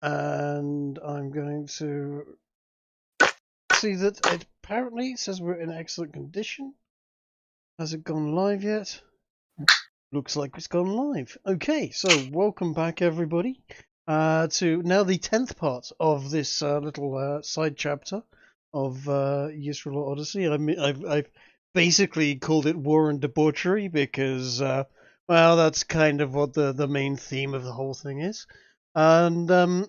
and I'm going to see that it apparently says we're in excellent condition. Has it gone live yet? Looks like it's gone live. Okay, so welcome back, everybody, to now the 10th part of this little side chapter of Yesrallaw Odyssey. I've basically called it War and Debauchery because, well, that's kind of what the main theme of the whole thing is. And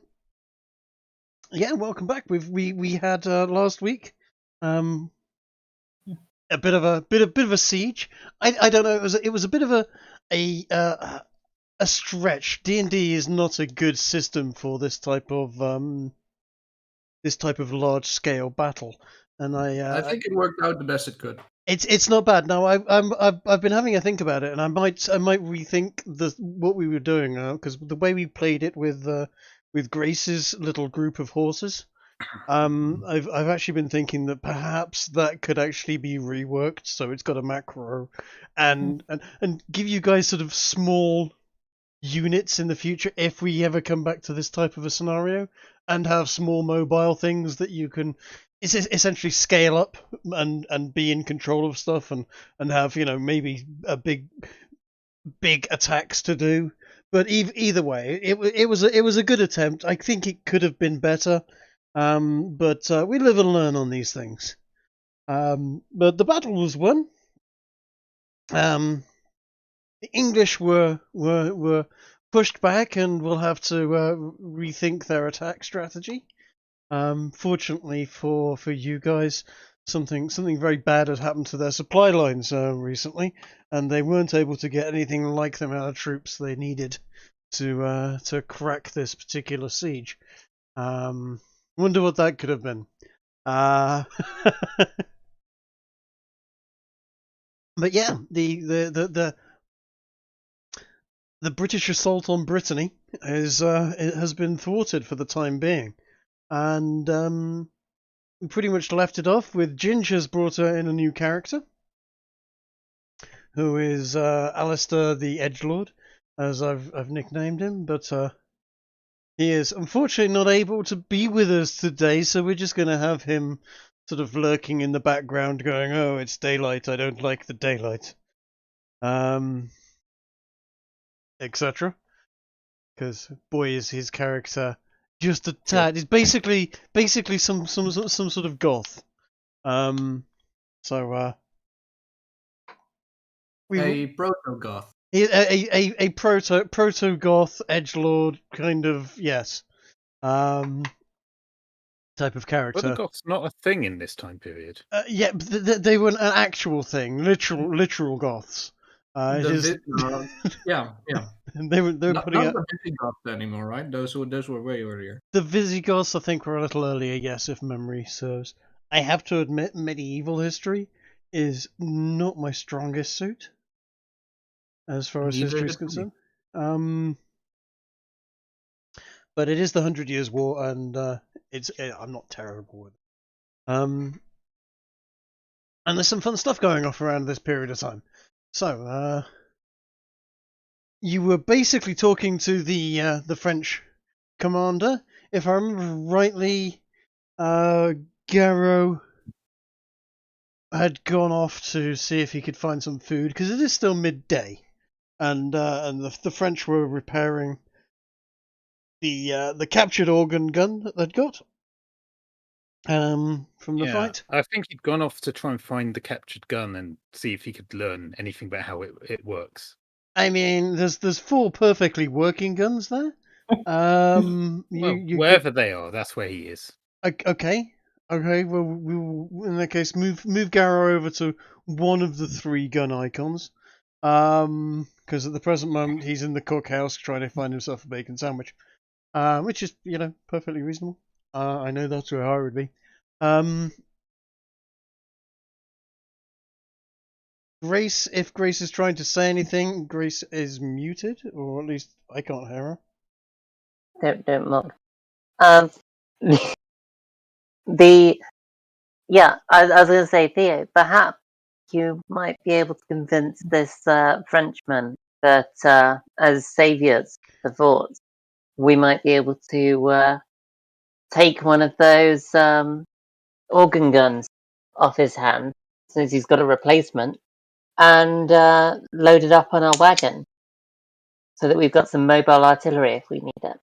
yeah, welcome back. We had last week a bit of a siege. I don't know. It was a bit of a stretch. D&D is not a good system for this type of large scale battle, and I think it worked out the best it could. It's not bad. Now I've been having a think about it, and I might rethink what we were doing now, because the way we played it with Grace's little group of horses. I've actually been thinking that perhaps that could actually be reworked, so it's got a macro, and give you guys sort of small units in the future if we ever come back to this type of a scenario, and have small mobile things that you can essentially scale up and be in control of stuff, and have, you know, maybe a big attacks to do. But either way, it was a good attempt. I think it could have been better. But we live and learn on these things. But the battle was won. The English were pushed back and will have to rethink their attack strategy. Fortunately for you guys, something very bad had happened to their supply lines recently, and they weren't able to get anything like the amount of troops they needed to crack this particular siege. Wonder what that could have been. But yeah, the British assault on Brittany it has been thwarted for the time being, and we pretty much left it off with Ginger's brought her in a new character, who is Alistair the Edgelord, as I've nicknamed him, but he is unfortunately not able to be with us today, so we're just going to have him sort of lurking in the background going, "Oh, it's daylight, I don't like the daylight," etc. Because boy, is his character just a tad. He's basically some sort of goth. So A proto-goth. A proto goth edgelord kind of, yes, type of character. Were the goths not a thing in this time period? Yeah, they were an actual thing, literal goths. Yeah. They were putting not the Visigoths anymore, right? Those were way earlier. The Visigoths, I think, were a little earlier, yes, if memory serves. I have to admit, medieval history is not my strongest suit, as far as history is concerned. But it is the 100 Years' War, and I'm not terrible with it. And there's some fun stuff going off around this period of time. So, you were basically talking to the French commander. If I remember rightly, Garrow had gone off to see if he could find some food, because it is still midday, and the French were repairing the captured organ gun that they'd got from the fight. I think he'd gone off to try and find the captured gun and see if he could learn anything about how it works. I mean, there's 4 perfectly working guns there. Wherever they are, that's where he is. Okay. Well, we will, in that case, move Garrow over to one of the 3 gun icons. Because at the present moment he's in the cookhouse trying to find himself a bacon sandwich. Which is, you know, perfectly reasonable. I know that's where I would be. Grace, if Grace is trying to say anything, Grace is muted, or at least I can't hear her. Don't mock. I was going to say, Theo, perhaps you might be able to convince this Frenchman that as saviors, the forts, we might be able to take one of those organ guns off his hand, since he's got a replacement, and load it up on our wagon, so that we've got some mobile artillery if we need it.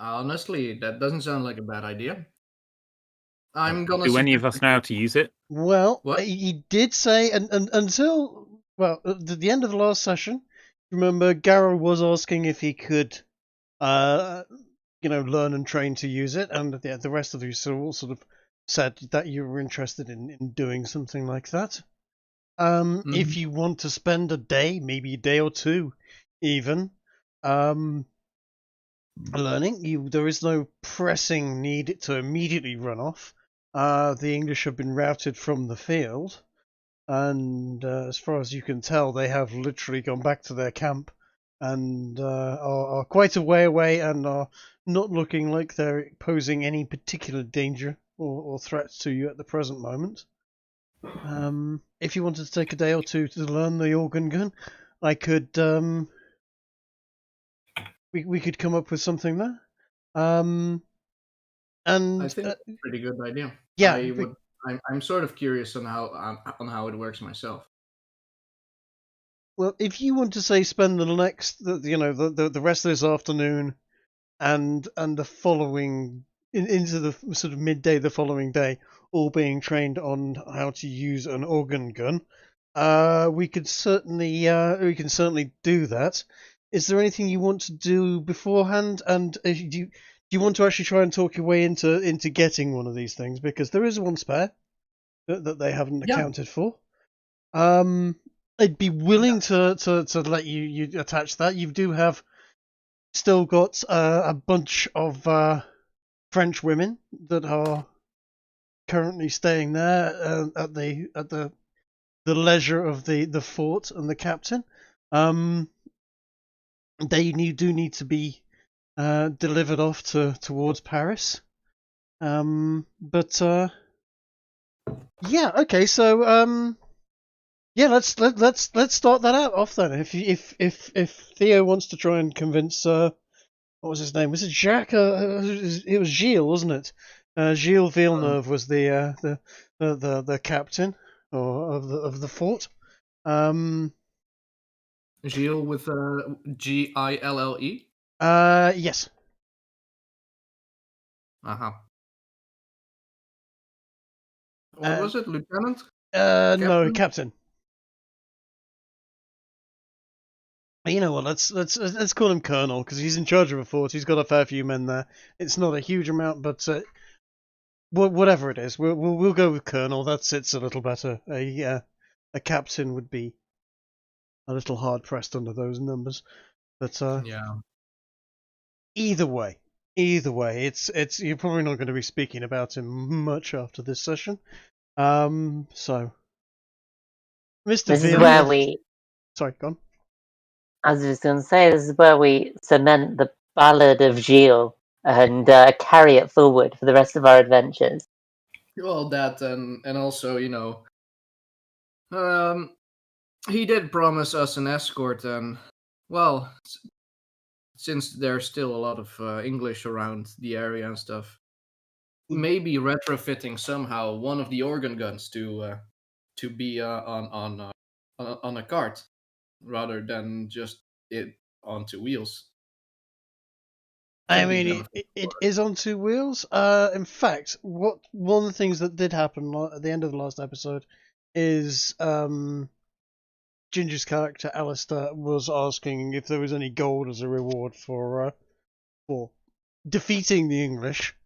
Honestly, that doesn't sound like a bad idea. I'm gonna. Do any of us know how to use it? Well, What? he did say, and until at the end of the last session, remember Garrow was asking if he could, learn and train to use it, and the rest of you all sort of said that you were interested in doing something like that. If you want to spend a day, maybe a day or two, even, learning, there is no pressing need to immediately run off. The English have been routed from the field, and as far as you can tell, they have literally gone back to their camp and are quite a way away and are not looking like they're posing any particular danger or threat to you at the present moment. If you wanted to take a day or two to learn the organ gun, I could we could come up with something there. And I think that's a pretty good idea. Yeah, I'm sort of curious on how it works myself. well, if you want to say spend the rest of this afternoon and the following into the sort of midday the following day, all being trained on how to use an organ gun, we can certainly do that. Is there anything you want to do beforehand? And do you want to actually try and talk your way into getting one of these things? Because there is one spare that they haven't accounted for. I'd be willing to let you attach that. You do have still got a bunch of French women that are currently staying there at the leisure of the fort and the captain. They do need to be delivered off towards Paris. Okay. So let's start that out off then. If Theo wants to try and convince what was his name? Was it Jacques? It was Gilles, wasn't it? Gilles Villeneuve was the captain of the fort. Gilles with Gille? Yes. What was it, Lieutenant? No, Captain. You know what? Let's call him Colonel, because he's in charge of a fort. He's got a fair few men there. It's not a huge amount, but whatever it is, we'll go with Colonel. That sits a little better. A captain would be a little hard pressed under those numbers, but yeah. Either way, it's you're probably not going to be speaking about him much after this session. So, Mr. This is Villeneuve. where we. Sorry, go on. I was just going to say, this is where we cement the ballad of Gilles and carry it forward for the rest of our adventures. Well, that and also, he did promise us an escort, and well, since there's still a lot of English around the area and stuff, maybe retrofitting somehow one of the organ guns to be on a cart rather than just it on two wheels. I mean, it is on two wheels. In fact, one of the things that did happen at the end of the last episode is Ginger's character Alistair was asking if there was any gold as a reward for defeating the English,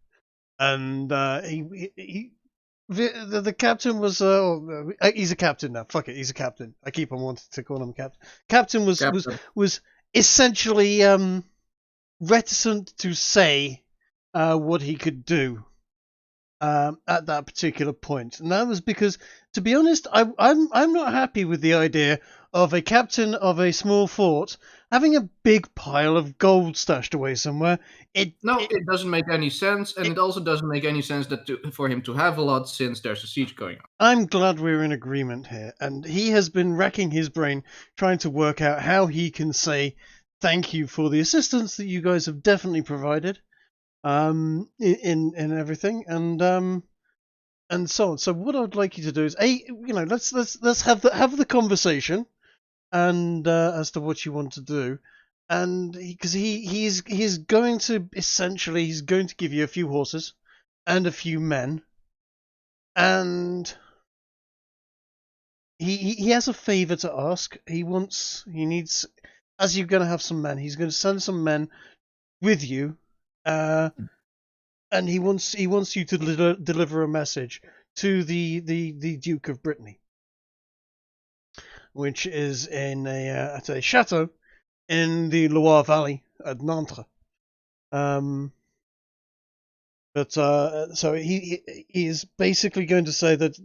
and the captain was he's a captain now. Fuck it, he's a captain. I keep on wanting to call him captain. Captain was essentially reticent to say what he could do. at that particular point, and that was because, to be honest, I'm not happy with the idea of a captain of a small fort having a big pile of gold stashed away somewhere. It doesn't make any sense, and it also doesn't make any sense for him to have a lot since there's a siege going on. I'm glad we're in agreement here, and he has been racking his brain trying to work out how he can say thank you for the assistance that you guys have definitely provided, in everything, and so on. So what I'd like you to do is, let's have the conversation, and as to what you want to do, and because he's going to essentially give you a few horses and a few men, and he has a favor to ask. He needs, as you're going to have some men, he's going to send some men with you, and he wants you to deliver a message to the Duke of Brittany, which is in at a chateau in the Loire Valley at Nantes. So he is basically going to say that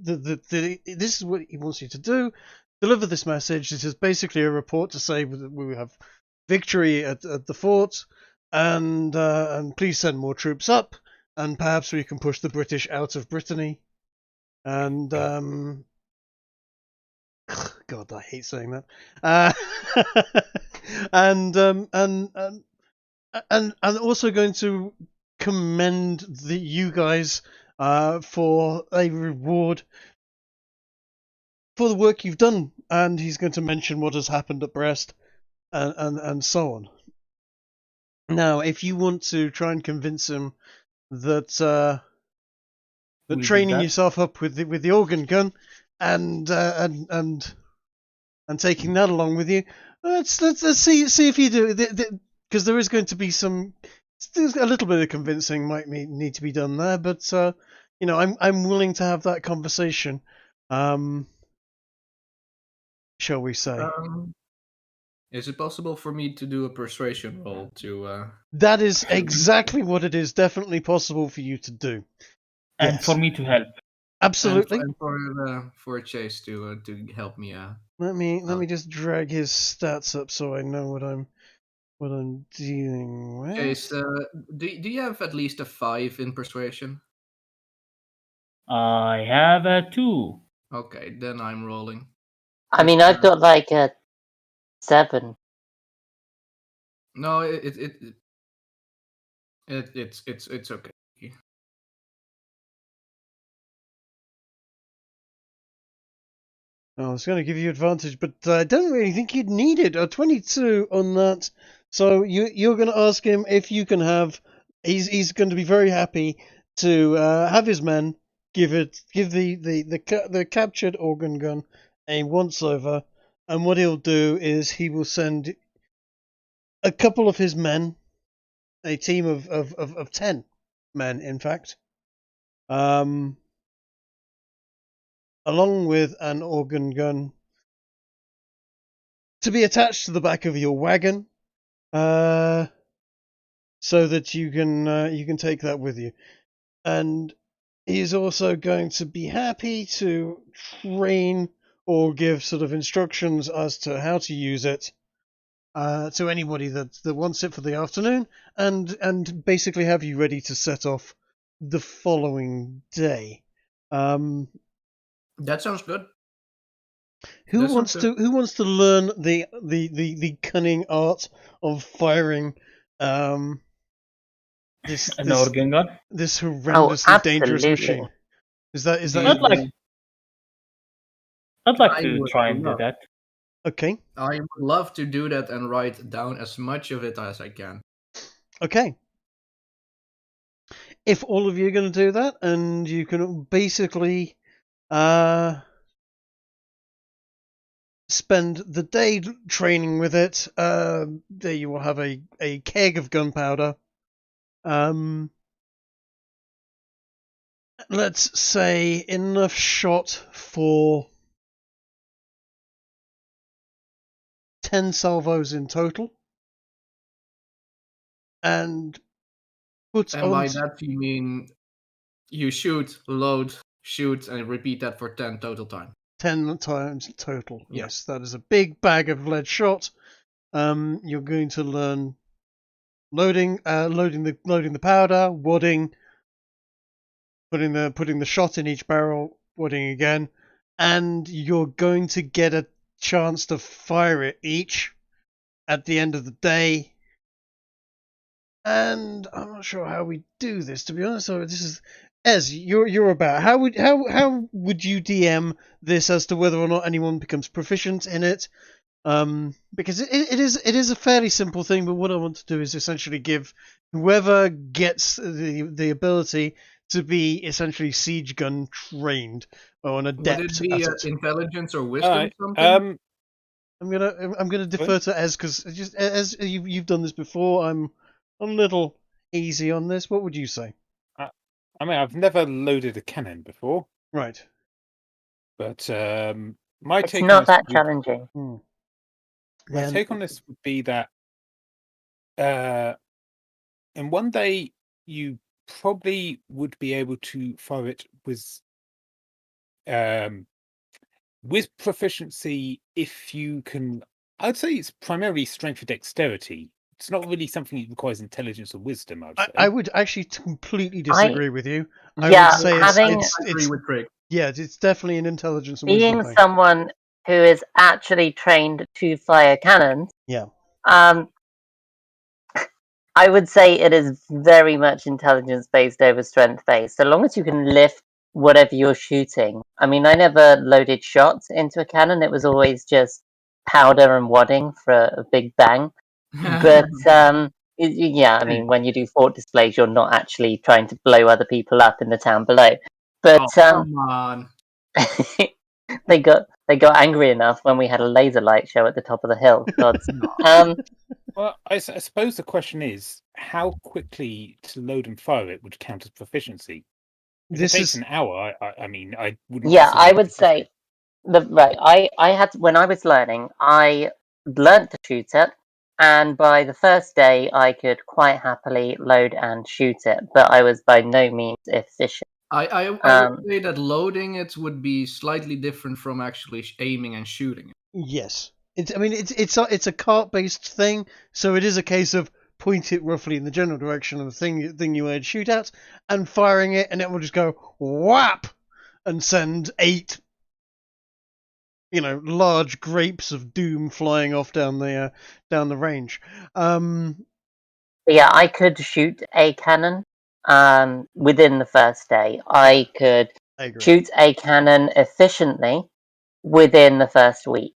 this is what he wants you to do. Deliver this message. This is basically a report to say that we have victory at the fort, and please send more troops up, and perhaps we can push the British out of Brittany. And God, I hate saying that. And also going to commend you guys for a reward for the work you've done, and he's going to mention what has happened at Brest, and so on. Now, if you want to try and convince him that training yourself up with the organ gun and taking that along with you, let's see if you do, because there is going to be there's a little bit of convincing might need to be done there, but I'm willing to have that conversation, shall we say. Is it possible for me to do a persuasion roll to That is exactly what it is definitely possible for you to do. And Yes. for me to help. Absolutely. And for Chase to help me Let me just drag his stats up so I know what I'm dealing with. Chase, do you have at least a 5 in persuasion? I have a 2. Okay, then I'm rolling. I mean, I've got like a 7. No, it's okay. I was going to give you advantage, but I don't really think you'd need it. A 22 on that. So you're going to ask him if you can have. He's going to be very happy to have his men give the captured organ gun a once over, and what he'll do is he will send a couple of his men, a team of 10 men, in fact, along with an organ gun to be attached to the back of your wagon, so that you can take that with you. And he's also going to be happy to train or give sort of instructions as to how to use it to anybody that wants it for the afternoon, and basically have you ready to set off the following day. That sounds good. Who wants to learn the cunning art of firing this organ gun? This horrendously dangerous absolutely. machine? Is that I'd like to try and do that. okay? I would love to do that and write down as much of it as I can. Okay. If all of you are going to do that, and you can basically spend the day training with it, there you will have a keg of gunpowder. Let's say enough shot for 10 salvos in total. And by that you mean You shoot, load, shoot, and repeat that for 10 total time. 10 times total. Yeah. Yes, that is a big bag of lead shot. You're going to learn loading the powder, wadding, putting the shot in each barrel, wadding again, and you're going to get a chance to fire it each at the end of the day. And I'm not sure how we do this, to be honest. So this is Ez, you're about how would you DM this as to whether or not anyone becomes proficient in it? Because it is a fairly simple thing, but what I want to do is essentially give whoever gets the ability to be essentially siege gun trained or an adept. Would it be at it. intelligence or wisdom? Alright, Something? I'm gonna defer to Ez because just as you've done this before, I'm a little easy on this. What would you say? I mean, I've never loaded a cannon before, Right. but my It's take not on that this challenging. my take on this would be that in one day you probably would be able to fire it with proficiency if you can. I'd say it's primarily strength or dexterity. It's not really something that requires intelligence or wisdom. I would actually completely disagree with you. I Yeah, would say having- I agree with Trig. yeah, it's definitely an intelligence and Being wisdom thing. someone who is actually trained to fire cannons, Yeah. I would say it is very much intelligence based over strength based. So long as you can lift whatever you're shooting. I mean, I never loaded shots into a cannon. It was always just powder and wadding for a big bang. But yeah, I mean, when you do fort displays, you're not actually trying to blow other people up in the town below. But come on. they got angry enough when we had a laser light show at the top of the hill. Gods. Well, I suppose the question is how quickly to load and fire it would count as proficiency. If it takes an hour, I mean, I wouldn't. Yeah, I would say I had when I was learning, I learned to shoot it, and by the first day, I could quite happily load and shoot it, but I was by no means efficient. I would say that loading it would be slightly different from actually aiming and shooting it. Yes. It's a cart-based thing, so it is a case of point it roughly in the general direction of the thing you would shoot at, and firing it, and it will just go whap and send 8, large grapes of doom flying off down the range. Yeah, I could shoot a cannon within the first day. I could shoot a cannon efficiently within the first week.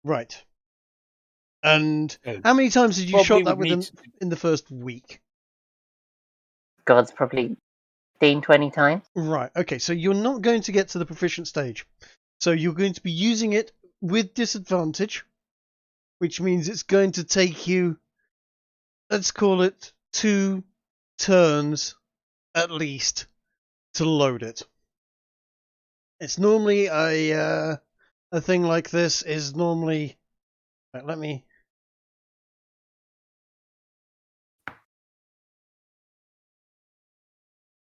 Right. And how many times did you shot that with them in the first week? God's probably 15, 20 times. Right, okay, so you're not going to get to the proficient stage. So you're going to be using it with disadvantage, which means it's going to take you, let's call it 2 turns at least to load it. It's normally a thing like this is normally... Right, let me...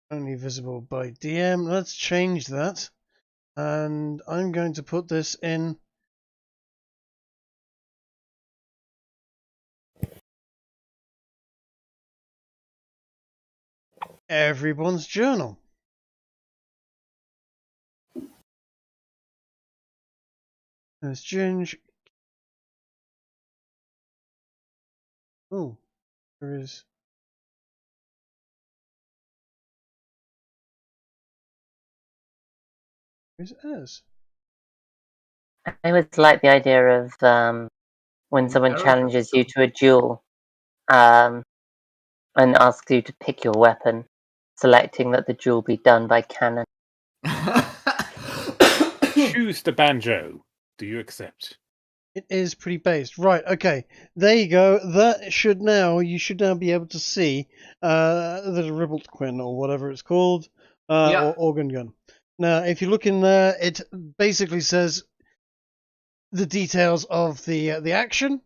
Only visible by DM. Let's change that. And I'm going to put this in everyone's journal. There's Ginge. Oh, there is. Where's Ez? I always like the idea of when someone challenges you to a duel and asks you to pick your weapon, selecting that the duel be done by cannon. Choose the banjo. Do you accept? It is pretty based. Right, okay. There you go. You should now be able to see the Ribbled Quinn or whatever it's called, or organ gun. Now, if you look in there, it basically says the details of the action.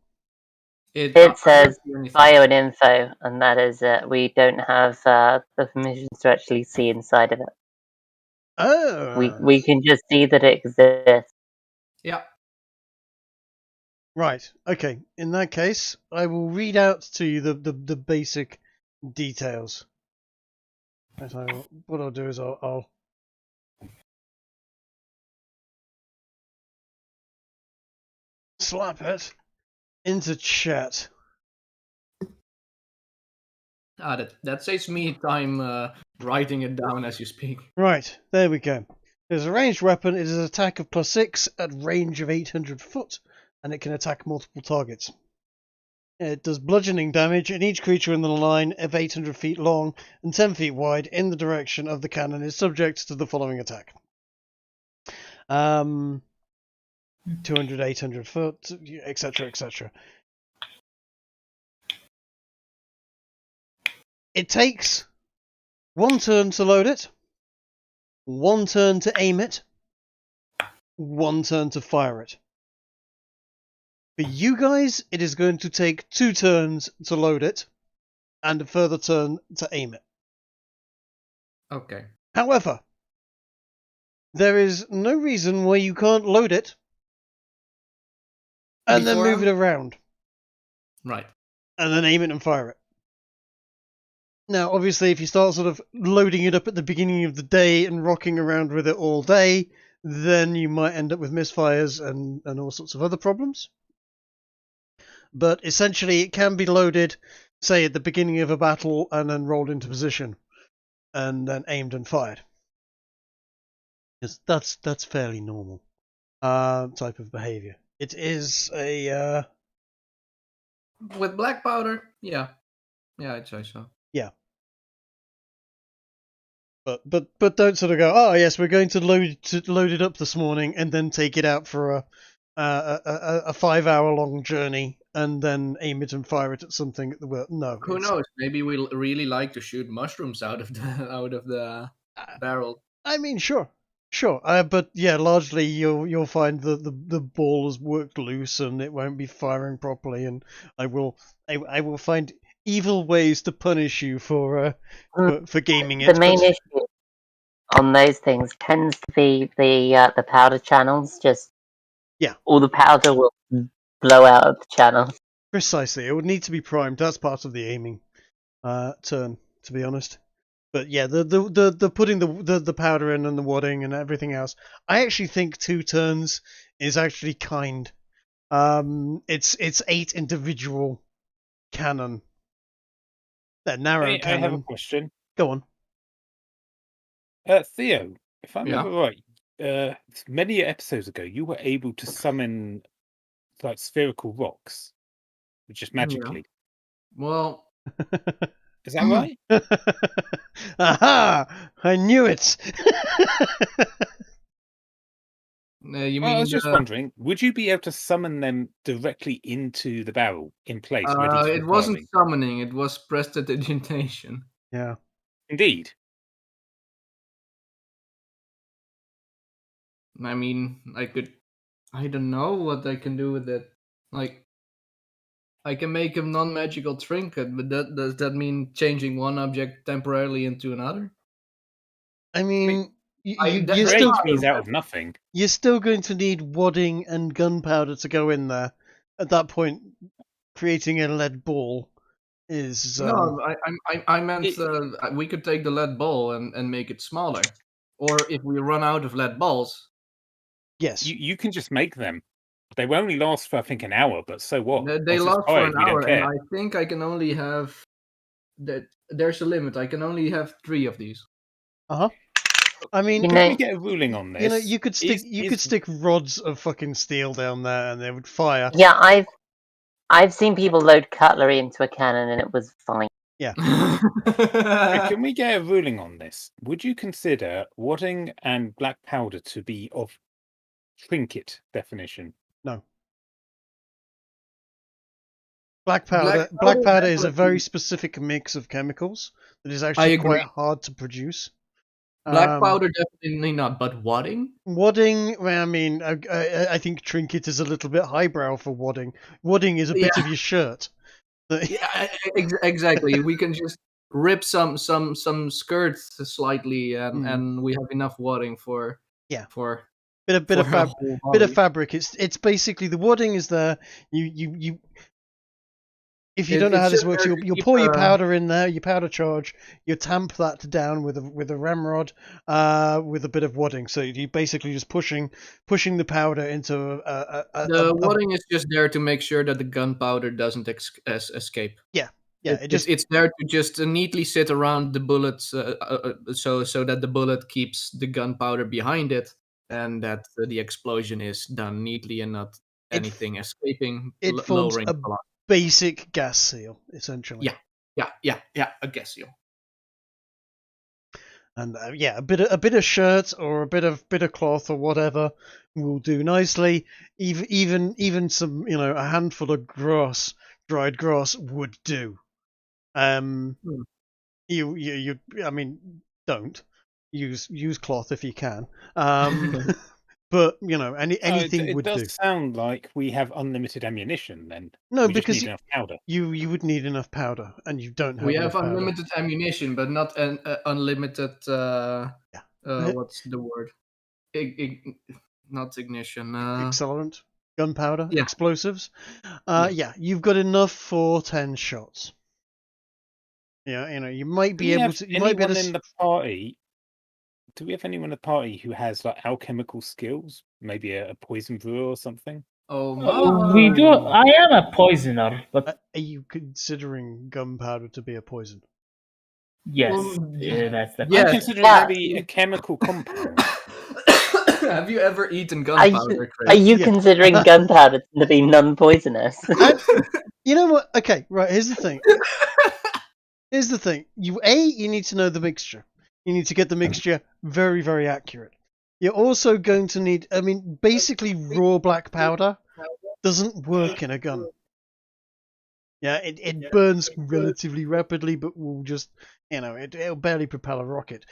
It says bio and info, and that is it. We don't have the permissions to actually see inside of it. Oh. We can just see that it exists. Yeah. Right. Okay. In that case, I will read out to you the basic details. What I'll do is I'll slap it into chat. That saves me time writing it down as you speak. Right, there we go. It is a ranged weapon. It is an attack of +6 at range of 800 foot, and it can attack multiple targets. It does bludgeoning damage, and each creature in the line of 800 feet long and 10 feet wide in the direction of the cannon is subject to the following attack. 200, 800 foot, etc., etc. It takes 1 turn to load it, 1 turn to aim it, 1 turn to fire it. For you guys, it is going to take 2 turns to load it, and a further turn to aim it. Okay. However, there is no reason why you can't load it and then move it around. Right. And then aim it and fire it. Now, obviously, if you start sort of loading it up at the beginning of the day and rocking around with it all day, then you might end up with misfires and all sorts of other problems. But essentially, it can be loaded, say, at the beginning of a battle and then rolled into position and then aimed and fired. That's fairly normal type of behavior. It is a... With black powder, yeah. Yeah, I'd say so. Yeah. But don't sort of go, oh yes, we're going to load it up this morning and then take it out for a 5-hour long journey and then aim it and fire it at something at the world. No. Who knows? Maybe we really like to shoot mushrooms out of the barrel. I mean, sure. But yeah, largely you'll find the ball has worked loose and it won't be firing properly, and I will find evil ways to punish you for gaming it. The main issue on those things tends to be the powder channels. Just all the powder will blow out of the channels. Precisely, it would need to be primed. That's part of the aiming turn, to be honest. But yeah, the putting the powder in and the wadding and everything else, I actually think 2 turns is actually kind. It's 8 individual cannon. They're narrow cannon. I have a question. Go on. Theo, if I remember right, many episodes ago, you were able to summon like spherical rocks, just magically. Yeah. Well, is that right? Aha! I knew it. You mean? I was just wondering, would you be able to summon them directly into the barrel in place? It wasn't summoning; it was prestidigitation. Yeah. Indeed. I mean, I don't know what I can do with it. Like, I can make a non-magical trinket, but does that mean changing one object temporarily into another? I mean, you're still means out of nothing. You're still going to need wadding and gunpowder to go in there. At that point, creating a lead ball is... No, I meant we could take the lead ball and make it smaller. Or if we run out of lead balls... Yes. You can just make them. They will only last for, I think, an hour, but so what? They last for an hour, and I think I can only have... There's a limit. I can only have 3 of these. Uh-huh. I mean, can we get a ruling on this? You know, you could stick rods of fucking steel down there, and they would fire. Yeah, I've seen people load cutlery into a cannon, and it was fine. Yeah. Can we get a ruling on this? Would you consider wadding and black powder to be of trinket definition? No. Black powder is a very specific mix of chemicals that is actually quite hard to produce. Black powder definitely not, but wadding? Wadding, well, I mean, I think trinket is a little bit highbrow for wadding. Wadding is a bit of your shirt. Yeah, exactly. We can just rip some skirts slightly, and we have enough wadding for bit of fabric. It's basically the wadding is there. You if you don't know how this works, you'll pour your powder in there, your powder charge. You tamp that down with a ramrod, with a bit of wadding. So you basically just pushing the powder into the wadding is just there to make sure that the gunpowder doesn't escape. Yeah. It's there to just neatly sit around the bullets, so that the bullet keeps the gunpowder behind it, and that the explosion is done neatly and not anything escaping. It forms a basic gas seal, essentially. Yeah, a gas seal. And a bit of shirt or a bit of cloth or whatever will do nicely. Even some, a handful of dried grass would do. You I mean, don't use cloth if you can. But anything would do. It does sound like we have unlimited ammunition then. No, we because just need enough powder. You would need enough powder, and you don't have. We have unlimited ammunition, but not an unlimited. What's the word? Not ignition. Accelerant, gunpowder, yeah. Explosives. You've got enough for 10 shots. Yeah, you might be able to. You might be able to. In the party. Do we have anyone in the party who has like alchemical skills? Maybe a poison brewer or something? We do. I am a poisoner, but are you considering gunpowder to be a poison? Yes, that's the. I'm considering maybe a chemical compound. Have you ever eaten gunpowder? Are you considering gunpowder to be non-poisonous? You know what? Okay, right. Here's the thing. You need to know the mixture. You need to get the mixture very, very accurate. You're also going to need, basically raw black powder doesn't work in a gun. Yeah, it burns relatively rapidly, but will just, it'll barely propel a rocket.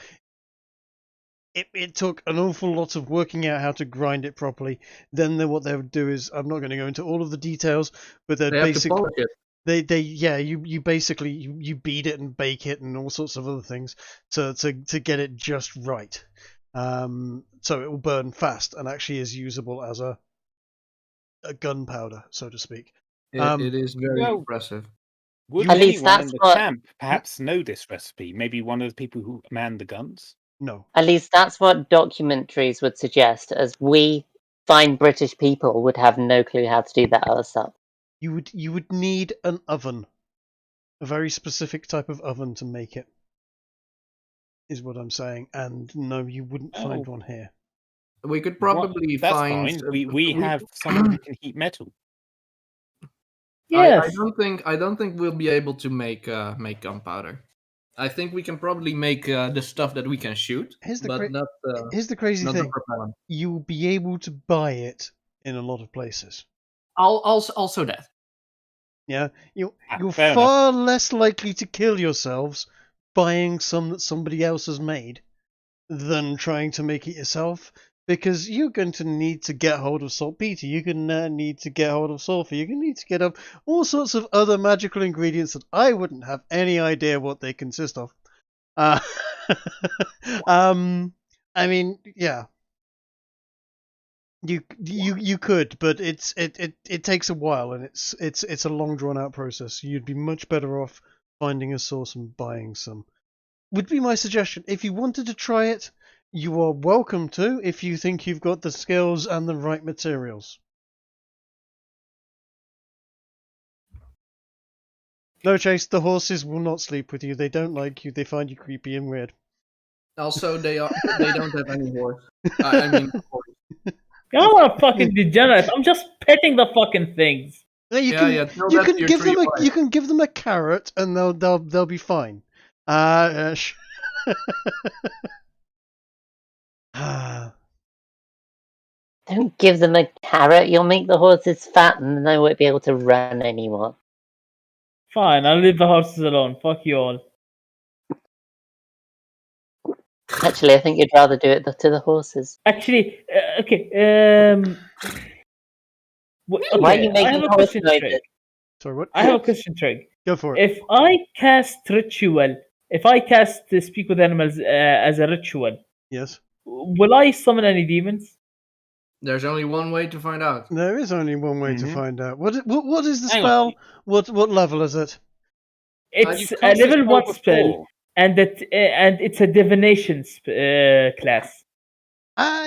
It took an awful lot of working out how to grind it properly. Then what they would do is, I'm not going to go into all of the details, but they'd basically... you basically you beat it and bake it and all sorts of other things to get it just right, so it will burn fast and actually is usable as a gunpowder, so to speak. It is very impressive. Would anyone in the camp perhaps know this recipe? Maybe one of the people who man the guns? No. At least that's what documentaries would suggest, as we fine British people would have no clue how to do that other stuff. You would need an oven, a very specific type of oven to make it, is what I'm saying. And no, you wouldn't find one here. We could probably find. Fine. We have someone who can heat metal. Yes. I don't think we'll be able to make gunpowder. I think we can probably make the stuff that we can shoot. Here's the crazy thing. You'll be able to buy it in a lot of places. Also that. Yeah, you're far less likely to kill yourselves buying some that somebody else has made than trying to make it yourself, because you're going to need to get hold of saltpeter, you're going to need to get hold of sulfur, you're going to need to get up all sorts of other magical ingredients that I wouldn't have any idea what they consist of. Yeah. You could, but it takes a while, and it's a long drawn out process. You'd be much better off finding a source and buying some. Would be my suggestion. If you wanted to try it, you are welcome to, if you think you've got the skills and the right materials. No, Chase, the horses will not sleep with you. They don't like you. They find you creepy and weird. Also, they don't have any horse. Horse. You're a fucking degenerate. I'm just petting the fucking things. No, you can give them a carrot and they'll be fine. Don't give them a carrot. You'll make the horses fat and they won't be able to run anymore. Fine, I'll leave the horses alone. Fuck you all. Actually, I think you'd rather do it to the horses. Actually, okay. Why are you I making have a horse question, noises? Trig. Sorry, what? I have a question, Trig. Go for it. If I cast ritual, if I cast speak with animals as a ritual, Yes. will I summon any demons? There's only one way to find out. There is only one way to find out. What is the Hang spell? on. What level is it? It's you've a cast this level 1 spell spell, before. and it's a divination class.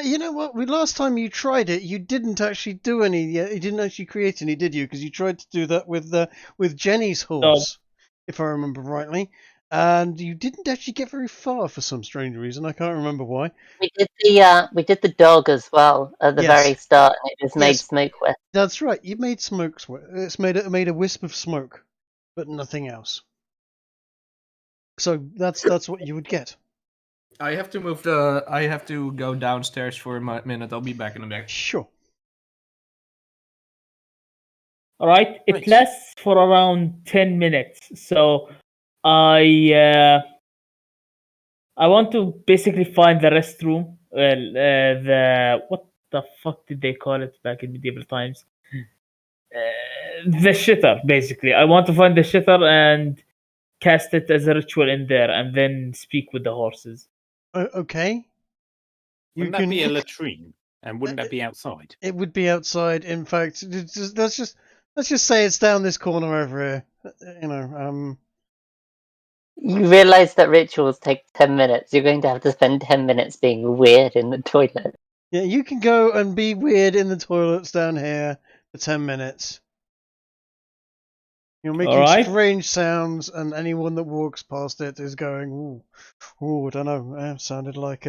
You know what? Last time you tried it, you didn't actually do any. You didn't actually create any, did you? Because you tried to do that with Jenny's horse, if I remember rightly, and you didn't actually get very far for some strange reason. I can't remember why. We did the dog as well at the very start, and it was made smoke with. That's right. You made smoke. It's made a wisp of smoke, but nothing else. So that's what you would get. I have to go downstairs for a minute. I'll be back in a minute. Sure. All right. It Nice. lasts for around 10 minutes. So I want to basically find the restroom. What the fuck did they call it back in medieval times? The shitter, basically. I want to find the shitter and cast it as a ritual in there, and then speak with the horses. Okay. Wouldn't that be a latrine? And wouldn't that be outside? It would be outside. In fact, let's just say it's down this corner over here. You know. You realise that rituals take 10 minutes. You're going to have to spend 10 minutes being weird in the toilet. Yeah, you can go and be weird in the toilets down here for 10 minutes. You're making strange sounds, and anyone that walks past it is going, ooh, I don't know. It sounded like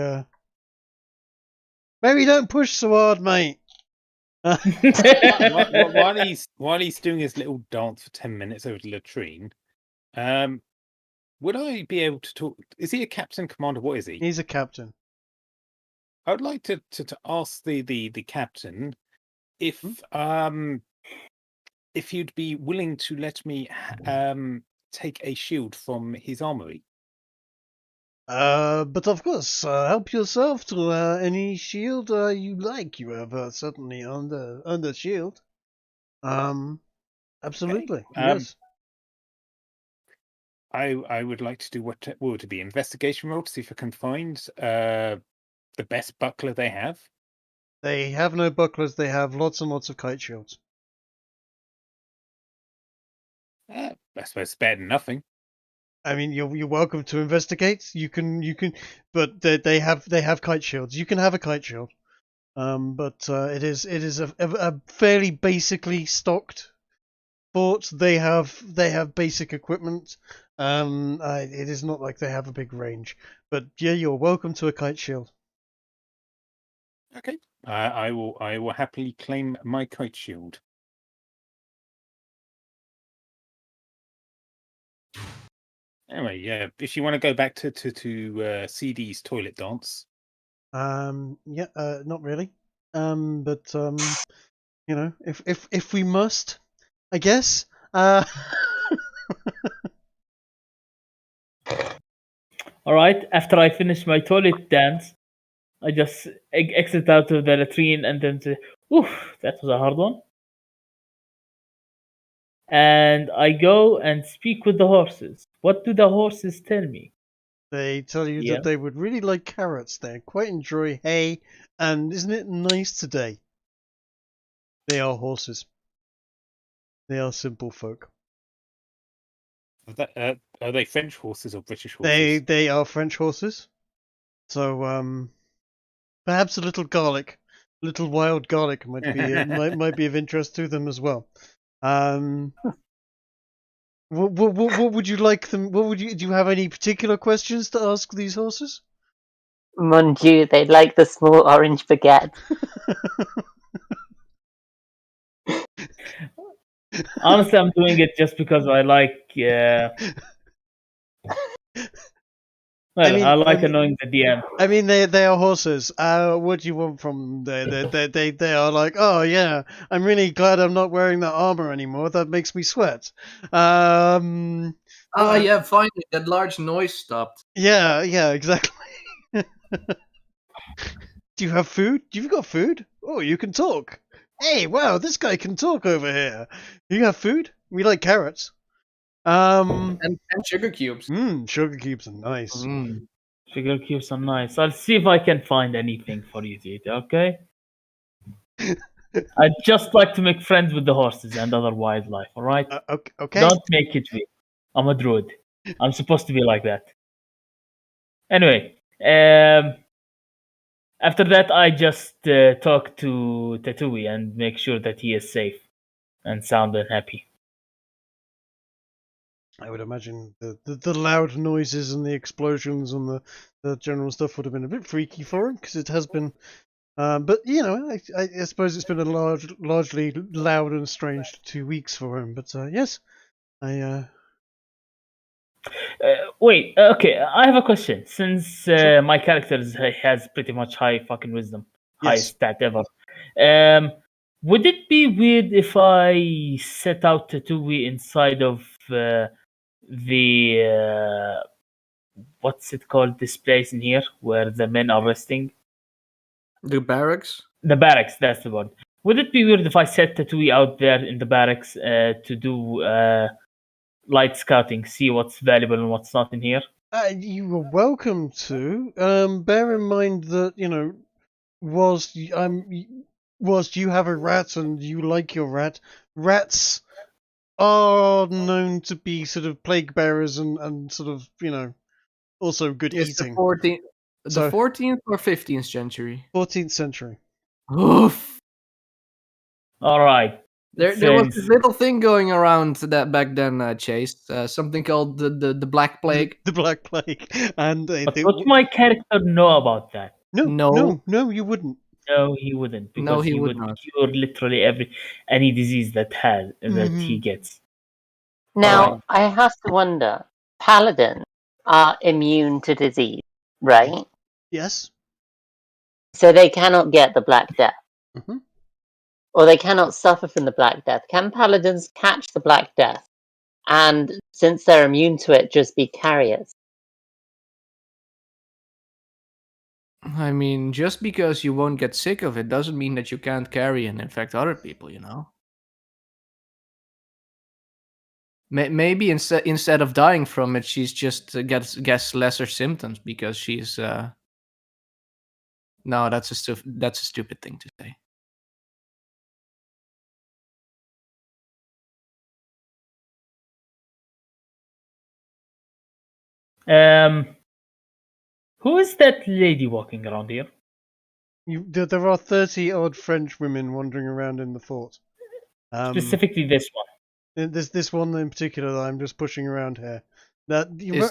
maybe don't push so hard, mate. While he's doing his little dance for 10 minutes over the latrine, would I be able to talk? Is he a captain, commander? What is he? He's a captain. I would like to ask the captain if you'd be willing to let me take a shield from his armory. But of course, help yourself to any shield you like. You have certainly earned the shield. Absolutely, yes. I would like to do what would be investigation roll to see if I can find the best buckler they have. They have no bucklers. They have lots and lots of kite shields. I suppose it's better than nothing. I mean, you're welcome to investigate. You can, but they have kite shields. You can have a kite shield, but it is a fairly basically stocked fort. They have basic equipment. It is not like they have a big range, but yeah, you're welcome to a kite shield. Okay, I will happily claim my kite shield. Anyway, yeah, if you want to go back to CD's toilet dance. Not really. But you know, if we must, I guess. All right. After I finish my toilet dance, I just exit out of the latrine and then say, "Oof, that was a hard one." And I go and speak with the horses. What do the horses tell me? They tell you that they would really like carrots. They quite enjoy hay, and isn't it nice today? They are horses. They are simple folk. Are they French horses or British horses? They are French horses. So perhaps a little garlic, little wild garlic might be might be of interest to them as well. What would you like them? Do you have any particular questions to ask these horses? Mon Dieu, they like the small orange baguette. Honestly, I'm doing it just because I like. I like annoying the DM. I mean, they are horses. What do you want from them? They are like, oh yeah, I'm really glad I'm not wearing that armor anymore. That makes me sweat. Yeah, finally that large noise stopped. Yeah, exactly. Do you have food? You've got food? Oh, you can talk. Hey, wow, this guy can talk over here. You have food? We like carrots. And sugar cubes. Sugar cubes are nice. Sugar cubes are nice. I'll see if I can find anything for you to eat, okay? I'd just like to make friends with the horses and other wildlife, alright? Okay. Don't make it weird. I'm a druid. I'm supposed to be like that. Anyway, after that, I just talk to Tatui and make sure that he is safe and sound and happy. I would imagine the loud noises and the explosions and the general stuff would have been a bit freaky for him, because it has been. But I suppose it's been a largely loud and strange 2 weeks for him. But yes, Wait, okay, I have a question. Since my character has pretty much high fucking wisdom, highest stat ever, would it be weird if I set out Tatui inside of the what's it called? This place in here where the men are resting. The barracks. The barracks. That's the word. Would it be weird if I set Tatui out there in the barracks to do light scouting, see what's valuable and what's not in here? You were welcome to. Bear in mind that whilst you have a rat and you like your rat, rats are known to be sort of plague bearers and sort of also good eating. The 14th or 15th century? 14th century. Oof. All right. There was this little thing going around that back then, Chase. Something called the Black Plague. The Black Plague. And but would my character know about that? No, you wouldn't. No, he wouldn't. Because no, he would not. cure literally any disease that he gets. Now, I have to wonder, paladins are immune to disease, right? Yes. So they cannot get the Black Death. Mm-hmm. Or they cannot suffer from the Black Death. Can paladins catch the Black Death? And since they're immune to it, just be carriers? I mean, just because you won't get sick of it doesn't mean that you can't carry and infect other people, Maybe instead of dying from it, she's just gets lesser symptoms because she's. No, that's a stupid thing to say. Who is that lady walking around here? There are 30-odd French women wandering around in the fort. Specifically this one. There's this one in particular that I'm just pushing around here. You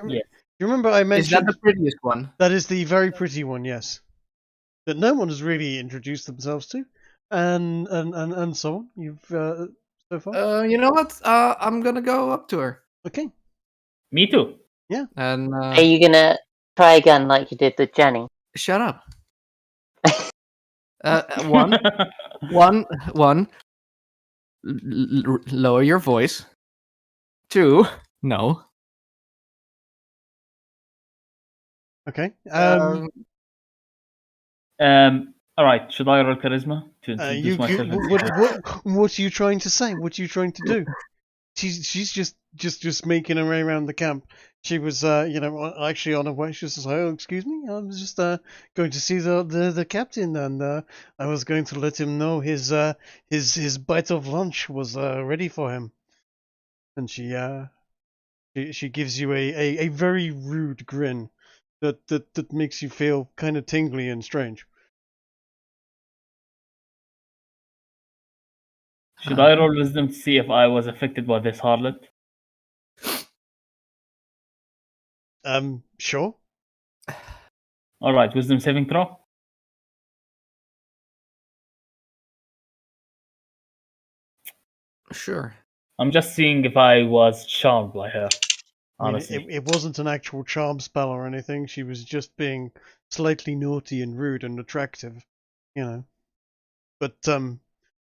remember I mentioned... Is that the prettiest one? That is the very pretty one, yes. That no one has really introduced themselves to. And so on. You've so far? You know what? I'm gonna go up to her. Okay. Me too. Yeah. And are you gonna try again like you did with Jenny? Shut up. One. Lower your voice. 2. No. Okay. All right. Should I roll charisma to introduce myself? What are you trying to say? What are you trying to do? She's just making her way around the camp. She was, actually on her way. She says, "Oh, excuse me, I was just going to see the captain, and I was going to let him know his bite of lunch was ready for him." And she gives you a very rude grin that makes you feel kind of tingly and strange. Should I roll wisdom to see if I was affected by this harlot? Sure. All right, wisdom saving throw. Sure. I'm just seeing if I was charmed by her. Honestly, I mean, it wasn't an actual charm spell or anything. She was just being slightly naughty and rude and attractive, But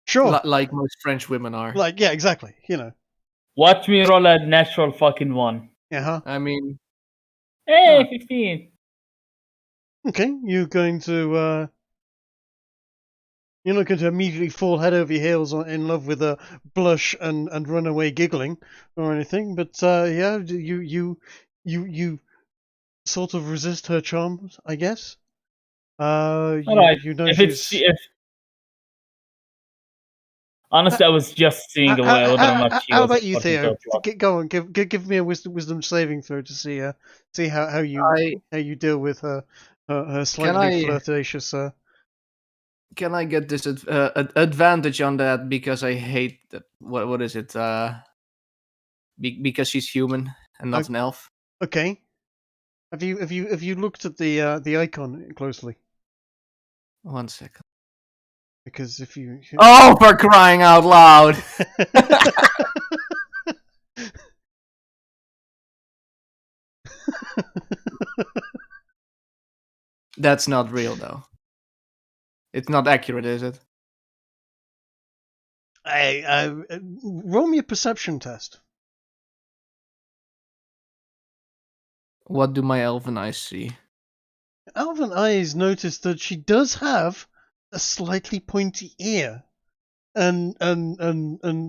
sure. Like most French women are. Yeah, exactly. Watch me roll a natural fucking 1. Uh-huh. I mean, hey, 15. Okay, you're not going to immediately fall head over heels in love with a blush and run away giggling or anything, but yeah, you sort of resist her charms, I guess. All right. You know If it's she's. if honestly, I was just seeing whether or not she How was about you, important to Theo? our plot. Go on, give me a wisdom saving throw to see how I you deal with her can slightly I flirtatious. can I get this advantage on that because I hate that? What is it? Because she's human and not an elf. Okay. Have you looked at the icon closely? 1 second. Because if you Oh, for crying out loud! That's not real, though. It's not accurate, is it? Roll me a perception test. What do my elven eyes see? Elven Eyes noticed that she does have a slightly pointy ear, and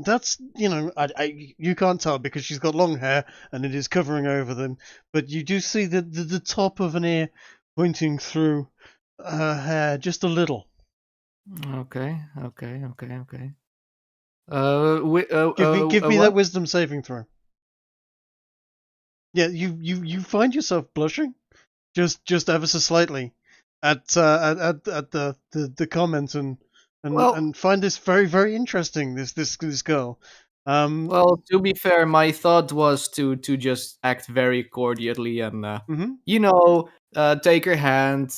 that's you can't tell because she's got long hair and it is covering over them, but you do see the top of an ear pointing through her hair just a little. Okay. Give me that What? wisdom saving throw. Yeah, you find yourself blushing, just ever so slightly, at the comment Well, and find this very very interesting. This girl. well, to be fair, my thought was to just act very cordially and Mhm. take her hand,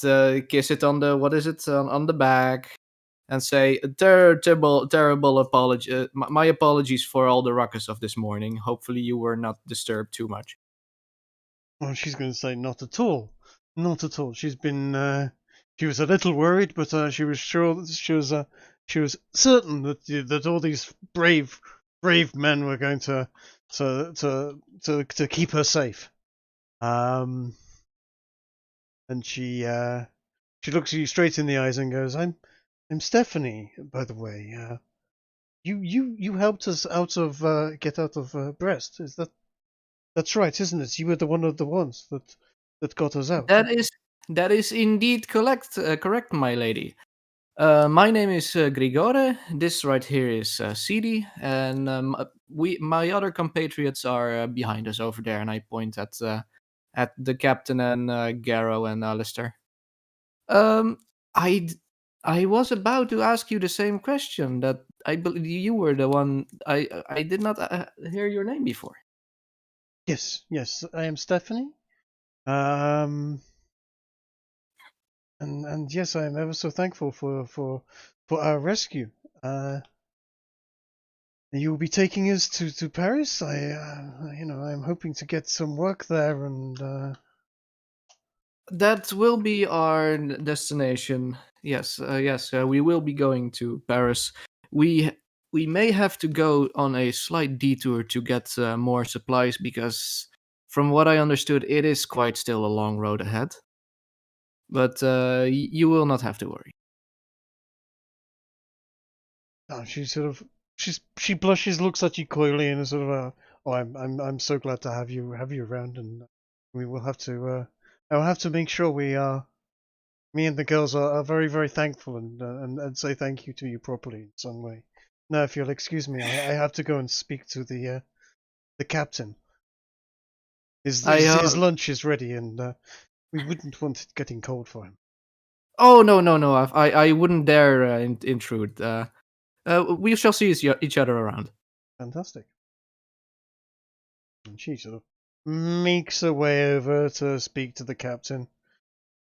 kiss it on the what is it on the back, and say terrible apology. My apologies for all the ruckus of this morning. Hopefully, you were not disturbed too much. Well, she's going to say not at all, not at all. She's been she was a little worried, but she was sure that she was certain that all these brave men were going to keep her safe. And she looks you straight in the eyes and goes, I'm Stephanie, by the way. You helped us get out of Brest. That's right, isn't it? You were one of the ones that got us out. That is indeed correct, my lady. My name is Grigore. This right here is Sidi, and my other compatriots are behind us over there. And I point at the captain and Garrow and Alistair. Um, I I was about to ask you the same question. That I believe you were the one. I did not hear your name before. Yes, I am Stephanie. And yes, I am ever so thankful for our rescue. You will be taking us to Paris. I'm hoping to get some work there, and That will be our destination. Yes, we will be going to Paris. We we may have to go on a slight detour to get more supplies because, from what I understood, it is quite still a long road ahead. But you will not have to worry. she blushes, looks at you coyly, and is sort of I'm so glad to have you around, and we will have to I will have to make sure me and the girls are very very thankful and say thank you to you properly in some way. Now, if you'll excuse me, I have to go and speak to the captain. His lunch is ready, and we wouldn't want it getting cold for him. Oh no. I wouldn't dare intrude. We shall see each other around. Fantastic. And she sort of makes her way over to speak to the captain,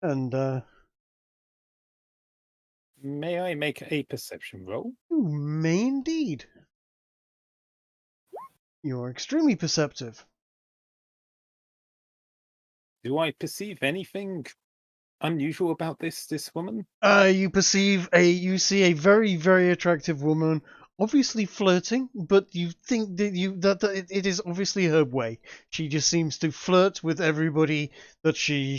and May I make a perception roll? you may indeed. You're extremely perceptive. Do I perceive anything unusual about this woman? You see a very very attractive woman, obviously flirting, but you think that it is obviously her way. She just seems to flirt with everybody that she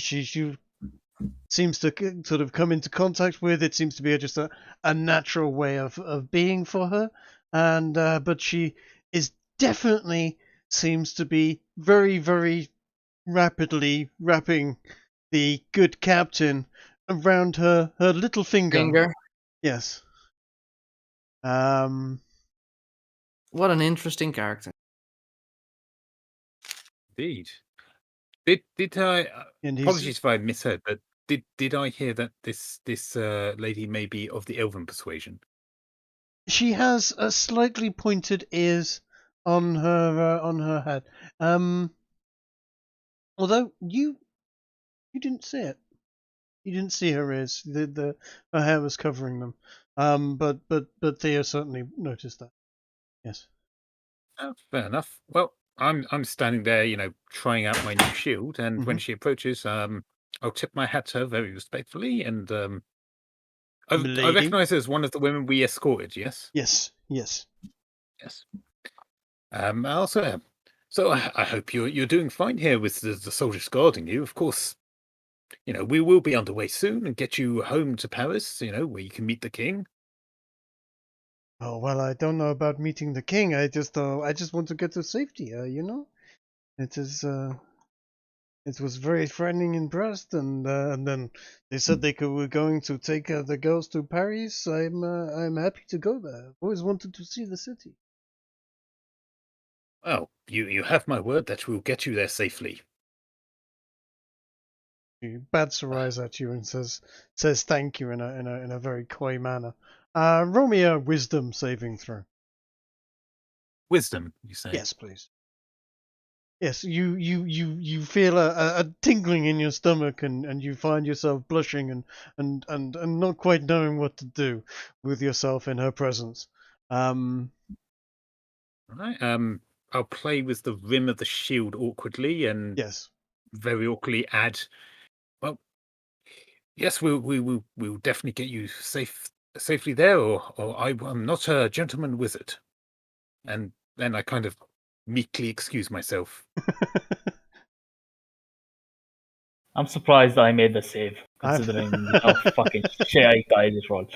seems to sort of come into contact with. It seems to be just a natural way of being for her, and but she is definitely seems to be very, very rapidly wrapping the good captain around her little finger. Yes. What an interesting character. Indeed. Did I? Apologies if I misheard, but did I hear that this lady may be of the elven persuasion? She has a slightly pointed ears on her head. Although you didn't see it. You didn't see her ears. Her hair was covering them. But Theo certainly noticed that. Yes. Oh, fair enough. Well, I'm standing there, trying out my new shield, and when she approaches, I'll tip my hat to her very respectfully, and I recognise her as one of the women we escorted. Yes. Yes. Yes. Yes. Also, so I hope you're doing fine here with the soldiers guarding you. Of course, we will be underway soon and get you home to Paris. Where you can meet the king. Oh well, I don't know about meeting the king. I just want to get to safety. It is. It was very frightening in Brest, and then they said were going to take the girls to Paris. I'm happy to go there. I've always wanted to see the city. Well, you have my word that we'll get you there safely. She bats her eyes at you and says thank you in a very coy manner. Roll me a wisdom saving throw. Wisdom, you say? Yes, please. Yes, you feel a tingling in your stomach, and you find yourself blushing and not quite knowing what to do with yourself in her presence. Right. I'll play with the rim of the shield awkwardly, and yes, very awkwardly add, well, yes, we'll definitely get you safely there, or I'm not a gentleman wizard. And then I kind of meekly excuse myself. I'm surprised I made the save, considering how fucking shit I got this roll.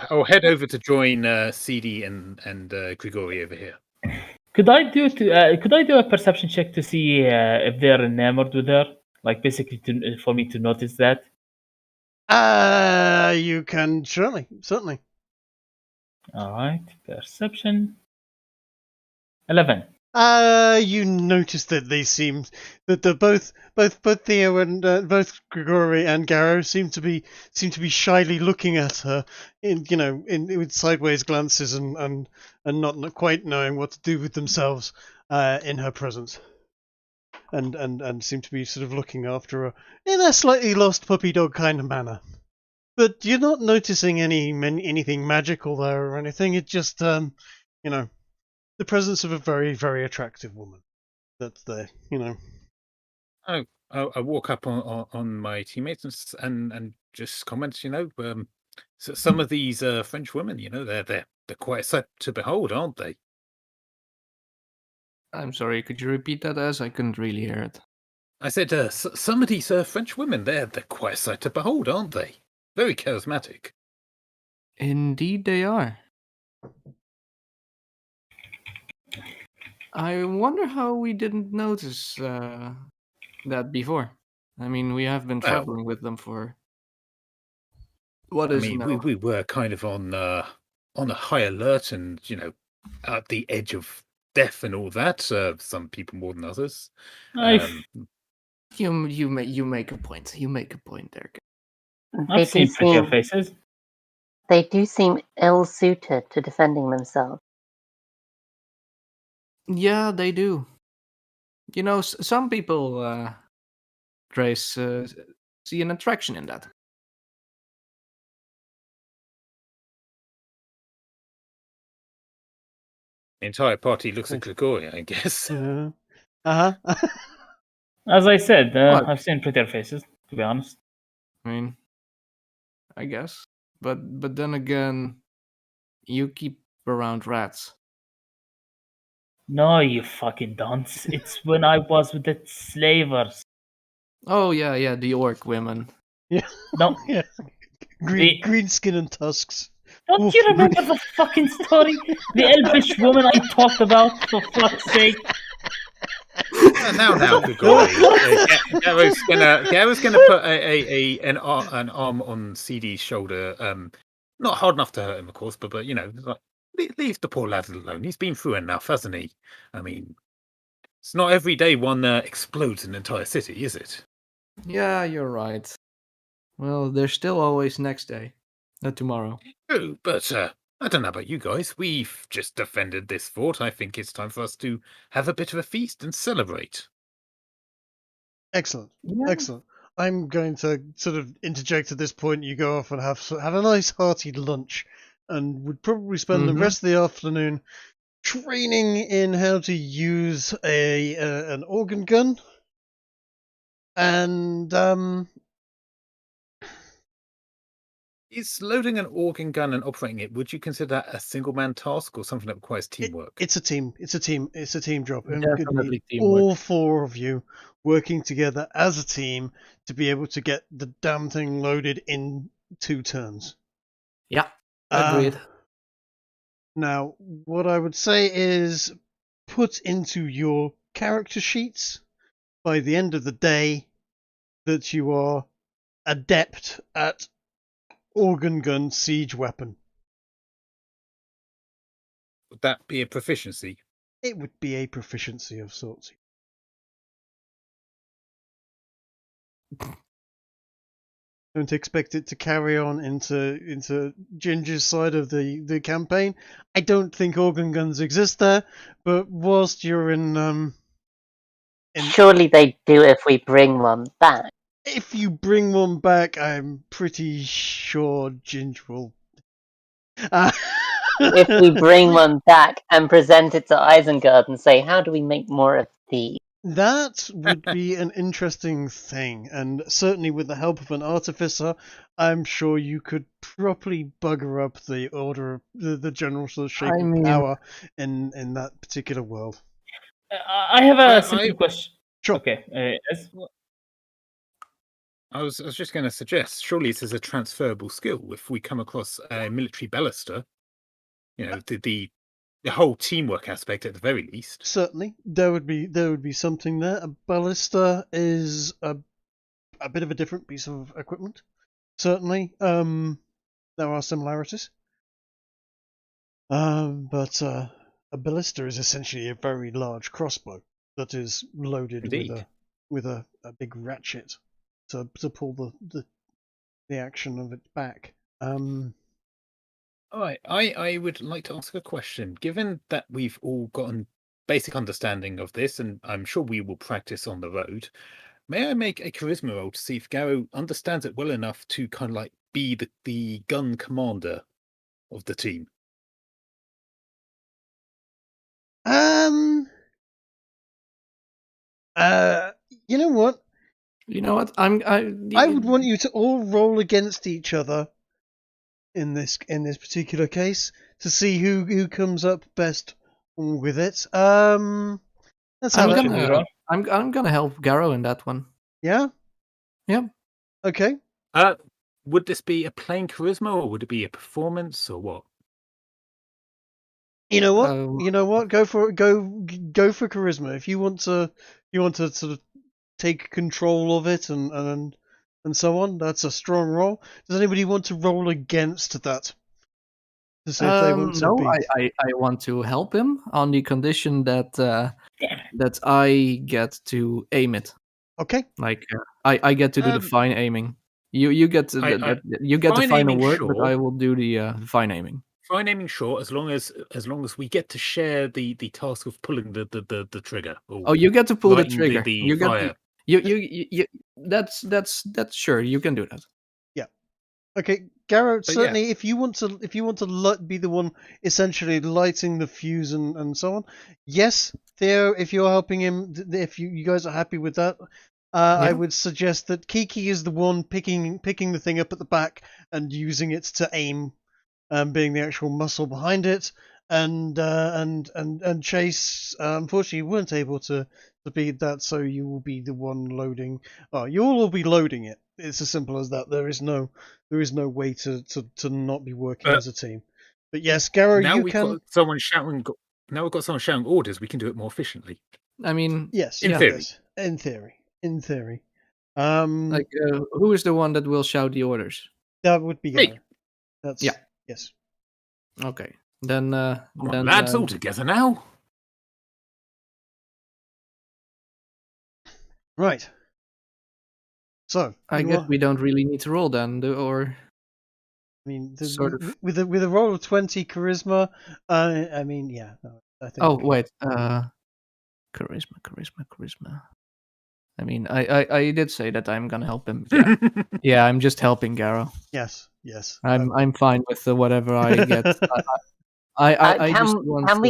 I'll head over to join CD and Grigori over here. Could I do a perception check to see if they're enamored with her? Like, basically, for me to notice that? You can certainly. All right, perception. 11. You notice that they seem that both Theo and both Grigori and Garrow seem to be shyly looking at her with sideways glances and not quite knowing what to do with themselves in her presence, and seem to be sort of looking after her in a slightly lost puppy dog kind of manner. But you're not noticing anything magical there or anything. It's just the presence of a very, very attractive woman that's there, I walk up on my teammates and just comment, so some of these French women, they're quite a sight to behold, aren't they? I'm sorry, could you repeat that, as I couldn't really hear it? I said, some of these French women, they're quite a sight to behold, aren't they? Very charismatic. Indeed they are. I wonder how we didn't notice that before. I mean, we have been traveling with them for we were kind of on a high alert, and at the edge of death and all that. Some people more than others. You make a point. You make a point there. I've seen prettier faces. They do seem ill-suited to defending themselves. Yeah, they do. Some people, Grace, see an attraction in that. The entire party looks at Grigori, I guess. As I said, I've seen prettier faces, to be honest. I mean, I guess. But then again, you keep around rats. No, you fucking don't. It's when I was with the slavers. Oh yeah, the orc women. Yeah. No. Yeah. The- Green skin and tusks. Don't Oof. you remember the fucking story? The elvish woman I talked about, for fuck's sake. Now, Grigori. Garrow's gonna put an arm on CD's shoulder. Not hard enough to hurt him, of course, but leave the poor lad alone. He's been through enough, hasn't he? I mean, it's not every day one explodes an entire city, is it? Yeah, you're right. Well, there's still always next day, not tomorrow. True, but I don't know about you guys. We've just defended this fort. I think it's time for us to have a bit of a feast and celebrate. Excellent. Yeah. Excellent. I'm going to sort of interject at this point. You go off and have a nice hearty lunch, and would probably spend the rest of the afternoon training in how to use an organ gun. And Is loading an organ gun and operating it, would you consider that a single man task or something that requires teamwork? it's a team job. And Definitely need teamwork. all four of you working together as a team to be able to get the damn thing loaded in 2 turns. Yeah, agreed. Now, what I would say is put into your character sheets by the end of the day that you are adept at organ gun siege weapon. Would that be a proficiency? It would be a proficiency of sorts. Don't expect it to carry on into Ginger's side of the campaign. I don't think organ guns exist there, but whilst you're in Surely they do if we bring one back. if you bring one back, I'm pretty sure Ginger will. If we bring one back and present it to Isengard and say, how do we make more of these? That would be an interesting thing, and certainly with the help of an artificer, I'm sure you could properly bugger up the order, the general sort of shape of power in that particular world. I have a simple question. Sure. Okay. I was just going to suggest, surely this is a transferable skill. If we come across a military ballista, the whole teamwork aspect at the very least. Certainly, there would be something there. A ballista is a bit of a different piece of equipment. Certainly, there are similarities. But a ballista is essentially a very large crossbow that is loaded with a big ratchet to pull the action of it back. All right, I would like to ask a question. Given that we've all gotten basic understanding of this, and I'm sure we will practice on the road, may I make a charisma roll to see if Garrow understands it well enough to kind of like be the gun commander of the team? You know what? You know what? I would want you to all roll against each other in this particular case to see who comes up best with it. Let's have it. I'm gonna help Garrow in that one. Yeah? Yep. Okay. Would this be a plain charisma or would it be a performance or what? You know what? Go for charisma. If you want to sort of take control of it and so on, that's a strong roll. Does anybody want to roll against that? To see if they want to beat? I want to help him on the condition that that I get to aim it. Okay. Like I get to do the fine aiming. You get to you get the final word, sure. but I will do the fine aiming. Fine aiming, sure, as long as we get to share the task of pulling the trigger. Oh, you get to pull the trigger. You fire. You that's sure you can do that. Yeah. Okay, Garrow. Certainly, if you want to be the one essentially lighting the fuse and so on. Yes, Theo. If you're helping him, if you guys are happy with that, I would suggest that Kiki is the one picking the thing up at the back and using it to aim, being the actual muscle behind it, and Chase unfortunately weren't able to speed that, so you will be the one loading. Oh, you all will be loading it. It's as simple as that. There is no way to not be working as a team. But yes, Garrow, now you we've can. got someone shouting. Now we've got someone shouting orders. We can do it more efficiently. I mean, Yes, In theory. yes, in theory. like, who is the one that will shout the orders? That would be Me. Garrow. That's Yeah. Yes. Okay, then Come on, lads, all together now. Right. So I guess we don't really need to roll then, or I mean, sort of. with a roll of 20 charisma. I mean, yeah. No, I think. Oh wait, charisma. I mean, I did say that I'm gonna help him. Yeah, yeah, I'm just helping Garrow. Yes. I'm fine with whatever I get. I can just want can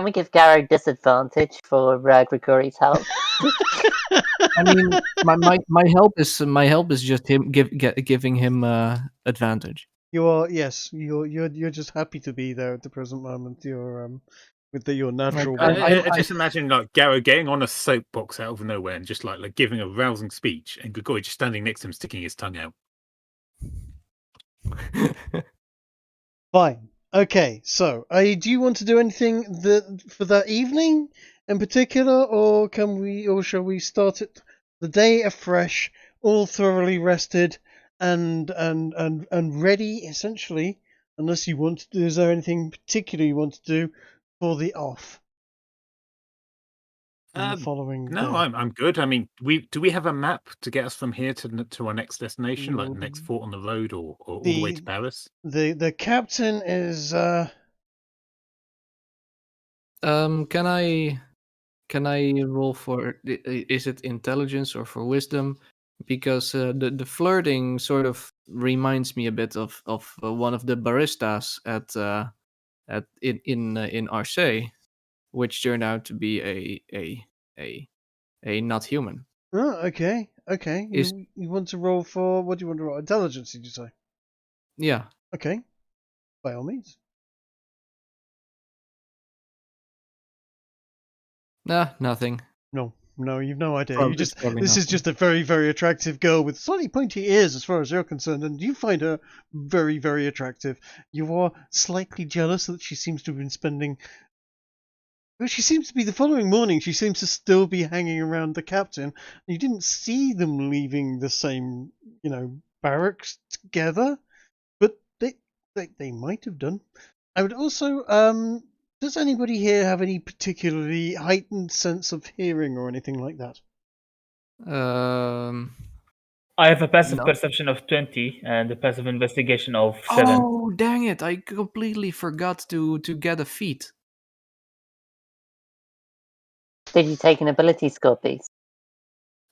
we give Garrow disadvantage for Grigori's help? I mean, my help is just him giving him advantage. You are, yes. You're just happy to be there at the present moment. You're with your natural. I I just imagine like Garrow getting on a soapbox out of nowhere and just like giving a rousing speech, and Grigori just standing next to him, sticking his tongue out. Fine. Okay. So, do you want to do anything for that evening in particular, or shall we start it the day afresh, all thoroughly rested and ready, essentially? Unless you want to, is there anything particular you want to do for the off? The following no, day? I'm good. I mean, do we have a map to get us from here to our next destination, like the next fort on the road, or all the way to Paris? The captain is. Can I roll for? Is it intelligence or for wisdom? Because the flirting sort of reminds me a bit of one of the baristas in Marseille, which turned out to be a not human. Oh, okay. You want to roll for, what do you want to roll? Intelligence, did you say? Yeah. Okay. By all means. Nah, nothing. No, you've no idea. Probably This nothing. is just a very, very attractive girl with slightly pointy ears as far as you're concerned, and you find her very, very attractive. You are slightly jealous that she seems to have been spending. Well, she seems to be the following morning. She seems to still be hanging around the captain. You didn't see them leaving the same, barracks together, but they might have done. I would also does anybody here have any particularly heightened sense of hearing or anything like that? I have a passive No. perception of 20 and a passive investigation of 7. Oh, dang it! I completely forgot to get a feat. Did you take an ability score, please?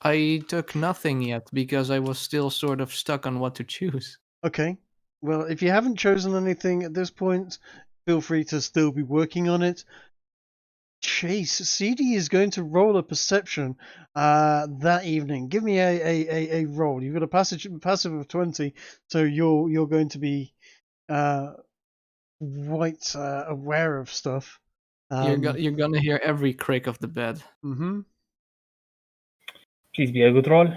I took nothing yet because I was still sort of stuck on what to choose. Okay. Well, if you haven't chosen anything at this point, feel free to still be working on it. Chase, CD is going to roll a perception that evening. Give me a roll. You've got a passive of 20, so you're going to be quite aware of stuff. You're gonna hear every creak of the bed. Mm-hmm. Please be a good roll.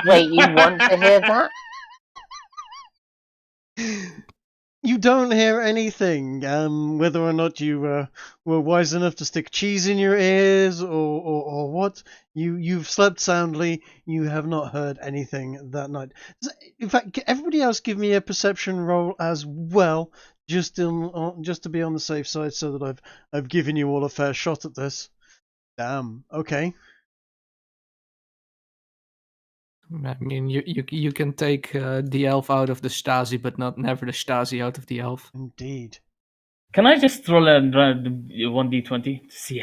Wait, you want to hear that? You don't hear anything. Whether or not you were wise enough to stick cheese in your ears or what, you've slept soundly. You have not heard anything that night. In fact, everybody else give me a perception roll as well, just to be on the safe side, so that I've given you all a fair shot at this. Damn. Okay. I mean, you can take the elf out of the Stasi, but never the Stasi out of the elf. Indeed. Can I just roll a 1d20 to see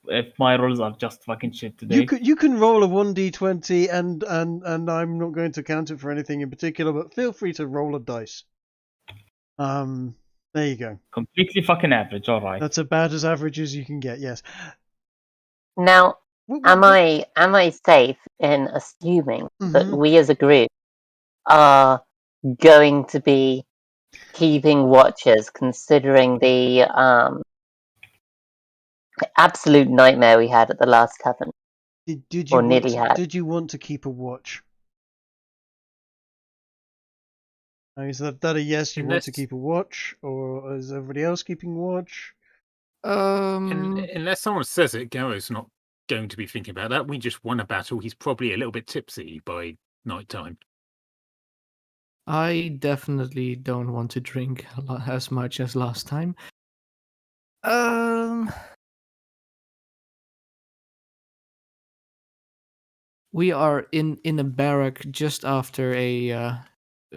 if my rolls are just fucking shit today? You can roll a 1d20 and I'm not going to count it for anything in particular, but feel free to roll a dice. There you go. Completely fucking average, alright. That's about as average as you can get, yes. Now, am I safe in assuming that we as a group are going to be keeping watches, considering the absolute nightmare we had at the last tavern. Did Or nearly had. Did you want to keep a watch? Is that a yes? You want to keep a watch, or is everybody else keeping watch? Unless someone says it, Garrow's not going to be thinking about that. We just won a battle. He's probably a little bit tipsy by night time. I definitely don't want to drink as much as last time. We are in a barrack just after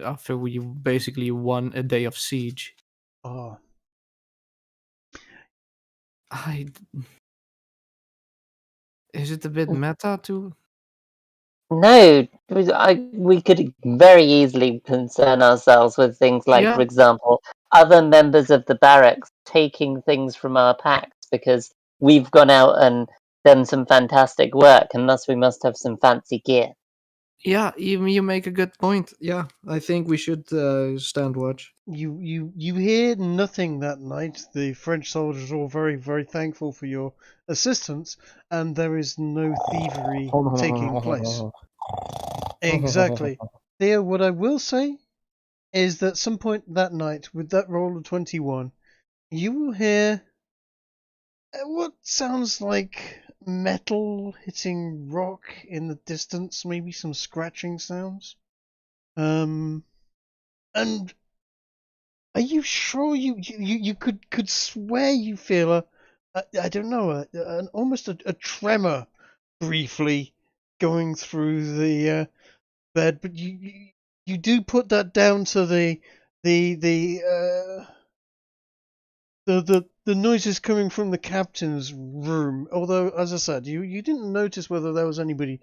after we basically won a day of siege. Oh, Is it a bit meta to? No, we could very easily concern ourselves with things like, for example, other members of the barracks taking things from our packs because we've gone out and done some fantastic work, and thus we must have some fancy gear. Yeah, you make a good point. Yeah, I think we should stand watch. You hear nothing that night. The French soldiers are all very, very thankful for your assistance, and there is no thievery taking place. Exactly. Theo, what I will say is that some point that night, with that roll of 21, you will hear what sounds like metal hitting rock in the distance, maybe some scratching sounds. And are you sure you could swear you feel I don't know, almost a tremor briefly going through the bed, but you do put that down to the noises coming from the captain's room. Although, as I said, you didn't notice whether there was anybody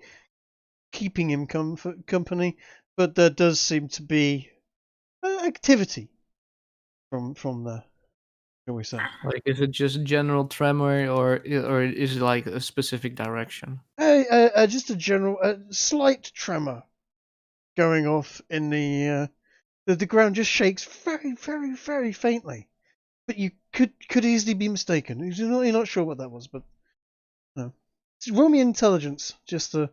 keeping him company, but there does seem to be activity from there, shall we say? Like, is it just general tremor, or is it like a specific direction? Just a general, slight tremor going off in the ground just shakes very, very, very faintly. But you could easily be mistaken. You're not sure what that was, but no. Roll me intelligence just to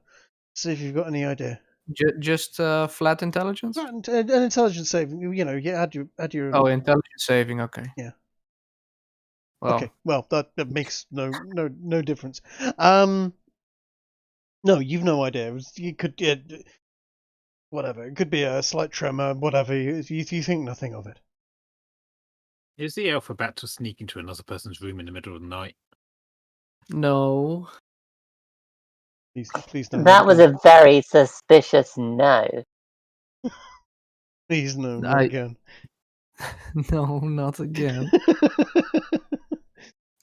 see if you've got any idea. Just flat intelligence? An intelligence saving. You know, you add your. Oh, intelligence saving. Okay. Yeah. Well. Okay. Well, that makes no difference. No, you've no idea. You could whatever. It could be a slight tremor, whatever. You think nothing of it. Is the elf about to sneak into another person's room in the middle of the night? No. Please don't. That was a very suspicious no. Please no, not again. No, not again.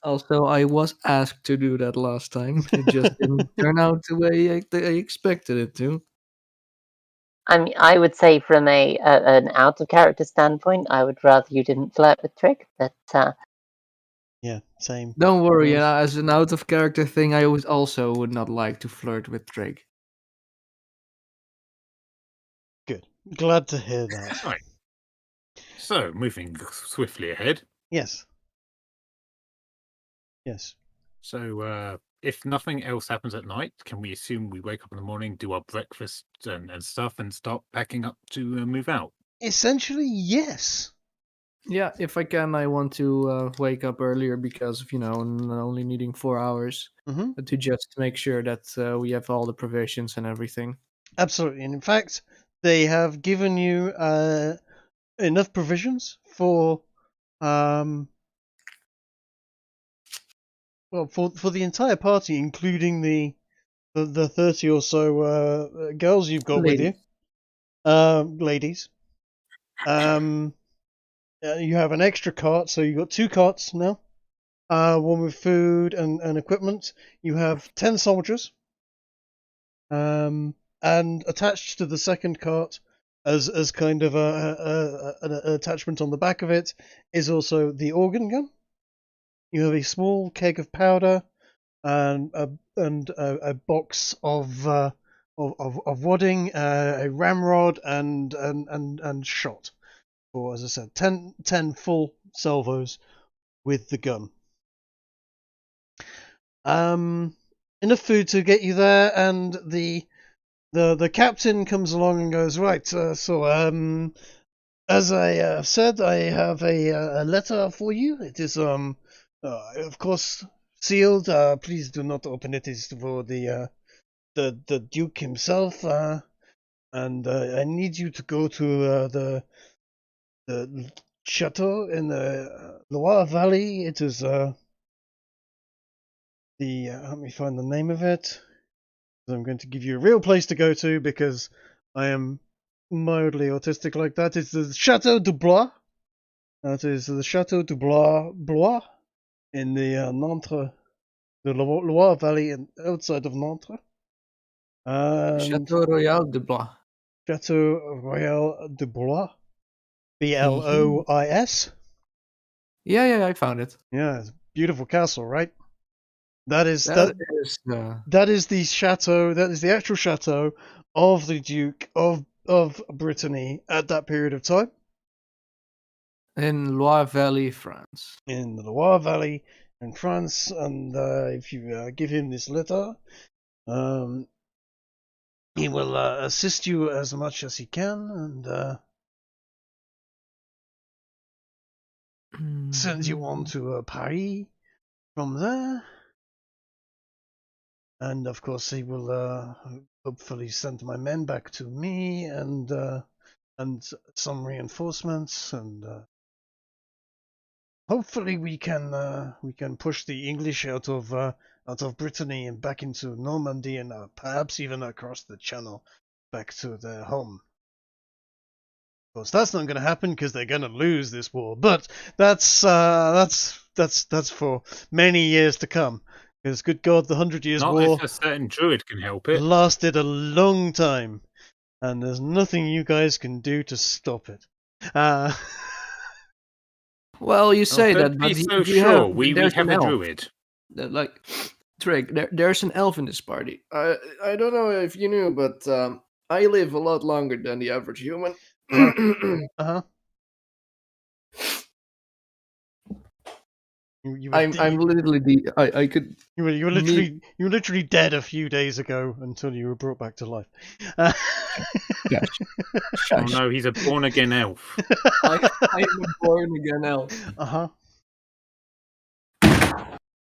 Also, I was asked to do that last time. It just didn't turn out the way I expected it to. I mean, I would say from an out of character standpoint, I would rather you didn't flirt with Trig, but yeah, same. Don't worry, as an out of character thing, I would not like to flirt with Trig. Good. Glad to hear that. Right. So, moving swiftly ahead. Yes. Yes. So, if nothing else happens at night, can we assume we wake up in the morning, do our breakfast and stuff, and start packing up to move out? Essentially, yes. Yeah, if I can, I want to wake up earlier because of, only needing 4 hours to just make sure that we have all the provisions and everything. Absolutely. And in fact, they have given you enough provisions for for the entire party, including the 30 or so girls you've got with you. Ladies. You have an extra cart, so you've got 2 carts now. One with food and equipment. You have 10 soldiers. And attached to the second cart, as kind of an attachment on the back of it, is also the organ gun. You have a small keg of powder and a box of wadding, a ramrod, and shot. For, as I said, 10 full salvos with the gun. enough food to get you there, and the captain comes along and goes, right, so as I said, I have a letter for you. It is of course sealed. Please do not open it. It's for the Duke himself. And I need you to go to the Chateau in the Loire Valley. It is let me find the name of it. I'm going to give you a real place to go to because I am mildly autistic like that. It's the Chateau du Blois. That is the Chateau du Blois in the Nantes, the Loire Valley, outside of Nantes. Chateau Royal de Blois. Chateau Royal de Blois. Blois. Yeah, I found it. Yeah, it's a beautiful castle, right? That is That the chateau. That is the actual chateau of the Duke of Brittany at that period of time in Loire Valley, France. in the Loire Valley in France. And if you give him this letter, he will assist you as much as he can, and send you on to Paris from there. And of course, he will hopefully send my men back to me, and some reinforcements, and hopefully we can push the English out of Brittany and back into Normandy, and perhaps even across the Channel back to their home. Of course, that's not going to happen because they're going to lose this war. But that's for many years to come. Because, good God, the 100 Years' Not War if a certain druid can help it. lasted a long time, and there's nothing you guys can do to stop it. Well, you say Don't that, be but so sure. We have a druid. Like, Trig, there's an elf in this party. I don't know if you knew, but I live a lot longer than the average human. Uh-huh. I'm literally I could. You were literally dead a few days ago until you were brought back to life. Gosh. Oh no, he's a born again elf. I'm a born again elf. Uh-huh.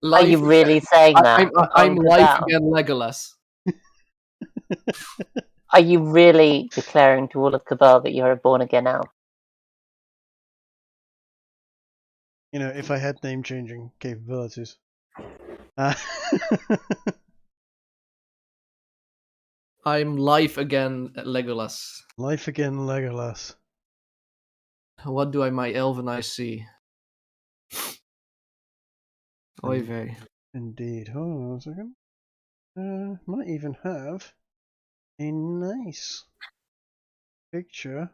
Are you really saying that? I'm life again Legolas. Are you really declaring to all of Cabal that you're a born again elf? You know, if I had name changing capabilities. I'm life again Legolas. Life again, Legolas. What do my elven eyes see? Oy vey. Indeed. Hold on a second. Might even have a nice picture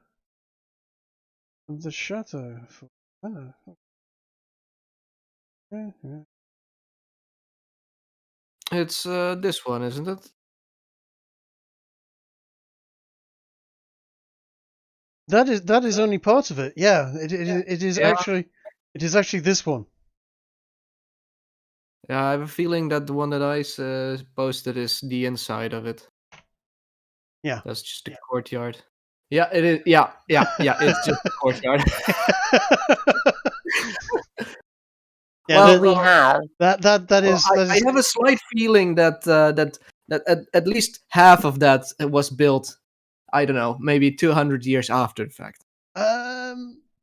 of the chateau. It's this one, isn't it? That is only part of it. Yeah, it is Yeah. actually this one. Yeah, I have a feeling that the one that I posted is the inside of it. Yeah. That's just the courtyard. Yeah, it is. Yeah. It's just the courtyard. Yeah, Well, we have. That is. I have a slight feeling that at least half of that was built. I don't know, maybe 200 years after the fact.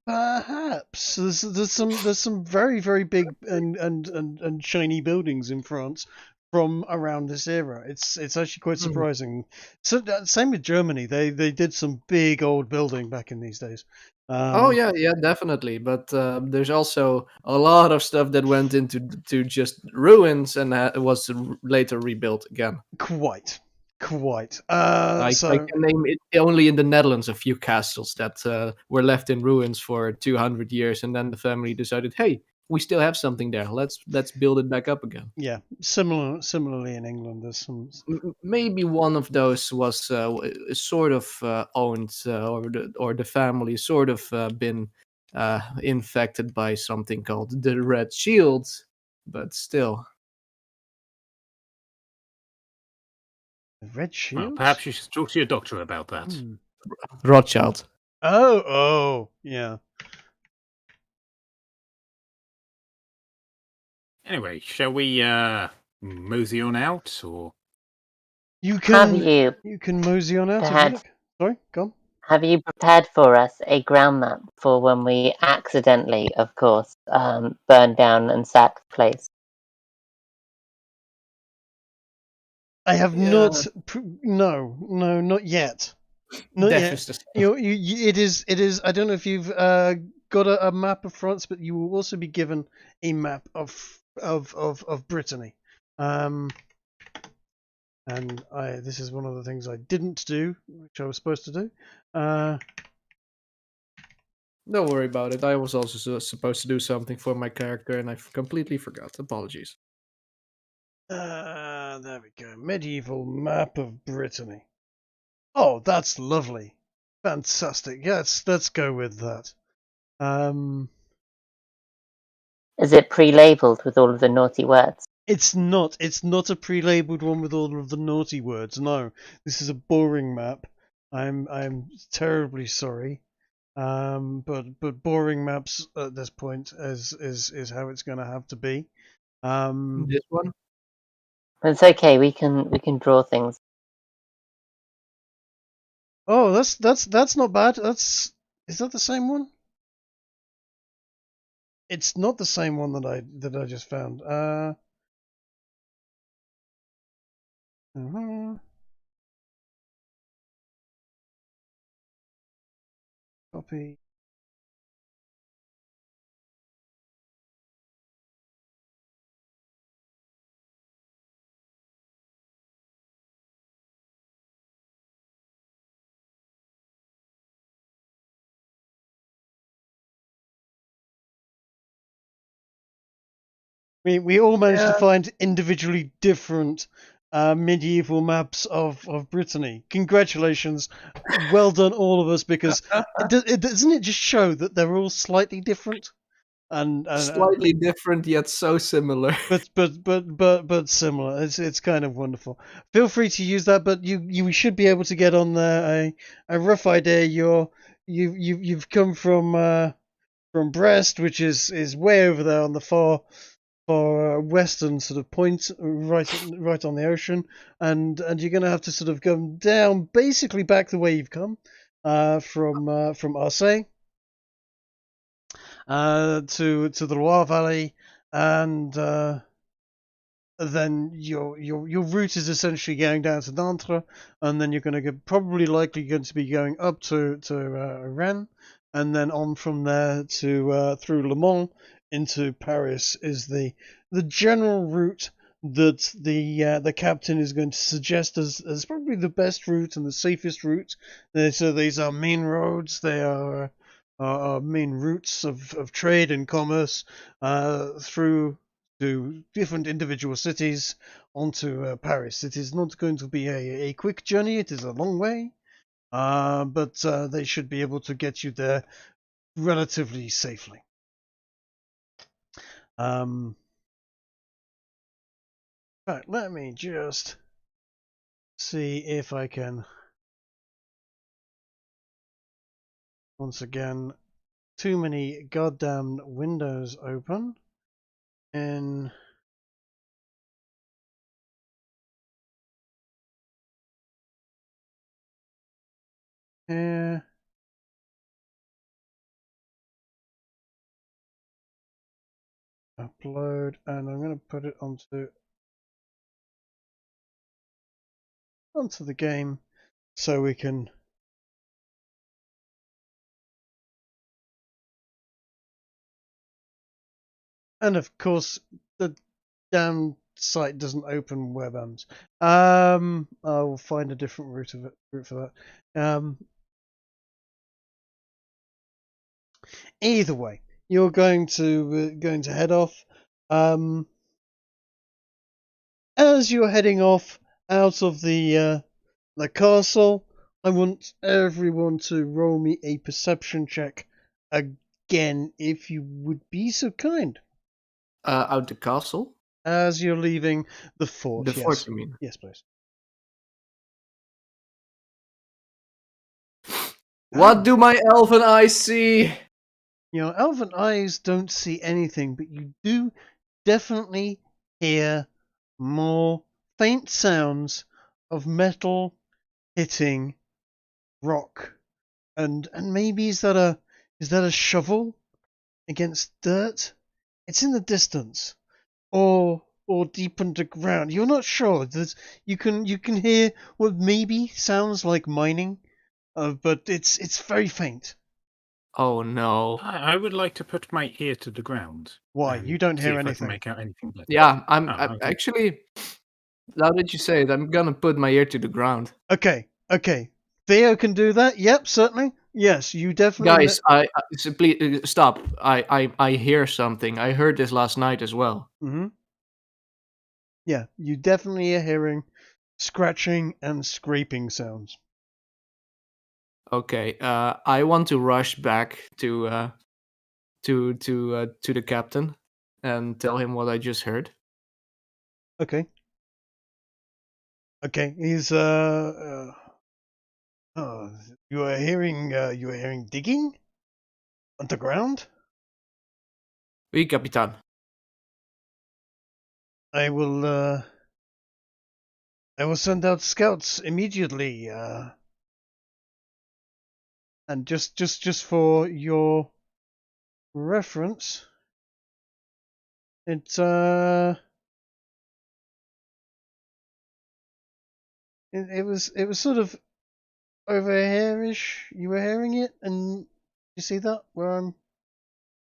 Perhaps there's some very, very big and shiny buildings in France from around this era. It's actually quite surprising. So same with Germany. They did some big old building back in these days. Oh yeah, definitely. But there's also a lot of stuff that went into just ruins and was later rebuilt again. Quite. I can name it only in the Netherlands a few castles that were left in ruins for 200 years, and then the family decided, hey, we still have something there. Let's build it back up again. Yeah, similarly in England, there's some. Maybe one of those was sort of owned, or the family sort of been infected by something called the Red Shield, but still. The red Well, shields? perhaps you should talk to your doctor about that. Rothschild. Oh, yeah. Anyway, shall we mosey on out, or You Have can mosey on out if you perhaps like. Sorry, go on. have you prepared for us a ground map for when we accidentally, of course, burn down and sack the place? I have Yeah. not. No, not yet. Not Death yet. is the stuff. It is. I don't know if you've got a map of France, but you will also be given a map of Brittany. And this is one of the things I didn't do, which I was supposed to do. Don't worry about it. I was also supposed to do something for my character, and I completely forgot. Apologies. There we go. Medieval map of Brittany. Oh, that's lovely. Fantastic. Yes, let's go with that. Is it pre-labeled with all of the naughty words? It's not. It's not a pre-labeled one with all of the naughty words. No, this is a boring map. I'm terribly sorry. But boring maps at this point is how it's going to have to be. This one? It's okay. We can draw things. Oh, that's not bad. Is that the same one? It's not the same one that I just found. Copy. We all managed to find individually different medieval maps of Brittany. Congratulations, well done, all of us, because doesn't it just show that they're all slightly different and Slightly different, yet so similar. but similar. It's kind of wonderful. Feel free to use that, but you should be able to get on there a rough idea. You've come from Brest, which is way over there on the far western sort of point, right on the ocean, and you're going to have to sort of go down basically back the way you've come from Marseille to the Loire Valley, and then your route is essentially going down to Nantes, and then you're going to probably likely going to be going up to Rennes, and then on from there to through Le Mans into Paris is the general route that the captain is going to suggest as probably the best route and the safest route. So these are main roads. They are main routes of trade and commerce through to different individual cities onto Paris. It is not going to be a quick journey. It is a long way, but they should be able to get you there relatively safely. Right, let me just see if I can once again. Too many goddamn windows open in here. Upload, and I'm going to put it onto the game so we can and of course the damn site doesn't open webams. I will find a different route for that. Either way, you're going to head off. As you're heading off out of the castle, I want everyone to roll me a perception check again, if you would be so kind. Out the castle? As you're leaving the fort. The yes. fort, you mean? Yes, please. What do my elven eyes see? Elven eyes don't see anything, but you do definitely hear more faint sounds of metal hitting rock, and maybe is that a shovel against dirt? It's in the distance, or deep underground. You're not sure. You can hear what maybe sounds like mining, but it's very faint. Oh no. I would like to put my ear to the ground. Why? and You don't see hear if I can anything. make out anything better. Yeah, I'm okay. actually. Now that you say it, I'm gonna put my ear to the ground. Okay. Theo can do that. Yep, certainly. Yes, you definitely. Guys, so please stop. I hear something. I heard this last night as well. Mm-hmm. Yeah, you definitely are hearing scratching and scraping sounds. Okay, I want to rush back to the captain and tell him what I just heard. Okay. He's you are hearing digging underground? Oui, Capitan. I will send out scouts immediately. And just for your reference, it's it was sort of over here-ish. You were hearing it, and you see that where I'm.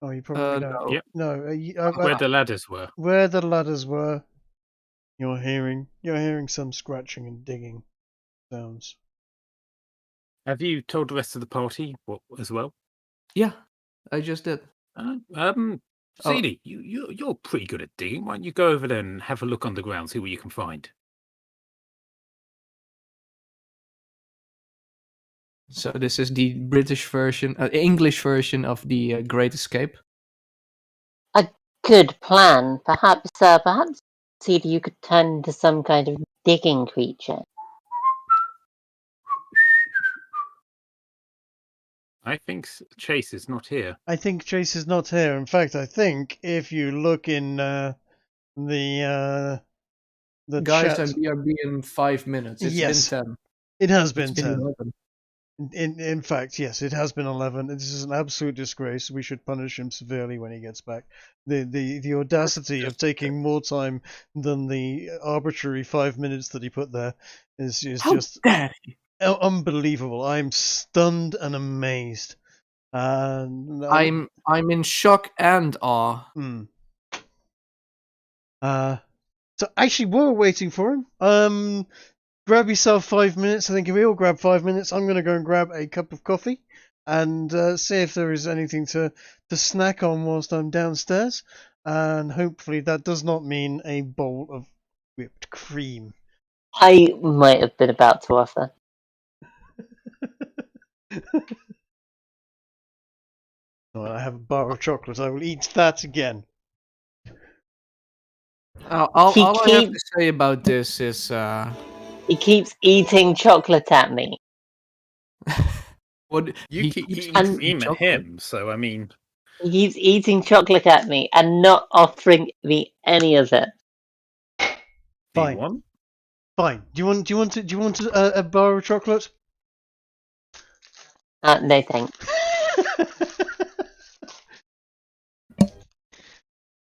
Oh, you probably don't. No. Yep. No, Where the ladders were. where the ladders were, you're hearing some scratching and digging sounds. Have you told the rest of the party what as well? Yeah, I just did. Seige, you're pretty good at digging. Why don't you go over there and have a look on the ground, see what you can find? So this is the British version, English version of the Great Escape. A good plan. Perhaps Cedar, you could turn into some kind of digging creature. I think Chase is not here. I think Chase is not here. In fact, I think if you look in the Guys, chat, I'm BRB in 5 minutes. It's Yes. been 10. it has been It's been 10. 11. In fact, yes, it has been 11. This is an absolute disgrace. We should punish him severely when he gets back. The audacity of taking more time than the arbitrary 5 minutes that he put there is How just dare he? unbelievable. I'm stunned and amazed. And I'm in shock and awe. So actually, while we're waiting for him, grab yourself 5 minutes. I think if we all grab 5 minutes, I'm going to go and grab a cup of coffee and see if there is anything to snack on whilst I'm downstairs. And hopefully that does not mean a bowl of whipped cream. I might have been about to offer. Well, I have a bar of chocolate. I will eat that again. All I have to say about this is... He keeps eating chocolate at me. what You keep eating cream at him, so I mean... He keeps eating chocolate at me and not offering me any of it. Fine. Fine. Do you want a bar of chocolate? No thanks.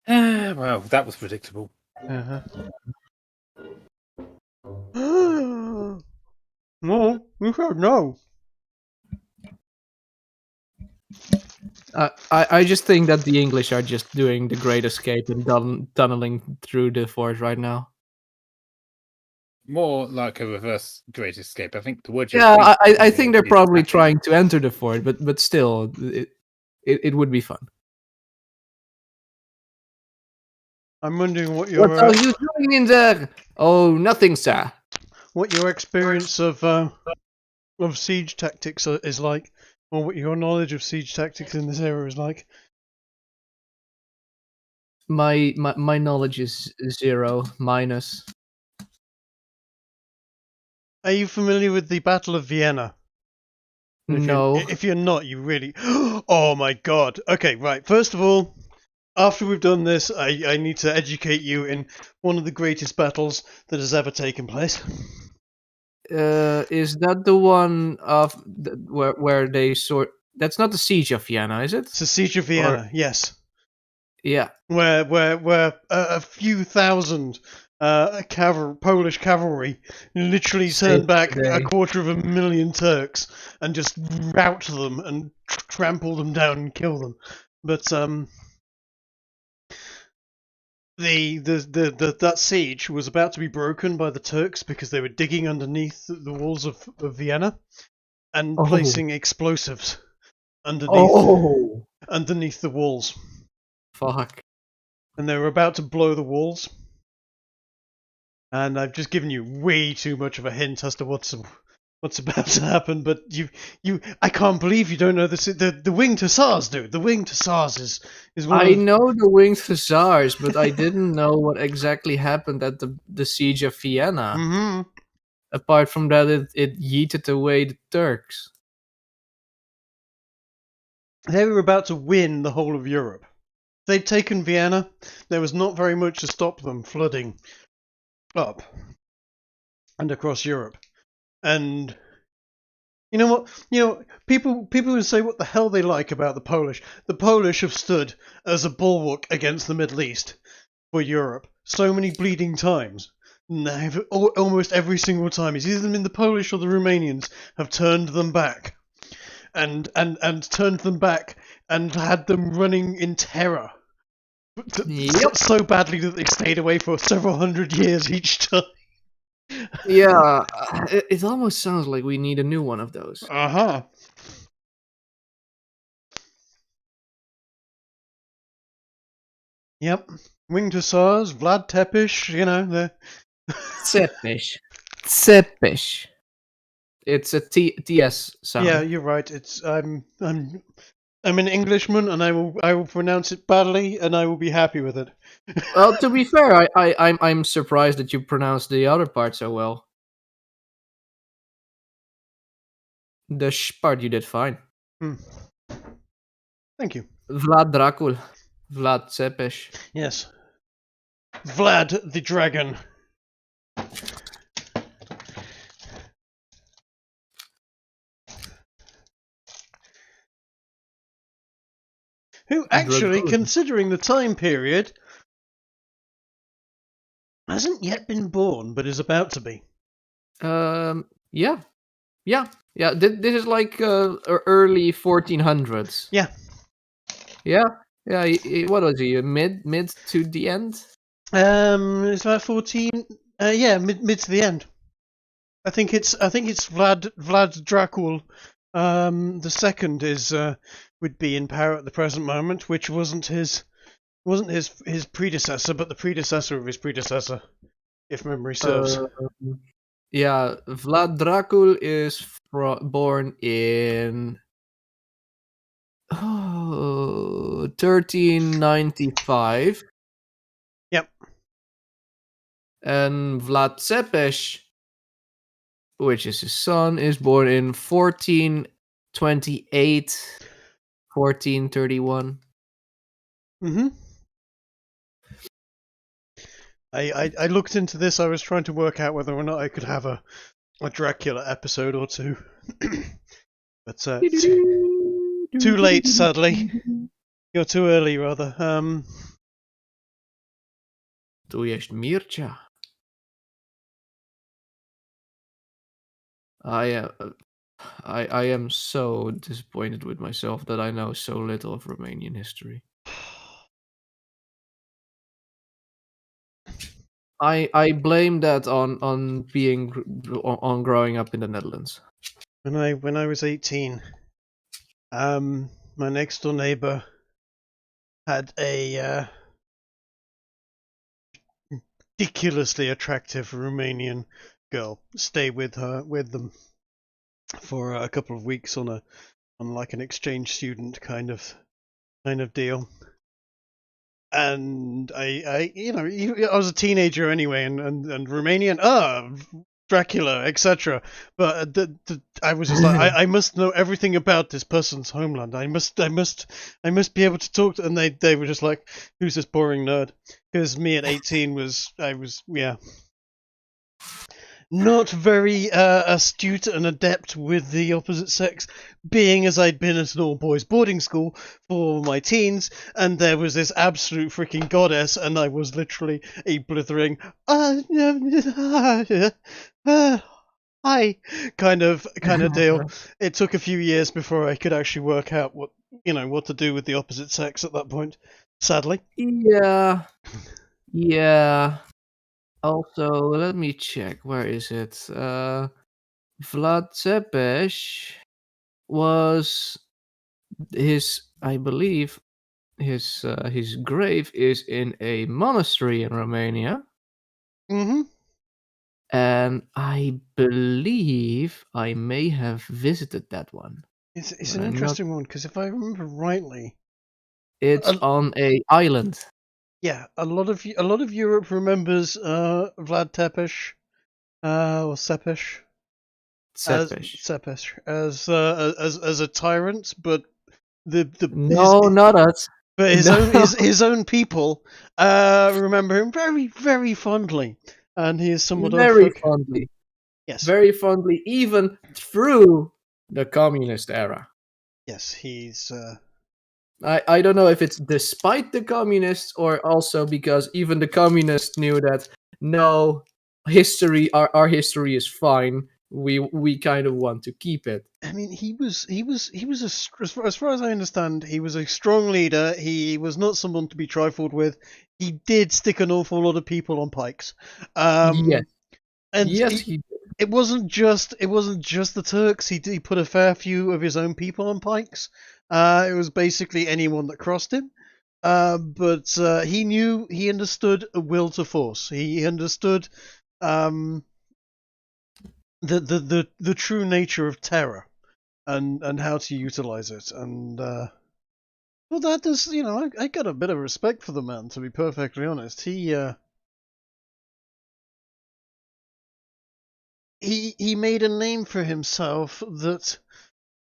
Well, that was predictable. Uh-huh. No, you said no. I just think that the English are just doing the Great Escape and tunneling through the fort right now. More like a reverse Great Escape. I think the word. Yeah, I think they're probably trying to enter the fort, but still, it would be fun. I'm wondering what your What are you doing in there? Oh, nothing, sir. What your experience of siege tactics is like, or what your knowledge of siege tactics in this era is like. My knowledge is 0 minus. Are you familiar with the Battle of Vienna? No. If you're not, you really... Oh my god. Okay, right. First of all, after we've done this, I need to educate you in one of the greatest battles that has ever taken place. Is that the one of where they sort? That's not the siege of Vienna, is it? It's the Siege of Vienna, yes. Yeah. Where a few thousand Polish cavalry literally turned back a 250,000 Turks and just rout them and trample them down and kill them. But that siege was about to be broken by the Turks because they were digging underneath the walls of Vienna and placing explosives underneath the walls. Fuck. And they were about to blow the walls. And I've just given you way too much of a hint as to what's about to happen. But I can't believe you don't know this. The Winged Hussars, dude. The Winged Hussars is one. I know the Winged Hussars, but I didn't know what exactly happened at the siege of Vienna. Mm-hmm. Apart from that, it yeeted away the Turks. They were about to win the whole of Europe. They'd taken Vienna. There was not very much to stop them flooding up and across Europe. And you know what? People would say what the hell they like about the Polish. The Polish have stood as a bulwark against the Middle East for Europe so many bleeding times. And they've almost every single time. It's either been the Polish or the Romanians have turned them back. And turned them back and had them running in terror. So badly that they stayed away for several hundred years each time. Yeah, it almost sounds like we need a new one of those. Uh-huh. Yep. Winged Hussars, Vlad Tepes, the... Tepes. It's a TS sound. Yeah, you're right. It's I'm an Englishman, and I will pronounce it badly, and I will be happy with it. Well, to be fair, I'm surprised that you pronounced the other part so well. The sh part you did fine. Thank you. Vlad Dracul. Vlad Tepes. Yes. Vlad the Dragon. Who actually, considering the time period, hasn't yet been born, but is about to be. Yeah. This is like early 1400s. Yeah. What was he? Mid to the end? It's about 14. Mid to the end. I think it's Vlad Dracul. The second is would be in power at the present moment, which wasn't his predecessor, but the predecessor of his predecessor, if memory serves. Vlad Dracul is born in 1395. Yep. And Vlad Tepes, which is his son, is born in 1428, 1431. Mm-hmm. I looked into this. I was trying to work out whether or not I could have a Dracula episode or two. But too late, sadly. You're too early, rather. Tu jest Mircea. I am so disappointed with myself that I know so little of Romanian history. I blame that on growing up in the Netherlands. When I was 18, my next door neighbor had a ridiculously attractive Romanian girl stay with them for a couple of weeks on like an exchange student kind of deal. And I was a teenager anyway, and Romanian, Dracula, etc. But I was just like, I must know everything about this person's homeland. I must be able to talk to. And they were just like, who's this boring nerd? Because me at 18 was not very astute and adept with the opposite sex, being as I'd been at an all-boys boarding school for my teens, and there was this absolute freaking goddess, and I was literally a blithering, hi, kind of deal. It took a few years before I could actually work out what to do with the opposite sex at that point, sadly. Yeah. Also, let me check. Where is it? Vlad Tepes was I believe his grave is in a monastery in Romania. Mm-hmm. And I believe I may have visited that one. It's an interesting one, because if I remember rightly, it's on a island. Yeah, a lot of Europe remembers Vlad Tepes, or Tepes, as a tyrant, but not us. But his own people remember him very, very fondly, and he is somewhat very fondly. Yes, very fondly, even through the communist era. Yes, he's. I don't know if it's despite the communists or also because even the communists knew that no, our history is fine. We kind of want to keep it. I mean, he was as far as I understand, he was a strong leader. He was not someone to be trifled with. He did stick an awful lot of people on pikes. Yes, and yes, he did. It wasn't just the Turks. He put a fair few of his own people on pikes. It was basically anyone that crossed him. But he understood a will to force. He understood the true nature of terror and how to utilize it. And well, that does, I got a bit of respect for the man, to be perfectly honest. He made a name for himself that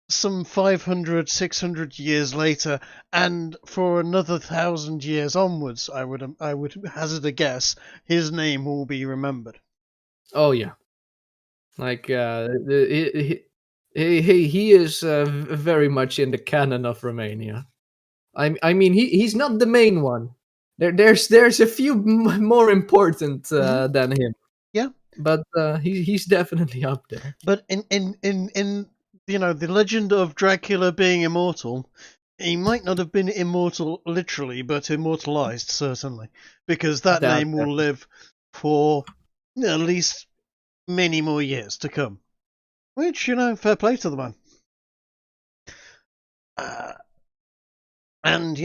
some 500, 600 years later, and for another 1,000 years onwards, I would hazard a guess, his name will be remembered. Oh yeah, like he is very much in the canon of Romania. I mean he's not the main one. There's a few more important than him. Yeah, but he's definitely up there. But in the legend of Dracula being immortal, he might not have been immortal literally, but immortalized certainly, because that name will live for at least many more years to come. Which, fair play to the man. And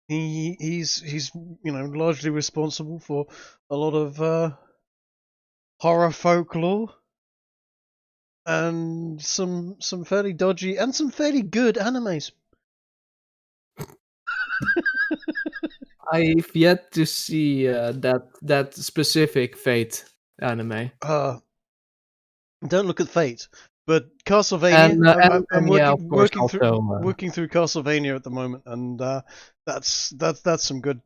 he's largely responsible for a lot of horror folklore and some fairly dodgy and some fairly good animes. I've yet to see that specific Fate anime. Don't look at Fate, but Castlevania. I'm working through Castlevania at the moment, and that's some good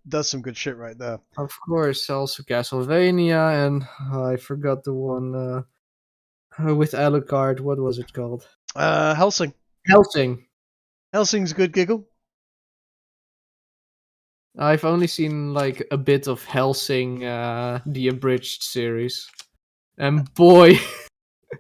shit right there. Of course, also Castlevania, and I forgot the one with Alucard. What was it called? Hellsing. Hellsing's a good giggle. I've only seen like a bit of Hellsing, the abridged series, and boy,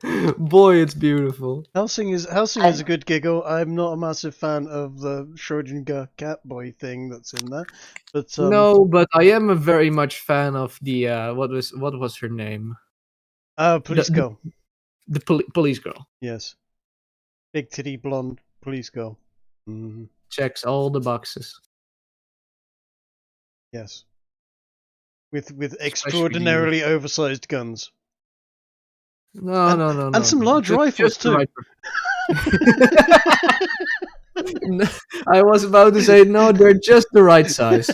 it's beautiful. Hellsing is a good giggle. I'm not a massive fan of the Schrödinger cat boy thing that's in there, but no, but I am a very much fan of the what was her name? Police girl. The police girl. Yes, big titty blonde police girl. Mm-hmm. Checks all the boxes. Yes, with extraordinarily oversized guns. No. And some large rifles too. Right. I was about to say no, they're just the right size.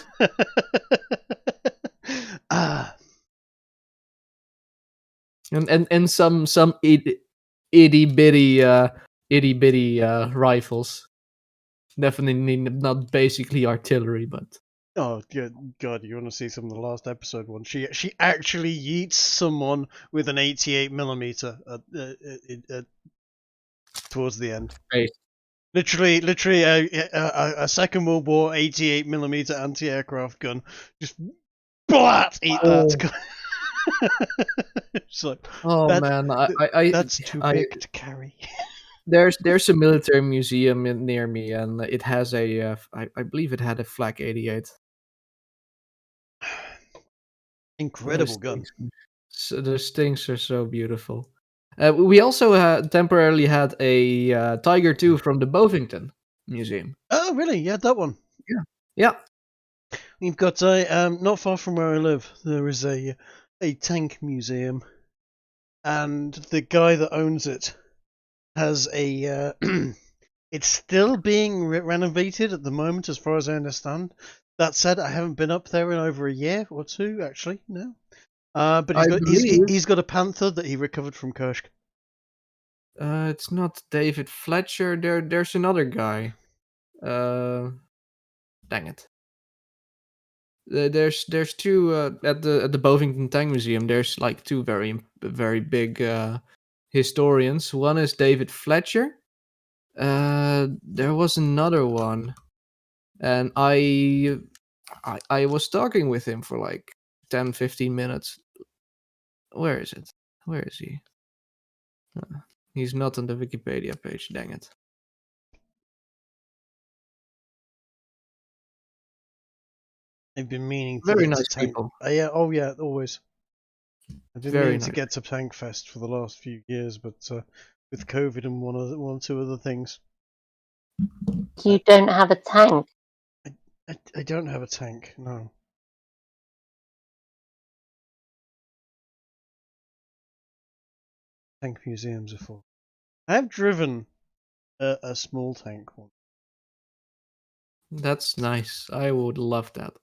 and some itty bitty rifles. Definitely not basically artillery, but Oh God! You want to see some of the last episode one? She actually yeets someone with an 88mm towards the end. Right. Literally a Second World War 88mm anti-aircraft gun. Just blat, eat that. It's like, oh that's, man, that's too big to carry. There's a military museum near me, and it has a I believe it had a Flak 88. Incredible gun. So those things are so beautiful. We also temporarily had a Tiger 2 from the Bovington Museum. Oh, really? Yeah, that one. Yeah. We've got a not far from where I live. There is a tank museum, and the guy that owns it has a. It's still being renovated at the moment, as far as I understand. That said, I haven't been up there in over a year or two, actually. No. But he's got a Panther that he recovered from Kursk. It's not David Fletcher. There's another guy. Dang it. There's two at the Bovington Tank Museum. There's like two very big historians. One is David Fletcher. There was another one, and I was talking with him for like 10-15 minutes. Where is it? Where is he? He's not on the Wikipedia page. Dang it. I've been meaning to Very get nice to tank. people. Yeah, oh yeah, always. I've been Very meaning nice. to get to Tank Fest for the last few years, but with COVID and one or two other things. You don't have a tank. I don't have a tank, no. Tank museums are full. I have driven a small tank one. That's nice. I would love that.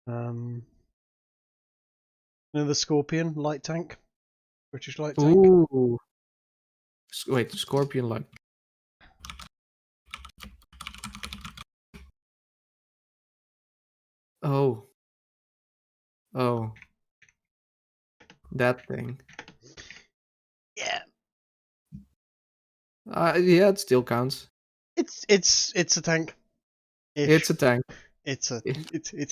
You know the Scorpion light tank? British light tank? Ooh. Wait, the Scorpion like. Oh. That thing. Yeah. Yeah, it still counts. It's a tank. It's a tank. It's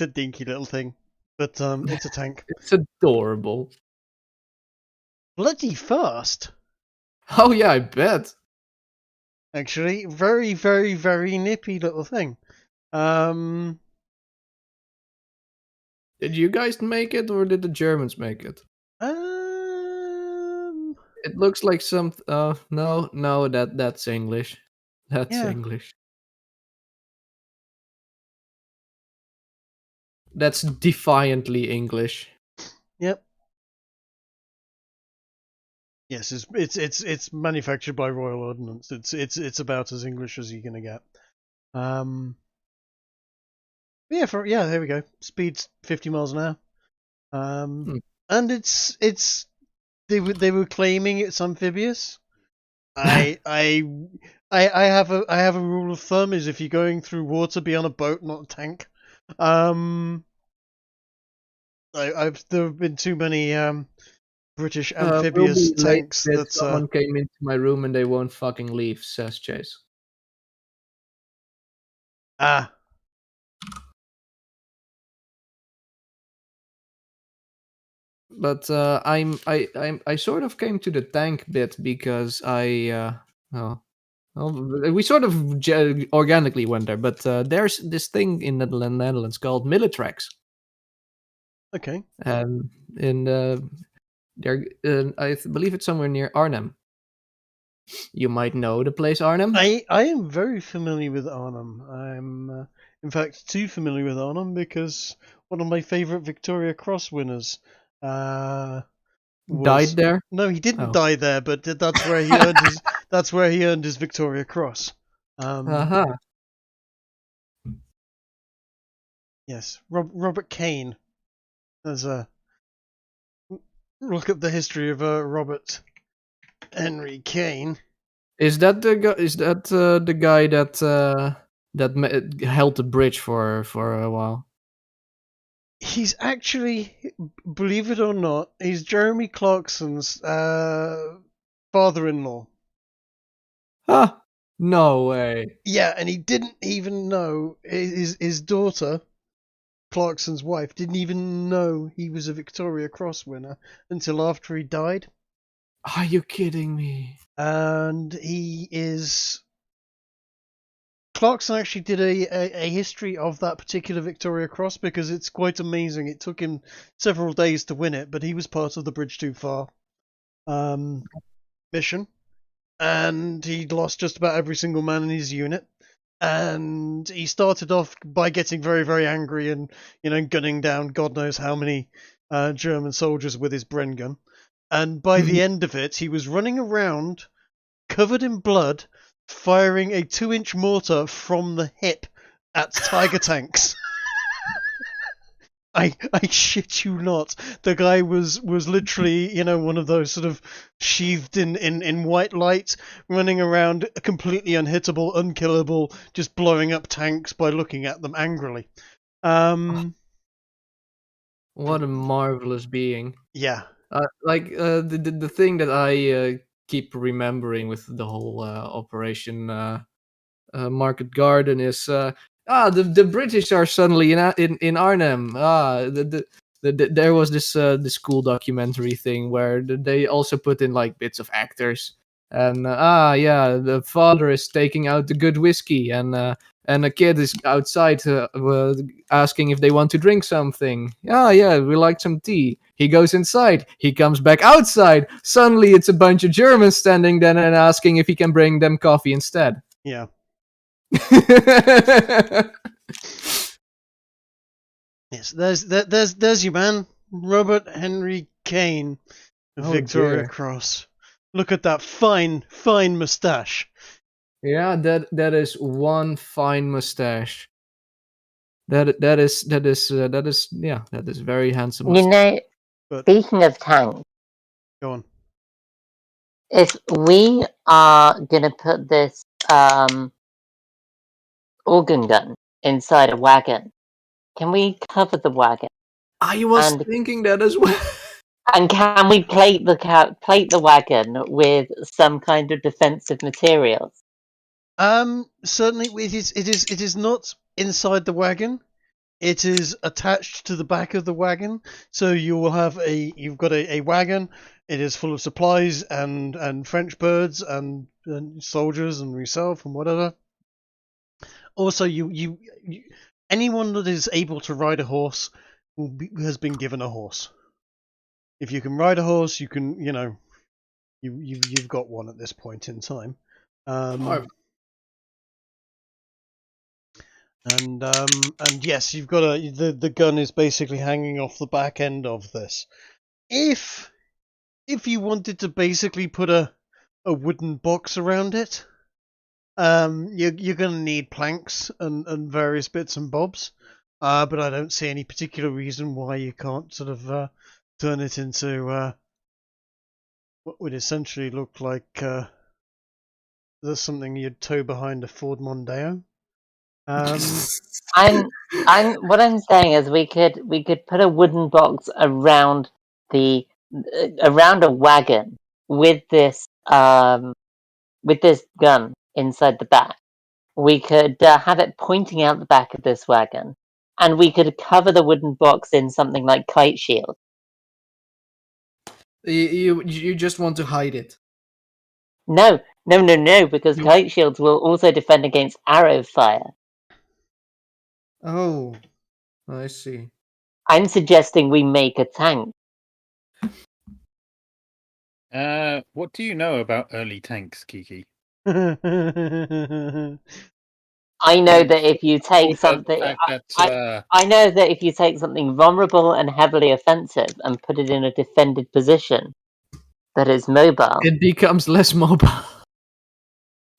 a dinky little thing. But it's a tank. It's adorable. Bloody fast. Oh yeah, I bet. Actually, very, very, very nippy little thing. Did you guys make it, or did the Germans make it? It looks like some. No, that's English. That's Yeah. English. That's defiantly English. Yep. Yes, it's manufactured by Royal Ordnance. It's about as English as you're gonna get. Yeah, there we go. Speed's 50 miles an hour. And it's they were claiming it's amphibious. I have a rule of thumb is if you're going through water, be on a boat, not a tank. There have been too many British amphibious tanks that someone came into my room and they won't fucking leave, says Chase. But I sort of came to the tank bit because we sort of organically went there. But there's this thing in the Netherlands called Militrex. Okay. And I believe it's somewhere near Arnhem. You might know the place Arnhem. I am very familiar with Arnhem. I'm in fact too familiar with Arnhem because one of my favourite Victoria Cross winners died there. No, he didn't die there, but that's where he earned his. That's where he earned his Victoria Cross. Yes, Robert Kane. There's a look up the history of Robert Henry Kane. Is that the guy? Is that the guy that held the bridge for a while? He's actually, believe it or not, he's Jeremy Clarkson's father-in-law. Huh? No way. Yeah, and he didn't even know his daughter, Clarkson's wife, didn't even know he was a Victoria Cross winner until after he died. Are you kidding me? And he is. Clarkson actually did a history of that particular Victoria Cross because it's quite amazing. It took him several days to win it, but he was part of the Bridge Too Far mission, and he lost just about every single man in his unit. And he started off by getting very, very angry and, gunning down God knows how many German soldiers with his Bren gun. And by the end of it, he was running around covered in blood, firing a 2-inch mortar from the hip at tiger tanks. I shit you not. The guy was literally, one of those sort of sheathed in white light, running around completely unhittable, unkillable, just blowing up tanks by looking at them angrily. What a marvelous being. Yeah. The thing that I keep remembering with the whole Operation Market Garden is the British are suddenly in Arnhem. There was this school documentary thing where they also put in like bits of actors, and the father is taking out the good whiskey, and a kid is outside asking if they want to drink something. Yeah, we like some tea. He goes inside. He comes back outside. Suddenly, it's a bunch of Germans standing there and asking if he can bring them coffee instead. Yeah. Yes, there's your man, Robert Henry Kane of Victoria Cross. Look at that fine moustache. Yeah, that is one fine mustache. That is very handsome. Mustache. Speaking of tanks, go on. If we are gonna put this organ gun inside a wagon, can we cover the wagon? I was thinking that as well. And can we plate the wagon with some kind of defensive materials? Certainly, it is not inside the wagon. It is attached to the back of the wagon. So you will have you've got a wagon. It is full of supplies and French birds and soldiers and yourself and whatever. Also, you anyone that is able to ride a horse has been given a horse. If you can ride a horse, you can, you've got one at this point in time. And yes, you've got the gun is basically hanging off the back end of this. If you wanted to basically put a wooden box around it, you're gonna need planks and various bits and bobs. But I don't see any particular reason why you can't sort of turn it into what would essentially look like there's something you'd tow behind a Ford Mondeo. What I'm saying is we could put a wooden box around a wagon with this gun inside the back. We could have it pointing out the back of this wagon, and we could cover the wooden box in something like kite shield. You just want to hide it? No, because kite shields will also defend against arrow fire. Oh, I see. I'm suggesting we make a tank. What do you know about early tanks, Kiki? I know that if you take something, I know that if you take something vulnerable and heavily offensive and put it in a defended position, that is mobile. It becomes less mobile.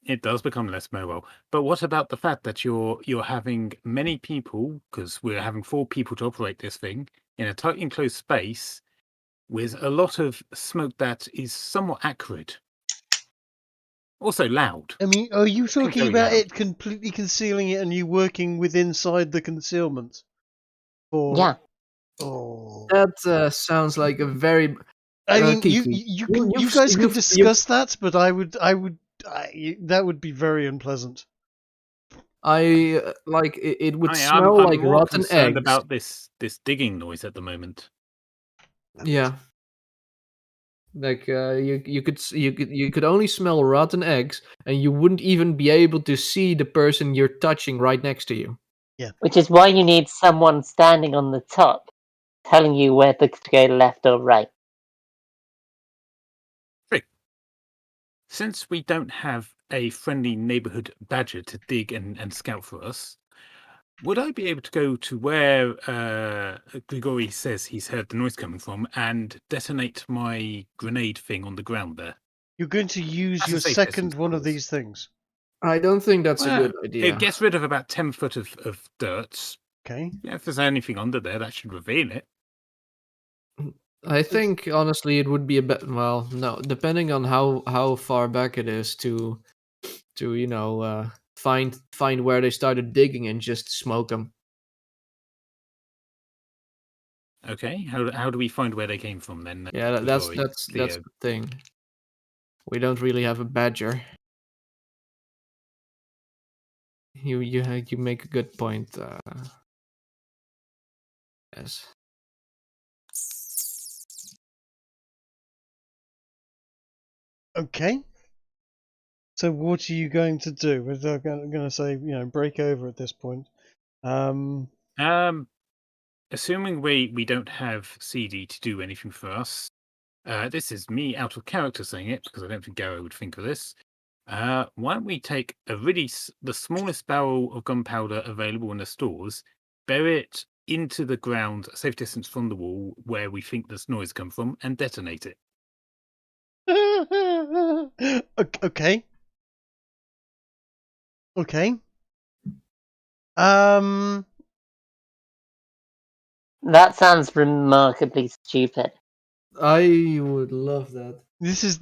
It does become less mobile. But what about the fact that you're having many people, because we're having 4 people to operate this thing in a tight enclosed space, with a lot of smoke that is somewhat acrid. Also loud. I mean, are you talking very about loud. it completely concealing it and you working with inside the concealment? Or... Yeah. Oh. That sounds like a very. I mean, Kiki, you guys can discuss that, but that would be very unpleasant. It would I'm smell like more rotten concerned eggs. about this digging noise at the moment. Yeah. Like you could only smell rotten eggs, and you wouldn't even be able to see the person you're touching right next to you. Yeah. Which is why you need someone standing on the top, telling you whether to go left or right. Since we don't have a friendly neighborhood badger to dig and scout for us, would I be able to go to where Grigori says he's heard the noise coming from and detonate my grenade thing on the ground there? You're going to use That's a your safe second distance, one of of course. these things. I don't think that's a good idea. It gets rid of about 10 foot of dirt. Okay. Yeah, if there's anything under there, that should reveal it. I think honestly it would be a bit. Well, no, depending on how far back it is to find where they started digging and just smoke them. Okay, how do we find where they came from then? Yeah, that's Grigori, Theo? the thing. We don't really have a badger. You make a good point. Yes. Okay. So what are you going to do? We're going to say, break over at this point. Assuming we don't have CD to do anything for us, this is me out of character saying it because I don't think Garo would think of this. Why don't we take the smallest barrel of gunpowder available in the stores, bury it into the ground, a safe distance from the wall where we think this noise come from, and detonate it. Okay. That sounds remarkably stupid. I would love that. This is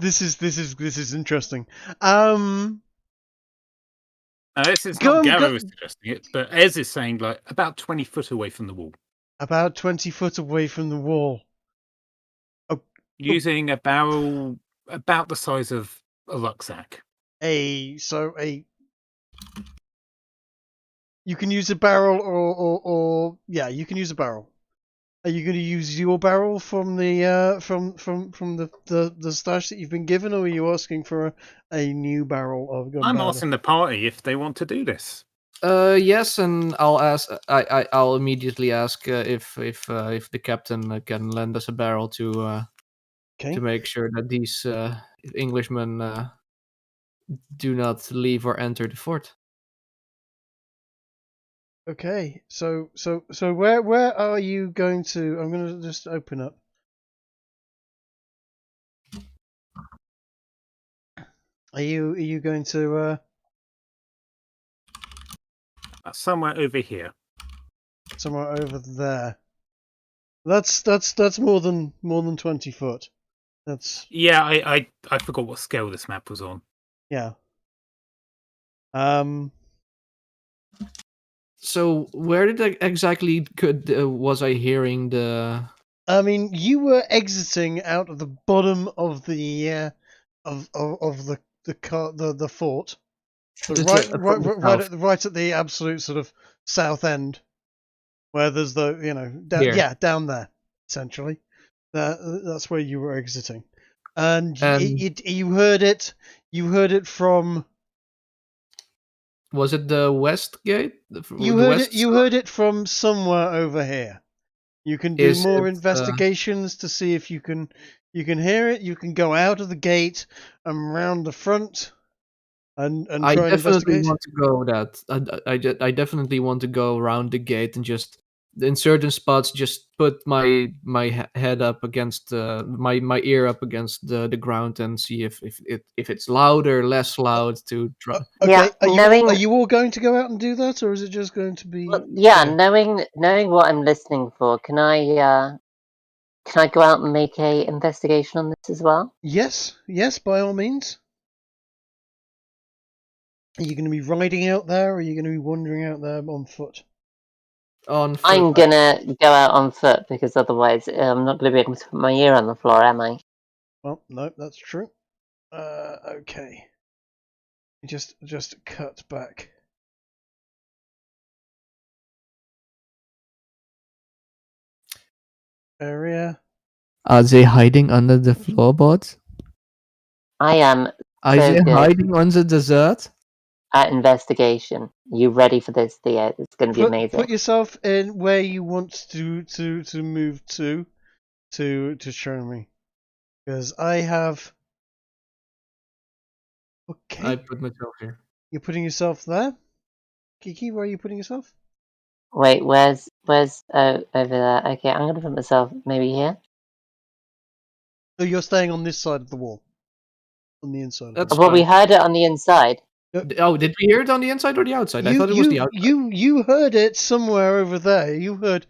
interesting. This is not Garo who's suggesting it, but Ez is saying like about 20 foot away from the wall. About 20 foot away from the wall. Using a barrel about the size of a rucksack. You can use a barrel or you can use a barrel. Are you going to use your barrel from the from the stash that you've been given, or are you asking for a new barrel of gunpowder? I'm asking the party if they want to do this. Yes, and I'll ask. I'll immediately ask if the captain can lend us a barrel to make sure that these Englishmen do not leave or enter the fort. Okay, so where are you going to? I'm going to just open up. Are you going to? Somewhere over here. Somewhere over there. That's more than 20 foot. That's. Yeah, I forgot what scale this map was on. Yeah. So where did exactly was I hearing the? I mean, you were exiting out of the bottom of the of the fort, but right at the absolute sort of south end, where there's the down there essentially. That's where you were exiting, and you heard it. You heard it from. Was it the west gate? You heard it from somewhere over here. You can do more investigations to see if you can hear it. You can go out of the gate and round the front and try and investigate. Want to go that. I definitely want to go around the gate and just in certain spots just put my head up against my ear up against the ground and see if it's loud or less loud to try. Okay, are you all going to go out and do that, or is it just going to be? Well, knowing what I'm listening for, can I Can I go out and make a investigation on this as well? Yes, by all means. Are you going to be riding out there, or are you going to be wandering out there on foot? On foot. I'm gonna go out on foot because otherwise I'm not gonna be able to put my ear on the floor, am I? Well, no, that's true. Okay. Just cut back. Area. Are they hiding under the floorboards? I am Are so they good hiding on the dessert? at investigation. You ready for this, Theo? It's gonna be amazing. Put yourself in where you want to move to show me, because I have. Okay. I put myself here. You're putting yourself there, Kiki. Where are you putting yourself? Wait, where's over there? Okay, I'm gonna put myself maybe here. So you're staying on this side of the wall, on the inside. Of That's the wall. Well, we fine. heard it on the inside. Oh, did we hear it on the inside or the outside? I thought it was the outside. You heard it somewhere over there. You heard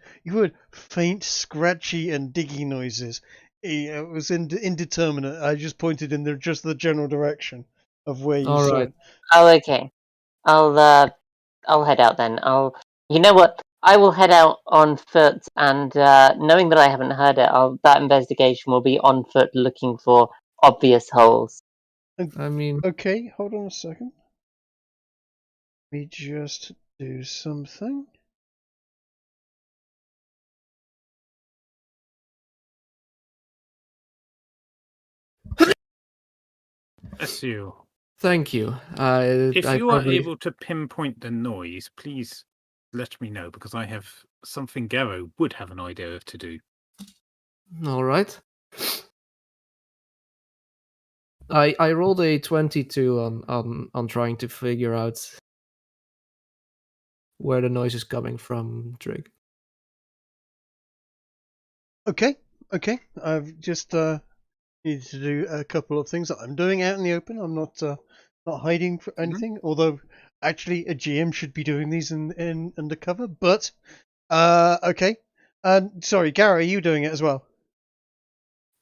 faint, scratchy, and diggy noises. It was indeterminate. I just pointed in just the general direction of where you All saw right. it. Oh, okay. I'll head out then. You know what? I will head out on foot, and knowing that I haven't heard it, that investigation will be on foot, looking for obvious holes. I mean, Okay, hold on a second. Let me just do something. Bless you. thank you. If I you are probably... able to pinpoint the noise, please let me know, because I have something Garrow would have an idea of to do. All right. I rolled a 22 on trying to figure out where the noise is coming from, Trig. Okay. I've just need to do a couple of things that I'm doing out in the open. I'm not hiding for anything. Although actually a GM should be doing these in undercover. But okay. Sorry, Gary, are you doing it as well?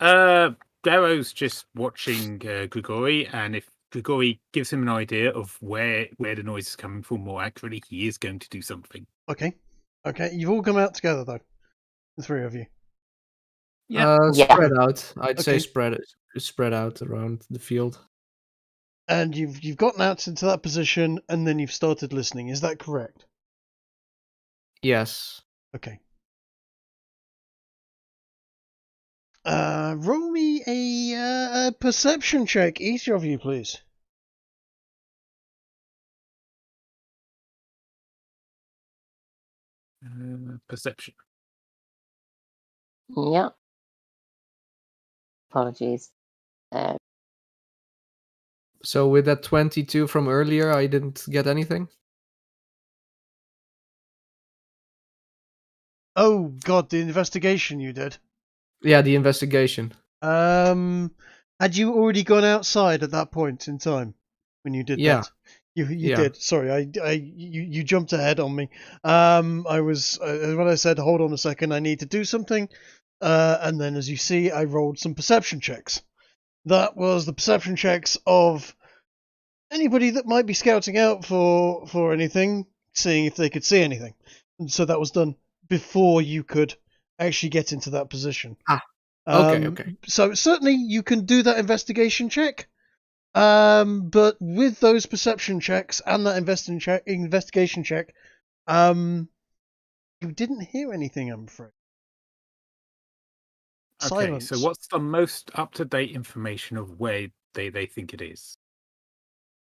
Garrow's just watching Grigori, and if Grigori gives him an idea of where the noise is coming from more accurately, he is going to do something. Okay. You've all come out together though, the three of you. Yeah. Yeah. Spread out. I'd say Okay. spread out around the field. And you've gotten out into that position, and then you've started listening. Is that correct? Yes. Okay. Roll me a perception check, each of you, please. Perception. Yeah. Apologies. So with that 22 from earlier, I didn't get anything? Oh God, the investigation you did. Yeah, the investigation. Had you already gone outside at that point in time when you did Yeah. that? You Yeah. did. Sorry, you jumped ahead on me. I was when I said hold on a second, I need to do something. And then as you see, I rolled some perception checks. That was the perception checks of anybody that might be scouting out for anything, seeing if they could see anything. And so that was done before you could actually get into that position. Okay. So certainly you can do that investigation check. But with those perception checks and that investigation check, you didn't hear anything, I'm afraid. Okay, Silence. so what's the most up-to-date information of where they think it is?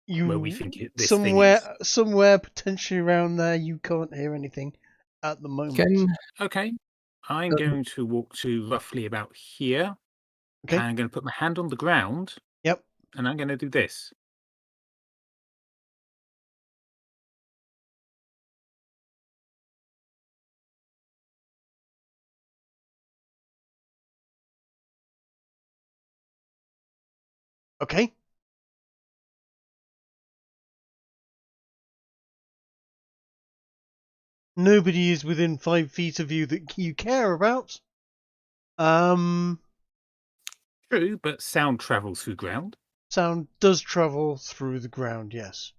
Where we think this thing is? Somewhere potentially around there, you can't hear anything at the moment. Okay, I'm going to walk to roughly about here. Okay. And I'm going to put my hand on the ground. Yep. And I'm going to do this. Okay. Nobody is within 5 feet of you that you care about. True, but sound travels through ground. Sound does travel through the ground, yes.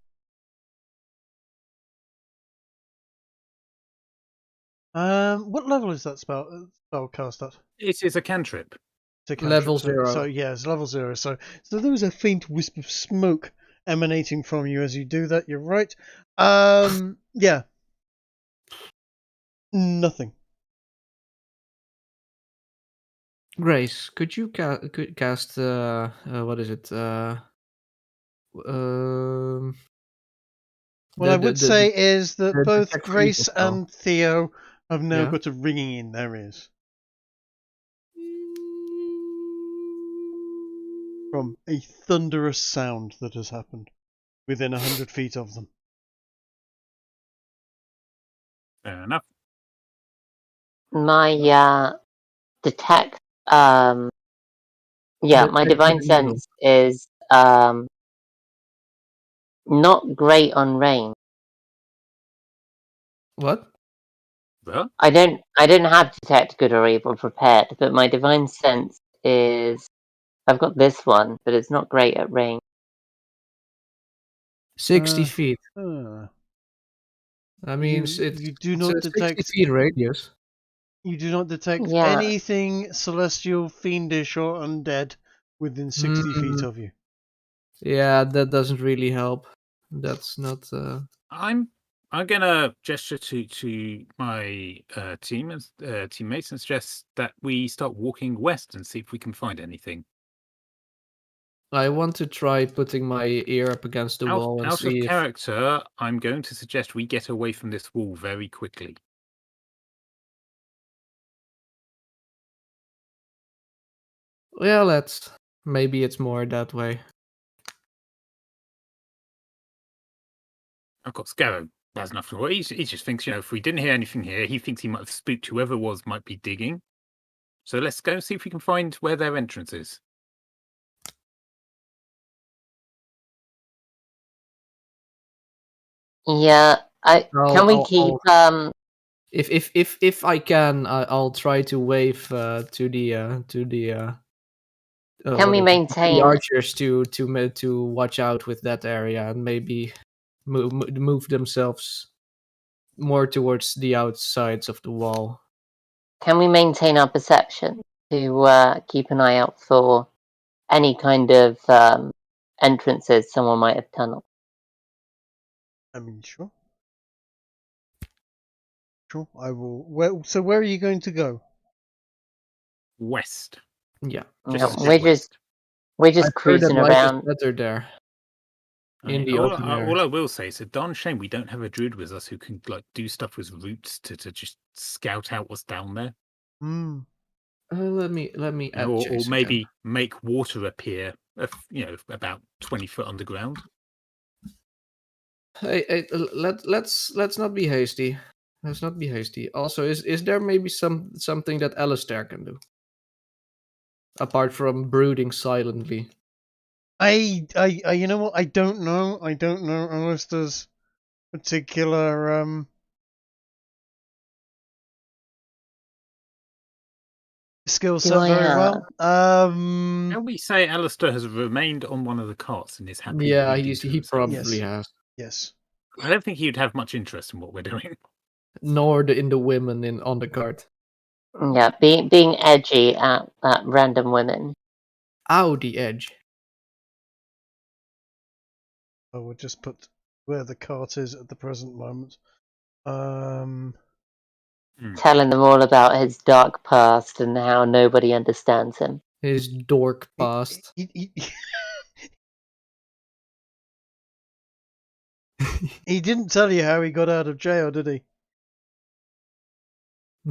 What level is that spell cast at? It is a cantrip. It's a cantrip, Level so, 0. So yeah, it's level 0. So there was a faint wisp of smoke emanating from you as you do that. You're right. Yeah. Nothing. Grace, could you cast what is it? What I would say is that the both detect for Grace evil spell. and Theo have now Yeah. got a ringing in their ears from a thunderous sound that has happened within 100 feet of them. Fair enough. My detect my Detect divine good and evil. sense is not great on range. What? Well, I don't have detect good or evil prepared, but my divine sense is I've got this one, but it's not great at range. 60 feet. You I mean, do it's not a 60 detect feet radius. You do not detect Yeah. anything celestial, fiendish, or undead within 60 feet of you. Yeah, that doesn't really help. That's not. I'm gonna gesture to my team and teammates and suggest that we start walking west and see if we can find anything. I want to try putting my ear up against the wall and Out of see if. character, I'm going to suggest we get away from this wall very quickly. Well, maybe it's more that way. Of course, Scarrow has nothing to worry. He just thinks, if we didn't hear anything here, he thinks he might have spooked whoever might be digging. So let's go and see if we can find where their entrance is. Yeah, can we keep If I can, I'll try to wave to the can we the maintain archers to watch out with that area and maybe move themselves more towards the outsides of the wall. our perception to keep an eye out for any kind of entrances someone might have tunneled? I mean, sure. Sure, I will. So where are you going to go? West. Yeah, Just No, we're just I've heard that cruising life around. is better there. In the open air. All I will say is a darn shame we don't have a druid with us who can do stuff with roots to just scout out what's down there. Let me add or Chase maybe again. make water appear, about 20 foot underground. Hey, let's not be hasty. Let's not be hasty. Also, is there maybe something that Alistair can do apart from brooding silently? I you know what? I don't know Alistair's particular skill set very well. Can we say Alistair has remained on one of the carts and is happy? Yeah, reading to he himself? probably has. Yes. I don't think he'd have much interest in what we're doing. Nor in the women on the cart. Yeah, being edgy at random women. Ow, the edge. I will just put where the cart is at the present moment. Telling them all about his dark past and how nobody understands him. His dork past. He didn't tell you how he got out of jail, did he?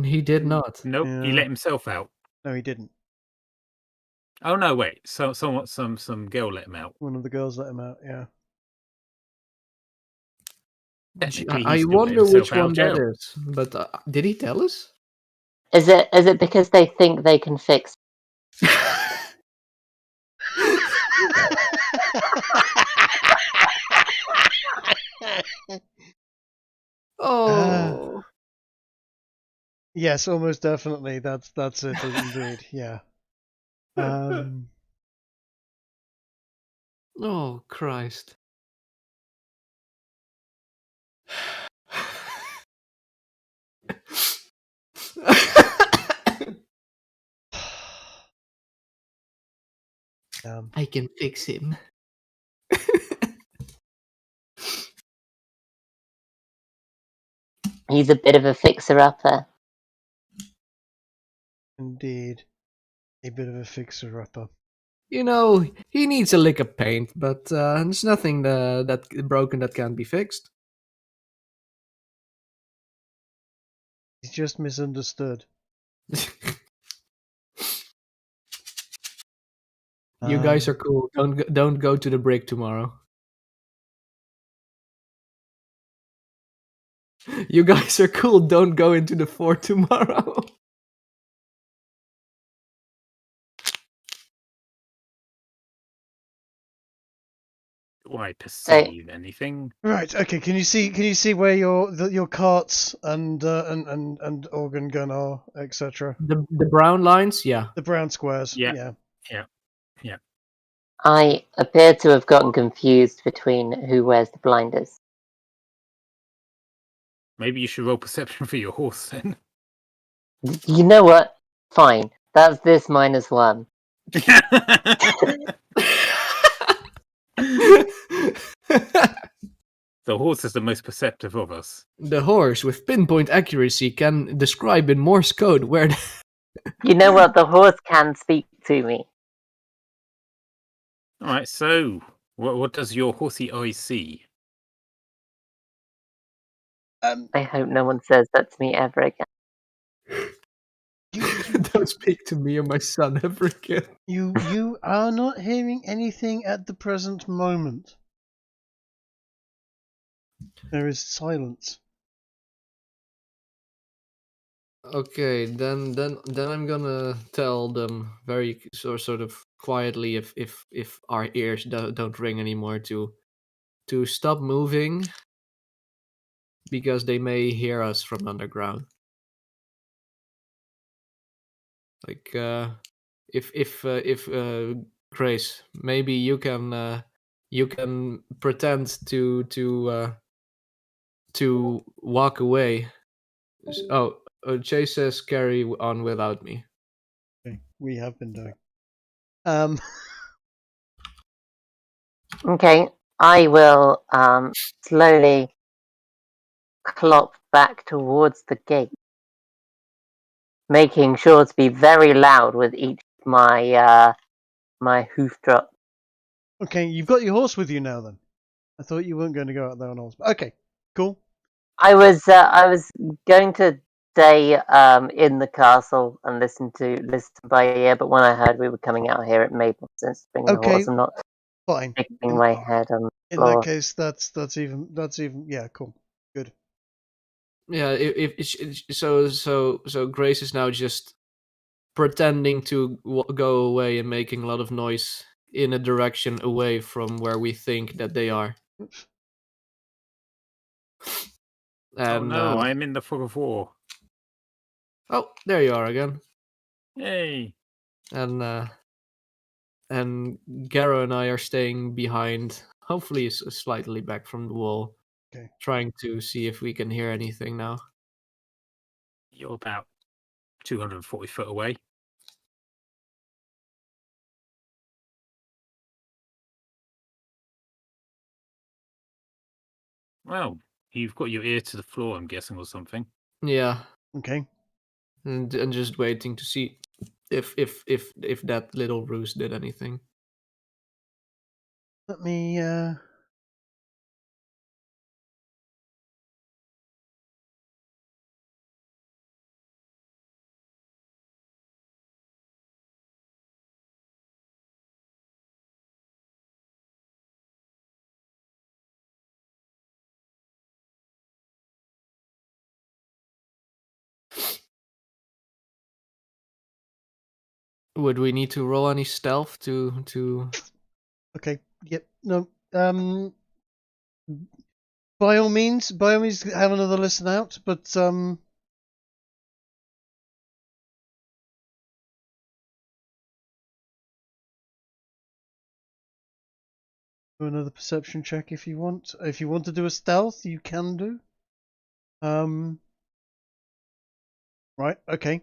He did not. Nope, Yeah. he let himself out. No, he didn't. Oh no, wait. So some girl let him out. One of the girls let him out. Yeah. Technically, he I still let wonder himself which out of one that jail. is. But did he tell us? Is it because they think they can fix? Oh. Yes, almost definitely. That's it indeed. Yeah. Oh, Christ. I can fix him. He's a bit of a fixer-upper. Indeed, a bit of a fixer-upper. You know, he needs a lick of paint, but there's nothing that broken that can't be fixed. He's just misunderstood. You guys are cool. Don't go to the brick tomorrow. You guys are cool. Don't go into the fort tomorrow. Do I perceive anything? Right. Okay. Can you see where your carts and organ gun are, etc. The brown lines, yeah. The brown squares. Yeah. Yeah. I appear to have gotten confused between who wears the blinders. Maybe you should roll perception for your horse then. You know what? Fine. That's this -1. The horse is the most perceptive of us. The horse, with pinpoint accuracy, can describe in Morse code where. You know what? The horse can speak to me. All right. So, what does your horsey eye see? I hope no one says that to me ever again. Don't speak to me or my son ever again. You are not hearing anything at the present moment. There is silence. Okay, then I'm gonna tell them very sort of quietly if our ears don't ring anymore to stop moving because they may hear us from underground. Like if Grace, maybe you can pretend to walk away. Oh, Chase says carry on without me. Okay, we have been doing. Okay, I will slowly clop back towards the gate, making sure to be very loud with each of my hoof drop. Okay, you've got your horse with you now. Then I thought you weren't going to go out there on horse. Okay, cool. I was going to stay in the castle and listen by ear, but when I heard we were coming out here, it made more sense to bring the Okay, horse and not fine. sticking my head on the In floor. that case, that's even yeah, cool, good. Yeah, so Grace is now just pretending to go away and making a lot of noise in a direction away from where we think that they are. And, oh no, I am in the fog of war. Oh, there you are again. Yay! And Garo and I are staying behind, hopefully slightly back from the wall, Okay. trying to see if we can hear anything now. You're about 240 foot away. Well, you've got your ear to the floor, I'm guessing, or something. Yeah. Okay. And just waiting to see if that little ruse did anything. Let me Would we need to roll any stealth to? Okay. Yep. No. By all means, have another listen out. But Do another perception check if you want. If you want to do a stealth, you can do. Right, okay.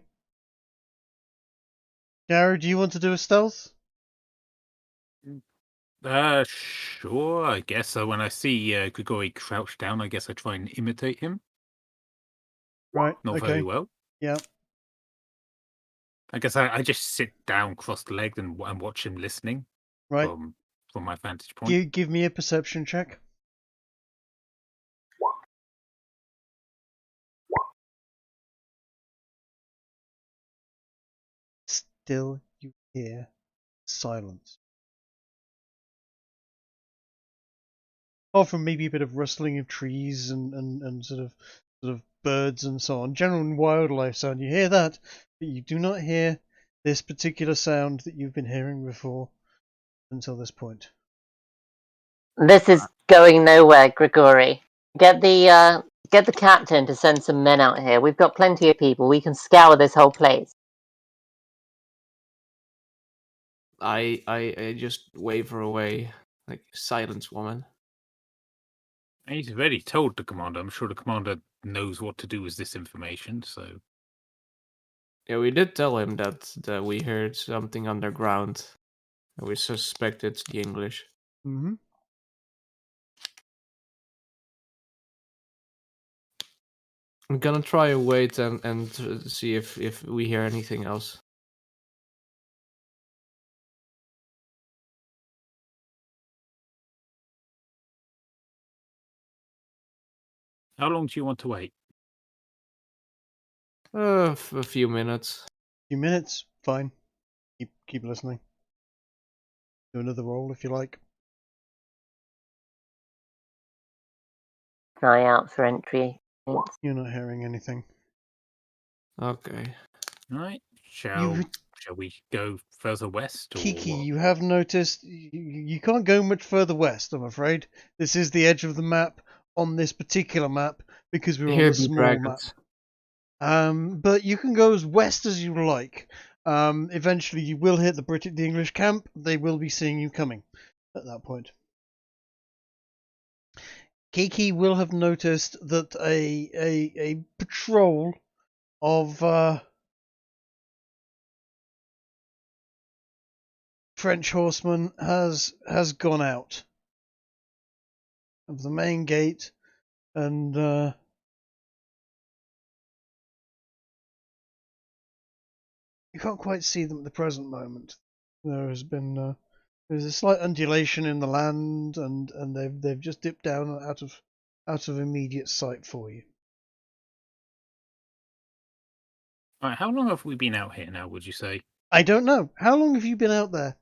Gary, do you want to do a stealth? Sure, I guess. So when I see Grigori crouched down, I guess I try and imitate him. Right, Not okay. very well. Yeah. I guess I just sit down cross-legged and watch him listening Right. from my vantage point. Give me a perception check. Still, you hear silence. Apart from maybe a bit of rustling of trees and sort of birds and so on, general wildlife sound. You hear that, but you do not hear this particular sound that you've been hearing before until this point. This is going nowhere, Grigori. Get the captain to send some men out here. We've got plenty of people. We can scour this whole place. I just wave her away, like, silence, woman. He's already told the commander. I'm sure the commander knows what to do with this information, so... Yeah, we did tell him that we heard something underground. And we suspect it's the English. Mm-hmm. I'm gonna try and wait and see if we hear anything else. How long do you want to wait? A few minutes. Few minutes, fine. Keep listening. Do another roll if you like. Eye out for entry. You're not hearing anything. Okay. All right. Shall we go further west? Or Kiki, what? you have noticed you can't go much further west, I'm afraid. This is the edge of the map on this particular map because we're on Here a be small map. dragons. But you can go as west as you like. Eventually you will hit the English camp. They will be seeing you coming at that point. Kiki will have noticed that a patrol of French horsemen has gone out of the main gate, and you can't quite see them at the present moment. There has been there's a slight undulation in the land, and they've just dipped down out of immediate sight for you. All right. How long have we been out here now? Would you say? I don't know. How long have you been out there?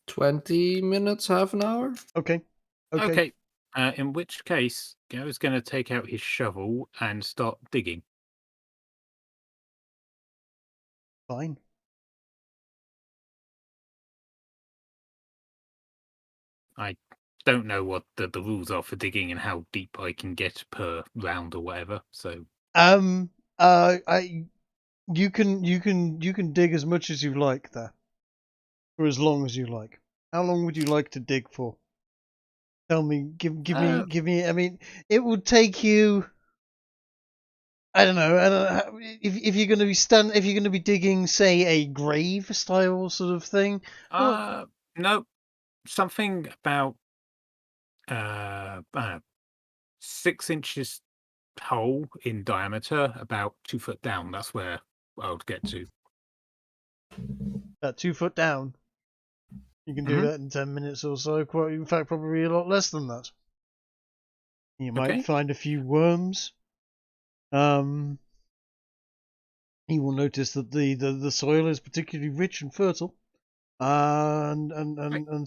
20 minutes, half an hour? Okay. In which case, Gary's going to take out his shovel and start digging. Fine. I don't know what the rules are for digging and how deep I can get per round or whatever. So you can dig as much as you like there, for as long as you like. How long would you like to dig for? Tell me. Give me. I mean, it would take you. I don't know. If you're going to be if you're going to be digging, say, a grave style sort of thing. No, something about 6 inches hole in diameter, about 2 foot down. That's where I would get to. About 2 foot down. You can do that in 10 minutes or so. In fact, probably a lot less than that. You might find a few worms. You will notice that the soil is particularly rich and fertile, and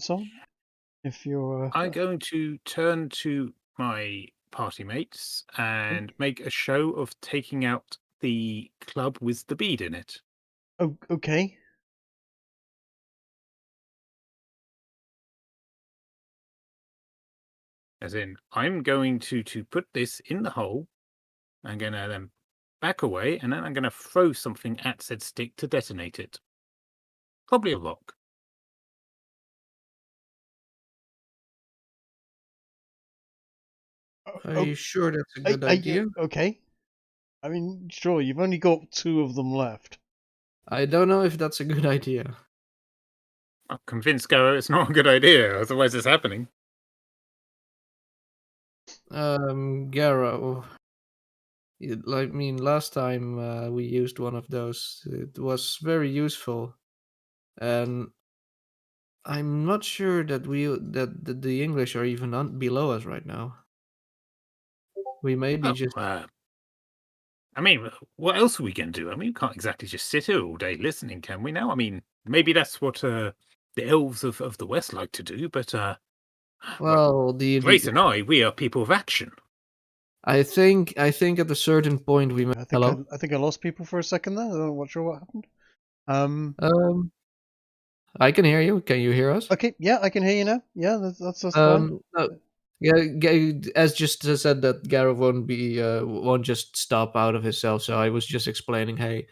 so on. If you're, I'm going to turn to my party mates and make a show of taking out the club with the bead in it. Oh, okay. As in, I'm going to put this in the hole. I'm going to then back away, and then I'm going to throw something at said stick to detonate it. Probably a rock. Are you sure that's a good idea? Okay. I mean, sure, you've only got 2 of them left. I don't know if that's a good idea. I'm convinced, Garo, it's not a good idea. Otherwise, it's happening. Garo. Last time we used one of those, it was very useful, and I'm not sure that the English are even below us right now. We may be just. I mean, what else are we going to do? I mean, we can't exactly just sit here all day listening, can we now? I mean, maybe that's what the elves of the West like to do, but Well, Grace and I, we are people of action. I think at a certain point we. Hello. I think I lost people for a second there. I'm not sure what happened. I can hear you. Can you hear us? Okay, yeah, I can hear you now. Yeah, that's fine. Yeah, as just said that Garo won't just stop out of himself. So I was just explaining, hey,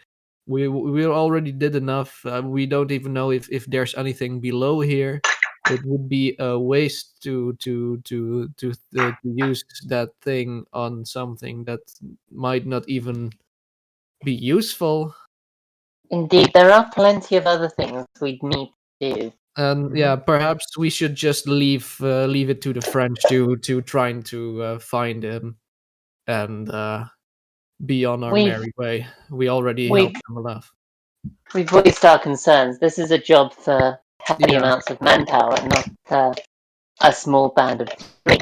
we already did enough. We don't even know if there's anything below here. It would be a waste to use that thing on something that might not even be useful. Indeed, there are plenty of other things we'd need to do. And yeah, perhaps we should just leave it to the French to trying to find him and be on our merry way. We already helped them enough. We've voiced our concerns. This is a job for heavy amounts of manpower, not a small band of 3.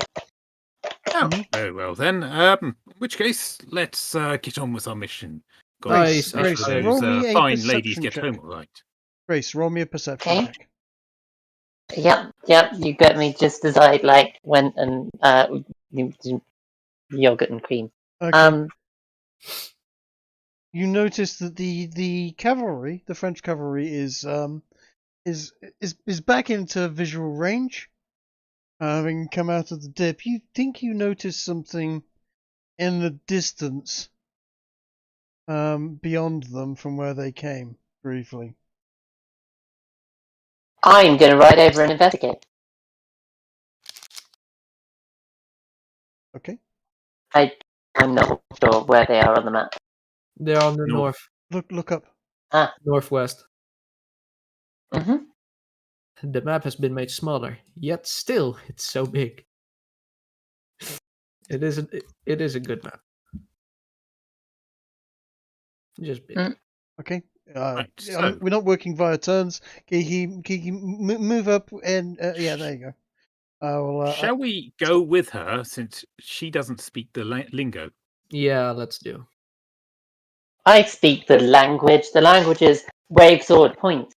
Oh, very well then. In which case, let's get on with our mission. Grace, roll me a fine perception ladies get check. home all right. Grace, roll me a perception check. Yep. You got me just as I went and yogurt and cream. Okay. You notice that the cavalry, the French cavalry, is back into visual range, having come out of the dip. You think you notice something in the distance, beyond them from where they came briefly. I'm going to ride over and investigate. Okay. I'm not sure where they are on the map. They're on the north. Look up. Northwest. Mm-hmm. The map has been made smaller, yet still it's so big. It is a good map. Just big. Okay. Right, so. We're not working via turns. Kiki, move up and yeah, there you go. Shall we go with her since she doesn't speak the lingo? Yeah, let's do. I speak the language. The language is wave, sword, point.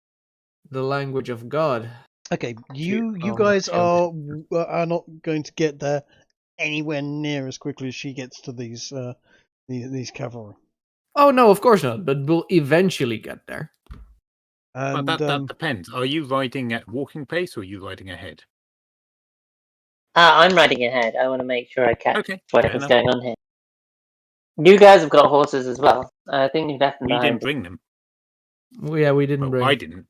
The language of God. Okay, you guys are not going to get there anywhere near as quickly as she gets to these cavalry. Oh no, of course not. But we'll eventually get there. And that depends. Are you riding at walking pace or are you riding ahead? I'm riding ahead. I want to make sure I catch whatever's going on here. You guys have got horses as well. I think you left them behind. We didn't bring them. Yeah, we didn't bring. I didn't.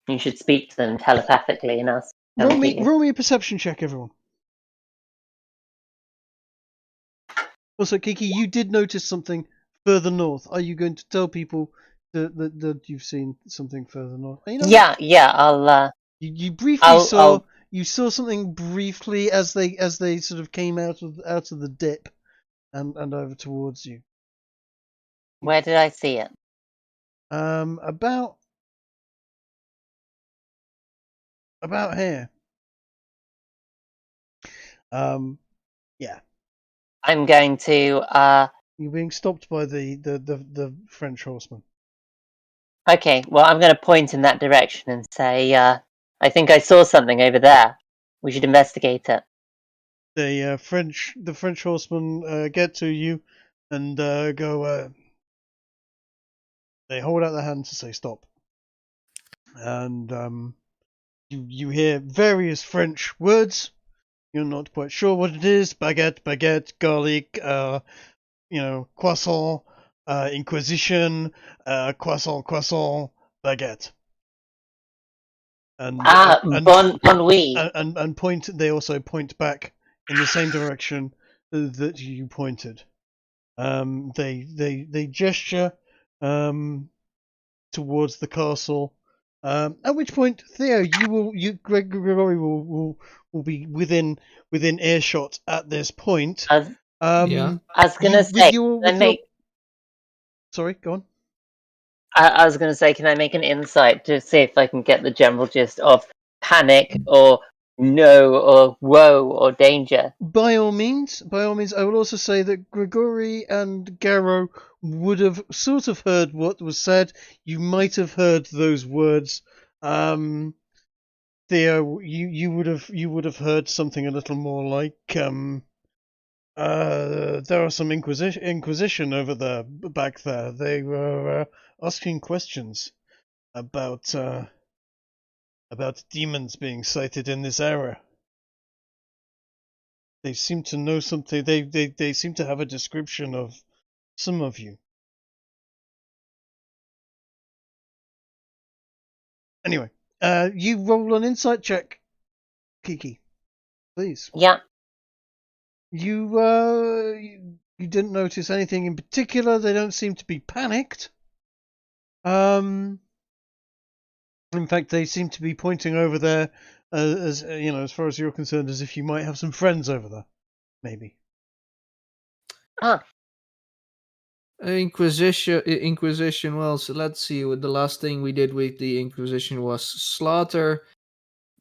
You should speak to them telepathically and ask. Roll me a perception check, everyone. Also, Kiki, you did notice something further north. Are you going to tell people that you've seen something further north? Yeah. I'll. You briefly saw. You saw something briefly as they sort of came out of the dip, and over towards you. Where did I see it? About here. Yeah. I'm going to. You're being stopped by the French horseman. Okay, well, I'm going to point in that direction and say, I think I saw something over there. We should investigate it. The French horsemen get to you and go. They hold out their hand to say stop, and you hear various French words. You're not quite sure what it is. Baguette, garlic, croissant, Inquisition, croissant, baguette. Bon oui. and point. They also point back in the same direction that you pointed. They gesture towards the castle. At which point, Theo, Gregory will be within earshot at this point. I was, Yeah. I was gonna say, Sorry, go on. I was gonna say, can I make an insight to see if I can get the general gist of panic or no or woe or danger? By all means. I will also say that Gregory and Garrow would have sort of heard what was said. You might have heard those words. Theo, you would have heard something a little more like there are some Inquisition over there, back there. They were asking questions about demons being sighted in this area. They seem to know something. They seem to have a description of some of you. Anyway, you roll an insight check, Kiki, please. Yeah. You didn't notice anything in particular. They don't seem to be panicked. In fact, they seem to be pointing over there, as you know, as far as you're concerned, as if you might have some friends over there, maybe. Inquisition. Well, so let's see. What the last thing we did with the Inquisition was slaughter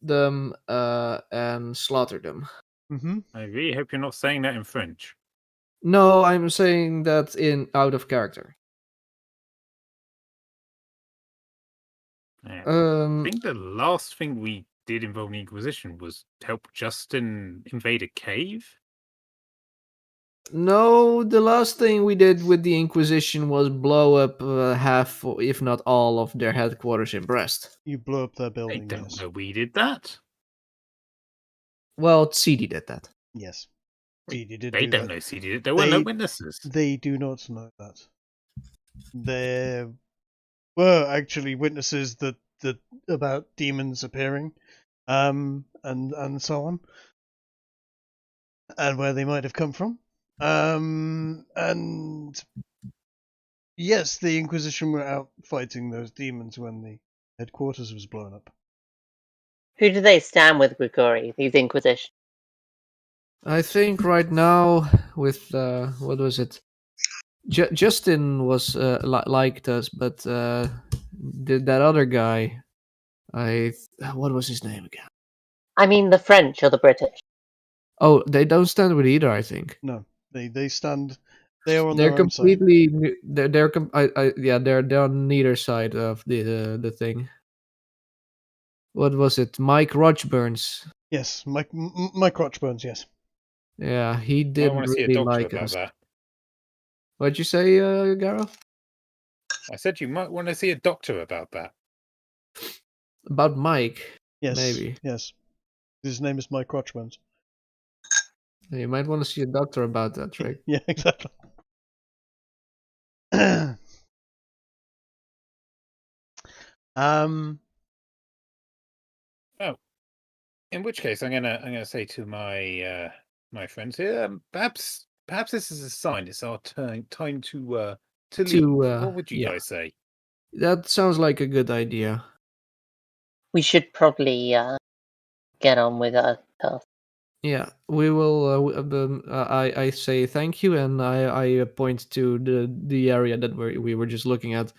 them and slaughter them. Mm-hmm. I really hope you're not saying that in French. No, I'm saying that in out of character. Yeah. I think the last thing we did involving the Inquisition was help Justin invade a cave. No, the last thing we did with the Inquisition was blow up half, if not all, of their headquarters in Brest. You blew up their I building. don't Yes. know we did that. Well, CD did that. Yes. They did. They do don't that. know CD did. There were no witnesses. They do not know that. There were actually witnesses that about demons appearing, and so on, and where they might have come from. And yes, the Inquisition were out fighting those demons when the headquarters was blown up. Who do they stand with, Gregory? These Inquisition. I think right now with what was it? Justin was liked us, but that other guy, what was his name again? I mean, the French or the British. Oh, they don't stand with either. I think No, they stand. They are on they're their own side. completely. They're on neither side of the thing. What was it? Mike Rochburns. Yes, Mike Rochburns. Yes. Yeah, he I didn't want to see a really doctor like about us. that. What'd you say, Gareth? I said you might want to see a doctor about that. About Mike? Yes. Maybe. Yes. His name is Mike Rochburns. You might want to see a doctor about that, Rick. Yeah, exactly. Oh, in which case I'm gonna say to my my friends here, perhaps this is a sign. It's our time to leave. What would you guys say? That sounds like a good idea. We should probably get on with our task. Yeah, we will. I say thank you, and I point to the area that we were just looking at.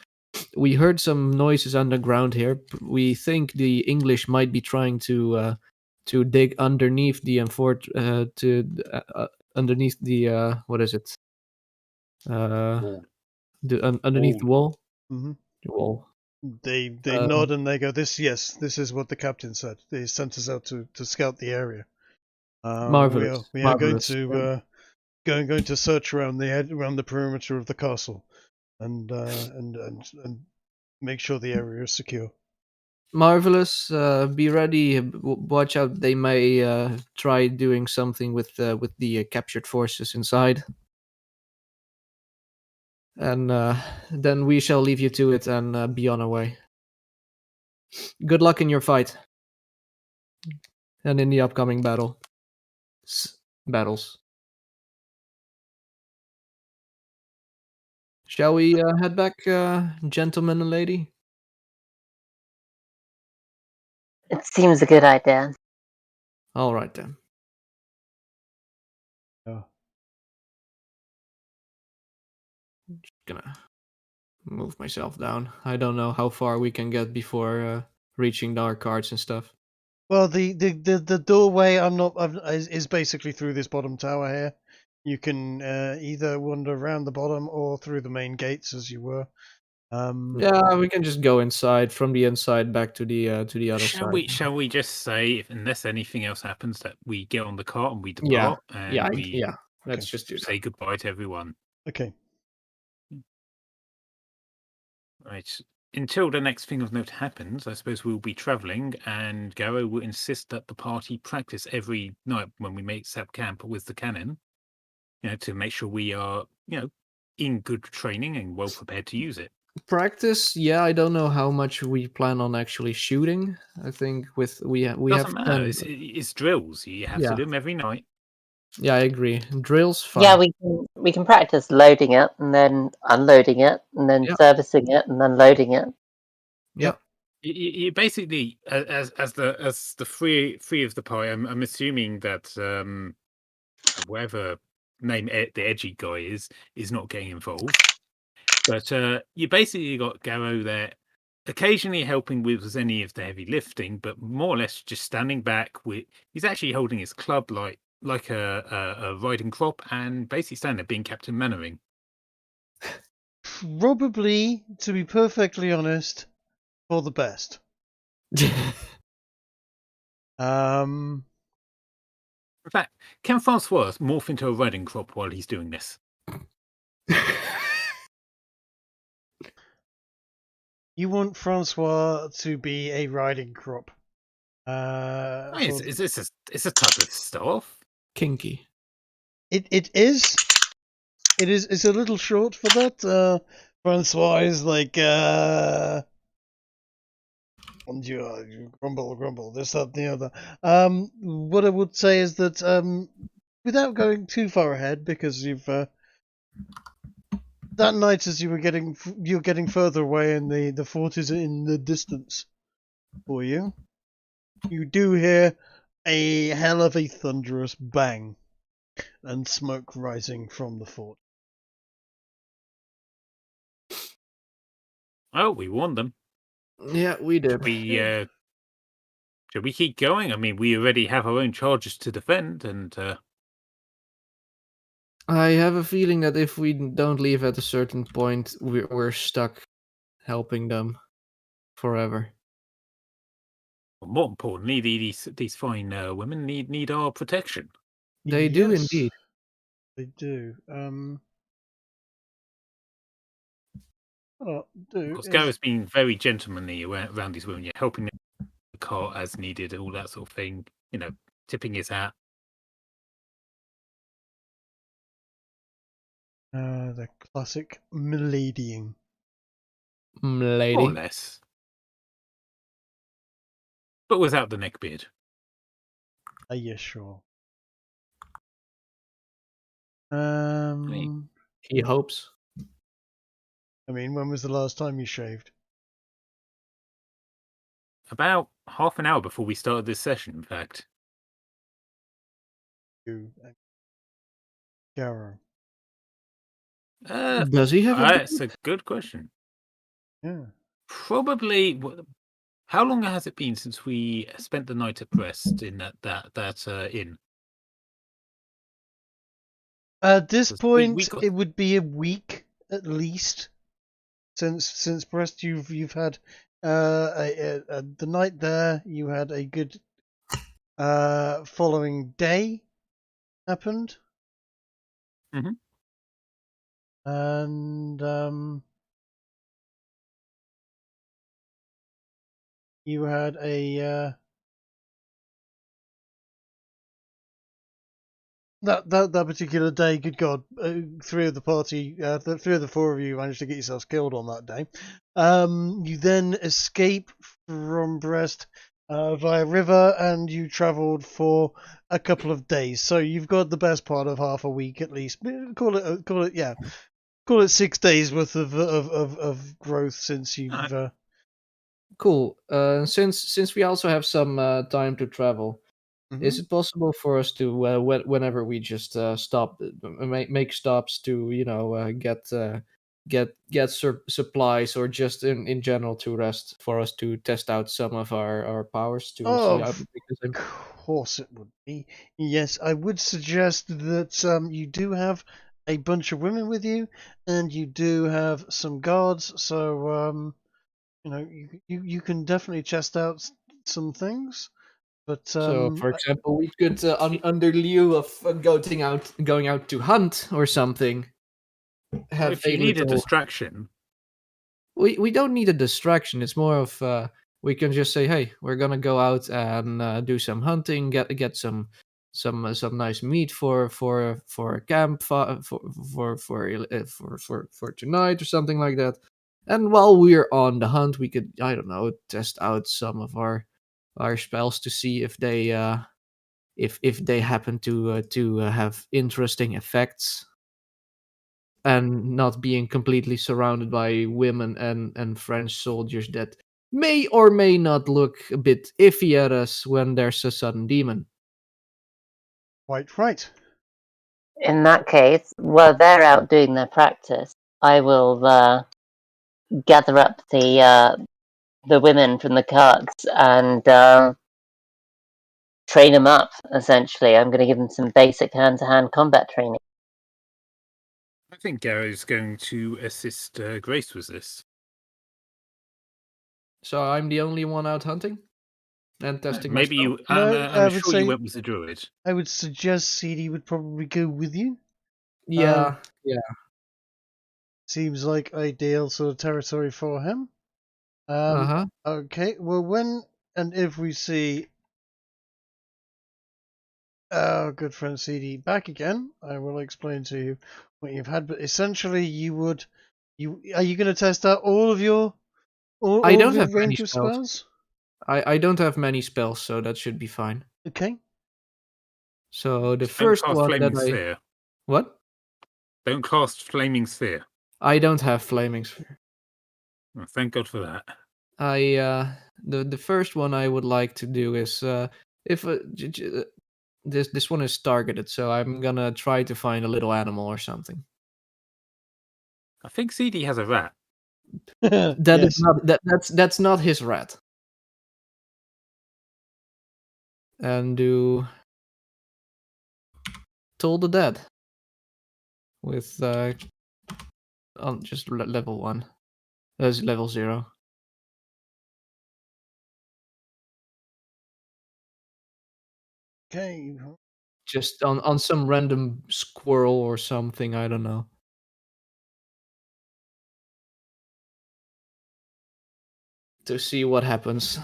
We heard some noises underground here. We think the English might be trying to dig underneath the underneath the what is it? Underneath the wall. Mm-hmm. The wall. They nod and they go, this is what the captain said. They sent us out to scout the area. Marvelous. We are going to going to search around the perimeter of the castle, and make sure the area is secure. Marvelous. Be ready. Watch out. They may try doing something with the captured forces inside. And then we shall leave you to it and be on our way. Good luck in your fight. and in the upcoming battles. Shall we head back, gentleman and lady? It seems a good idea. All right then. Oh. Just gonna move myself down. I don't know how far we can get before reaching our carts and stuff. Well, the doorway is basically through this bottom tower here. You can either wander around the bottom or through the main gates as you were. Yeah, we can just go inside from the inside back to the other side. Shall we just say, if unless anything else happens, that we get on the cart and we Yeah. depart, and Yeah. Let's Okay. just do that. say goodbye to everyone. Okay. Right. Until the next thing of note happens, I suppose we'll be travelling, and Garrow will insist that the party practice every night when we make set camp with the cannon, to make sure we are, in good training and well prepared to use it. Practice, yeah. I don't know how much we plan on actually shooting. I think we Doesn't have matter. It's drills. You have to Yeah. do them every night. Yeah, I agree. Drills, fine. Yeah, we can practice loading it and then unloading it and then Yep. servicing it and then loading it. Yep. You basically, as the three of the party, I'm assuming that whatever name the edgy guy is not getting involved. But you basically got Garrow there, occasionally helping with any of the heavy lifting, but more or less just standing back. He's actually holding his club like a riding crop, and basically standing there being Captain Mannering. Probably, to be perfectly honest, for the best. In fact, can Francois morph into a riding crop while he's doing this? You want Francois to be a riding crop. It's a type of staff. Kinky. It is. It's a little short for that. Francois is like grumble, this, that, and the other. What I would say is that without going too far ahead, because you've that night as you're getting further away and the fort is in the distance for you, you do hear a hell of a thunderous bang and smoke rising from the fort. Oh, we warned them. Yeah, we did. Should we keep going? I mean, we already have our own charges to defend, and I have a feeling that if we don't leave at a certain point, we're stuck helping them forever. more importantly, these fine women need our protection. They do Yes, indeed. They do. What I'll do Of course, is Gareth's been very gentlemanly around these women, helping the cart as needed, all that sort of thing. Tipping his hat. the classic miladying. Lady. More or less. But without the neckbeard. Yeah, sure. He hopes. I mean, when was the last time you shaved? About half an hour before we started this session, in fact. You, Garrow. Does he have a That's a good question. Yeah. Probably. How long has it been since we spent the night at Brest in that inn? At this Because point, got- it would be a week at least since Brest. You've had the night there. You had a good following day happened. Mhm. And you had a that particular day. Good God, three of the four of you managed to get yourselves killed on that day. You then escape from Brest via river, and you travelled for a couple of days. So you've got the best part of half a week at least. Call it 6 days worth of growth since you've. Cool. Since we also have some time to travel, is it possible for us to whenever we just stop, make stops to get supplies, or just in general to rest, for us to test out some of our powers to see how, Of because I'm, course it would be. Yes, I would suggest that you do have a bunch of women with you, and you do have some guards. So you can definitely test out some things. But so for example, we could under lieu of going out to hunt or something, have if you need a little. distraction, We don't need a distraction. It's more of we can just say, hey, we're gonna go out and do some hunting, get some nice meat for a camp for tonight or something like that. And while we're on the hunt, we could, I don't know, test out some of our spells to see if they if they happen to have interesting effects, and not being completely surrounded by women and French soldiers that may or may not look a bit iffy at us when there's a sudden demon. quite right. In that case, while they're out doing their practice, I will gather up the women from the carts and train them up. Essentially, I'm going to give them some basic hand-to-hand combat training. I think Gary's going to assist Grace with this. So I'm the only one out hunting and testing. Maybe my you. spell? No, I I'm would sure say- you went with the druid. I would suggest CD would probably go with you. Yeah, Seems like ideal sort of territory for him. uh-huh. Okay, well, when and if we see our good friend CD back again, I will explain to you what you've had. But essentially, are you going to test out all of your I don't of your have many range of spells. spells? I don't have many spells, so that should be fine. Okay. So the Don't first cast one flaming that I sphere. what? Don't cast flaming sphere. I don't have flaming sphere. Oh, thank God for that. I the first one I would like to do is if this one is targeted, so I'm gonna try to find a little animal or something. I think CD has a rat. That is Yes. not that's not his rat. And do Toll the Dead with on just level 1. That's level 0. Okay. Just on some random squirrel or something, I don't know. To see what happens.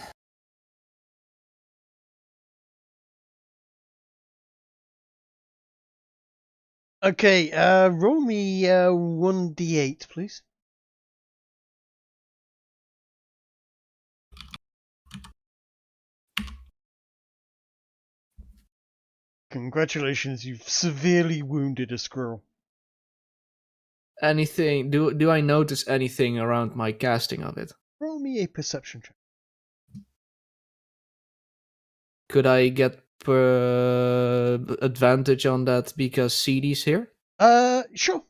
Okay. Roll me 1d8, please. Congratulations, you've severely wounded a squirrel. Anything? Do I notice anything around my casting of it? Roll me a perception check. Could I get advantage on that because CD's here? Sure.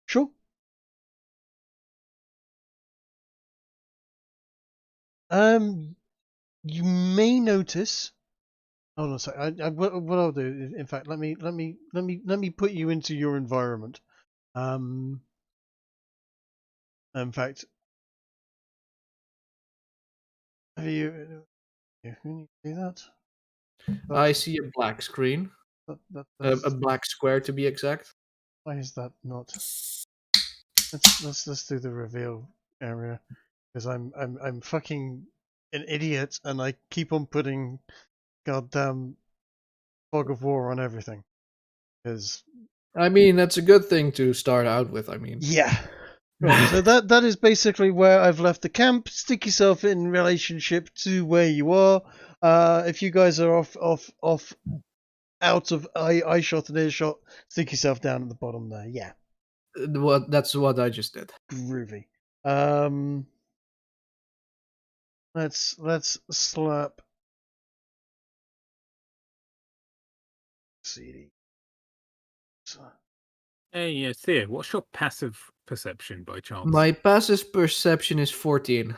Sure. You may notice. Oh no, sorry. What I'll do, in fact, let me put you into your environment. In fact, have you? Can you see that? I see a black screen, a black square to be exact. Why is that not? Let's do the reveal area, because I'm fucking an idiot and I keep on putting goddamn fog of war on everything. Because I mean, that's a good thing to start out with. I mean, yeah. Right, so that is basically where I've left the camp. Stick yourself in relationship to where you are. If you guys are off out of eye shot and earshot, stick yourself down at the bottom there. Yeah, That's what I just did. groovy. Let's slap CD. Hey, Theo, what's your passive perception by chance? My passive perception is 14.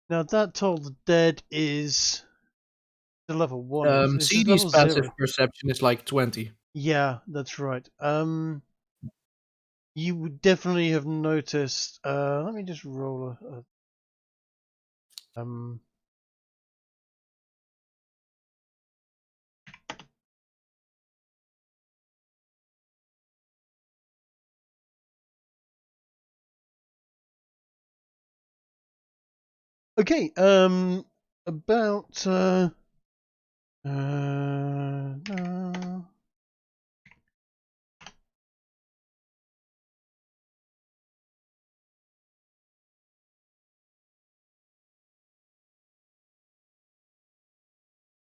Now that toll the dead is the level 1. This is CD's level passive 0. perception is like 20. Yeah, that's right. You would definitely have noticed. Let me just roll a Okay, about no.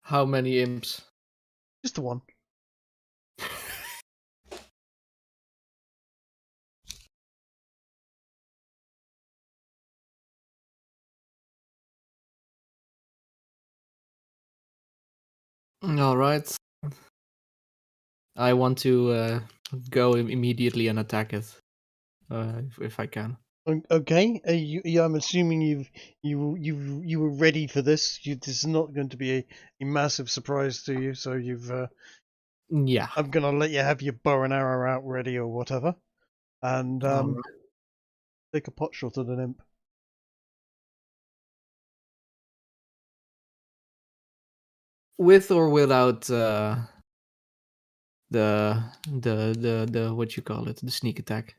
How many imps? Just the one. All right. I want to go immediately and attack it, if I can. Okay, I'm assuming you were ready for this. This is not going to be a massive surprise to you, so you've. Yeah. I'm gonna let you have your bow and arrow out ready or whatever, and All right. take a pot shot at an imp. With or without the what you call it, the sneak attack.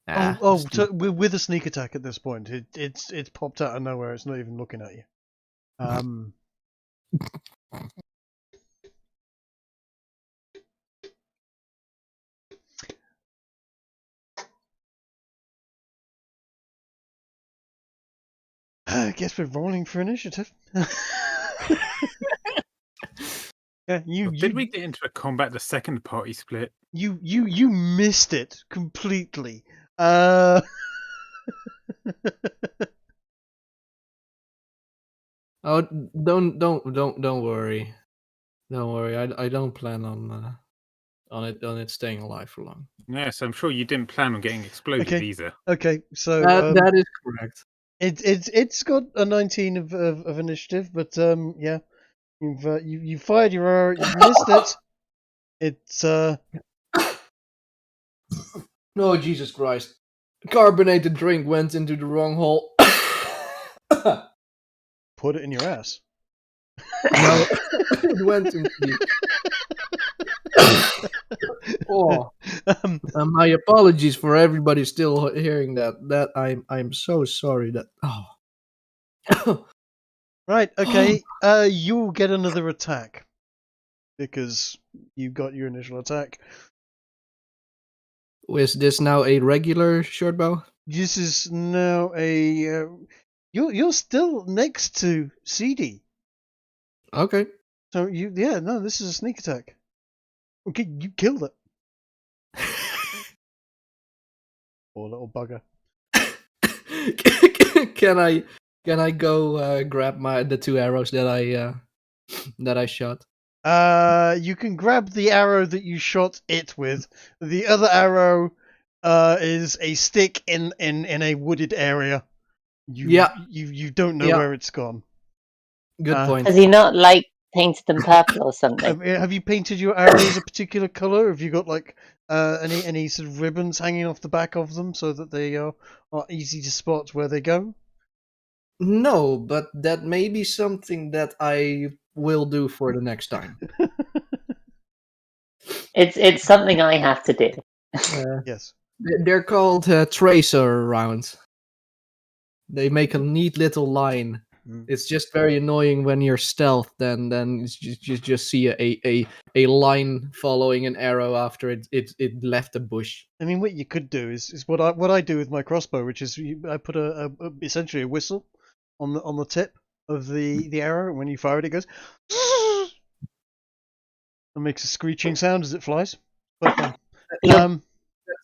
So with a sneak attack at this point, it's popped out of nowhere. It's not even looking at you. I guess we're rolling for initiative. Yeah, Did we get into a combat the second party split? You missed it completely. Oh, don't worry. Don't worry. I don't plan on it staying alive for long. Yes, I'm sure you didn't plan on getting exploded Okay. either. Okay, so That is correct. It's got a 19 of initiative, but yeah, you fired your arrow, you missed it. It's Oh, Jesus Christ! Carbonated drink went into the wrong hole. put it in your ass. No, it went into the. Oh, my apologies for everybody still hearing that. That I'm so sorry. That Right, okay. You'll get another attack because you got your initial attack. Is this now a regular short bow? This is now a. You're still next to CD. Okay. So this is a sneak attack. Okay, you killed it. Poor little bugger. Can I go grab the 2 arrows that I shot? You can grab the arrow that you shot it with. The other arrow is a stick in a wooded area. You don't know where it's gone. Good point. Has he not painted them purple or something? Have you painted your arrows a particular color? Have you got any sort of ribbons hanging off the back of them so that they are easy to spot where they go? No, but that may be something that I will do for the next time. It's something I have to do. Yes. They're called tracer rounds. They make a neat little line. It's just very annoying when you're stealth. Then you just see a line following an arrow after it left a bush. I mean, what you could do is what I do with my crossbow, which is I put essentially a whistle on the tip of the arrow. And when you fire it, it goes and makes a screeching sound as it flies. Quite fun. The,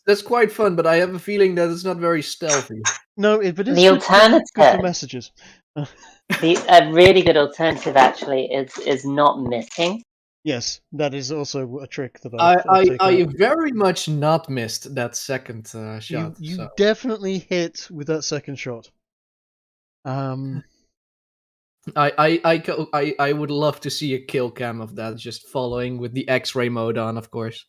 That's quite fun, but I have a feeling that it's not very stealthy. No, but it's The good for alternative- messages. a really good alternative actually is not missing. Yes, that is also a trick that I've taken I up. very much not missed that second shot. You so. definitely hit with that second shot. I would love to see a kill cam of that, just following with the X-ray mode on, of course.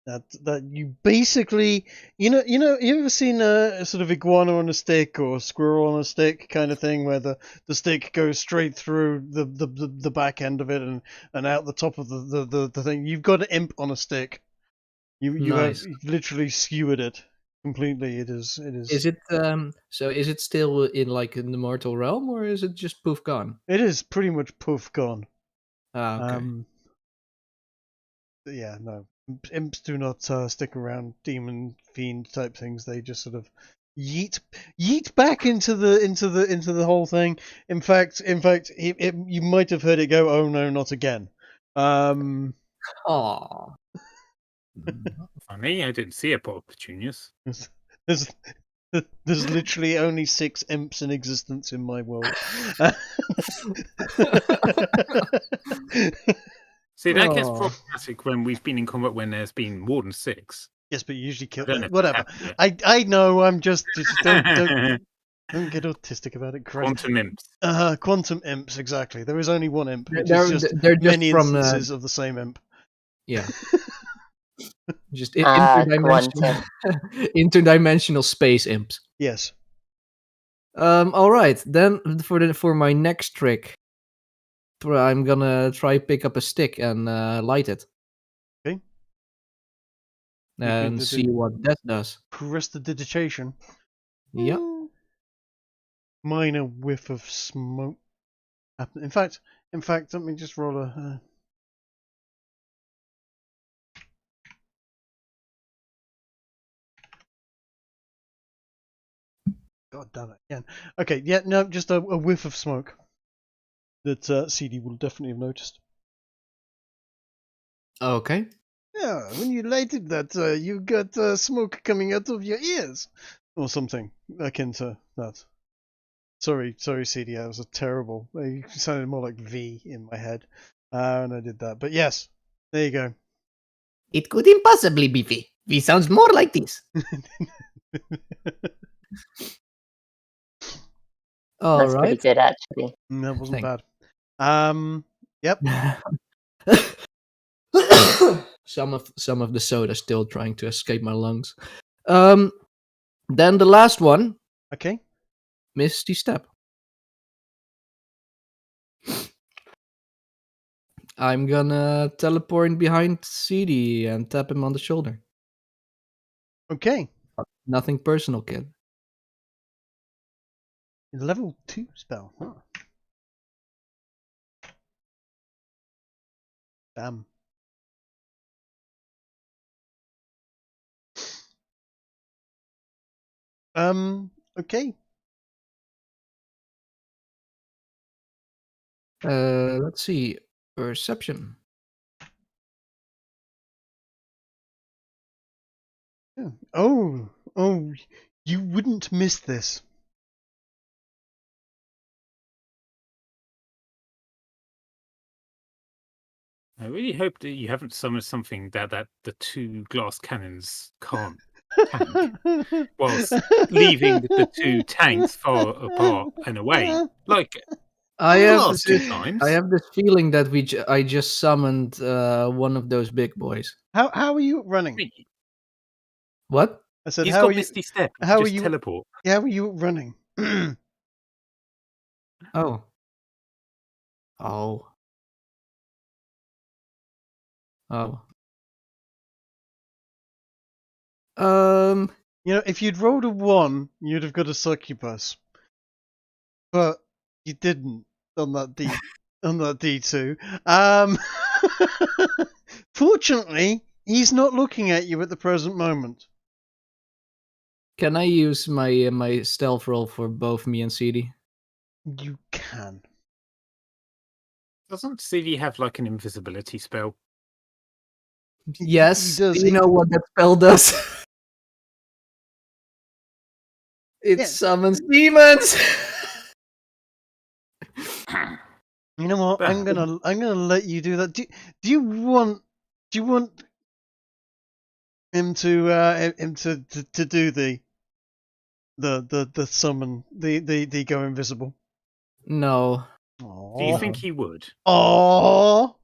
That you basically, you ever seen a sort of iguana on a stick or squirrel on a stick kind of thing, where the stick goes straight through the back end of it and out the top of the thing. You've got an imp on a stick. You Nice. have literally skewered it completely. It is. Is it so? Is it still in the mortal realm, or is it just poof gone? It is pretty much poof gone. Okay. Yeah, no. Imps do not stick around demon fiend type things. They just sort of yeet back into the whole thing. In fact, you might have heard it go, "Oh no, not again." Aww. Funny, I didn't see a pot of petunias. There's literally only 6 imps in existence in my world. See, that gets Aw. problematic when we've been in combat when there's been more than 6. Yes, but you usually kill. I don't know if Whatever. that's happened I know. I'm just don't yet. get autistic about it. Christ. Quantum imps. Quantum imps. Exactly. There is only one imp. Which They're- is just they're just many from, instances of the same imp. Yeah. Just Quantum. interdimensional space imps. Yes. All right, then for my next trick, I'm gonna try pick up a stick and light it. Okay. And see what that does. Prestidigitation. Yep. Minor whiff of smoke. In fact, let me just roll a. God damn it again. Okay, yeah, no, just a whiff of smoke that CD will definitely have noticed. Okay. Yeah, when you lighted that, you got smoke coming out of your ears, or something akin to that. Sorry, CD, that was a terrible. It sounded more like V in my head, and I did that. But yes, there you go. It could impossibly be V. V sounds more like this. All That's pretty right. good actually. That wasn't Thank- bad. Yep. some of the soda still trying to escape my lungs. Then the last one, Okay. Misty Step. I'm gonna teleport behind CD and tap him on the shoulder. Okay. Nothing personal, kid. Level 2 spell. Huh. Damn. Okay. Let's see. Perception. Yeah. Oh, you wouldn't miss this. I really hope that you haven't summoned something that the 2 glass cannons can't tank, whilst leaving the 2 tanks far apart and away. Like I the have last 2 this, times. I have this feeling that I just summoned one of those big boys. How are you running? What? I said, He's how got are you? Misty Step. how are Just you- teleport. How are you running? Oh. Oh. Oh. You know, if you'd rolled a 1, you'd have got a succubus. But you didn't on that D2. Fortunately, he's not looking at you at the present moment. Can I use my stealth roll for both me and CD? You can. Doesn't CD have like an invisibility spell? Yes. He does. Do you know what that spell does? It Yeah. summons demons. You know what? I'm gonna let you do that. Do you want him to do the summon, the go invisible? No. Do you think he would? Oh.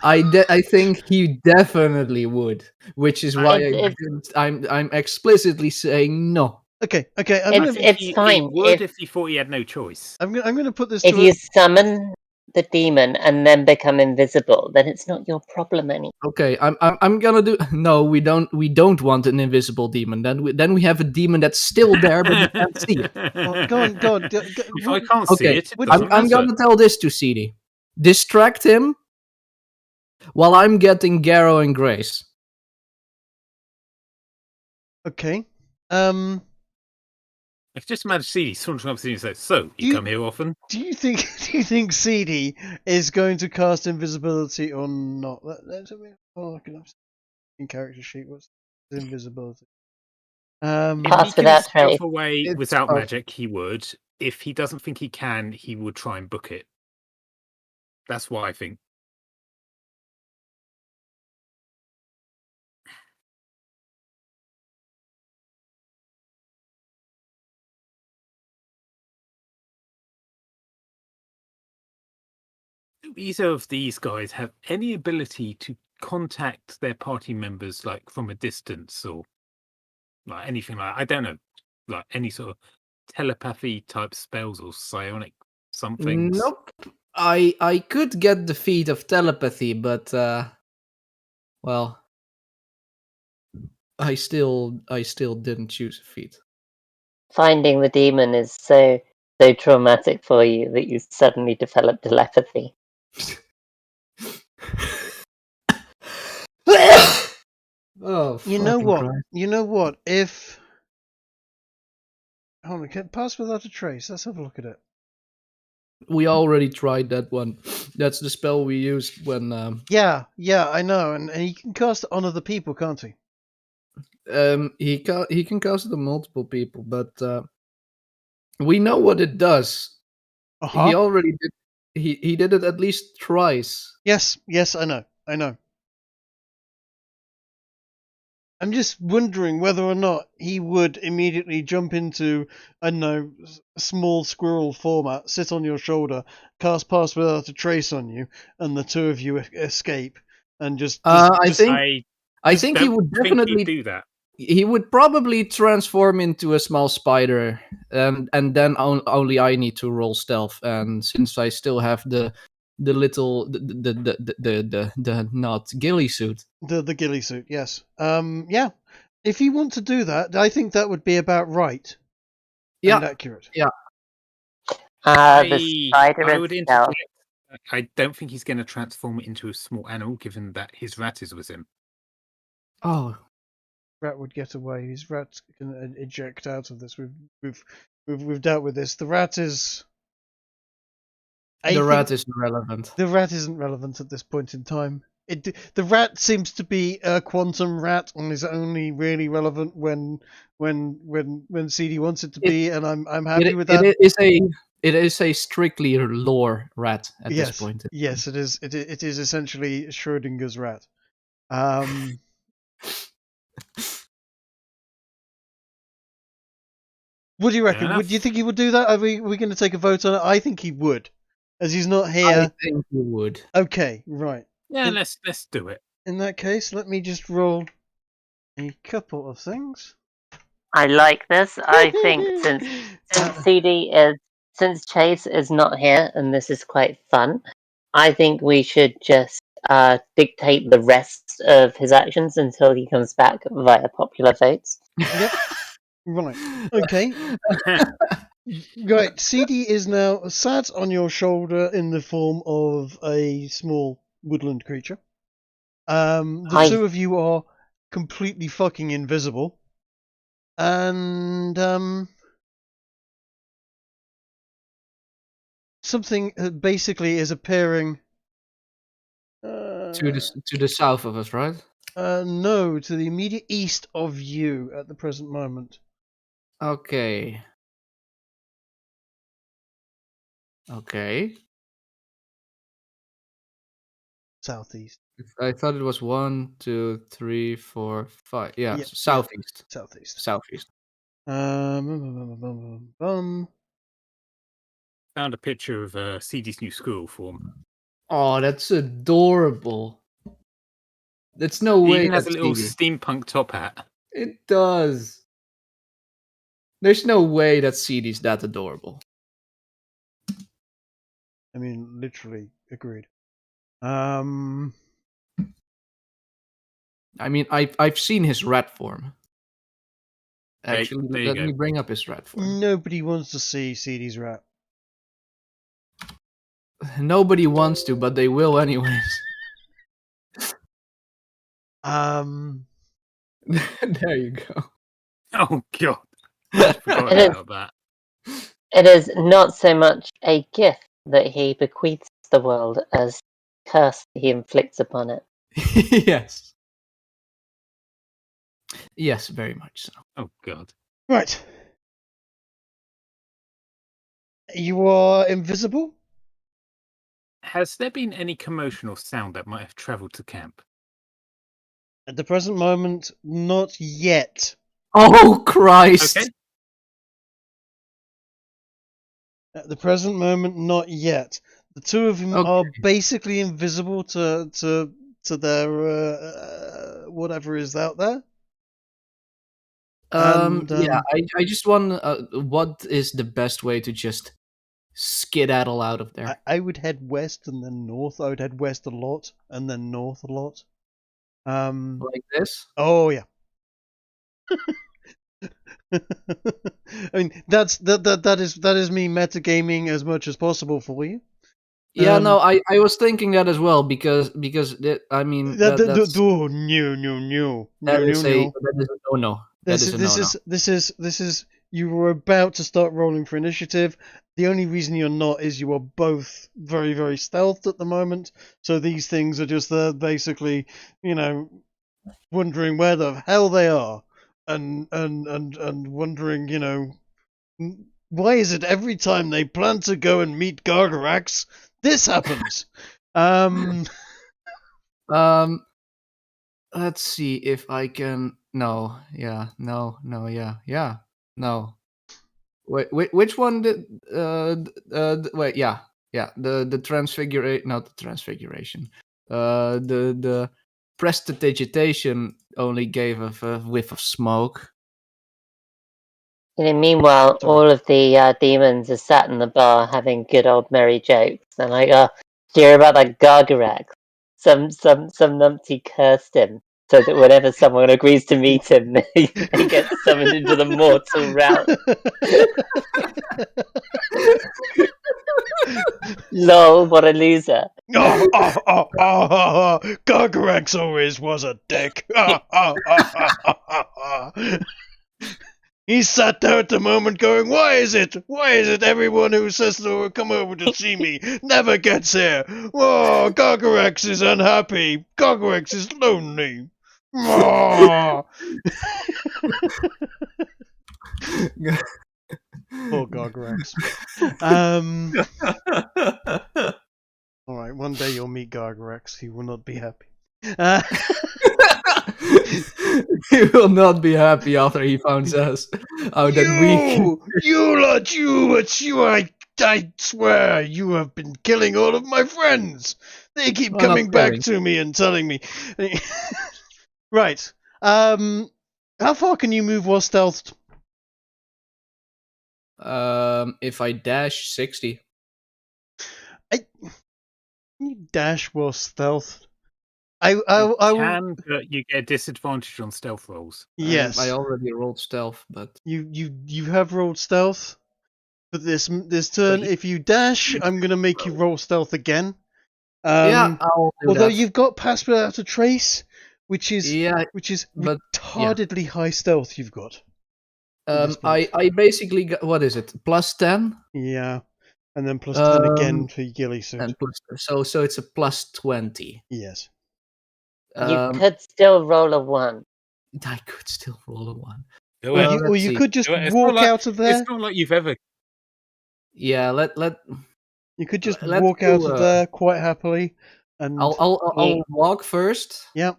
I think he definitely would, which is why I'm explicitly saying no. Okay. It's fine He would if he thought he had no choice. I'm gonna put this. If you summon the demon and then become invisible, then it's not your problem anymore. Okay, I'm gonna do. No, we don't want an invisible demon. Then we have a demon that's still there but you can't see it. Oh, go on. If I can't see it, I'm gonna tell this to CD. Distract him while I'm getting Garrow and Grace. Okay. If just imagine CD sauntering up to you and says, "So you come here often?" Do you think CD is going to cast invisibility or not? Let's look it up in character sheet. What's invisibility? If he Pass can without stealth trace. away without magic, he would. If he doesn't think he can, he would try and book it. That's what I think. Do either of these guys have any ability to contact their party members, like from a distance, or like anything like I don't know, like any sort of telepathy type spells or psionic something? Nope. I could get the feat of telepathy, but well, I still didn't choose a feat. Finding the demon is so traumatic for you that you suddenly develop telepathy. Oh, You know what? Christ. You know what? If hold on, can pass without a trace. Let's have a look at it. We already tried that one. That's the spell we used when. Yeah, I know, and he can cast it on other people, can't he? He can cast it on multiple people, but we know what it does. He already did. He did it at least twice. Yes, I know. I'm just wondering whether or not he would immediately jump into, I don't know, a small squirrel format, sit on your shoulder, cast Pass Without a Trace on you, and the two of you escape, and just. I think he would definitely do that. He would probably transform into a small spider, and then only I need to roll stealth. And since I still have the little the not ghillie suit. The ghillie suit, yes. Yeah. If you want to do that, I think that would be about right. Yeah. And accurate. Yeah. The spider I would itself. I don't think he's going to transform it into a small animal, given that his rat is with him. Oh. Rat would get away. His rat can eject out of this. We've dealt with this. The rat is. The rat is irrelevant. The rat isn't relevant at this point in time. The rat seems to be a quantum rat and is only really relevant when CD wants it to be, and I'm happy with that. It is a strictly lore rat at this point. Yes, it is. It is essentially Schrodinger's rat. What do you reckon? Do you think he would do that? Are we going to take a vote on it? I think he would, as he's not here. I think he would. Okay, right. Yeah, let's do it. In that case, let me just roll a couple of things. I like this. I think since Chase is not here and this is quite fun, I think we should just dictate the rest of his actions until he comes back via popular votes. Yep. Right. Okay. Right. CD is now sat on your shoulder in the form of a small woodland creature. The two of you are completely fucking invisible. And something basically is appearing. To the south of us, right? No, to the immediate east of you at the present moment. Okay. Okay. Southeast. I thought it was 1, 2, 3, 4, 5. Yeah, Yeah, southeast. Southeast. Southeast. Found a picture of CD's new school form. Oh, that's adorable. There's no He way even has a that's little CD. steampunk top hat. It does. There's no way that CD's that adorable. I mean, literally agreed. I mean, I've seen his rat form. Actually, there you let go. me bring up his rat form. Nobody wants to see CD's rat. Nobody wants to, but they will anyways. There you go. Oh god, I forgot It is. about that. It is not so much a gift that he bequeaths the world as curse he inflicts upon it. Yes. Yes, very much so. Oh god. Right. You are invisible? Has there been any commotion or sound that might have travelled to camp? At the present moment, not yet. Oh Christ! Okay. At the present moment, not yet. The two of them are basically invisible to their whatever is out there. Yeah, I just want. What is the best way to just skedaddle out of there? I would head west and then north. I would head west a lot and then north a lot. Like this? Oh yeah. I mean, that is me metagaming as much as possible for you. Yeah, no, I was thinking that as well because I mean that's no. that is a no. This is you were about to start rolling for initiative. The only reason you're not is you are both very, very stealthed at the moment. So these things are just there, basically, wondering where the hell they are, and wondering, why is it every time they plan to go and meet Gargarax, this happens? Let's see if I can. No. Wait, which one did? Wait, yeah. The transfiguration, not the transfiguration. The prestidigitation only gave a whiff of smoke. And meanwhile, all of the demons are sat in the bar having good old merry jokes. They're like, "Oh, do you hear about that Gargarax? Some numpty cursed him, so that whenever someone agrees to meet him, they get summoned into the mortal realm." Lol, what a loser. Gargarax always was a dick. He sat there at the moment going, why is it everyone who says they will come over to see me never gets here? Oh, Gargarax is unhappy. Gargarax is lonely. Oh. Poor Gargarax. Alright, one day you'll meet Gargarax. He will not be happy. He will not be happy after he finds us out that week. I swear you have been killing all of my friends. They keep coming back to me and telling me. Right. How far can you move while stealthed? If I dash 60. Can you dash while stealthed? You can, but you get a disadvantage on stealth rolls. Yes, I already rolled stealth, but you have rolled stealth for this turn. If you dash, I'm gonna make you roll stealth again. I'll do although that. you've got pass without a trace, which is retardedly high stealth. You've got. I basically got, what is it, +10? Yeah. And then plus 10 again for ghillie suit. And so it's a plus 20. Yes. You could still roll a 1. I could still roll a 1. Or you could just walk out of there. It's not like you've ever. Yeah, You could just let's walk out do, of there quite happily. And I'll walk first. Yep.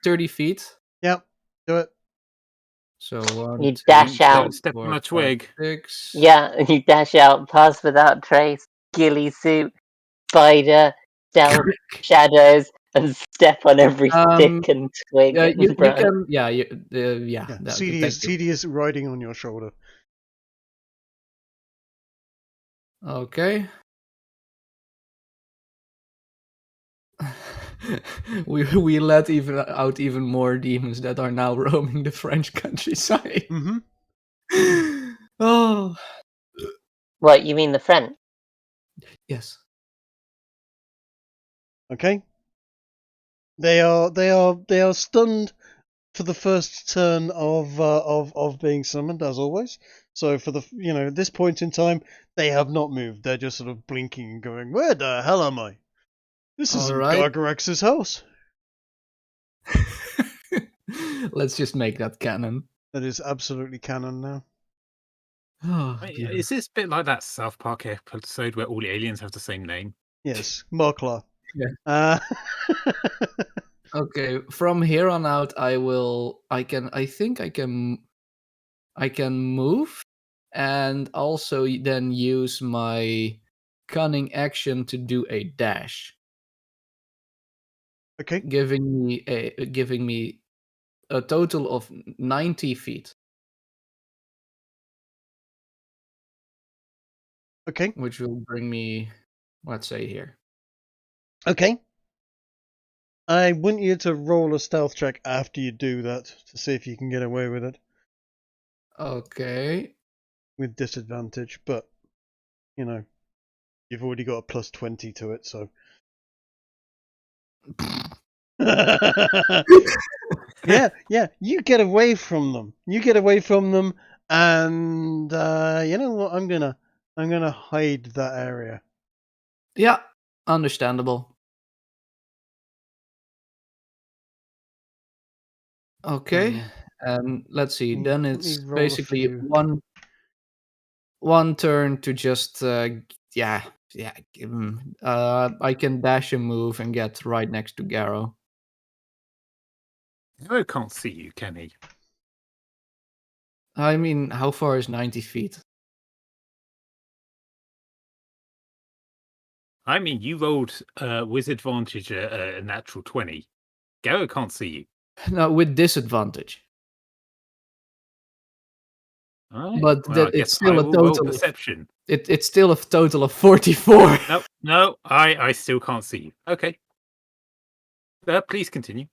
30 feet. Yep. Do it. So 1, You 2, dash out. Step 4, on a 5, twig. 6. Yeah, you dash out, pass without trace, ghillie suit, spider, stealth, shadows, and step on every stick and twig. Yeah, you branch. can. CD is riding on your shoulder. Okay. we let out even more demons that are now roaming the French countryside. Mm-hmm. Oh. What, you mean the French? Yes. Okay. They are stunned for the first turn of being summoned, as always. So for at this point in time, they have not moved. They're just sort of blinking and going, "Where the hell am I? This isn't Gargarax's house." Let's just make that canon. That is absolutely canon now. Oh, Is this a bit like that South Park episode where all the aliens have the same name? Yes, Marklar. Yeah. Okay, from here on out, I think I can move, and also then use my cunning action to do a dash. Okay. Giving me a total of 90 feet. Okay. Which will bring me, let's say, here. Okay. I want you to roll a stealth check after you do that to see if you can get away with it. Okay. With disadvantage, but you've already got a plus 20 to it, so. yeah. You get away from them. And you know what? I'm gonna hide that area. Yeah, understandable. Okay, and let's see. Then it's basically one turn to just I can dash and move and get right next to Garrow. Garrow can't see you, can he? I mean, how far is 90 feet? I mean, you rolled with advantage a natural 20. Garrow can't see you. No, with disadvantage. Right. But well, it's still a total perception. It's still a total of 44. No, I still can't see you. Okay. Please continue.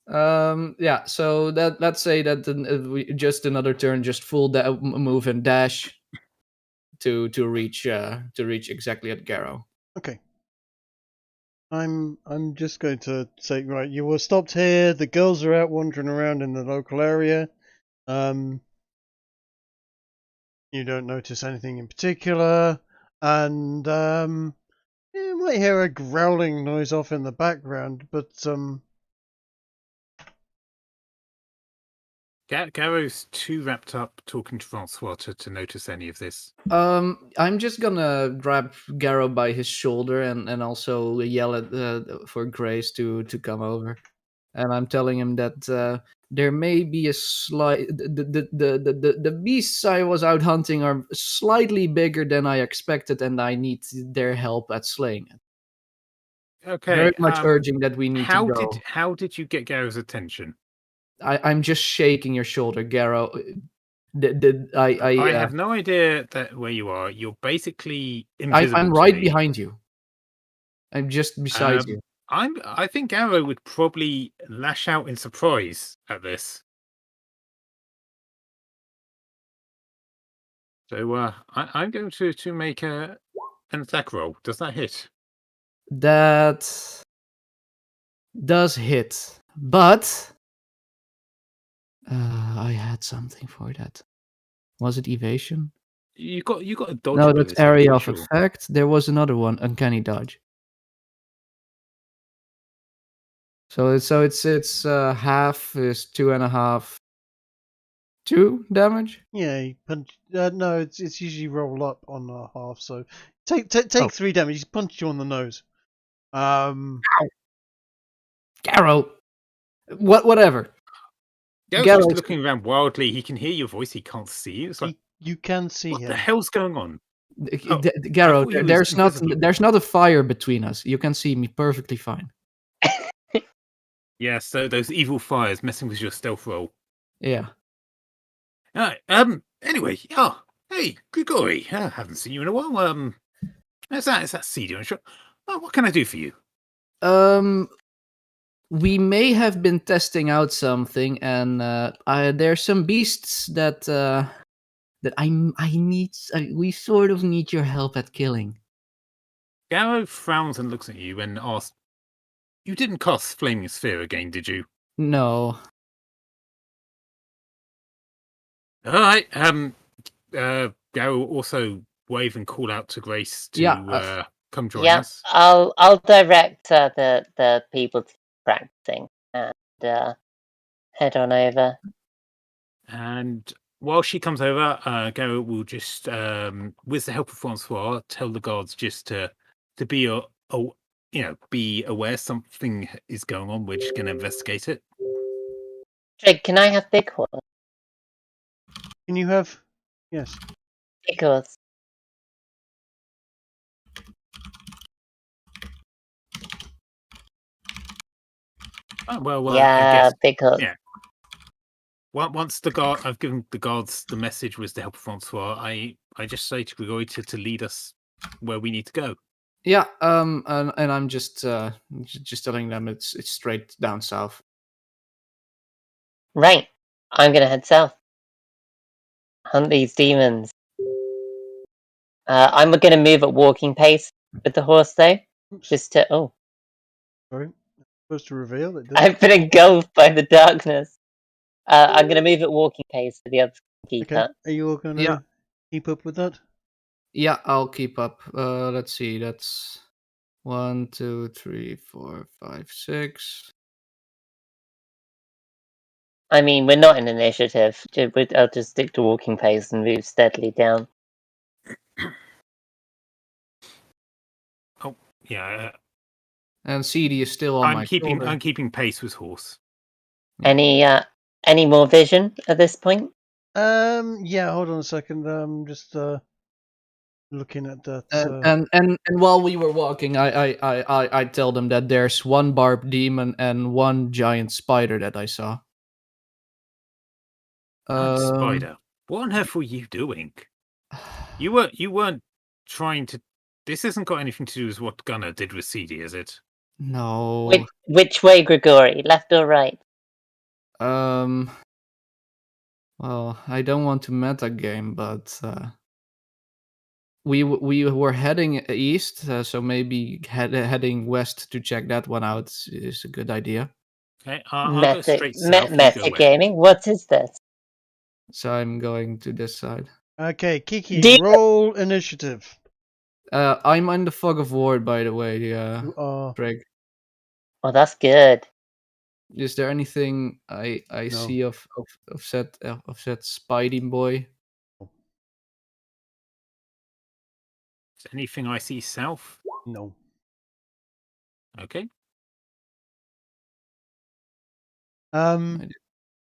Yeah. So let's say that just another turn, just full move and dash to reach exactly at Garrow. Okay. I'm just going to say, right, you were stopped here. The girls are out wandering around in the local area. You don't notice anything in particular, and you might hear a growling noise off in the background, but Garrow's too wrapped up talking to Francois to notice any of this. I'm just gonna grab Garrow by his shoulder and also yell at for Grace to come over, and I'm telling him that there may be a slight the beasts I was out hunting are slightly bigger than I expected, and I need their help at slaying it. Okay. Very much urging that we need to go. How did you get Garrow's attention? I'm just shaking your shoulder, Garrow. I have no idea where you are. You're basically invisible. I'm right behind you. I'm just beside you. I think Garrow would probably lash out in surprise at this. So I'm going to make an attack roll. Does that hit? That does hit, but I had something for that. Was it evasion? You got a dodge No, ability. that's area I'm of pretty sure. effect. There was another one, uncanny dodge. So it's half is 2.5, 2 damage. Yeah, you punch. No, it's usually roll up on a half. So take Oh. 3 damage. He's punched you on the nose. Garrow. Whatever. Garo's Garrow's- just looking around wildly. He can hear your voice. He can't see you. It's like, you can see what him. the hell's going on? Oh, Garrow, I thought he was there's not a fire between us. You can see me perfectly fine. Yeah, so those evil fires messing with your stealth roll. Yeah. Alright, anyway, hey, Grigori, I haven't seen you in a while. Is that seige? What can I do for you? We may have been testing out something, and there's some beasts that we sort of need your help at killing. Garrow frowns and looks at you and asks, "You didn't cast Flaming Sphere again, did you?" No. Alright, Garrow will also wave and call out to Grace to come join us. I'll direct the people to practicing and head on over. And while she comes over, Garrow will just, with the help of Francois, tell the guards just to be be aware something is going on. We're just going to investigate it. Trig, can I have big horse? Can you have? Yes. Big horse. Oh, well, I Yeah, guess, big horse. yeah. Once I've given the guards the message with the help of Francois. I just say to Grigori to lead us where we need to go. Yeah. And I'm just telling them it's straight down south. Right. I'm gonna head south. Hunt these demons. I'm gonna move at walking pace with the horse though. Oops. Just to Sorry. Supposed to reveal it. I've been engulfed by the darkness. I'm gonna move at walking pace so the others can keep Okay. up. Are you all gonna Yeah. keep up with that? Yeah, I'll keep up. Let's see. That's 1, 2, 3, 4, 5, 6. I mean, we're not in initiative. I'll just stick to walking pace and move steadily down. Oh, yeah. And CD is still on my shoulder. I'm keeping pace with horse. Any more vision at this point? Yeah. Hold on a second. Just looking at that. And while we were walking, I tell them that there's one barbed demon and one giant spider that I saw. Spider. What on earth were you doing? You weren't trying to. This hasn't got anything to do with what Gunnar did with CD, is it? No. Which way, Grigori? Left or right? Well, I don't want to meta game, but we were heading east, so maybe heading west to check that one out is a good idea. Okay, I'll go straight south. Metagaming? What is this? So I'm going to this side. Okay, Kiki, roll initiative. I'm in the fog of war, by the way. You are. Craig. Oh, that's good. Is there anything I No. see of said Spidey boy? Is anything I see south? No. Okay.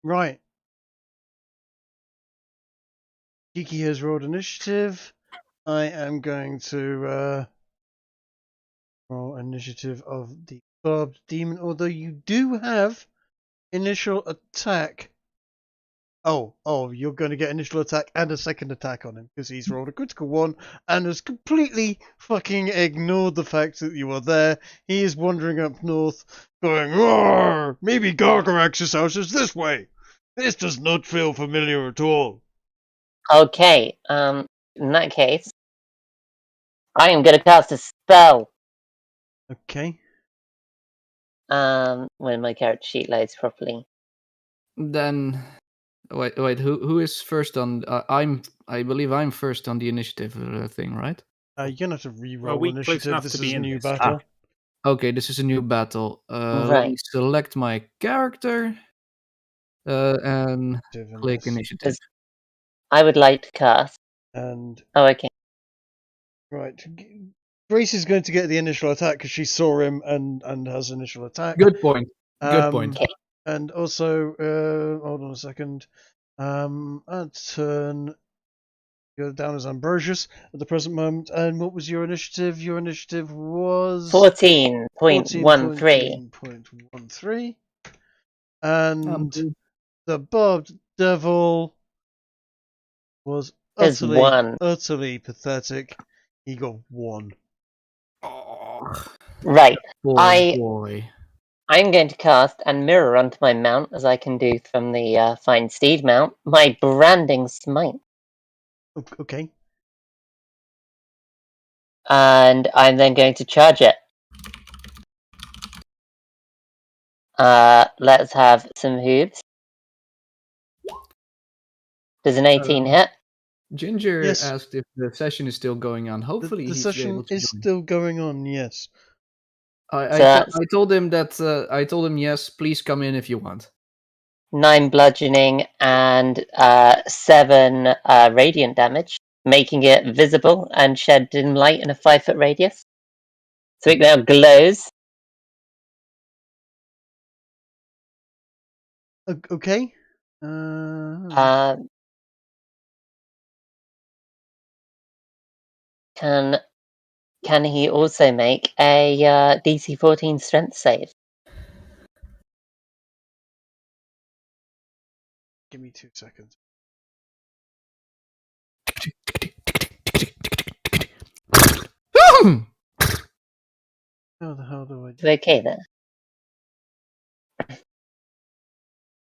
Right. Kiki has rolled initiative. I am going to roll initiative of the barbed demon, although you do have initial attack. Oh, you're going to get initial attack and a second attack on him because he's rolled a critical one and has completely fucking ignored the fact that you are there. He is wandering up north, going, "Roar! Maybe Gargarax's house is this way. This does not feel familiar at all." Okay, in that case, I am gonna cast a spell. Okay. When my character sheet loads properly. Then Wait. Who is first on? I believe I'm first on the initiative thing, right? You're gonna have to re-roll we're close initiative. enough This to be is a in new this. battle. Okay, this is a new battle. Let Right. me select my character and Initiative in click this. initiative. I would like to cast. And Oh, okay. right, Grace is going to get the initial attack because she saw him and has initial attack. Good point. Good point. Okay. And also, hold on a second. Add turn. You're down as Ambrosius at the present moment. And what was your initiative? Your initiative was 14.13. 14.13. And dude. the barbed devil was There's one. utterly pathetic. He got 1. Oh, Right. poor boy. I'm going to cast and mirror onto my mount, as I can do from the Fine Steed mount, my branding smite. Okay. And I'm then going to charge it. Let's have some hooves. Does an 18 hit? Ginger Yes. asked if the session is still going on. Hopefully, The he's session able to is join. still going on, yes. I told him that. I told him yes. Please come in if you want. 9 bludgeoning and 7 radiant damage, making it visible and shed dim light in a 5-foot radius. So it now glows. Okay. Can he also make a DC 14 strength save? Give me 2 seconds. How the hell do I do? You okay there?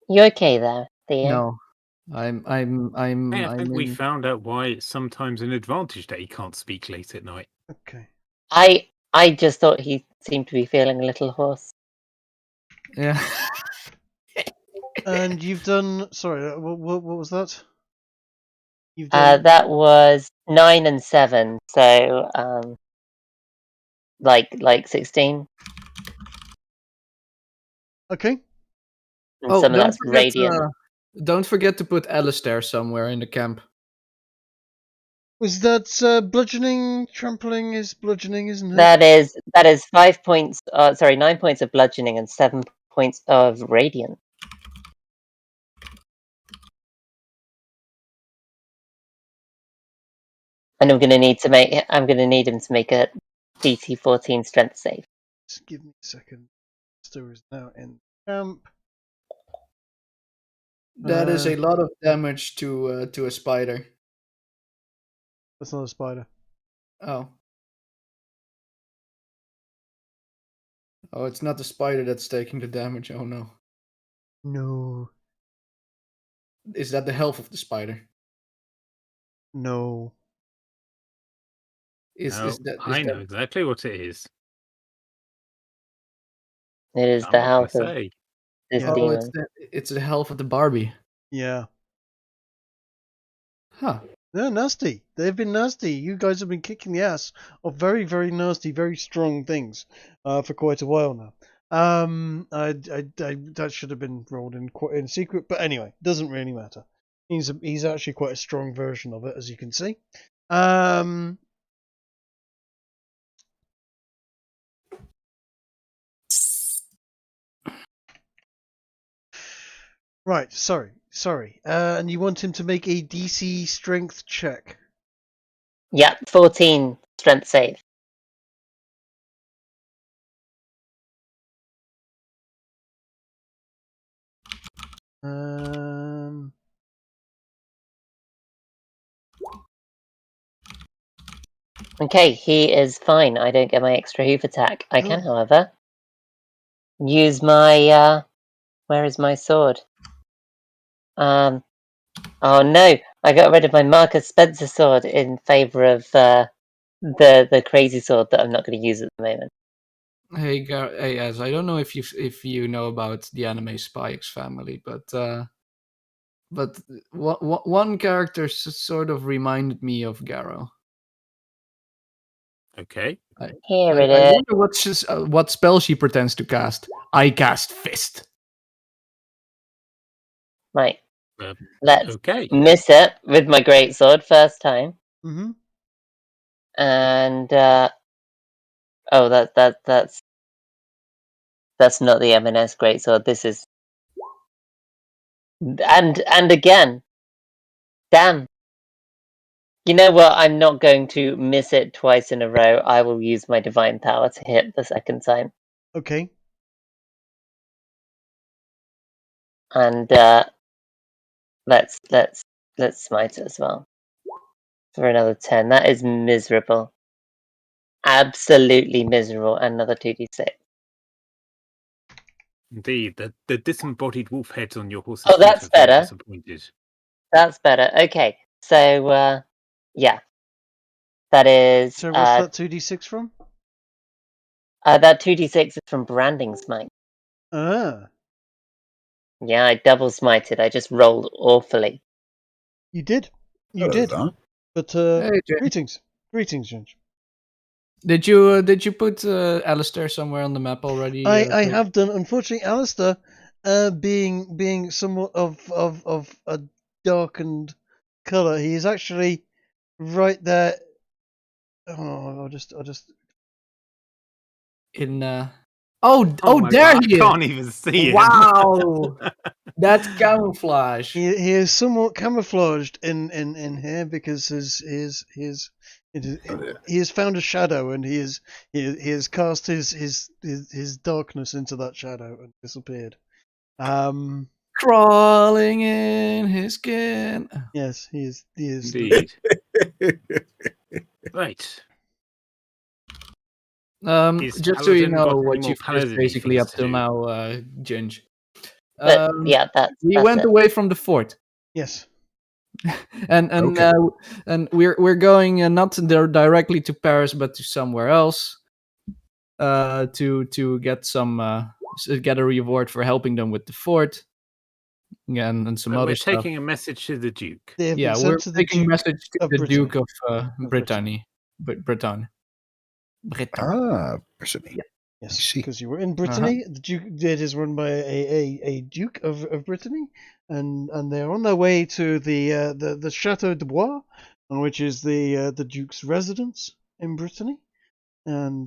You okay there, Theo? No, I'm. Hey, I think we in- found out why it's sometimes an advantage that he can't speak late at night. Okay. I just thought he seemed to be feeling a little hoarse. Yeah. And you've done. Sorry, what was that? You've done. That was 9 and 7, so like 16. Okay. And some of that's radiant. Don't forget to put Alistair somewhere in the camp. Was that bludgeoning? Trampling is bludgeoning, isn't it? That is 5 points. 9 points of bludgeoning and 7 points of radiant. And I'm gonna need him to make a DC 14 strength save. Just give me a second. Master is now in camp. That is a lot of damage to a spider. That's not a spider. Oh. Oh, it's not the spider that's taking the damage. Oh no. No. Is that the health of the spider? No. I know exactly what it is. It is I'm the not health gonna of say. this Yeah. demon. It's the health of the Barbie. Yeah. Huh. They're nasty. They've been nasty. You guys have been kicking the ass of very, very nasty, very strong things for quite a while now. That should have been rolled in secret, but anyway, doesn't really matter. He's actually quite a strong version of it, as you can see. Right. Sorry. And you want him to make a DC strength check. Yeah, 14 strength save. Okay, he is fine. I don't get my extra hoof attack. I can, however, use my where is my sword? Oh no, I got rid of my Marcus Spencer sword in favour of the crazy sword that I'm not going to use at the moment. Hey, Az, I don't know if you know about the anime Spy X Family, but but one character sort of reminded me of Garrow. Okay. Here I it is. wonder what spell she pretends to cast. I cast Fist. Right. Uh, Let's okay. miss it with my greatsword first time. Mm-hmm. And that's not the M&S greatsword. This is and again. Damn. You know what? I'm not going to miss it twice in a row. I will use my divine power to hit the second time. Okay. And let's smite it as well. For another 10. That is miserable. Absolutely miserable. Another 2d6. Indeed, the disembodied wolf heads on your horse's Oh, feet that's are very better. disappointed. That's better. Okay. So yeah. That is So what's that 2d6 from? that 2d6 is from Branding Smite. Ah, Yeah, I double smited. I just rolled awfully. you did. You Hello did. there. But Hey, Jay. greetings, Judge. Did you put Alistair somewhere on the map already? I Craig? have done. Unfortunately, Alistair, being somewhat of a darkened color, he is actually right there. Oh, I'll just. in Oh my there God, he I is. can't even see him. Wow. That's camouflage. He is somewhat camouflaged in here because he has found a shadow and he has cast his darkness into that shadow and disappeared. Crawling in his skin. Yes, he is. Indeed. Right. Is Just so you Paladin know got any what more you've paladin-y basically things up to till do? now, Ginge. But yeah, that's We that's went it. away from the fort, Yes. and Okay. and we're going not there directly to Paris, but to somewhere else, to get get a reward for helping them with the fort, and some We're other stuff. taking a message to the Duke. They have Yeah, been we're sent to the taking Duke message to of the Brittany. Duke of Brittany. Brittany. Ah, Brittany. I Yes, see. because you were in Brittany. The Duke it is run by a Duke of Brittany, and they're on their way to the Chateau de Bois, which is the Duke's residence in Brittany, and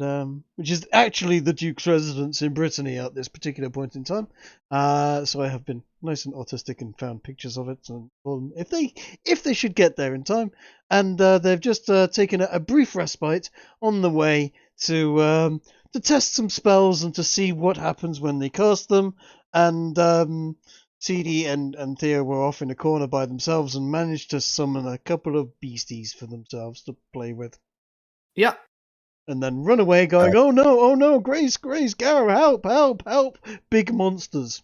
which is actually the Duke's residence in Brittany at this particular point in time. So I have been nice and autistic and found pictures of it, and well, if they should get there in time, and they've just taken a brief respite on the way to test some spells and to see what happens when they cast them. And CD and Theo were off in a corner by themselves and managed to summon a couple of beasties for themselves to play with. Yeah. And then run away going, oh no, Grace, Garrow, help, big monsters.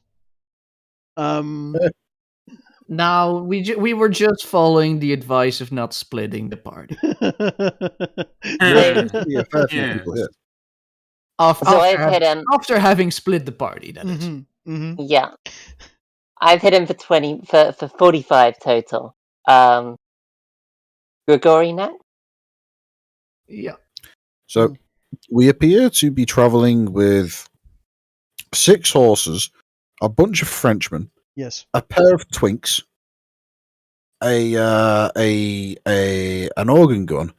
Now we were just following the advice of not splitting the party. Yeah, fair few Yeah. people here. So I've hit him. After having split the party, that is. Yeah, I've hit him for 20 for 45 total. Grigori next. Yeah. So we appear to be traveling with 6 horses, a bunch of Frenchmen, Yes. a pair of twinks, an organ gun,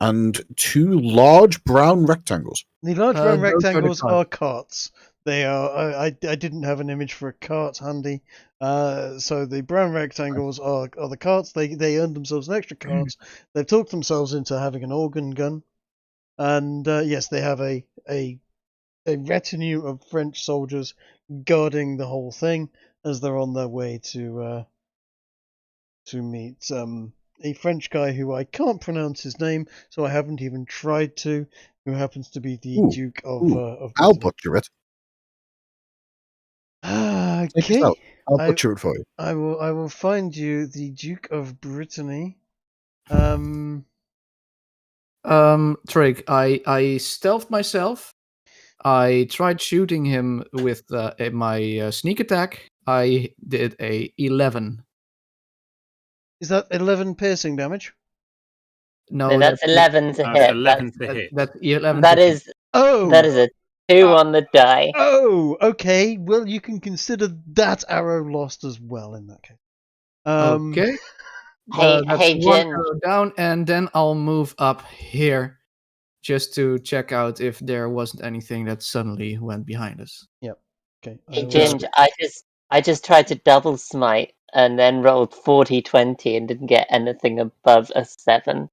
and 2 large brown rectangles. The large brown Those are the rectangles carts. are carts. They are. I didn't have an image for a cart handy. So the brown rectangles are the carts. They earned themselves an extra cart. They've talked themselves into having an organ gun, and yes, they have a retinue of French soldiers guarding the whole thing as they're on their way to meet a French guy who I can't pronounce his name, so I haven't even tried to. Who happens to be the Duke of I'll Brittany. butcher it. Take this Okay. out. I'll butcher it for you. I will find you the Duke of Brittany. Trig, I stealthed myself. I tried shooting him with my sneak attack. I did a 11. Is that 11 piercing damage? No, that's 11 to It's hit. 11 to hit. That's 11. That to hit. is Oh! that is a 2 on the die. Oh, okay. Well, you can consider that arrow lost as well in that case. Okay. Hey, That's hey, one Jin. arrow down, and then I'll move up here just to check out if there wasn't anything that suddenly went behind us. Okay. Hey, will- Ginge, I just tried to double smite and then rolled 40-20 and didn't get anything above a 7.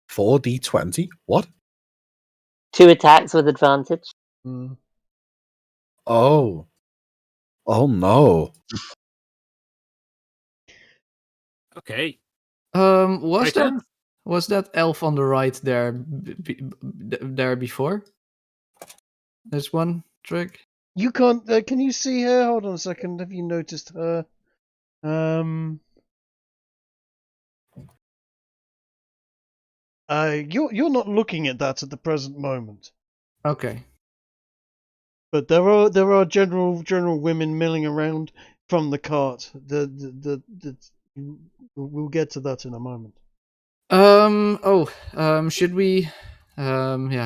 4d20? What? 2 attacks with advantage. Mm. Oh. Oh no. Okay. Was Right that turn? was that elf on the right there there before? There's one trick. You can't. Can you see her? Hold on a second. Have you noticed her? You're not looking at that at the present moment. Okay. But there are general women milling around from the cart. We'll get to that in a moment. Should we?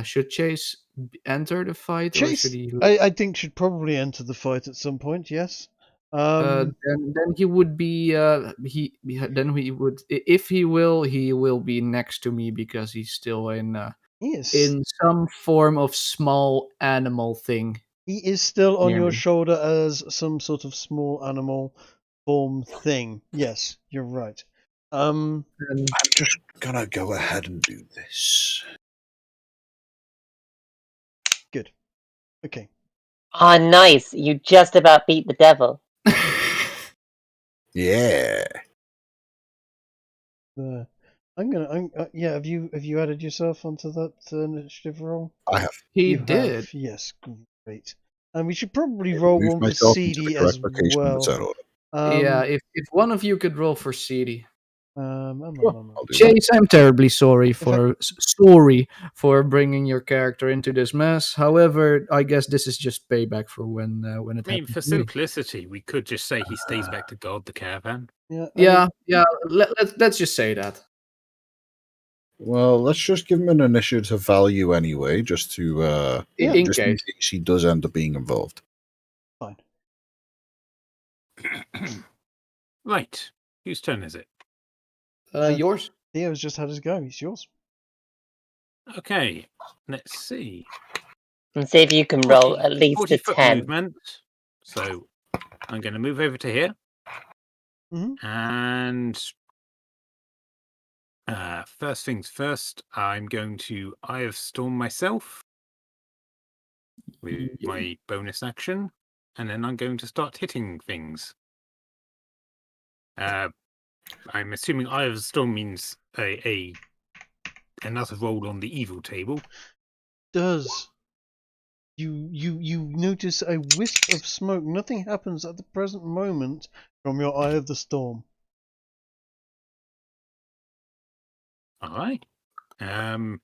Should Chase enter the fight, or Chase, should he? I think should probably enter the fight at some point. Yes. Then he would be. Then he would. If he will be next to me because he's still Yes. in some form of small animal thing. He is still on Near your me. shoulder as some sort of small animal form thing. Yes, you're right. And I'm just gonna go ahead and do this. Good. Okay. Ah, nice. You just about beat the devil. Yeah. Yeah. Have you added yourself onto that initiative roll? I have he You did. have, yes, great. And we should probably roll moved one for myself into the CD correct as location in the well. turn order. Yeah, if one of you could roll for CD. I'll do that. Chase, I'm terribly sorry I- for bringing your character into this mess. However, I guess this is just payback for when it I mean, happened for to me. simplicity, we could just say he stays back to guard the caravan. Yeah. Let's just say that. Well, let's just give him an initiative value anyway, just to In just in case he does end up being involved. Fine. Right. Whose turn is it? Yours. Theo's just had his go. It's yours. Okay. Let's see. And see if you can roll at least 40 a foot 10. movement. So I'm going to move over to here. Mhm. And first things first, I'm going to Eye of Storm myself with my bonus action. And then I'm going to start hitting things. I'm assuming Eye of the Storm means another roll on the evil table. Does you notice a wisp of smoke? Nothing happens at the present moment from your Eye of the Storm. All right. I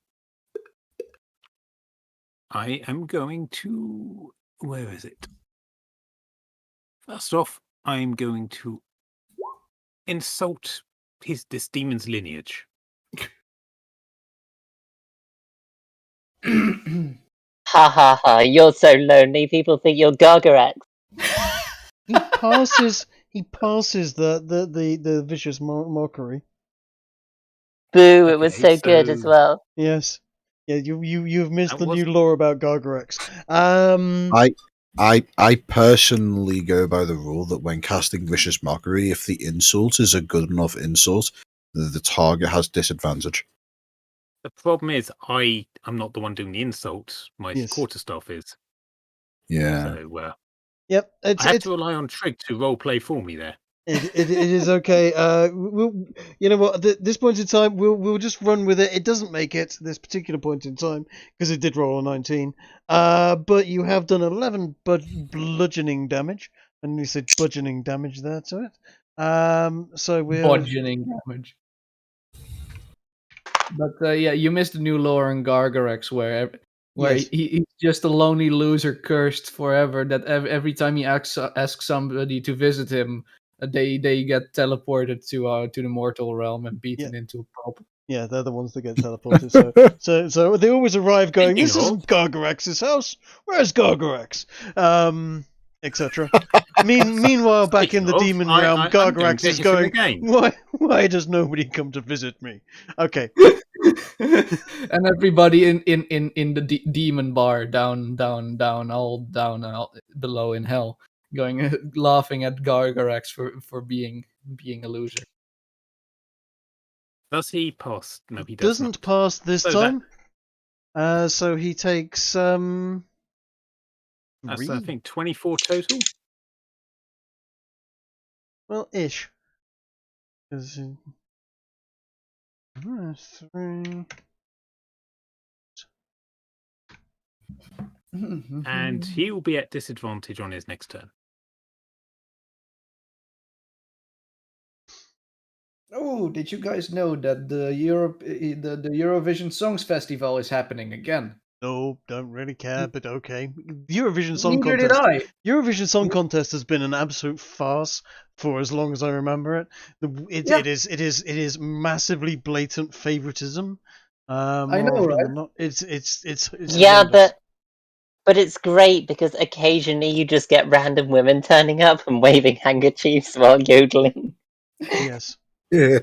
am going to. Where is it? First off, I'm going to insult this demon's lineage. Ha ha ha, you're so lonely, people think you're Gargarax. He passes the vicious mockery. Boo, it was Okay, so good as so- well. Yes. Yeah, you've missed That the new was- lore about Gargarex. I personally go by the rule that when casting Vicious Mockery, if the insult is a good enough insult, the target has disadvantage. The problem is I'm not the one doing the insult. My Yes. quarterstaff is. Yeah. So Yep, I have to rely on Trig to roleplay for me there. It is okay. You know what? At this point in time, we'll just run with it. It doesn't make it this particular point in time because it did roll a 19. But you have done 11 bludgeoning damage, and you said bludgeoning damage there to it. So we're Bludgeoning damage. But you missed the new lore in Gargarex where Yes. he's just a lonely loser cursed forever. That every time he asks somebody to visit him, they get teleported to the mortal realm and beaten into a pulp. Yeah, they're the ones that get teleported. So they always arrive going, "This isn't Gargarax's house. Where's Gargarax?" Etc. Meanwhile, back in the demon realm, Gargarax is going, "Why does nobody come to visit me?" Okay. And everybody in the demon bar down below in hell, going laughing at Gargarax for being a loser. Does he pass? No, he doesn't pass this So time. So he takes That's I think 24 total. Well, ish. 'Cause, 3. And he will be at disadvantage on his next turn. Oh, did you guys know that the Eurovision Songs Festival is happening again? No, don't really care, but okay. Eurovision Song Neither Contest. did I. Eurovision Song Contest has been an absolute farce for as long as I remember it. It is massively blatant favoritism. I know, right? It's Yeah, horrendous. but it's great because occasionally you just get random women turning up and waving handkerchiefs while yodeling. Yes. Yeah.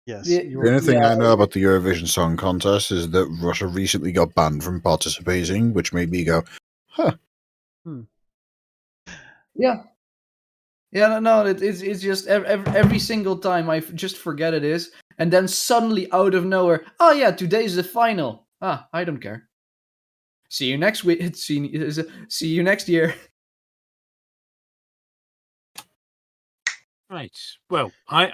Yes. The only thing I know about the Eurovision Song Contest is that Russia recently got banned from participating, which made me go, huh. Yeah. Yeah, no, it's just every single time I just forget it is, and then suddenly out of nowhere, oh yeah, today's the final. Ah, I don't care. See you next week. See you next year. Right. Well, I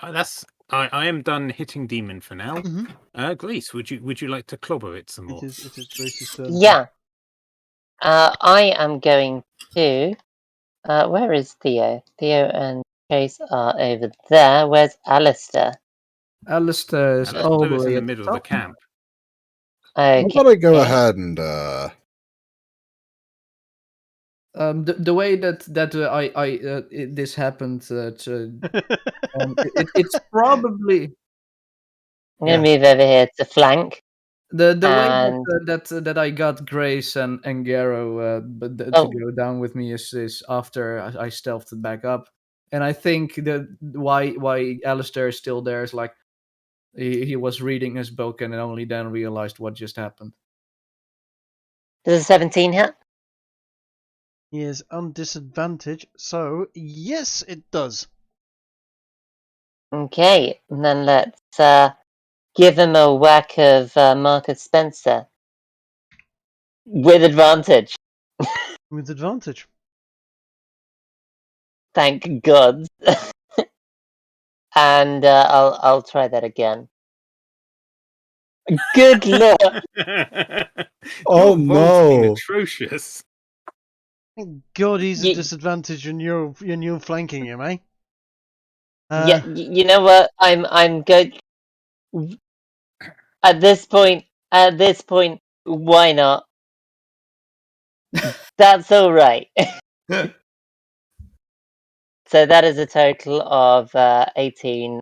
am done hitting demon for now. Mm-hmm. Grease, would you like to clobber it some more? It is Grace's turn. Yeah. I am going to. Where is Theo? Theo and Chase are over there. Where's Alistair? Alistair is all the Alistair is way in the at middle of the top. camp. Okay. How about I go ahead and the way that this happened, it's probably I'm gonna move over here to flank. the way And that I got Grace and Garo to go down with me is after I stealthed it back up, and I think that why Alistair is still there is like he was reading his book and only then realized what just happened. does a 17 hit? He is on disadvantage, so yes, it does. Okay, and then let's give him a whack of Marcus Spencer with advantage. With advantage. Thank God. And I'll try that again. Good lord! Oh Your roll's been no! atrocious. Thank God he's at disadvantage and you're flanking him, eh? Yeah, you know what? I'm good. At this point, why not? That's all right. So that is a total of 18,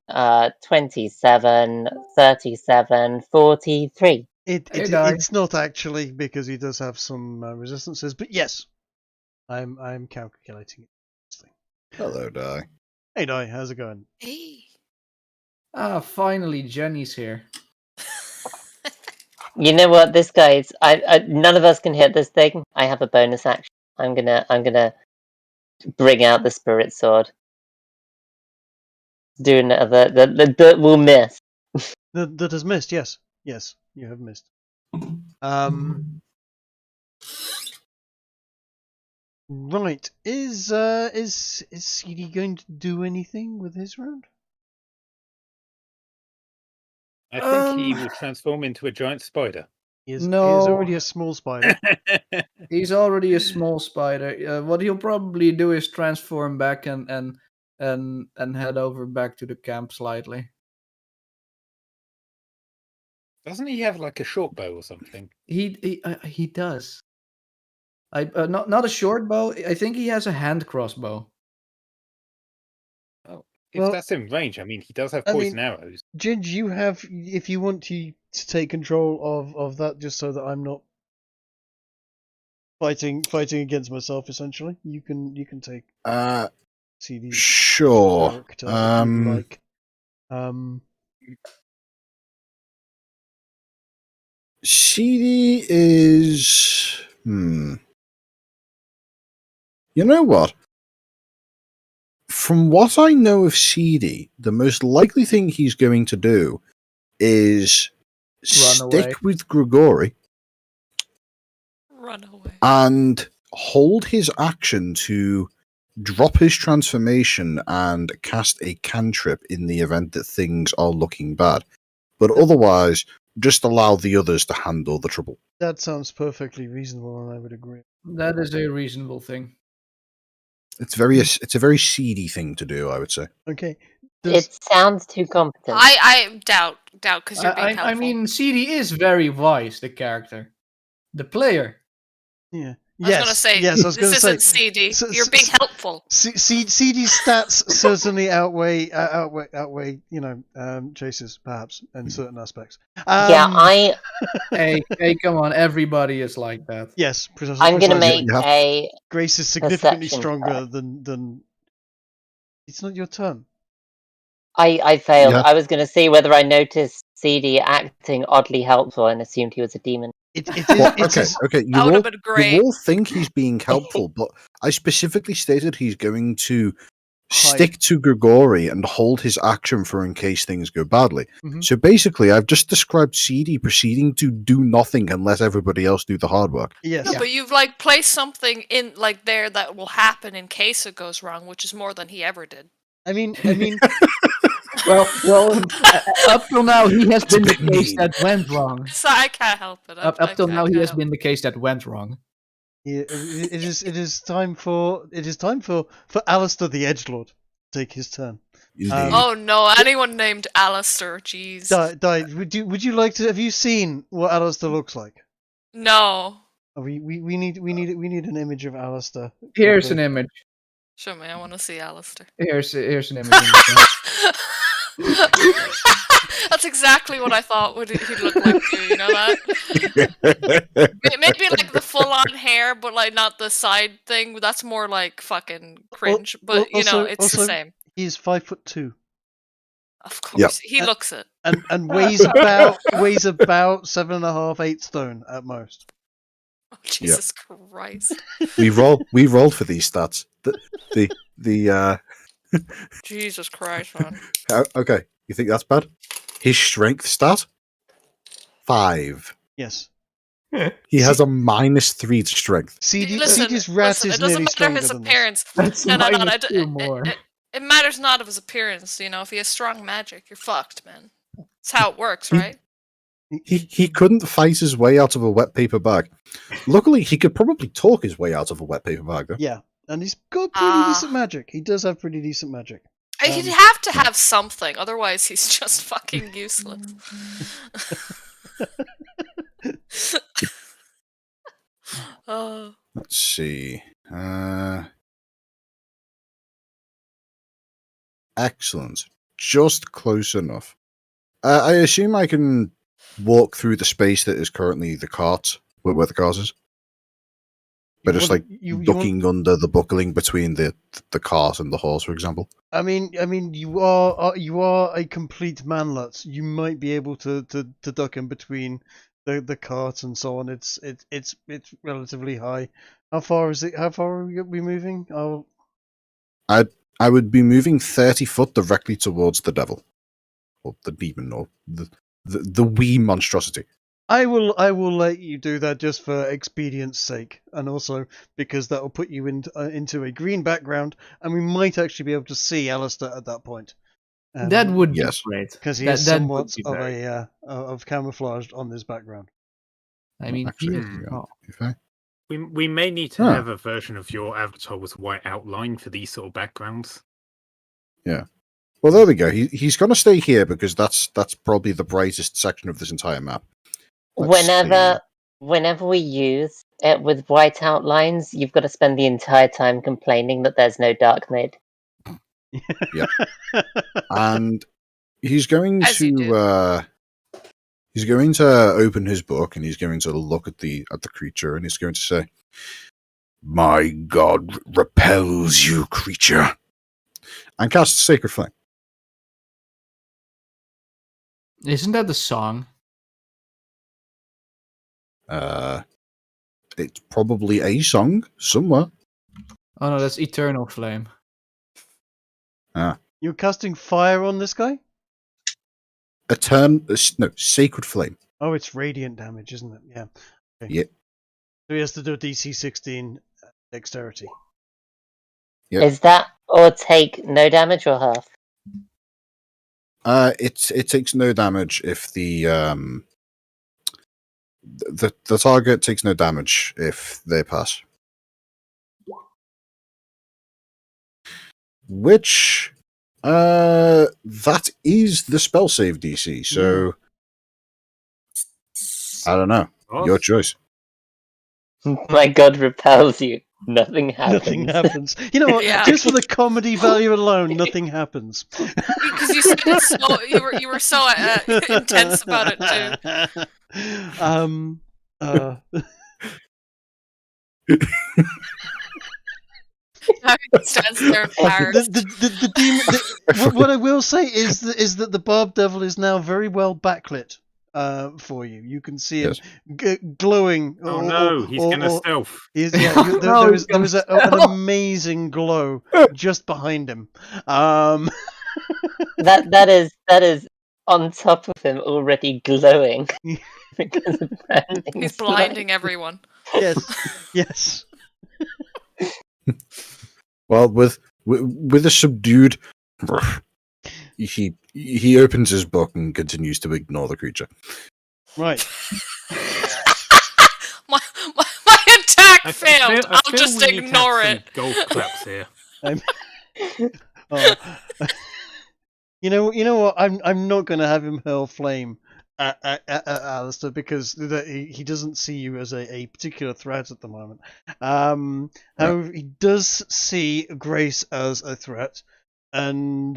27, 37, 43. It's not actually, because he does have some resistances, but yes, I'm calculating it. Hello, Di. Hey, Di, how's it going? Hey. Ah, finally, Jenny's here. You know what? This guy's. None of us can hit this thing. I have a bonus action. I'm gonna bring out the spirit sword. Do another. That will miss. That has missed. Yes, you have missed. Right. Is CD going to do anything with his round? I think he will transform into a giant spider. He is already a small spider. He's already a small spider. What he'll probably do is transform back and head over back to the camp slightly. Doesn't he have like a short bow or something? He does. Not a short bow. I think he has a hand crossbow. Oh. if Well, that's in range, I mean, he does have I poison mean- arrows. Ginge, you have, if you want to take control of that, just so that I'm not fighting against myself. Essentially, you can take CD Sure. character if you'd like. CD is. You know what? From what I know of CD, the most likely thing he's going to do is stick away. with Grigori Run away. and hold his action to drop his transformation and cast a cantrip in the event that things are looking bad. But otherwise, just allow the others to handle the trouble. That sounds perfectly reasonable, and I would agree. That is a reasonable thing. It's a very seedy thing to do, I would say. Okay. It sounds too competent. I doubt because you're being helpful. I mean, CD is very wise, the character. The player. Yeah. I was gonna say, yes, I was this gonna isn't say, CD. so- You're being helpful. CD's stats certainly outweigh, Chase's perhaps in certain aspects. Yeah, Hey, come on, everybody is like that. Yes, precisely. I'm going to precisely. make a. Grace is significantly perception stronger check. than. It's not your turn. I failed. Yeah. I was going to see whether I noticed CD acting oddly helpful and assumed he was a demon. Okay. That would have been great. You all think he's being helpful, but I specifically stated he's going to stick to Grigori and hold his action for in case things go badly. Mhm. So basically, I've just described CD proceeding to do nothing and let everybody else do the hard work. Yes. No, but you've placed something in there that will happen in case it goes wrong, which is more than he ever did. I mean. Well, up till now he has been the bit case mean. that went wrong. So I can't help it. Up till now he has been the case that went wrong. Yeah, it is time for Alistair the Edgelord to take his turn. Oh no! Anyone named Alistair? Jeez. Would you like to? Have you seen what Alistair looks like? No. We need an image of Alistair. Here's an image. Show me. I want to see Alistair. Here's an image. That's exactly what I thought he'd look like too. You know that? Maybe like the full-on hair, but like not the side thing. That's more like fucking cringe. But it's the same. He's 5'2". Of course, he looks it. And weighs about 7.5, 8 stone at most. Oh, Jesus Christ! We rolled for these stats. The Jesus Christ, man. Okay, you think that's bad? His strength stat 5. Yes. He has a -3 to strength. CD's rat is it doesn't nearly matter stronger his than this. appearance. That's No. -2 more. It matters not of his appearance. If he has strong magic, you're fucked, man. That's how it works, right? He couldn't fight his way out of a wet paper bag. Luckily, he could probably talk his way out of a wet paper bag, though. Yeah, and he's got pretty decent magic. He does have pretty decent magic. He'd have to have something, otherwise he's just fucking useless. Oh. Let's see. Excellent. Just close enough. I assume I can walk through the space that is currently the cart, where the cart is. But just ducking under the buckling between the cart and the horse, for example. I mean, you are a complete manlet. You might be able to duck in between the cart and so on. It's relatively high. How far is it? How far are we moving? I would be moving 30 foot directly towards the devil, or the demon, or the wee monstrosity. I will let you do that just for expedience sake, and also because that will put you into a green background, and we might actually be able to see Alistair at that point. That would be Yes. great. Because he That- is that somewhat would be of very- of camouflaged on this background. I mean, Actually, yeah. We may need to Huh. have a version of your avatar with white outline for these sort of backgrounds. Yeah. Well, there we go. He's going to stay here because that's probably the brightest section of this entire map. Let's Whenever we use it with white outlines, you've got to spend the entire time complaining that there's no dark mode. Yeah. And he's going As you do. to he's going to open his book and he's going to look at the creature and he's going to say, "My god repels you, creature," and cast Sacred Flame. Isn't that the song? It's probably a song somewhere. Oh no, that's Eternal Flame. You're casting fire on this guy? Sacred Flame. Oh, it's radiant damage, isn't it? Yeah. Okay. Yep. So he has to do a DC 16 dexterity. Yep. Is that or take no damage or half? It takes no damage if the target takes no damage if they pass. Which that is the spell save DC, so I don't know. What? Your choice. My god repels you. Nothing happens. Nothing happens. You know what? Yeah. Just for the comedy value alone, nothing happens. Because you said it so, you were so intense about it too. Now he stands there embarrassed. The demon. What I will say is that the Barb Devil is now very well backlit for you. You can see him glowing. Oh no, he's gonna stealth. There was an amazing glow just behind him. That is on top of him already glowing. Because of branding. He's blinding everyone. Yes. Well, with a subdued, he opens his book and continues to ignore the creature. Right. my attack failed. I'll just ignore it. Golf claps here. You know what? I'm not going to have him hurl flame at Alistair because he doesn't see you as a particular threat at the moment. However, he does see Grace as a threat, and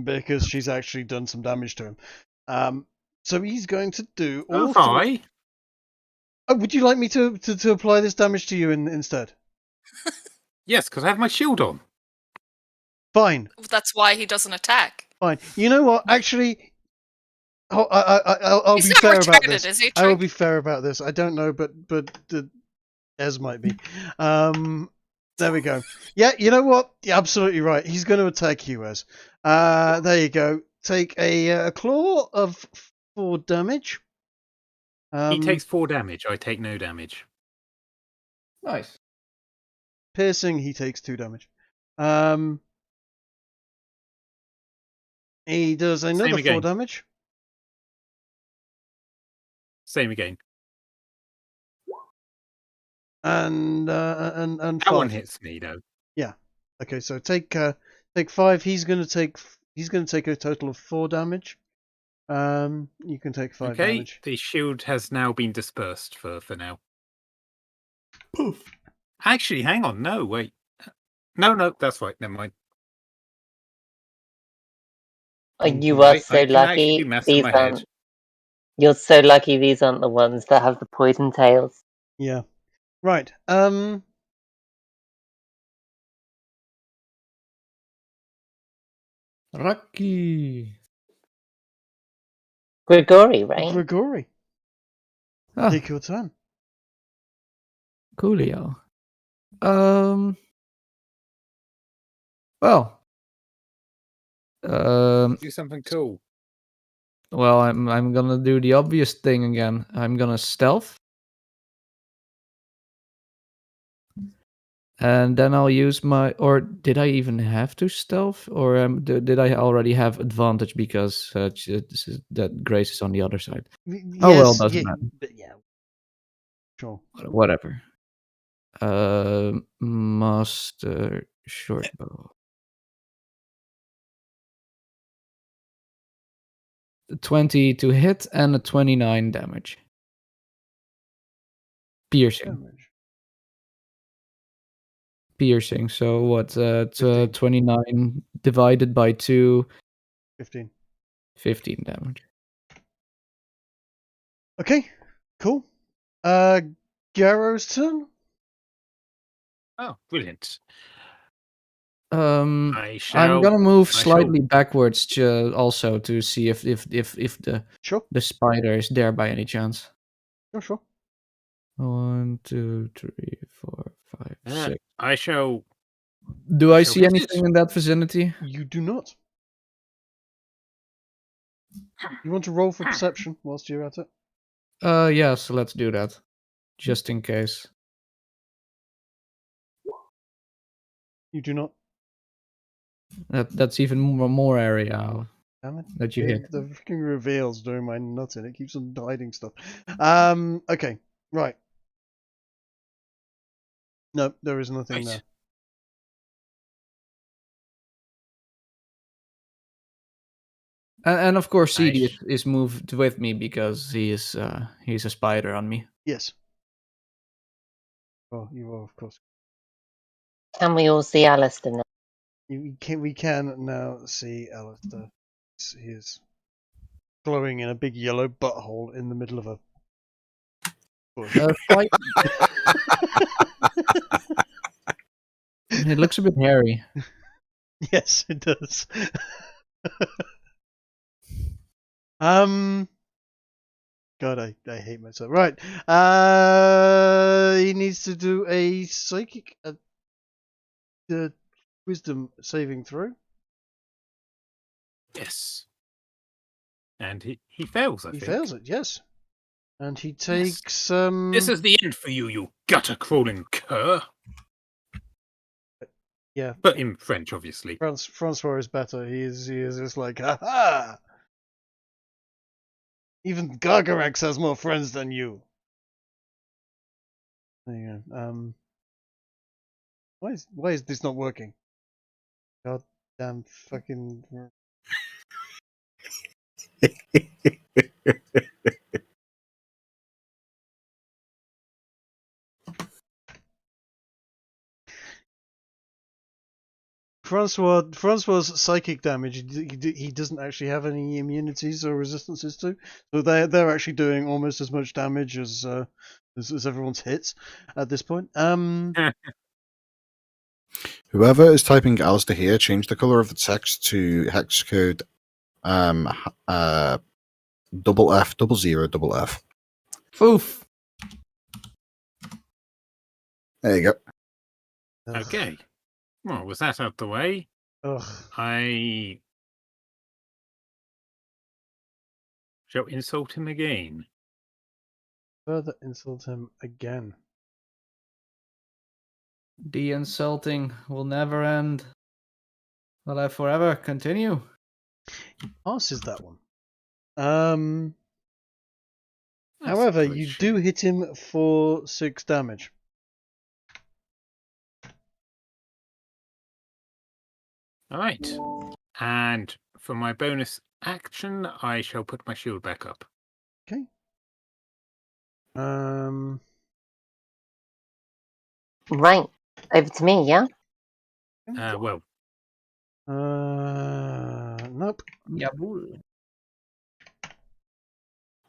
because she's actually done some damage to him. So he's going to do all three. Oh, would you like me to apply this damage to you instead? Yes, because I have my shield on. Fine. That's why he doesn't attack. Fine. You know what? Actually, I'll be fair about this. Is he, I will be fair about this. I don't know, but Ez might be. There we go. Yeah, you know what? You're absolutely right. He's going to attack you, Ez. There you go. Take a claw of 4 damage. He takes 4 damage. I take no damage. Nice. Piercing, he takes 2 damage. He does another 4 damage. Same again. And that 5. one hits me though. Yeah. Okay, so take 5. He's gonna take a total of 4 damage. You can take 5 damage. The shield has now been dispersed for now. Poof. Actually, hang on. No, wait. No, that's right. Never mind. You are so lucky. You're so lucky these aren't the ones that have the poison tails. Yeah. Right. Rocky. Grigori, right? Grigori. Take your turn. Coolio. Well. Do something cool. Well, I'm gonna do the obvious thing again. I'm gonna stealth. And then I'll use my... Or did I even have to stealth? Or did I already have advantage because that Grace is on the other side? Yes, well, doesn't matter. Yeah. Sure. Whatever. Master Shortbow. 20 to hit and a 29 damage. Piercing. piercing. So what? 15. 29 divided by 2, 15. 15 damage. Okay, cool. Garrow's turn. Oh, brilliant. I'm shall- gonna move I shall- slightly backwards also to see if Sure, the spider is there by any chance. sure. 1, 2, 3, 4, 5, 6. I shall. Do I shall see visit. anything in that vicinity? You do not. You want to roll for perception whilst you're at it? Yeah, so let's do that. Just in case. You do not. That's even more area Damn it. that you hit. The freaking reveals doing my nuts in. It keeps on hiding stuff. Okay, right. No, there is nothing Right. there. And of course, CD Nice. is moved with me because he's a spider on me. Yes. Oh, you are, of course. Can we all see Alistair now? We can now see Alistair. He is glowing in a big yellow butthole in the middle of a bush. It looks a bit hairy. Yes, it does. God, I hate myself. Right. He needs to do a psychic wisdom saving throw. Yes. And he fails, I He think. fails it, yes. And he takes This is the end for you, you gutter-crawling cur. Yeah. But in French, obviously. Francois is better. He is just like, ha ha! Even Gargarex has more friends than you. There you go. Why is this not working? God damn fucking. Francois's psychic damage, he doesn't actually have any immunities or resistances to, so they're actually doing almost as much damage as everyone's hits at this point. Whoever is typing Alistair here, change the color of the text to hex code FF00F. Foof. There you go. Okay. Well, with that out the way, Ugh. I shall insult him again. Further insult him again. The insulting will never end. Will I forever continue? Passes that one. That's However, quite you shame. do hit him for 6 damage. All right. And for my bonus action, I shall put my shield back up. Okay. Right, over to me, yeah? Well, Nope. Jawohl.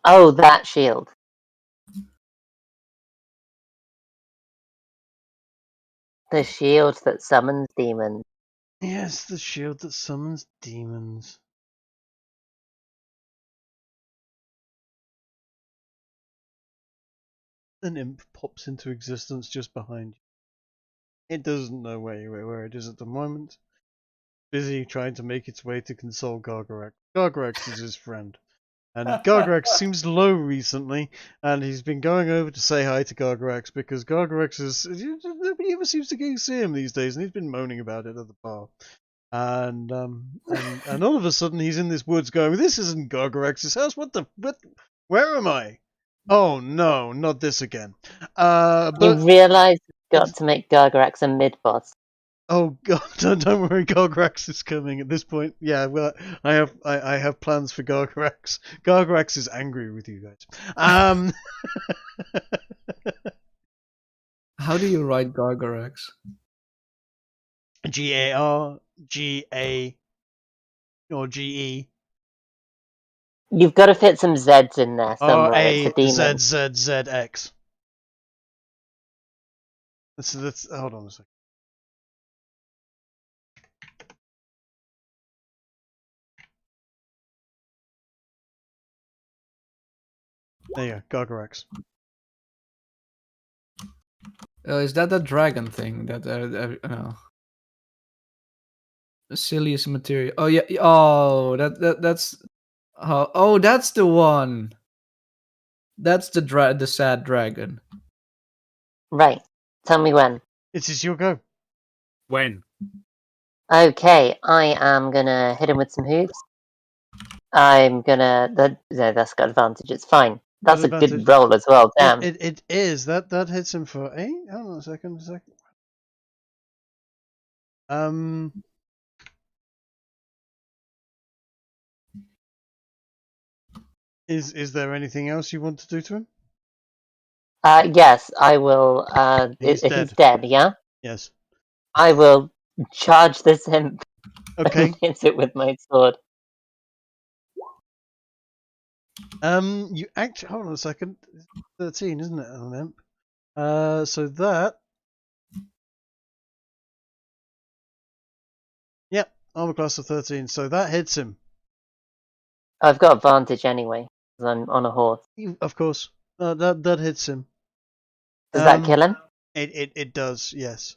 Oh, that shield. The shield that summons demons. Yes, the shield that summons demons. An imp pops into existence just behind you. It doesn't know where it is at the moment. Busy trying to make its way to console Gargarex. Gargarex is his friend. And Gargarex seems low recently, and he's been going over to say hi to Gargarex because Gargarex is. Nobody ever seems to see him these days, and he's been moaning about it at the bar. And all of a sudden he's in this woods going, "This isn't Gargarex's house. What? Where am I? Oh no, not this again." You But realise you've got to make Gargarax a mid-boss. oh god, don't worry, Gargarax is coming at this point. Yeah, well, I have plans for Gargarax. Gargarax is angry with you guys. How do you write Gargarax? G-A-R-G-A or G-E. You've got to fit some Z's in there somewhere. It's a demon. R-A-Z-Z-Z-X. Let's hold on a second. There you go, Gargorex. Is that the dragon thing? That no. The silliest material. Oh yeah. Oh, that's. Oh, that's the one. That's the sad dragon. Right. Tell me when. It is your go. When? Okay, I am gonna hit him with some hooves. I'm gonna. That's got advantage. It's fine. That's a advantage. good roll as well. Damn. It is. That hits him for 8. Hold on a second. Is there anything else you want to do to him? Yes, I will. He's He's dead. Yeah. Yes. I will charge this imp. Okay. And hit it with my sword. You actually hold on a second. 13, isn't it, on an imp? So that. Yep, armor class of 13. So that hits him. I've got advantage anyway, because I'm on a horse. Of course. That hits him. Does that kill him? It does. Yes.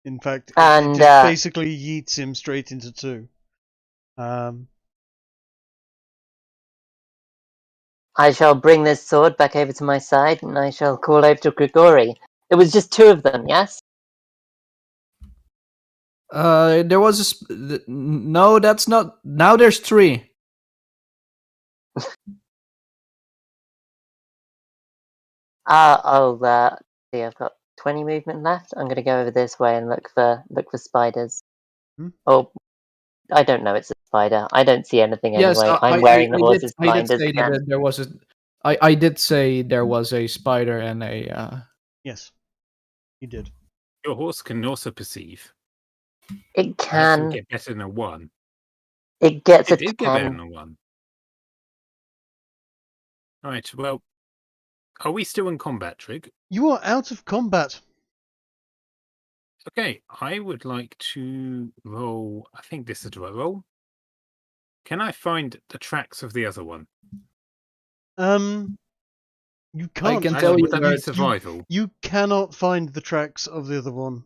In fact, And it just basically yeets him straight into 2. I shall bring this sword back over to my side, and I shall call over to Grigori. It was just 2 of them, yes? There was no, that's not. Now there's 3. See, I've got 20 movement left. I'm gonna go over this way and look for spiders. Oh, I don't know. It's a spider. I don't see anything Yes, anyway. I'm wearing the horse's blinders. I did say there was a spider and a. Yes, you did. Your horse can also perceive. It can. Get better than a 1. It gets It a did 10. get better than a 1. Right. Well, are we still in combat, Trig? You are out of combat. Okay, I would like to roll. I think this is the right roll. Can I find the tracks of the other one? You can't. I can tell you where survival. You cannot find the tracks of the other one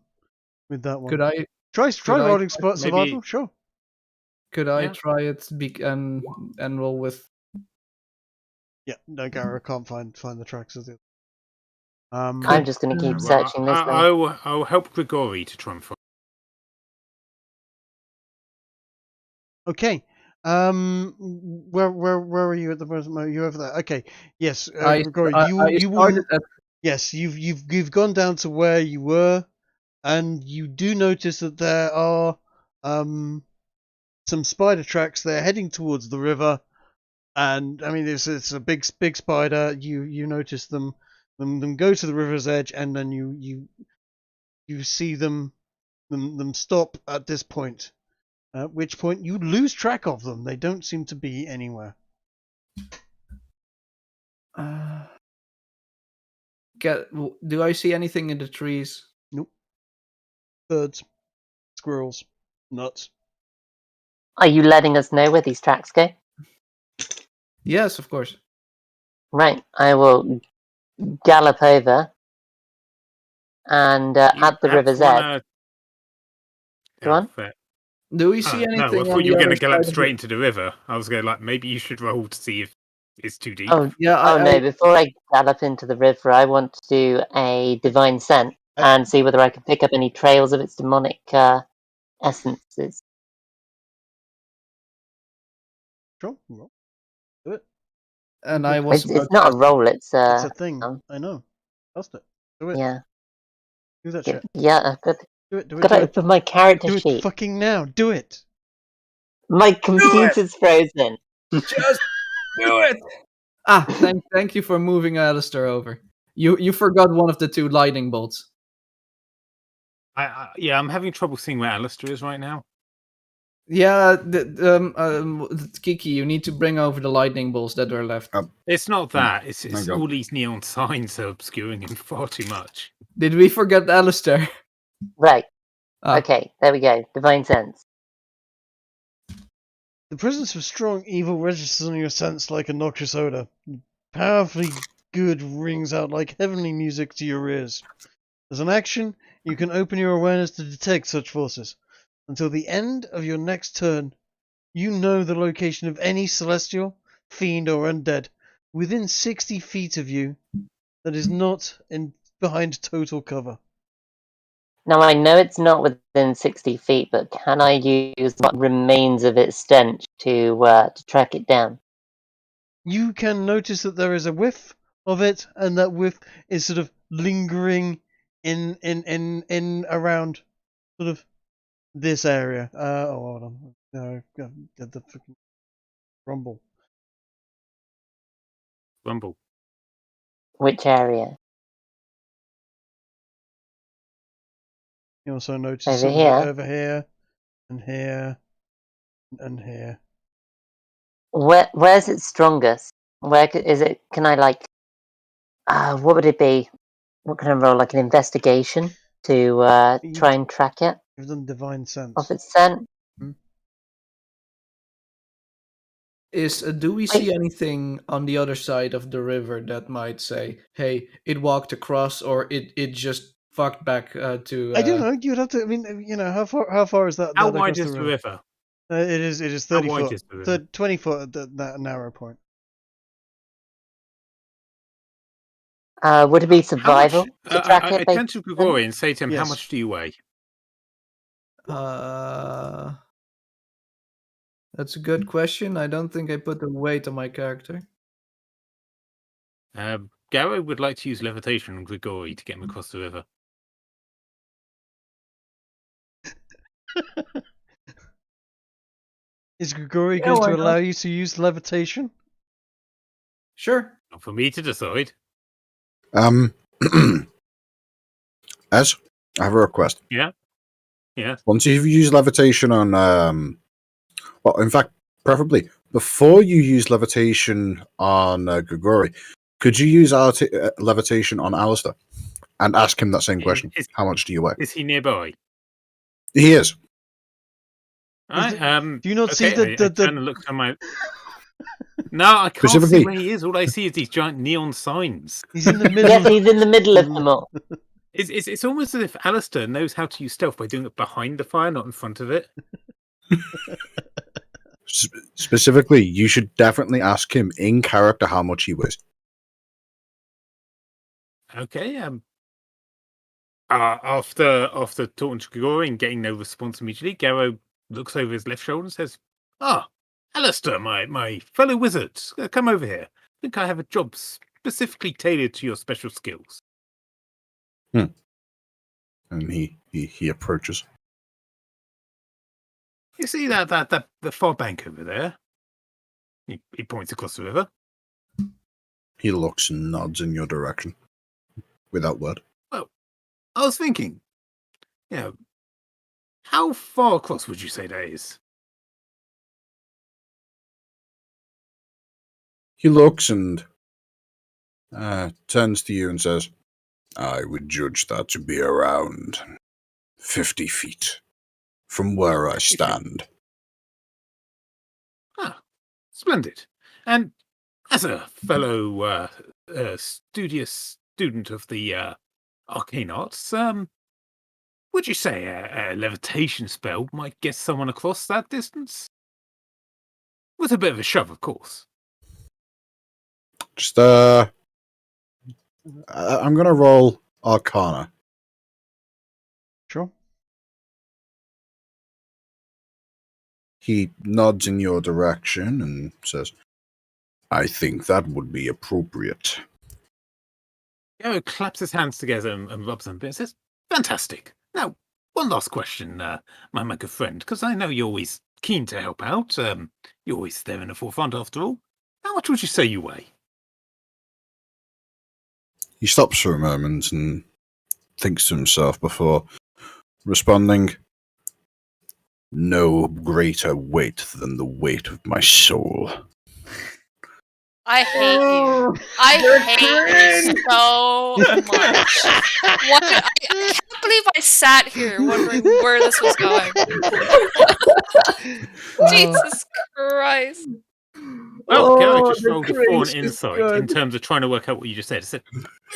with that one. Could I try rolling maybe- survival? Sure. Could I Yeah. try it and roll with? Yeah, no, Gary, I can't find the tracks of the. I'm just going to keep searching this way. I'll help Grigori to try and find. Okay. Where are you at the present moment? You over there? Okay. Yes, Grigori, Yes, you've gone down to where you were, and you do notice that there are some spider tracks. They're heading towards the river, and I mean it's a big spider. You notice them go to the river's edge, and then you see them stop at this point. At which point you lose track of them. They don't seem to be anywhere. Do I see anything in the trees? Nope. Birds, squirrels, nuts. Are you letting us know where these tracks go? Yes, of course. Right, I will gallop over and at the river's edge. Go on. Do we see anything? No, I thought you were going to gallop straight into the river. I was going maybe you should roll to see if it's too deep. Oh yeah. No! Before I gallop into the river, I want to do a divine scent and see whether I can pick up any trails of its demonic essences. Sure, do it. And I was. It's not a roll. It's a thing. I know. Trust it. Do it. Yeah. Do that shit. Yeah, I've got. Do it. Got to open my character sheet. Do it fucking now. Do it. My computer's frozen. Just do it. Thank you for moving Alistair over. You forgot one of the 2 lightning bolts. I'm having trouble seeing where Alistair is right now. Yeah, Kiki, you need to bring over the lightning bolts that are left. It's not that. It's go. all these neon signs are obscuring him far too much. Did we forget Alistair? Right. Ah. Okay, there we go. Divine sense. The presence of strong evil registers on your sense like a noxious odor. Powerfully good rings out like heavenly music to your ears. As an action, you can open your awareness to detect such forces. Until the end of your next turn, you know the location of any celestial, fiend, or undead within 60 feet of you that is not behind total cover. Now I know it's not within 60 feet, but can I use what remains of its stench to track it down? You can notice that there is a whiff of it, and that whiff is sort of lingering in around sort of this area. Hold on. No, the freaking rumble. Rumble. Which area? You also notice Over some of here? it over here, and here, and here. Where's it strongest? Where is it? Can I what would it be? What can I roll? Like an investigation to try and track it You've done divine sense. off its scent? Do we see anything on the other side of the river that might say, "Hey, it walked across," or it just fucked back to? I don't know. You'd have to. I mean, you know, how far is that? How that wide across is the river? It is How 30 wide foot. is the river? 20 foot at that narrow point. Would it be survival to track I it? turn to Grigori and say to him, Yes. how much do you weigh? That's a good question. I don't think I put the weight on my character. Garrow would like to use levitation on Grigori to get him across the river. Is Grigori going to allow you to use levitation? Sure. Not for me to decide. Ez, I have a request. Yeah. Once you've used levitation on, well, in fact, preferably before you use levitation on Grigori, could you use levitation on Alistair and ask him that same question? How much do you weigh? Is he nearby? He is. Do you not see I turn and look at my... No, I can't see where he is. All I see is these giant neon signs. He's in the middle. Yes, he's in the middle of them all. It's almost as if Alistair knows how to use stealth by doing it behind the fire, not in front of it. Specifically, you should definitely ask him in character how much he weighs. Okay. After talking to Grigori and getting no response immediately, Garrow looks over his left shoulder and says, Alistair, my fellow wizard, come over here. I think I have a job specifically tailored to your special skills. And he approaches. You see the far bank over there? He points across the river. He looks and nods in your direction without word. Well, I was thinking, how far across would you say that is? He looks and turns to you and says, I would judge that to be around 50 feet from where I stand. Splendid. And as a fellow studious student of the arcane arts, would you say a levitation spell might get someone across that distance? With a bit of a shove, of course. Just, I'm going to roll Arcana. Sure. He nods in your direction and says, I think that would be appropriate. Garrow claps his hands together and rubs them a bit and says, fantastic. Now, one last question, my good friend, because I know you're always keen to help out. You're always there in the forefront after all. How much would you say you weigh? He stops for a moment and thinks to himself before responding, "No greater weight than the weight of my soul." I hate you. I hate you so much. What? I can't believe I sat here wondering where this was going. Jesus Christ. Well, Gary just the rolled a 4 cringe on is insight good. in terms of trying to work out what you just said. I said,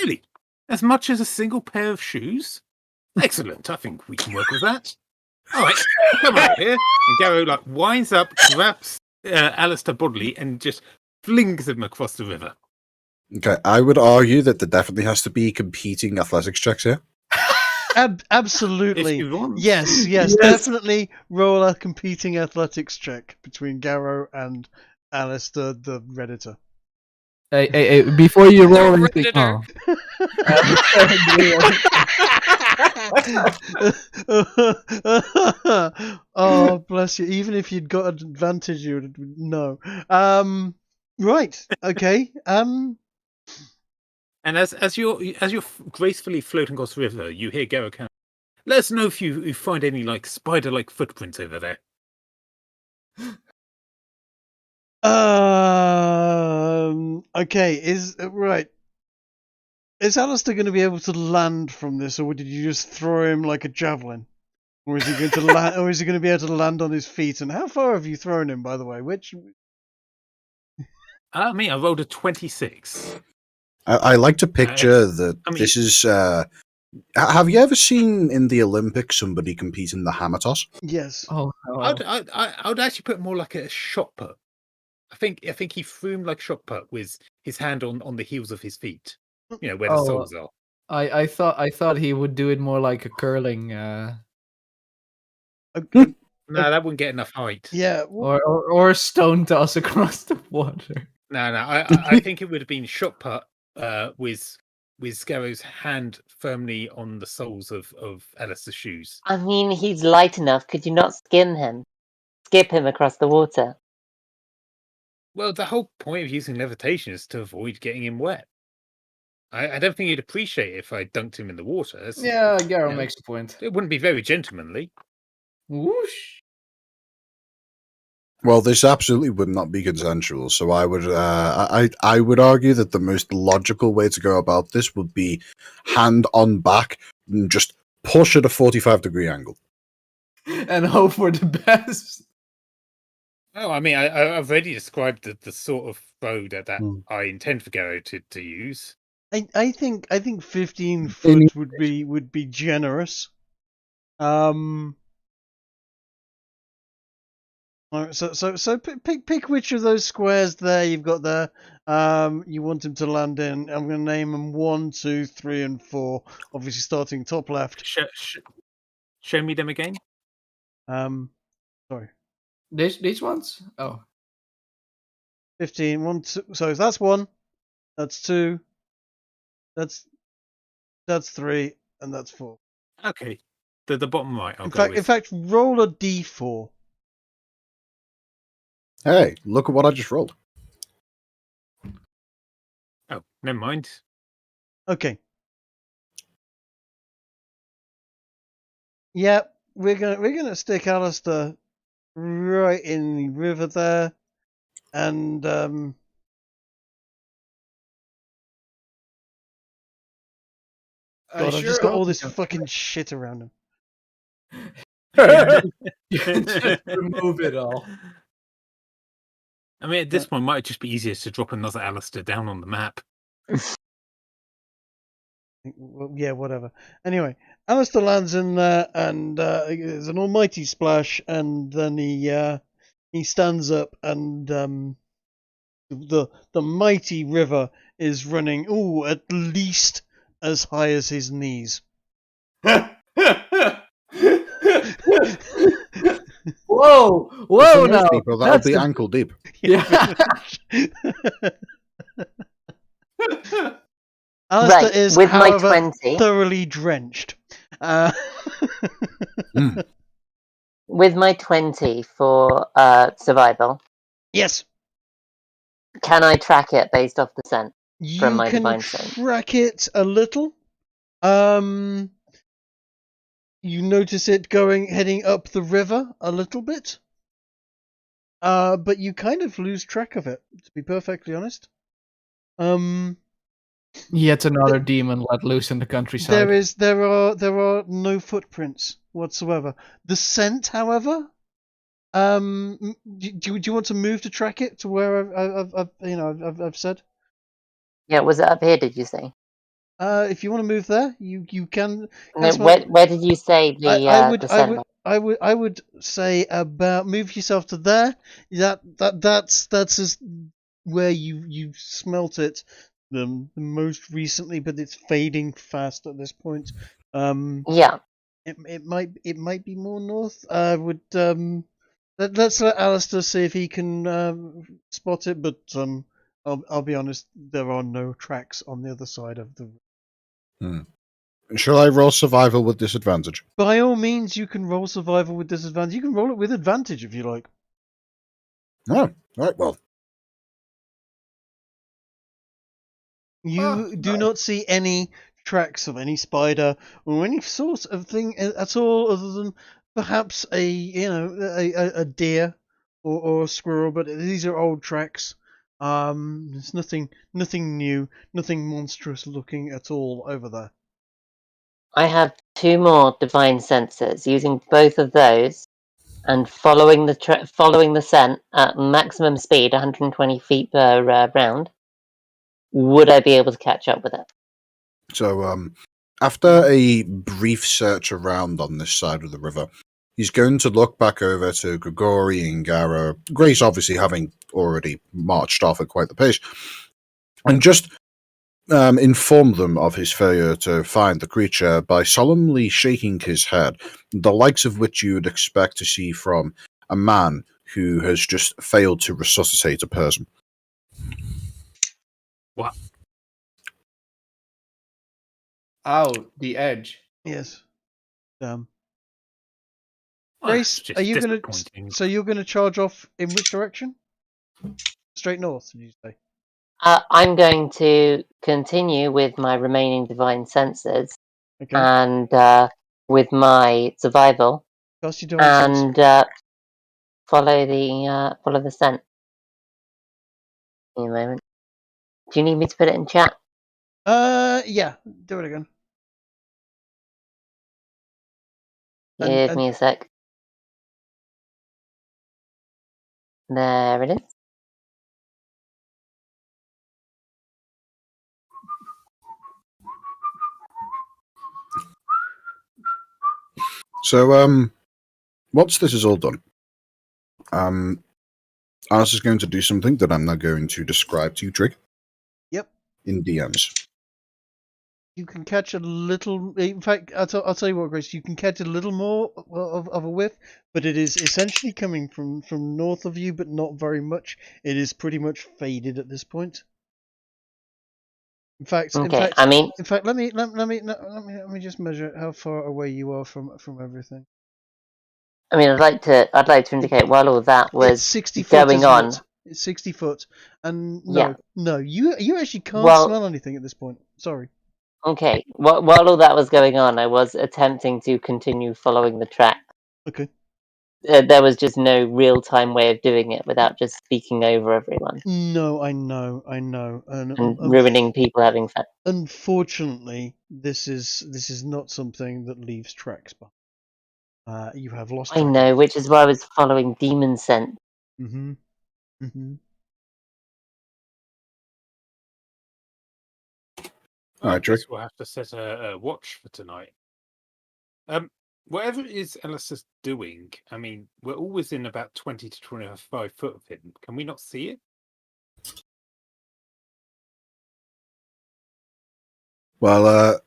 really? As much as a single pair of shoes? Excellent. I think we can work with that. All right, come over here. And Gary winds up, grabs Alistair bodily, and just flings him across the river. Okay, I would argue that there definitely has to be competing athletics checks here. Absolutely. If you want. Yes, definitely roll a competing athletics check between Garrow and Alistair, the Redditor. Hey, before you roll The anything. Redditor. Oh, bless you. Even if you'd got an advantage, you would no. Right. Okay. And as you're gracefully floating across the river, you hear Garrow count. Let us know if you find any spider-like footprints over there. Okay. Is Alistair going to be able to land from this, or did you just throw him like a javelin? Or is he going to land? Or is he going to be able to land on his feet? And how far have you thrown him, by the way? I rolled a 26. I like to picture that this is. Have you ever seen in the Olympics somebody compete in the hammer toss? Yes. Oh, no. I would actually put it more like a shot put. I think he threw him like shot put with his hand on the heels of his feet. You know where the soles are. I thought he would do it more like a curling. No, that wouldn't get enough height. Yeah. Or stone toss across the water. No. I think it would have been shot put with Garrow's hand firmly on the soles of Alistair's shoes. I mean, he's light enough. Could you not skip him across the water? Well, the whole point of using levitation is to avoid getting him wet. I don't think he'd appreciate it if I dunked him in the water. Yeah, Garrow makes a point. It wouldn't be very gentlemanly. Whoosh. Well, this absolutely would not be consensual. So I would argue that the most logical way to go about this would be hand on back and just push at a 45-degree angle and hope for the best. Oh, I've already described the sort of throw that I intend for Garrow to use. I think 15 foot would be generous. So pick which of those squares there you've got there. You want him to land in. I'm going to name them 1, 2, 3, and 4. Obviously, starting top left. Show me them again. Sorry. These ones? Oh. 15. 1, 2. So that's 1. That's 2. That's 3, and that's 4. Okay. The bottom right. In fact, roll a d4. Hey, look at what I just rolled. Oh, never mind. Okay. Yeah, we're gonna stick Alistair right in the river there, and God, I've just got all this fucking shit around him. Just remove it all. I mean, at this point, it might just be easier to drop another Alistair down on the map. Well, yeah, whatever. Anyway, Alistair lands in there, and there's an almighty splash, and then he stands up, and the mighty river is running at least as high as his knees. Whoa! For most Now people, that'll be ankle deep. Yeah. Alistair is, with my however, 20. thoroughly drenched. With my 20 for survival. Yes. Can I track it based off the scent from You my can divine scent? track it a little. you notice it heading up the river a little bit. But you kind of lose track of it, to be perfectly honest. Yet another demon let loose in the countryside. There are no footprints whatsoever. The scent, however, do you want to move to track it to where I've said? Yeah, was it up here? Did you say? If you want to move there, you can. No, where did you say the scent? I would say about move yourself to there. That's as where you smelt it the most recently, but it's fading fast at this point. Yeah. It might be more north. I would let's let Alistair see if he can spot it, but I'll be honest, there are no tracks on the other side of the. Shall I roll survival with disadvantage? By all means, you can roll survival with disadvantage. You can roll it with advantage if you like. Oh, right, well. You do not see any tracks of any spider or any sort of thing at all, other than perhaps a deer or a squirrel. But these are old tracks. There's nothing new, nothing monstrous looking at all over there. I have 2 more divine senses. Using both of those and following the scent at maximum speed, 120 feet per round, would I be able to catch up with it? So, after a brief search around on this side of the river, he's going to look back over to Grigori and Gara, Grace obviously having already marched off at quite the pace, and just inform them of his failure to find the creature by solemnly shaking his head, the likes of which you would expect to see from a man who has just failed to resuscitate a person. What? Ow, the edge. Yes. Oh, Grace, that's are you just gonna? disappointing. So you're gonna charge off in which direction? Straight north, did you say? I'm going to continue with my remaining divine senses Okay. and with my survival Cast your divine sense. and follow the scent. Give me a moment. Do you need me to put it in chat? Yeah. Do it again. Give me a sec. There it is. So, once this is all done, Alice is going to do something that I'm now going to describe to you, Trig. Yep. In DMs. You can catch a little. In fact, I'll tell you what, Grace. You can catch a little more of a whiff, but it is essentially coming from north of you, but not very much. It is pretty much faded at this point. In fact, Okay, let me just measure how far away you are from everything. I mean, I'd like to indicate while all that was It's 60 foot, going on. It's 60 foot, and Yeah. no, you actually can't Well- smell anything at this point. Sorry. Okay, while all that was going on, I was attempting to continue following the track. Okay. There was just no real-time way of doing it without just speaking over everyone No, I know, and ruining people having fun. Unfortunately, this is not something that leaves tracks behind. You have lost. I know, which is why I was following demon scent. Mm-hmm. Mm-hmm. I Trig. guess we'll have to set a watch for tonight. Whatever it is Alistair's doing, I mean, we're always in about 20 to 25 foot of him. Can we not see it? Well,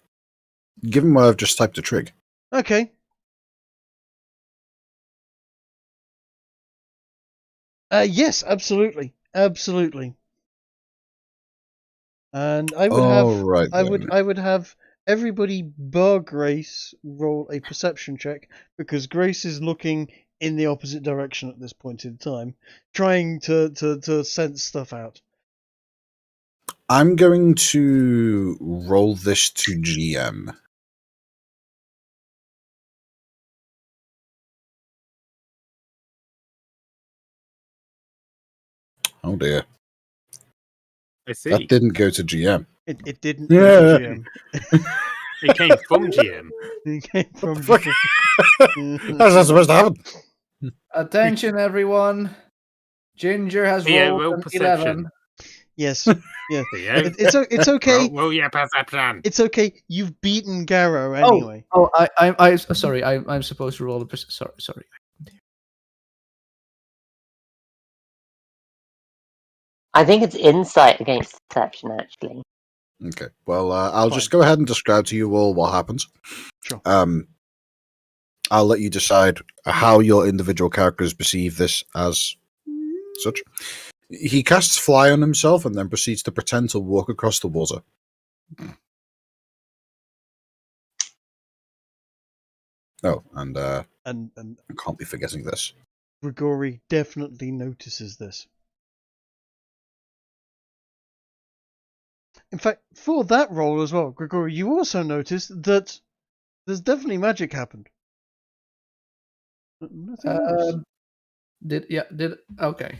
given what I've just typed to Trig. Okay. Yes, absolutely. And I would have everybody bar Grace roll a perception check, because Grace is looking in the opposite direction at this point in time, trying to sense stuff out. I'm going to roll this to GM. Oh dear. I see. That didn't go to GM. It didn't go to GM. It came from GM. It came from fuck? GM. How's that supposed to happen? Attention, everyone. Ginger has Theo, rolled roll an perception. 11. Yes. Yeah. Theo. It's okay. Roll your perception. It's okay. You've beaten Garrow anyway. I sorry. I'm supposed to roll a sorry. I think it's insight against deception, actually. Okay. Well, I'll Fine. just go ahead and describe to you all what happens. Sure. I'll let you decide how your individual characters perceive this as such. He casts Fly on himself and then proceeds to pretend to walk across the water. Oh, and I can't be forgetting this. Grigori definitely notices this. In fact, for that roll as well, Grigori, you also notice that there's definitely magic happened. Nothing else. Okay.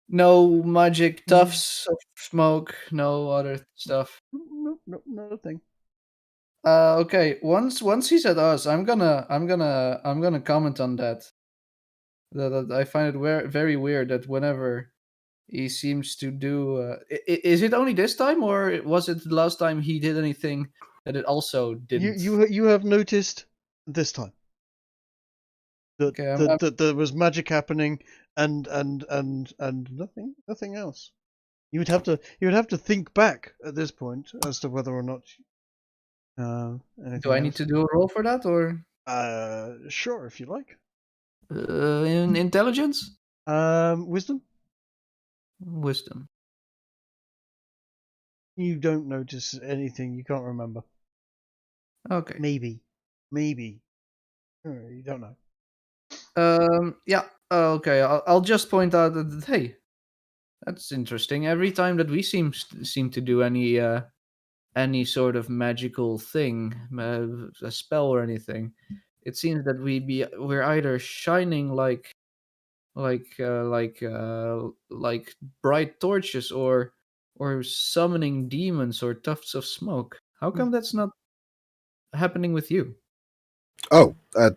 No magic tufts of smoke, no other stuff. No, not a thing. Okay. Once he said us, I'm gonna comment on that. That I find it very weird that whenever he seems to do, is it only this time, or was it the last time he did anything that it also didn't? You have noticed this time that that there was magic happening and nothing else. You would have to think back at this point as to whether or not. Do I need to do a roll for that, or? Sure, if you like. In intelligence? Wisdom. Wisdom. You don't notice anything. You can't remember. Okay. Maybe. You don't know. Yeah. Okay. I'll just point out that hey, that's interesting. Every time that we seem to do any sort of magical thing, a spell or anything, it seems that we're either shining like bright torches or summoning demons or tufts of smoke. How come that's not happening with you? Oh,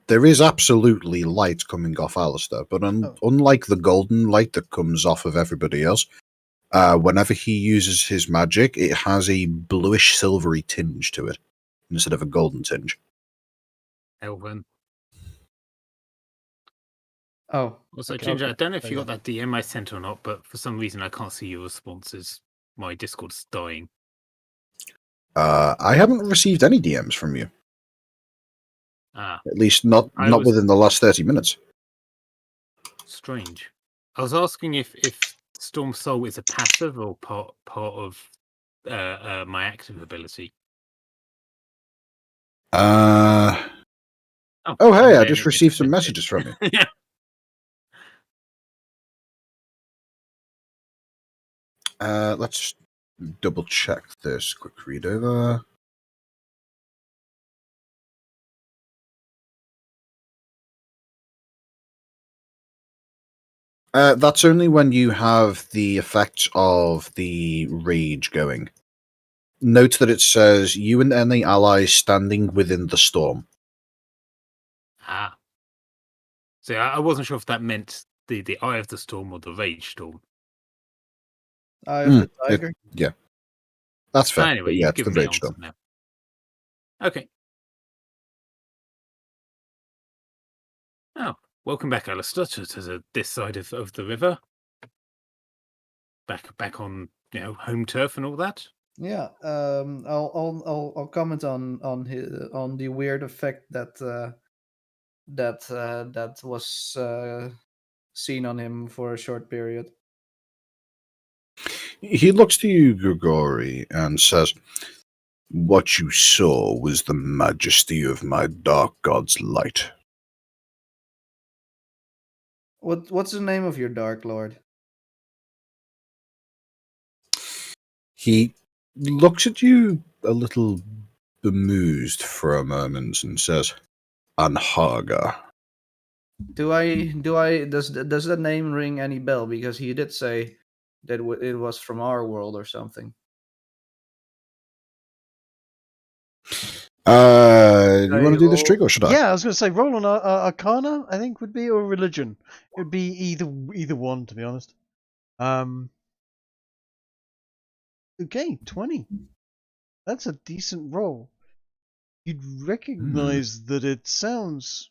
there is absolutely light coming off Alistair, but unlike the golden light that comes off of everybody else, whenever he uses his magic, it has a bluish silvery tinge to it instead of a golden tinge. Elven. Oh. Also, okay, Ginger, okay. I don't know if you got that DM I sent or not, but for some reason I can't see your responses. My Discord's dying. I haven't received any DMs from you. Ah. At least not within the last 30 minutes. Strange. I was asking if Storm Soul is a passive or part of my active ability. Oh, hey, I just received some messages from you. Yeah. Let's double check this. Quick read over. That's only when you have the effects of the rage going. Note that it says you and any allies standing within the storm. Ah. So I wasn't sure if that meant the Eye of the Storm or the Rage Storm. Eye of the Tiger? Yeah. That's fair. Anyway, yeah, you've it's the given me rage storm. now. Okay. Oh, welcome back, Alistair, to this side of the river. Back on home turf and all that. Yeah. I'll comment on the weird effect that was seen on him for a short period. He looks to you, Grigori, and says, "What you saw was the majesty of my dark god's light." What's the name of your Dark Lord? He looks at you a little bemused for a moment and says, "Anhaga." Does the name ring any bell? Because he did say that it was from our world or something. Do you want to do this trick or should I? Yeah, I was going to say roll on Arcana. I think would be, or religion. It would be either one, to be honest. Okay, 20. That's a decent roll. You'd recognize that it sounds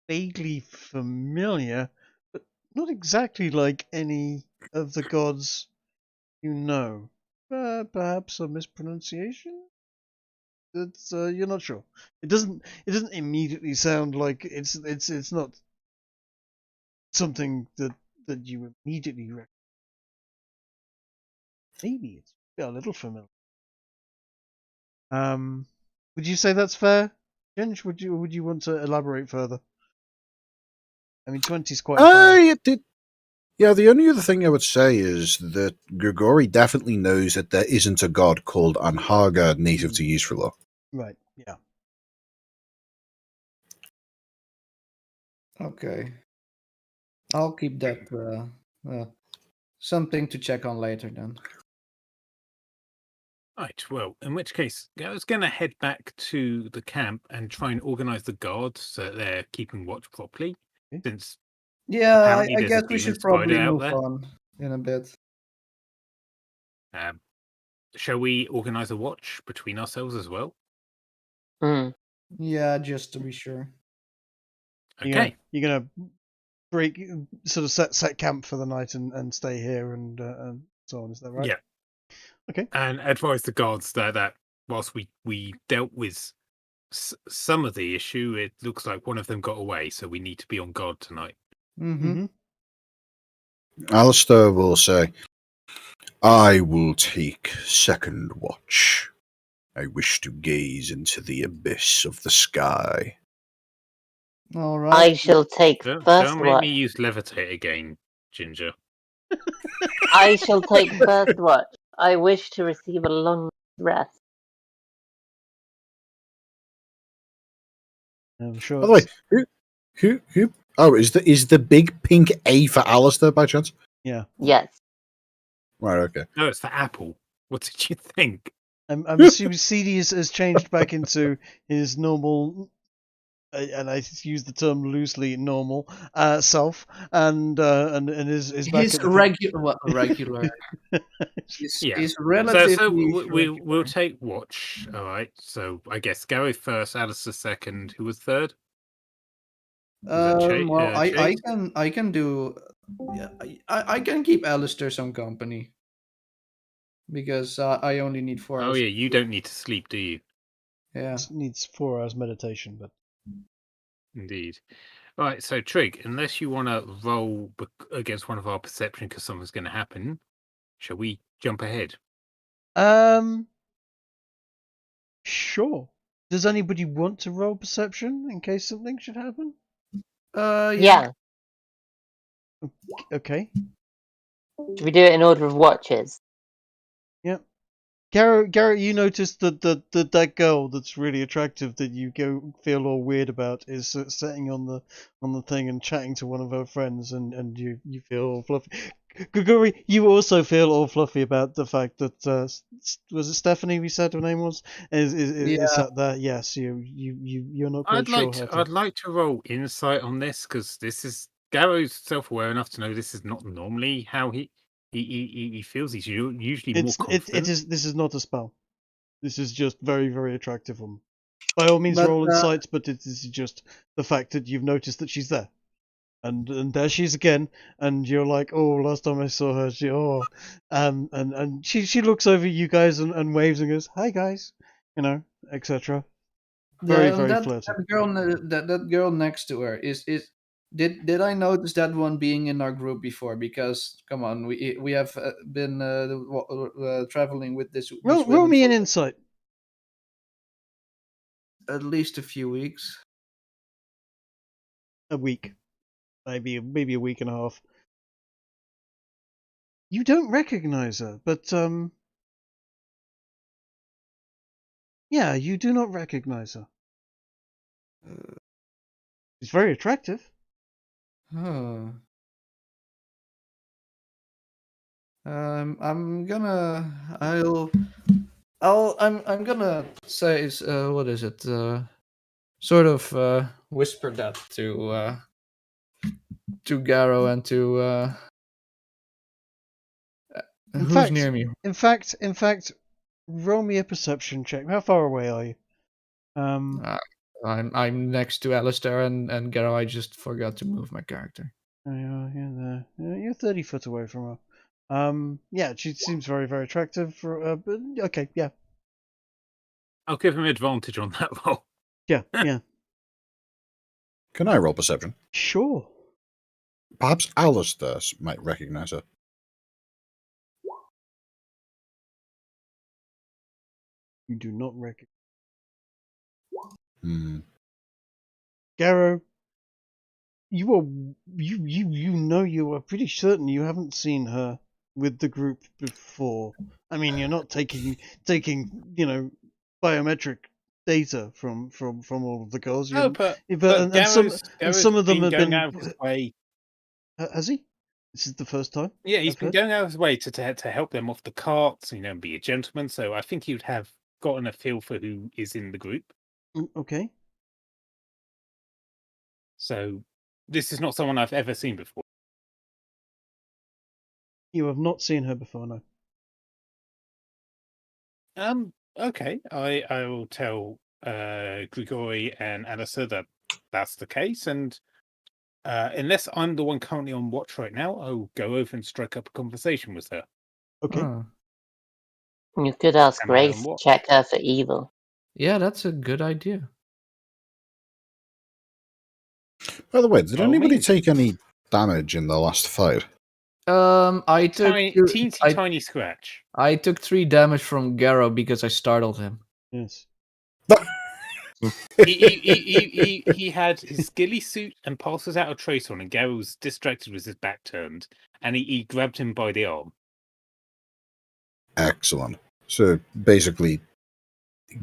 vaguely familiar, but not exactly like any of the gods you know. Perhaps a mispronunciation? It's you're not sure. It doesn't immediately sound like it's not something that you immediately recognize. Maybe it's a little familiar. Would you say that's fair, Ginge? Would you want to elaborate further? I mean, 20's quite high. It did. Yeah, the only other thing I would say is that Grigori definitely knows that there isn't a god called Anhaga native to Yesrallaw. Right, yeah. Okay. I'll keep that something to check on later then. Right, well, in which case, I was going to head back to the camp and try and organise the guards so that they're keeping watch properly. Since Yeah, apparently I there's a guess we demon should probably spider out move there. on in a bit. Shall we organise a watch between ourselves as well? Yeah, just to be sure. Okay. You're gonna break, sort of set camp for the night and stay here and so on. Is that right? Yeah. Okay. And advise the guards that whilst we dealt with some of the issue, it looks like one of them got away, so we need to be on guard tonight. Mm-hmm. Alistair will say, I will take second watch. I wish to gaze into the abyss of the sky. All right. I shall take Don't first make watch. me use levitate again, Ginger. I shall take first watch. I wish to receive a long rest. I'm sure. By the way, who? Oh, is the big pink A for Alistair by chance? Yeah. Yes. Right. Okay. No, it's for Apple. What did you think? I'm assuming CD has changed back into his normal, and I use the term loosely, normal self, and is back His at the regular. Yeah. Is relatively. So we'll take watch. All right. So I guess Gary first, Alistair second. Who was third? Well, I can do. Yeah, I can keep Alistair some company because I only need 4 hours. Oh yeah, you don't need to sleep, do you? Yeah. Needs 4 hours meditation, but Indeed. All right. So Trig, unless you want to roll against one of our perception because something's going to happen, shall we jump ahead? Sure. Does anybody want to roll perception in case something should happen? Yeah. Okay. Should we do it in order of watches? Yep. Garrett, you noticed that girl that's really attractive that you feel all weird about is sitting on the thing and chatting to one of her friends, and you feel all fluffy. Grigori, you also feel all fluffy about the fact that was it Stephanie? We said her name was is sat there. Yes, you're not quite sure. I'd like to roll insight on this because this is Garrow's self-aware enough to know this is not normally how he feels. He's usually more confident. This is not a spell. This is just very, very attractive woman. By all means, roll insight, but it is just the fact that you've noticed that she's there, and there she is again, and you're like, oh, last time I saw her, and she looks over you guys and waves and goes, hi guys, etc. Very, very flirty. That girl next to her is. Did I notice that one being in our group before? Because come on, we have been traveling with this. Roll me an insight. At least a few weeks. A week, maybe a week and a half. You don't recognize her, but yeah, you do not recognize her. She's very attractive. Huh. I'm gonna. I'm gonna say. What is it? Sort of whisper that to Garo and to In who's fact, near me. in fact, roll me a perception check. How far away are you? I'm next to Alistair and Garo. I just forgot to move my character. There you are. You're there. You're 30 foot away from her. Yeah, she seems very, very attractive. But okay, yeah, I'll give him advantage on that roll. yeah, yeah. Can I roll perception? Sure. Perhaps Alistair might recognize her. You do not recognize. Garo, you are pretty certain you haven't seen her with the group before. I mean, you're not taking biometric data from all of the girls. No, but some of them have going been. out of his way. Has he? This is the first time. Yeah, he's I've been heard. going out of his way to help them off the carts, and be a gentleman. So I think you'd have gotten a feel for who is in the group. Okay. So this is not someone I've ever seen before. You have not seen her before, no. Okay. I will tell Grigori and Alistair that that's the case, and unless I'm the one currently on watch right now, I'll go over and strike up a conversation with her. Okay. You could ask Am I on Grace to watch? check her for evil. Yeah, that's a good idea. By the way, did Well, anybody maybe. take any damage in the last fight? I took Tiny scratch. I took 3 damage from Garo because I startled him. Yes. he had his ghillie suit and passes out a trace on, and Garo was distracted with his back turned, and he grabbed him by the arm. Excellent. So basically,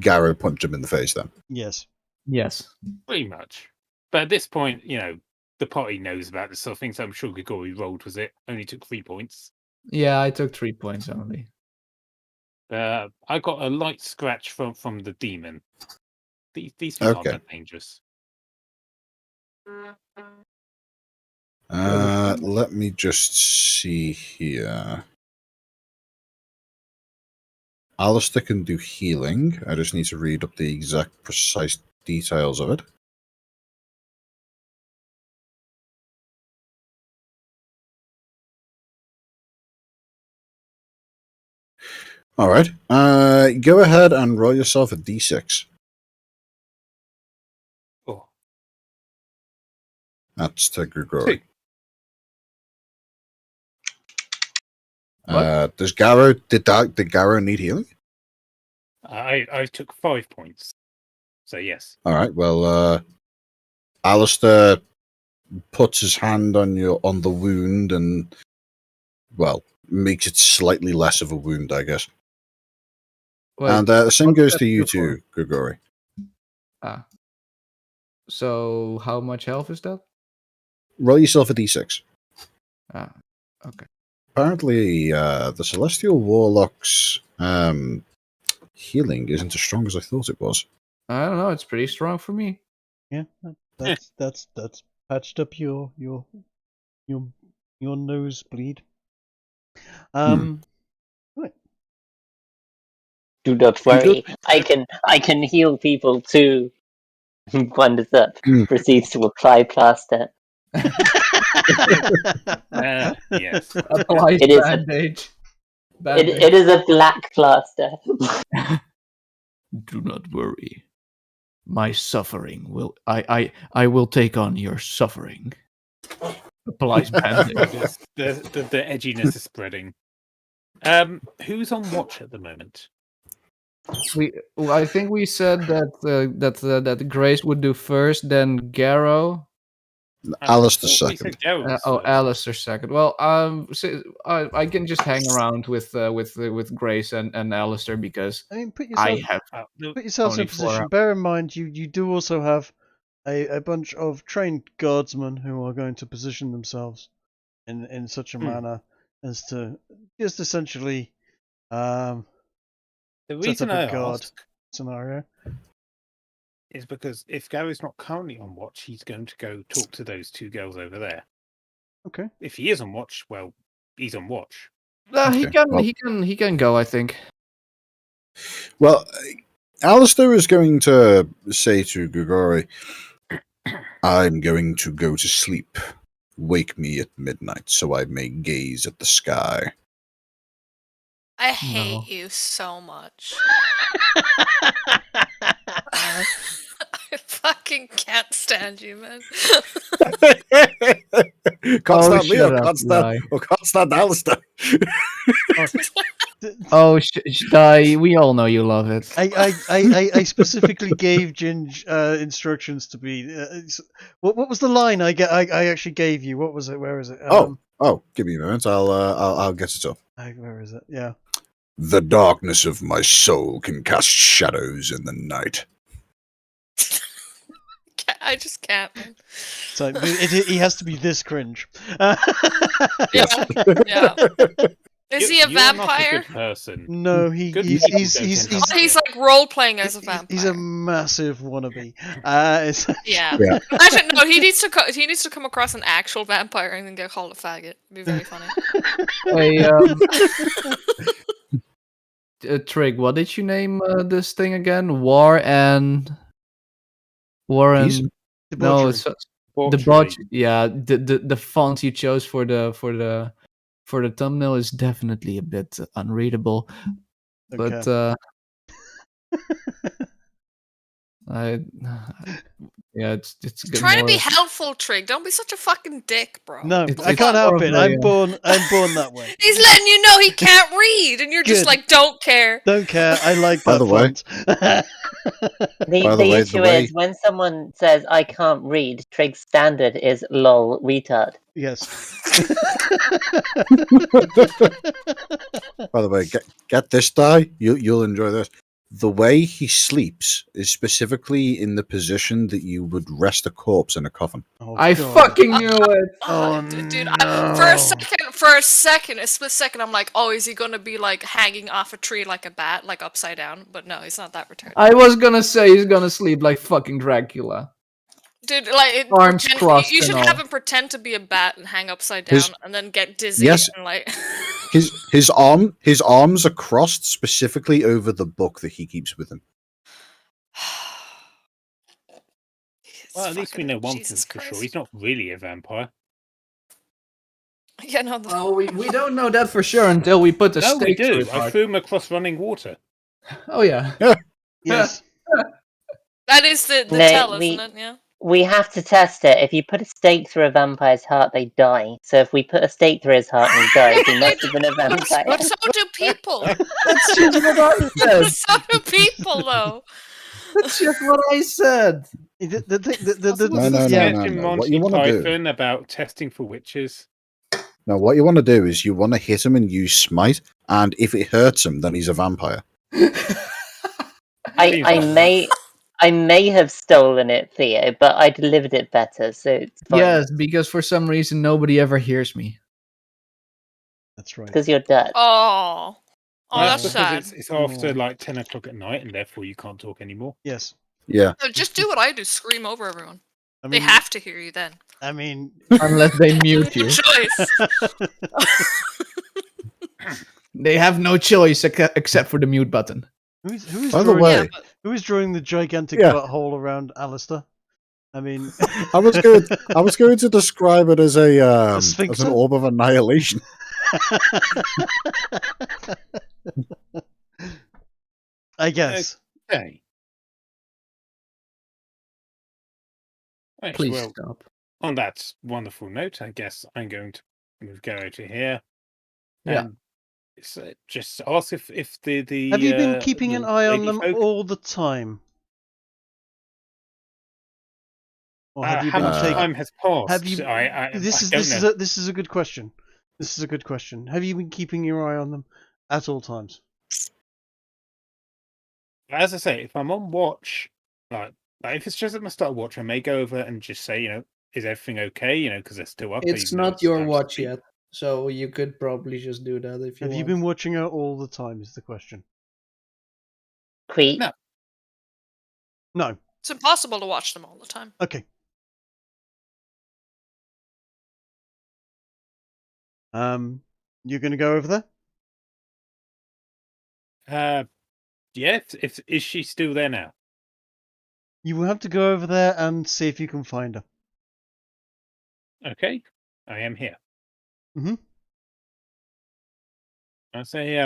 Garo punched him in the face then. Yes. Yes. Pretty much. But at this point, the party knows about this sort of thing, so I'm sure Grigori rolled with it. Only took 3 points. Yeah, I took 3 points only. I got a light scratch from the demon. These things aren't that dangerous. Let me just see here. Alistair can do healing. I just need to read up the exact precise details of it. All right. Go ahead and roll yourself a d6. Oh. That's to Grigori. 2. Did Garo need healing? I took 5 points. So yes. All right. Well, Alistair puts his hand on the wound and, well, makes it slightly less of a wound, I guess. Wait, and the same what's goes that to you do for? too, Grigori. So how much health is that? Roll yourself a d6. Okay. Apparently, the Celestial Warlock's healing isn't as strong as I thought it was. I don't know. It's pretty strong for me. Yeah, that's patched up your nosebleed. Right. Do not worry. I can heal people too. Wonders up. Proceeds to apply plaster. Yes. Apply It is bandage. It is a black plaster. Do not worry. My suffering will I will take on your suffering. Applies bandage. The edginess is spreading. Who's on watch at the moment? I think we said that Grace would do first, then Garo. Alistair second. Alistair second. Well, I can just hang around with Grace and Alistair because I mean, put I yourself have in a position. only 4 Bear in mind, you do also have a bunch of trained guardsmen who are going to position themselves in such a manner as to just essentially The set reason up I a guard ask scenario. is because if Gary's not currently on watch, he's going to go talk to those 2 girls over there. Okay. If he is on watch, well, he's on watch. He Okay, can well- he can go, I think. Well, Alistair is going to say to Grigori, I'm going to go to sleep. Wake me at midnight so I may gaze at the sky. I hate No. you so much. I fucking can't stand you, man. Can't stand me, shut or up, can't stand Alistair. We all know you love it. I specifically gave Ginge instructions to be. What was the line I actually gave you? What was it? Where is it? Give me a moment. I'll get it up. Where is it? Yeah. The darkness of my soul can cast shadows in the night. I just can't, man. So he has to be this cringe. Yeah. Is he a You're not a vampire? good person. No, Good he's people he's don't he's tend to he's, be. He's like role playing as a vampire. he's a massive wannabe. Yeah. Yeah. Imagine he needs to come across an actual vampire and then get called a faggot. It'd be very funny. Hey, Trig, what did you name this thing again? War and Peace? no, it's Debauchery. Yeah, the font you chose for the thumbnail is definitely a bit unreadable. But it's good. Trying to be helpful, Trig. Don't be such a fucking dick, bro. No, It's- I it's can't help more it. of a- I'm born that way. He's letting you know he can't read, and you're just Good. like, don't care. Don't care. I like By that the way- font. The, By the the way, issue the way- is when someone says I can't read, Trig's standard is lol retard. Yes. By the way, get this die. You'll enjoy this. The way he sleeps is specifically in the position that you would rest a corpse in a coffin. Oh, I God. fucking knew it. Oh, dude, no. for a split second, I'm like, oh, is he gonna be like hanging off a tree like a bat, like upside down? But no, he's not that retarded. I was gonna say he's gonna sleep like fucking Dracula. Dude, like Arms crossed You and should all. have him pretend to be a bat and hang upside down, His- and then get dizzy Yes. and like. His arms are crossed specifically over the book that he keeps with him. Well, at least we know one thing Jesus for sure. Christ. He's not really a vampire. Yeah, no. Well, we don't know that for sure until we put the No, we stake through do. his I heart. threw him across running water. Oh yeah. Yes. That is the No, tell, we- isn't it? Yeah. We have to test it. If you put a stake through a vampire's heart, they die. So if we put a stake through his heart and he dies, he must have been a vampire. But so do people. That's just what I said. So do people, though. That's just what I said. No. Sketching What Monty you wanna do- Python about testing for witches. Now, what you want to do is you want to hit him and use smite, and if it hurts him, then he's a vampire. I may have stolen it, Theo, but I delivered it better, so it's fine. Yes, because for some reason nobody ever hears me. That's right. Because you're dead. Oh, that's because sad. It's after like 10 o'clock at night, and therefore you can't talk anymore. Yes. Yeah. No, just do what I do. Scream over everyone. I They mean, have to hear you then. I mean, Unless they mute No you. choice. They have no choice except for the mute button. who's By the drawing, way, who is drawing the gigantic Yeah. butthole around Alistair? I mean, I was going to describe it as as sphincter? an orb of annihilation. I guess. Okay. Right, Please well, stop. on that wonderful note, I guess I'm going to move Gary to here. Yeah. And just ask if the Have you been keeping an the eye on lady them folk- all the time? Or have you how been much taking? time has passed? Have you? I This don't know. is a good question. This is a good question. Have you been keeping your eye on them at all times? As I say, if I'm on watch, like if it's just at my stopwatch, I may go over and just say, is everything okay? Because they're still up. It's even though not it's your time to watch sleep. yet, so you could probably just do that if you Have want. you been watching her all the time? Is the question. Creep. No. No. It's impossible to watch them all the time. Okay. You're going to go over there? Yeah. Is she still there now? You will have to go over there and see if you can find her. Okay, I am here. Mhm. I say,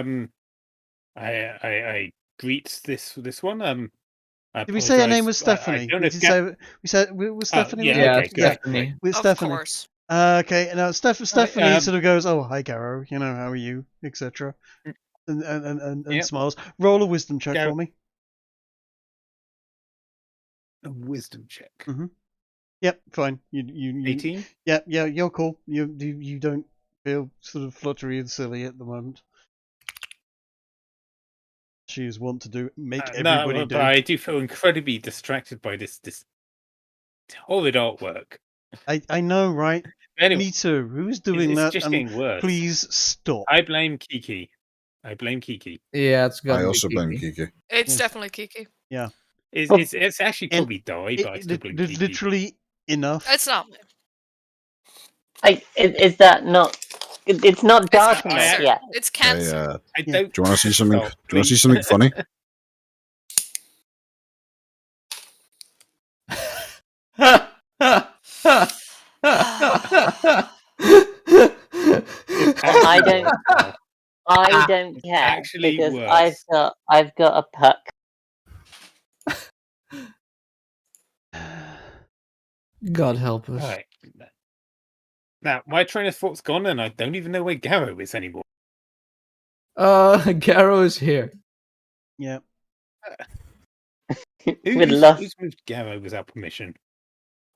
I greet this one. I Did we say her name apologise, was Stephanie? I don't know Did if you say we said was Stephanie? yeah, with her? Yeah, okay, good. Stephanie. With Of Stephanie. course. Okay, now Stephanie um, sort of goes, "Oh, hi, Garrow. How are you?" etc. And Yep. smiles. Roll a wisdom check Garrow- for me. A wisdom check. Mhm. Yep, fine. You 18. Yeah, you're cool. You don't feel sort of fluttery and silly at the moment. She is wont to do make everybody No, do. but I do feel incredibly distracted by this horrid artwork. I know, right? Anyway, Me too. Who's doing it's that? just And getting worse. please stop. I blame Kiki. Yeah, it's got. I also blame Kiki. It's Yes. definitely Kiki. Yeah. It's actually And probably Die, but I still blame There's Kiki. literally enough. It's not me. Is that not? It's not dark It's enough cancer. yet. It's Hey, cancer. I Yeah. don't. do you want to see something? Stop, Do you want to see please. something funny? I don't care actually because worse. I've got a puck. God help us. Right. Now, my train of thought's gone, and I don't even know where Garrow is anymore. Garrow is here. Yeah. We'd love. Who's moved Garrow without permission?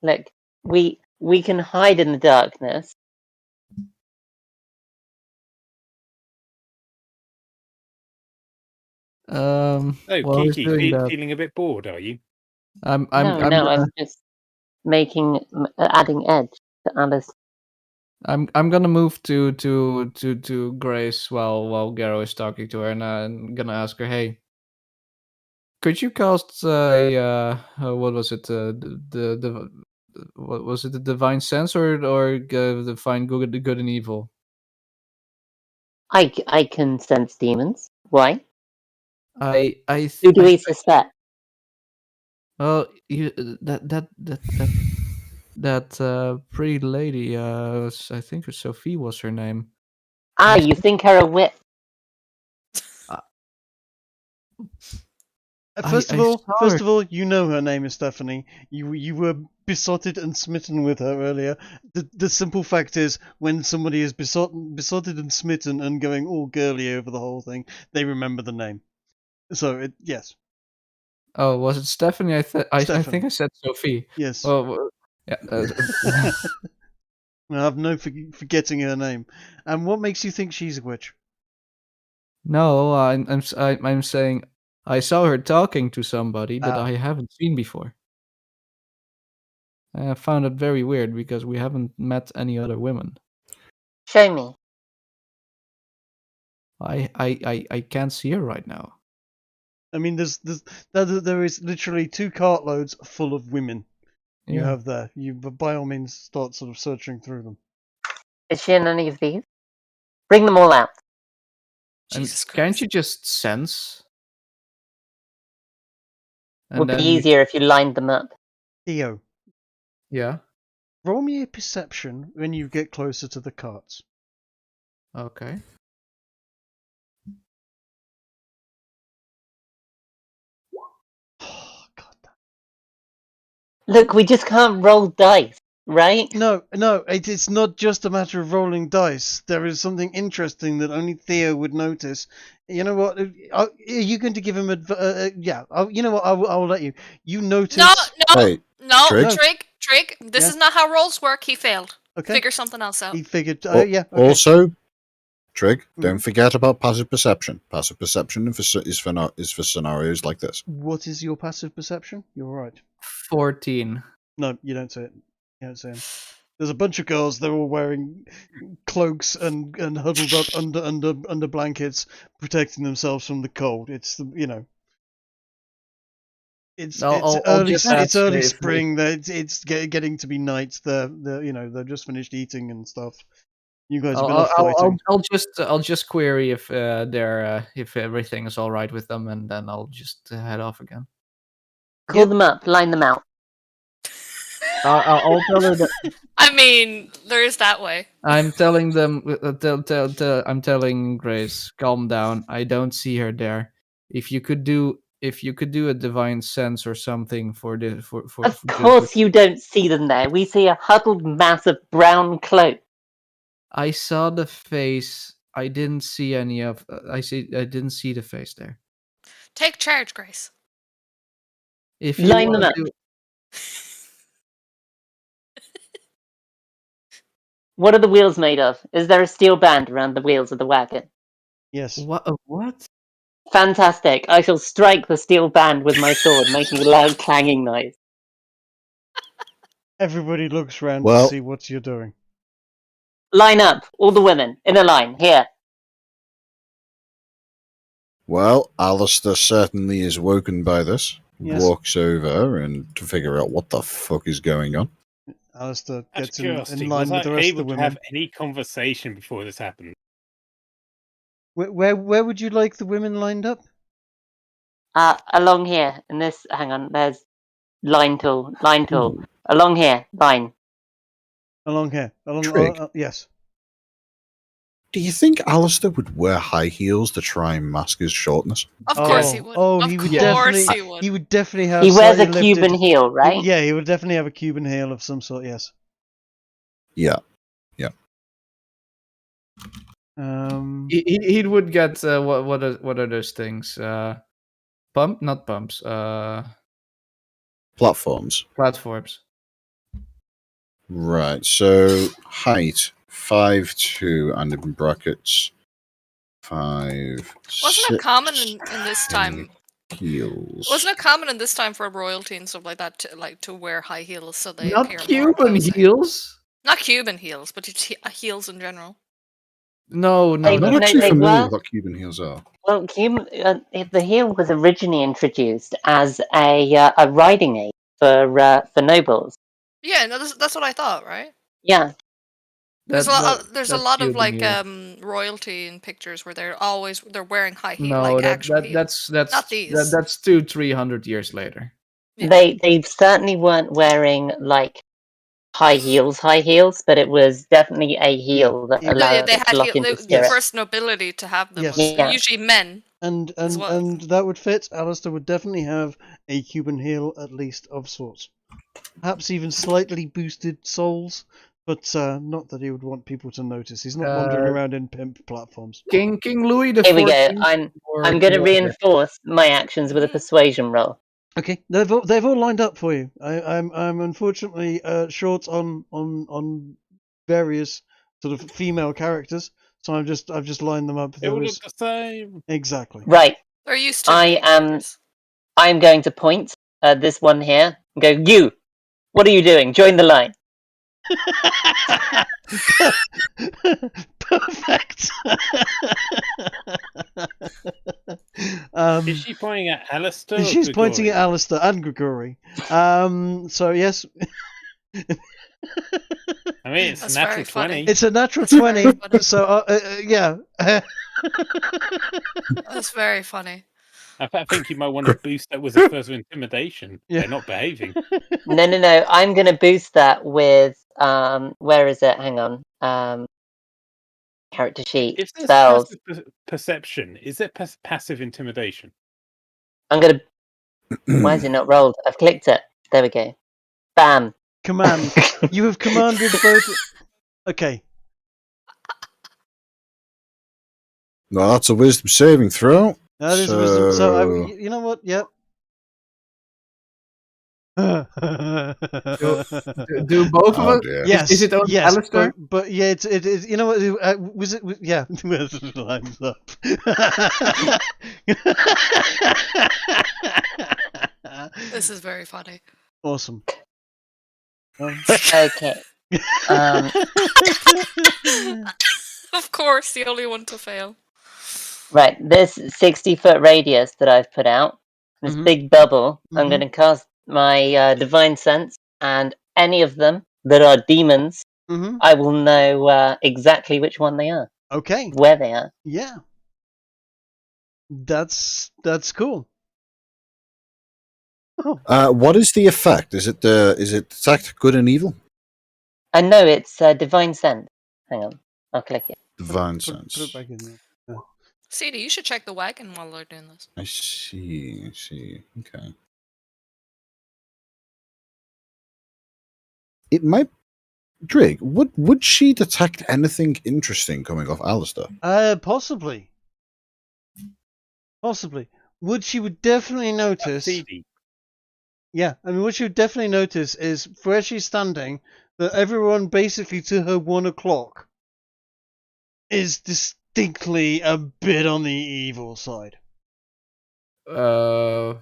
Look, we can hide in the darkness. Oh, While he's Kiki, doing that, feeling a bit bored, are you? I'm just adding edge to Alice. I'm gonna move to Grace while Garrow is talking to her, and I'm gonna ask her, hey, could you cast what was it, the what was it, the divine sense or divine good and evil? I can sense demons. Why? Who do we suspect? Well, that pretty lady, I think Sophie was her name. Ah, you think her a witch? First of all, you know her name is Stephanie. You were besotted and smitten with her earlier. The simple fact is, when somebody is besotted and smitten and going all girly over the whole thing, they remember the name. So yes. Oh, was it Stephanie? I think I said Sophie. Yes. Well, yeah. I have no forgetting her name. And what makes you think she's a witch? No, I'm saying I saw her talking to somebody that I haven't seen before. I found it very weird because we haven't met any other women. Show me. I can't see her right now. I mean, there is literally 2 cartloads full of women. You have there. You by all means start sort of searching through them. Is she in any of these? Bring them all out. Jesus Christ. Can't you just sense? And Would be then easier if you lined them up. Theo, Yeah. roll me a perception when you get closer to the carts. Okay. Oh, God. Look, we just can't roll dice, right? No, it's not just a matter of rolling dice. There is something interesting that only Theo would notice. You know what? Are you going to give him yeah. You know what? I will let you. You notice. No, Trig? Trig. This is not how rolls work. He failed. Okay. Figure something else out. He figured. Oh, yeah. Okay. Also, Trig, don't forget about passive perception. Passive perception is for scenarios like this. What is your passive perception? You're right. 14. No, you don't say it. You don't say it. There's a bunch of girls. They're all wearing cloaks and huddled up under blankets, protecting themselves from the cold. It's It's early spring. It's getting to be night. They've just finished eating and stuff. You guys have been off fighting. I'll just query if if everything is all right with them, and then I'll just head off again. Call them up, line them out. I'll tell her that. I mean, there is that way. I'm telling them. I'm telling Grace, calm down. I don't see her there. If you could do a divine sense or something for this. Of course, you don't see them there. We see a huddled mass of brown cloak. I saw the face. I didn't see any of. I didn't see the face there. Take charge, Grace. If you line them up. What are the wheels made of? Is there a steel band around the wheels of the wagon? Yes. What? Fantastic. I shall strike the steel band with my sword, making a loud clanging noise. Everybody looks round to see what you're doing. Line up, all the women, in a line, here. Well, Alistair certainly is woken by this. Yes. Walks over and to figure out what the fuck is going on. Alistair Out of gets in curiosity, line was with the I rest of the able to women. have any conversation before this happened? Where would you like the women lined up? Along here, in this, hang on, there's line tool. Along here, line. Along here. Trig. Yes. Do you think Alistair would wear high heels to try and mask his shortness? Of course he would. He would He He would definitely have. He wears a slightly Cuban lifted- heel, right? Yeah, he would definitely have a Cuban heel of some sort. Yes. Yeah. He would get what are those things? Not pumps. Platforms. Platforms. Right. So height 5'2", and in brackets 5. Wasn't it common in this time? Heels. Wasn't it common in this time for royalty and stuff like that to wear high heels so they Not appear more Cuban imposing? heels. Not Cuban heels, but heels in general. No. I'm not actually familiar with what Cuban heels are. Well, the heel was originally introduced as a riding aid for nobles. Yeah, no, that's what I thought, right? Yeah. There's a lot of Cuban like heel. royalty in pictures where they're wearing high heels. No, like actual heels. that's Not these. that's 200-300 years later. Yeah. They certainly weren't wearing like high heels, but it was definitely a heel that allowed they it to had lock into the spirit. first nobility to have them Yes. was Yeah. usually men. And as well. and that would fit. Alistair would definitely have a Cuban heel, at least of sorts. Perhaps even slightly boosted soles, but not that he would want people to notice. He's not wandering around in pimp platforms. King Louis the Here we go. 14th. I'm going to reinforce my actions with a persuasion roll. Okay, they've all lined up for you. I'm unfortunately short on various sort of female characters, so I've just lined them up. They all look the same. Exactly. Right. They're used to. I'm going to point at this one here and go, "You, what are you doing? Join the line." Perfect. Is she pointing at Alistair? She's pointing at Alistair and Grigori. So yes. I mean, it's a natural 20. It's a natural 20. So yeah. That's very funny. I think you might want to boost that with a further intimidation. Yeah. They're not behaving. No. I'm going to boost that with where is it? Hang on. Character sheet. If there's Spells. passive perception, is it passive intimidation? I'm going to. Why is it not rolled? I've clicked it. There we go. Bam. Command. You have commanded both. Okay. No, that's a wisdom saving throw. That is wisdom. So you know what? Yep. Do both of Oh us? dear. Yes. Is it only yes, Alistair? but yeah, it is. You know what? Was it? Yeah. Time's up. This is very funny. Awesome. Okay. Of course, the only one to fail. Right, this 60-foot radius that I've put out, this Mhm. big bubble, I'm Mhm. going to cast my Divine Sense, and any of them that are demons, Mhm. I will know exactly which one they are, Okay. where they are. Yeah. That's cool. Oh. What is the effect? Is it detect good and evil? I know it's Divine Sense. Hang on, I'll click it. Divine Put it sense. back in there. Yeah. CD, you should check the wagon while they're doing this. I see. Okay. It might. Drake, would she detect anything interesting coming off Alistair? Possibly. What she would definitely notice. CD. Yeah, I mean, what she would definitely notice is where she's standing, that everyone basically to her 1 o'clock is distinctly a bit on the evil side. Do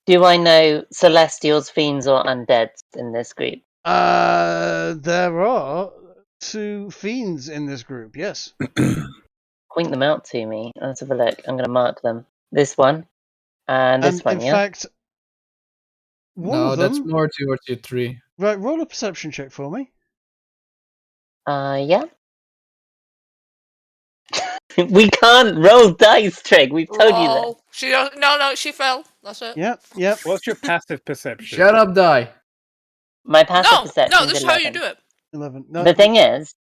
I know Celestials, Fiends, or Undeads in this group? There are 2 fiends in this group, yes. Point them out to me. Let's have a look. I'm going to mark them. This one, and this one, in yeah? fact, one No, of them... that's more towards your 3. Right, roll a perception check for me. Yeah. We can't roll dice, Trig. We've told you that. Roll. She don't, no, she fell. That's it. Yep. What's your passive perception? Shut up, die. My passive No, perception this is is how 11. you do it. 11. No, The thing is,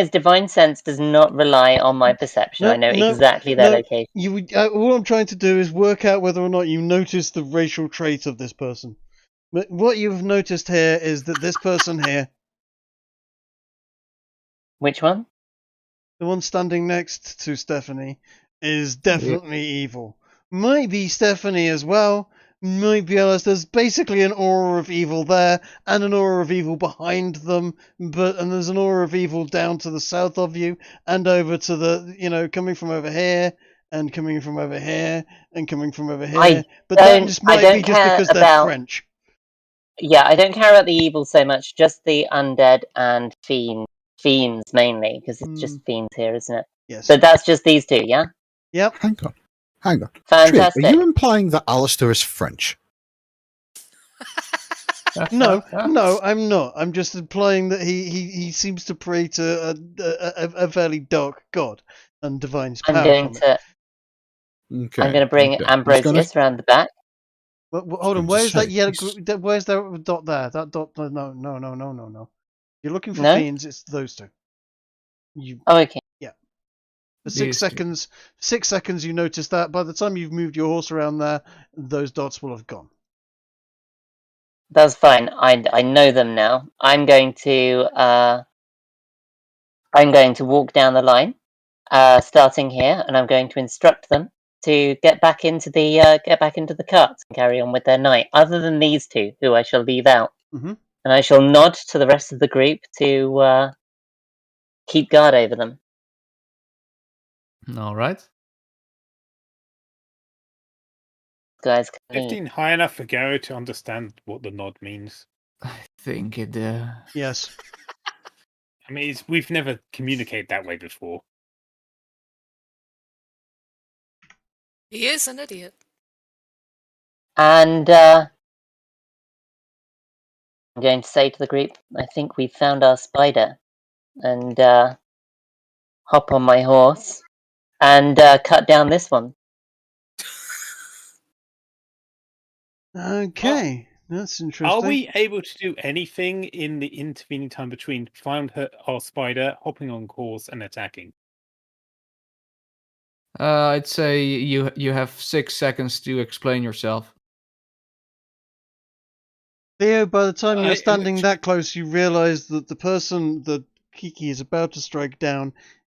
Divine Sense does not rely on my perception. I know exactly their location. You would, all I'm trying to do is work out whether or not you notice the racial trait of this person. But what you've noticed here is that this person here, Which one? the one standing next to Stephanie, is definitely evil. Might be Stephanie as well. Might be Alice. There's basically an aura of evil there, and an aura of evil behind them. And there's an aura of evil down to the south of you, and over to the, coming from over here, and coming from over here, and coming from over here. But that just might be just because they're French. Yeah, I don't care about the evil so much. Just the undead and fiends mainly, because it's just fiends here, isn't it? Yes. So that's just these 2, yeah? Yep. Hang on. Fantastic. Trick, are you implying that Alistair is French? No, I'm not. I'm just implying that he seems to pray to a fairly dark god and divine power. I'm going to bring Ambrosius around the back. Hold on. Where's that yellow? Where's that dot there? That dot? No. You're looking for fiends. It's those 2. Oh, okay. Yeah. For 6 seconds. 6 seconds. You notice that. By the time you've moved your horse around there, those dots will have gone. That's fine. I know them now. I'm going to walk down the line, starting here, and I'm going to instruct them to get back into the carts and carry on with their night. Other than these 2, who I shall leave out, and I shall nod to the rest of the group to keep guard over them. All right. Guys, 15 high enough for Gary to understand what the nod means. I think it. Yes. I mean, we've never communicated that way before. He is an idiot. And I'm going to say to the group, I think we've found our spider, and hop on my horse and cut down this one. Okay, that's interesting. Are we able to do anything in the intervening time between find our spider, hopping on course, and attacking? I'd say you have 6 seconds to explain yourself. Theo, by the time you're standing that close, you realise that the person that Kiki is about to strike down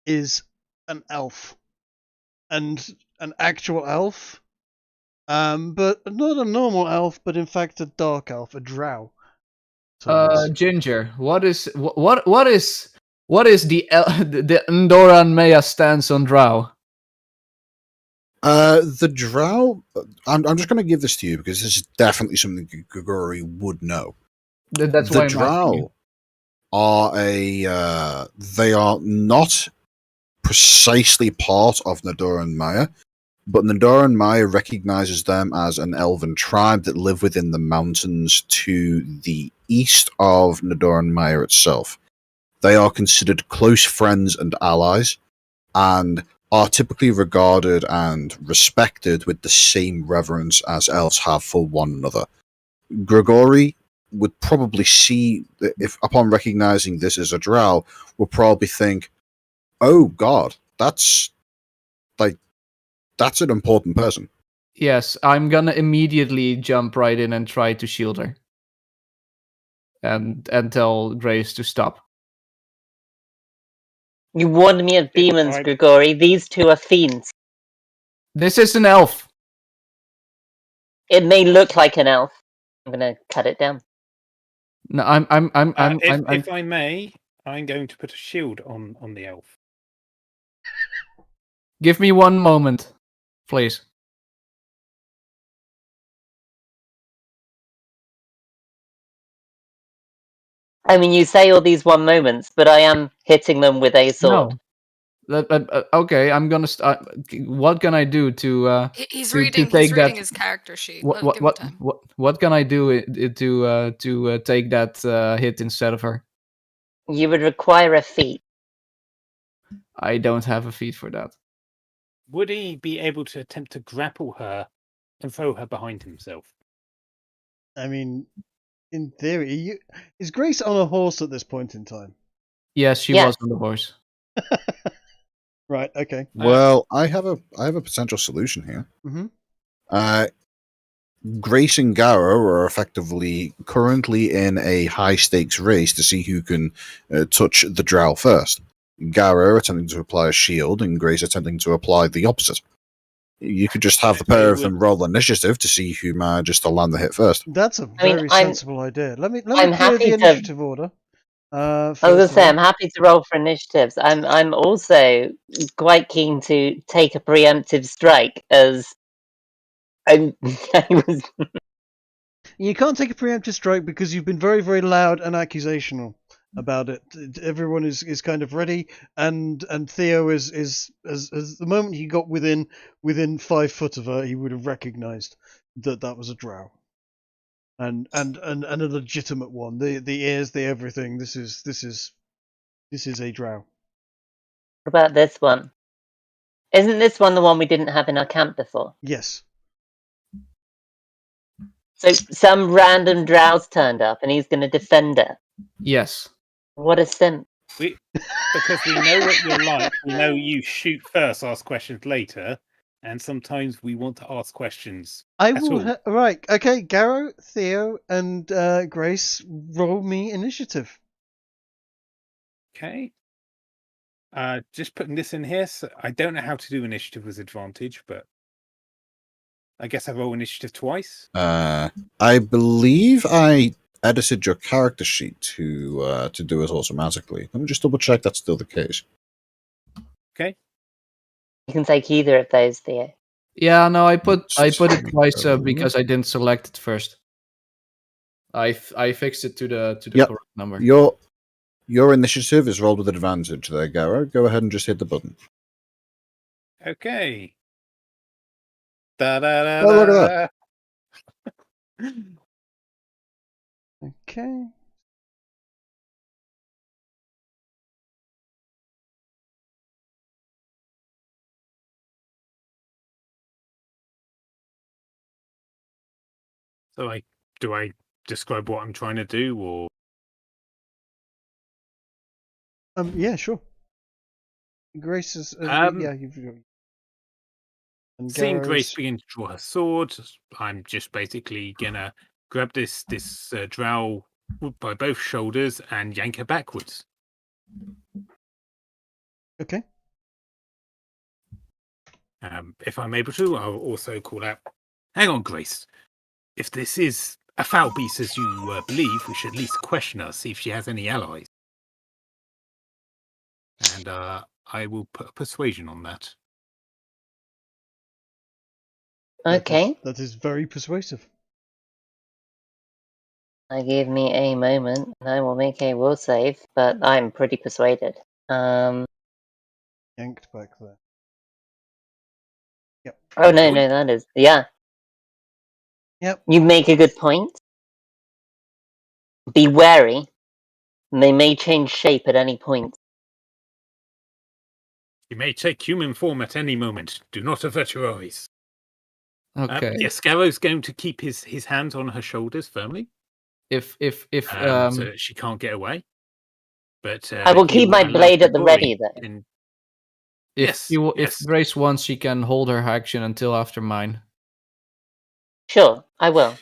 is an elf. And an actual elf But not a normal elf, but in fact a dark elf, a drow. So yes. Ginger, what is the Ndoran Maya stance on Drow? The drow. I'm just going to give this to you because this is definitely something Grigori would know. That's The why I'm asking you. drow are they are not precisely part of Ndoran Maya, but Ndoran Maya recognizes them as an elven tribe that live within the mountains to the east of Ndoran Maya itself. They are considered close friends and allies, and are typically regarded and respected with the same reverence as elves have for one another. Grigori would probably see, if upon recognizing this as a drow, would probably think, "Oh God, that's an important person." Yes, I'm gonna immediately jump right in and try to shield her, and tell Grace to stop. You warned me of demons, Grigori. These two are fiends. This is an elf. It may look like an elf. I'm gonna cut it down. No, if I may, I'm going to put a shield on the elf. Give me one moment, please. I mean, you say all these one moments, but I am hitting them with a sword. No. Okay, I'm gonna start. What can I do to He's to reading. take He's reading that? his character sheet. What can I do to take that hit instead of her? You would require a feat. I don't have a feat for that. Would he be able to attempt to grapple her and throw her behind himself? I mean, in theory, is Grace on a horse at this point in time? Yes, she was on the horse. Right. Okay. Well, I have a potential solution here. Mm-hmm. Grace and Garrow are effectively currently in a high stakes race to see who can touch the drow first. Garrow attempting to apply a shield, and Grace attempting to apply the opposite. You could just have the pair of them roll initiative to see who manages to land the hit first. That's a very sensible idea. Let me clear happy the to- initiative order. I was gonna say I'm happy to roll for initiatives. I'm also quite keen to take a preemptive strike as I was. You can't take a preemptive strike because you've been very, very loud and accusational about it. Everyone is kind of ready, and Theo is the moment he got within 5 foot of her, he would have recognised that was a drow, and a legitimate one. The ears, the everything. This is a drow. What about this one? Isn't this one the one we didn't have in our camp before? Yes. So some random drow's turned up and he's going to defend her. Yes. What a simp. Because we know what you're like. We know you shoot first, ask questions later, and sometimes we want to ask questions. I will. Right. Okay. Garrow, Theo, and Grace, roll me initiative. Okay. Just putting this in here. So I don't know how to do initiative with advantage, but I guess I roll initiative twice. I believe I edited your character sheet to do it automatically. Let me just double check that's still the case. Okay. You can take either of those, Theo. Yeah, no, I put it twice because I didn't select it first. I fixed it to the correct number. Your initiative is rolled with advantage there, Garrow. Go ahead and just hit the button. Okay. Oh, look at that. Okay. So do I describe what I'm trying to do, or? Yeah, sure. Grace is. Seeing Grace begin to draw her sword, I'm just basically gonna grab this drow by both shoulders and yank her backwards. Okay. If I'm able to, I'll also call out, hang on, Grace. If this is a foul beast as you believe, we should at least question her, see if she has any allies. And I will put a persuasion on that. Okay. That is very persuasive. Give me a moment, and I will make a will save, but I'm pretty persuaded. Yanked back there. Yep. Oh no, that is Yep. You make a good point. Be wary. They may change shape at any point. You may take human form at any moment. Do not avert your eyes. Okay. Yes, Scarrow's going to keep his hands on her shoulders firmly. If so that she can't get away. But I will keep my blade at the ready, though. If Grace wants, she can hold her action until after mine. Sure, I will.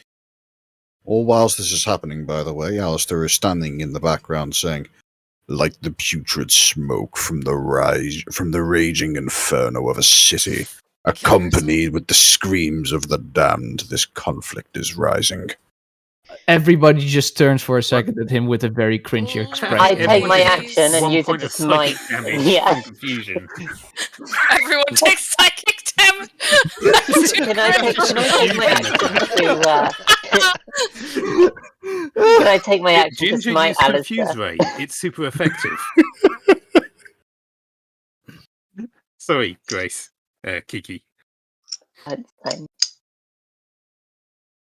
All whilst this is happening, by the way, Alistair is standing in the background saying, "Like the putrid smoke from the raging inferno of a city, accompanied with the screams of the damned, this conflict is rising." Everybody just turns for a second at him with a very cringy expression. I take my action and use it to smite. Yeah. Confusion. Everyone takes psychic damage. Can I take my action to? Can I take my action to smite Alistair? Ray. It's super effective. Sorry, Grace. Kiki. That's fine.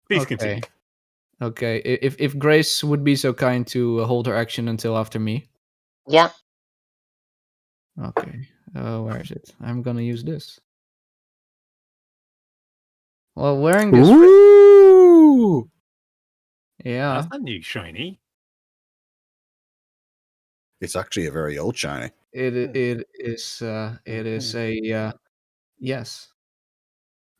Please continue. Okay, if Grace would be so kind to hold her action until after me. Yeah. Okay, where is it? I'm gonna use this. Well, wearing this... Ooh! Yeah. That's a new shiny. It's actually a very old shiny. It is a... yes.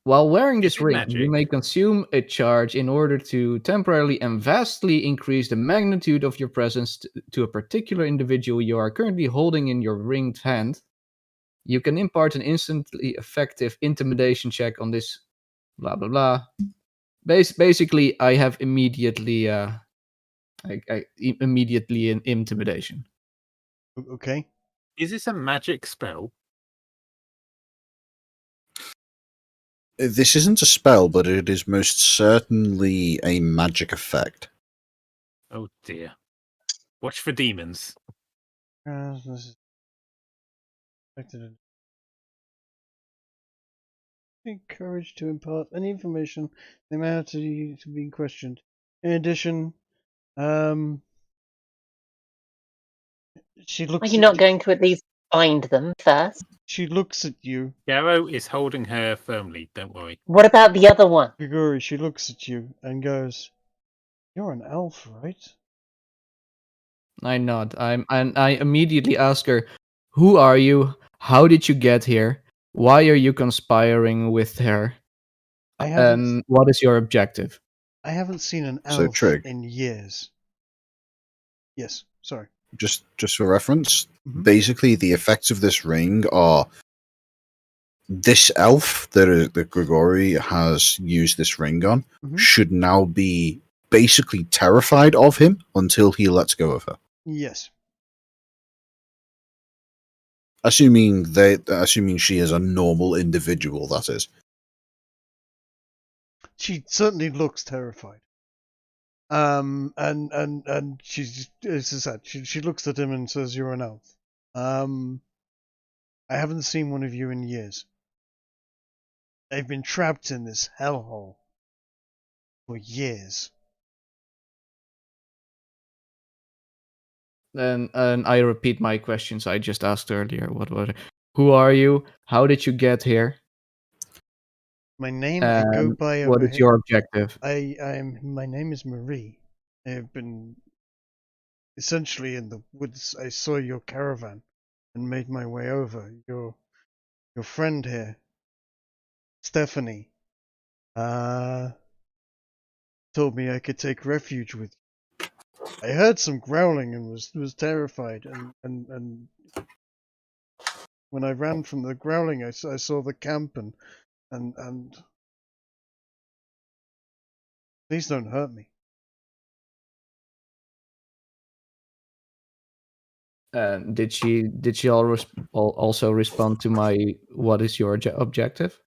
While wearing this ring, you may consume a charge in order to temporarily and vastly increase the magnitude of your presence to a particular individual you are currently holding in your ringed hand. You can impart an instantly effective intimidation check on this blah blah blah. Basically, I have immediately immediately an intimidation. Okay. Is this a magic spell? This isn't a spell, but it is most certainly a magic effect. Oh dear. Watch for demons. This is encouraged to impart any information they may have to be questioned. In addition, she looks. Are you not going to at least find them first? She looks at you. Garrow is holding her firmly. Don't worry. What about the other one? Grigori, she looks at you and goes, "You're an elf, right?" I nod. I immediately ask her, "Who are you? How did you get here? Why are you conspiring with her? And what is your objective?" I haven't seen an elf in years. Yes, sorry. Just for reference, basically the effects of this ring are this elf that Grigori has used this ring on should now be basically terrified of him until he lets go of her. Yes. Assuming she is a normal individual, that is. She certainly looks terrified. And she's, as I said, she looks at him and says, "You're an elf. I haven't seen one of you in years. They've been trapped in this hellhole for years." And I repeat my questions I just asked earlier. Who are you? How did you get here? My name, I go by. What is your objective? My name is Marie. I have been essentially in the woods. I saw your caravan and made my way over. Your friend here, Stephanie, told me I could take refuge with you. I heard some growling and was terrified, and when I ran from the growling, I saw the camp and Please don't hurt me. Did she also respond to my what is your objective?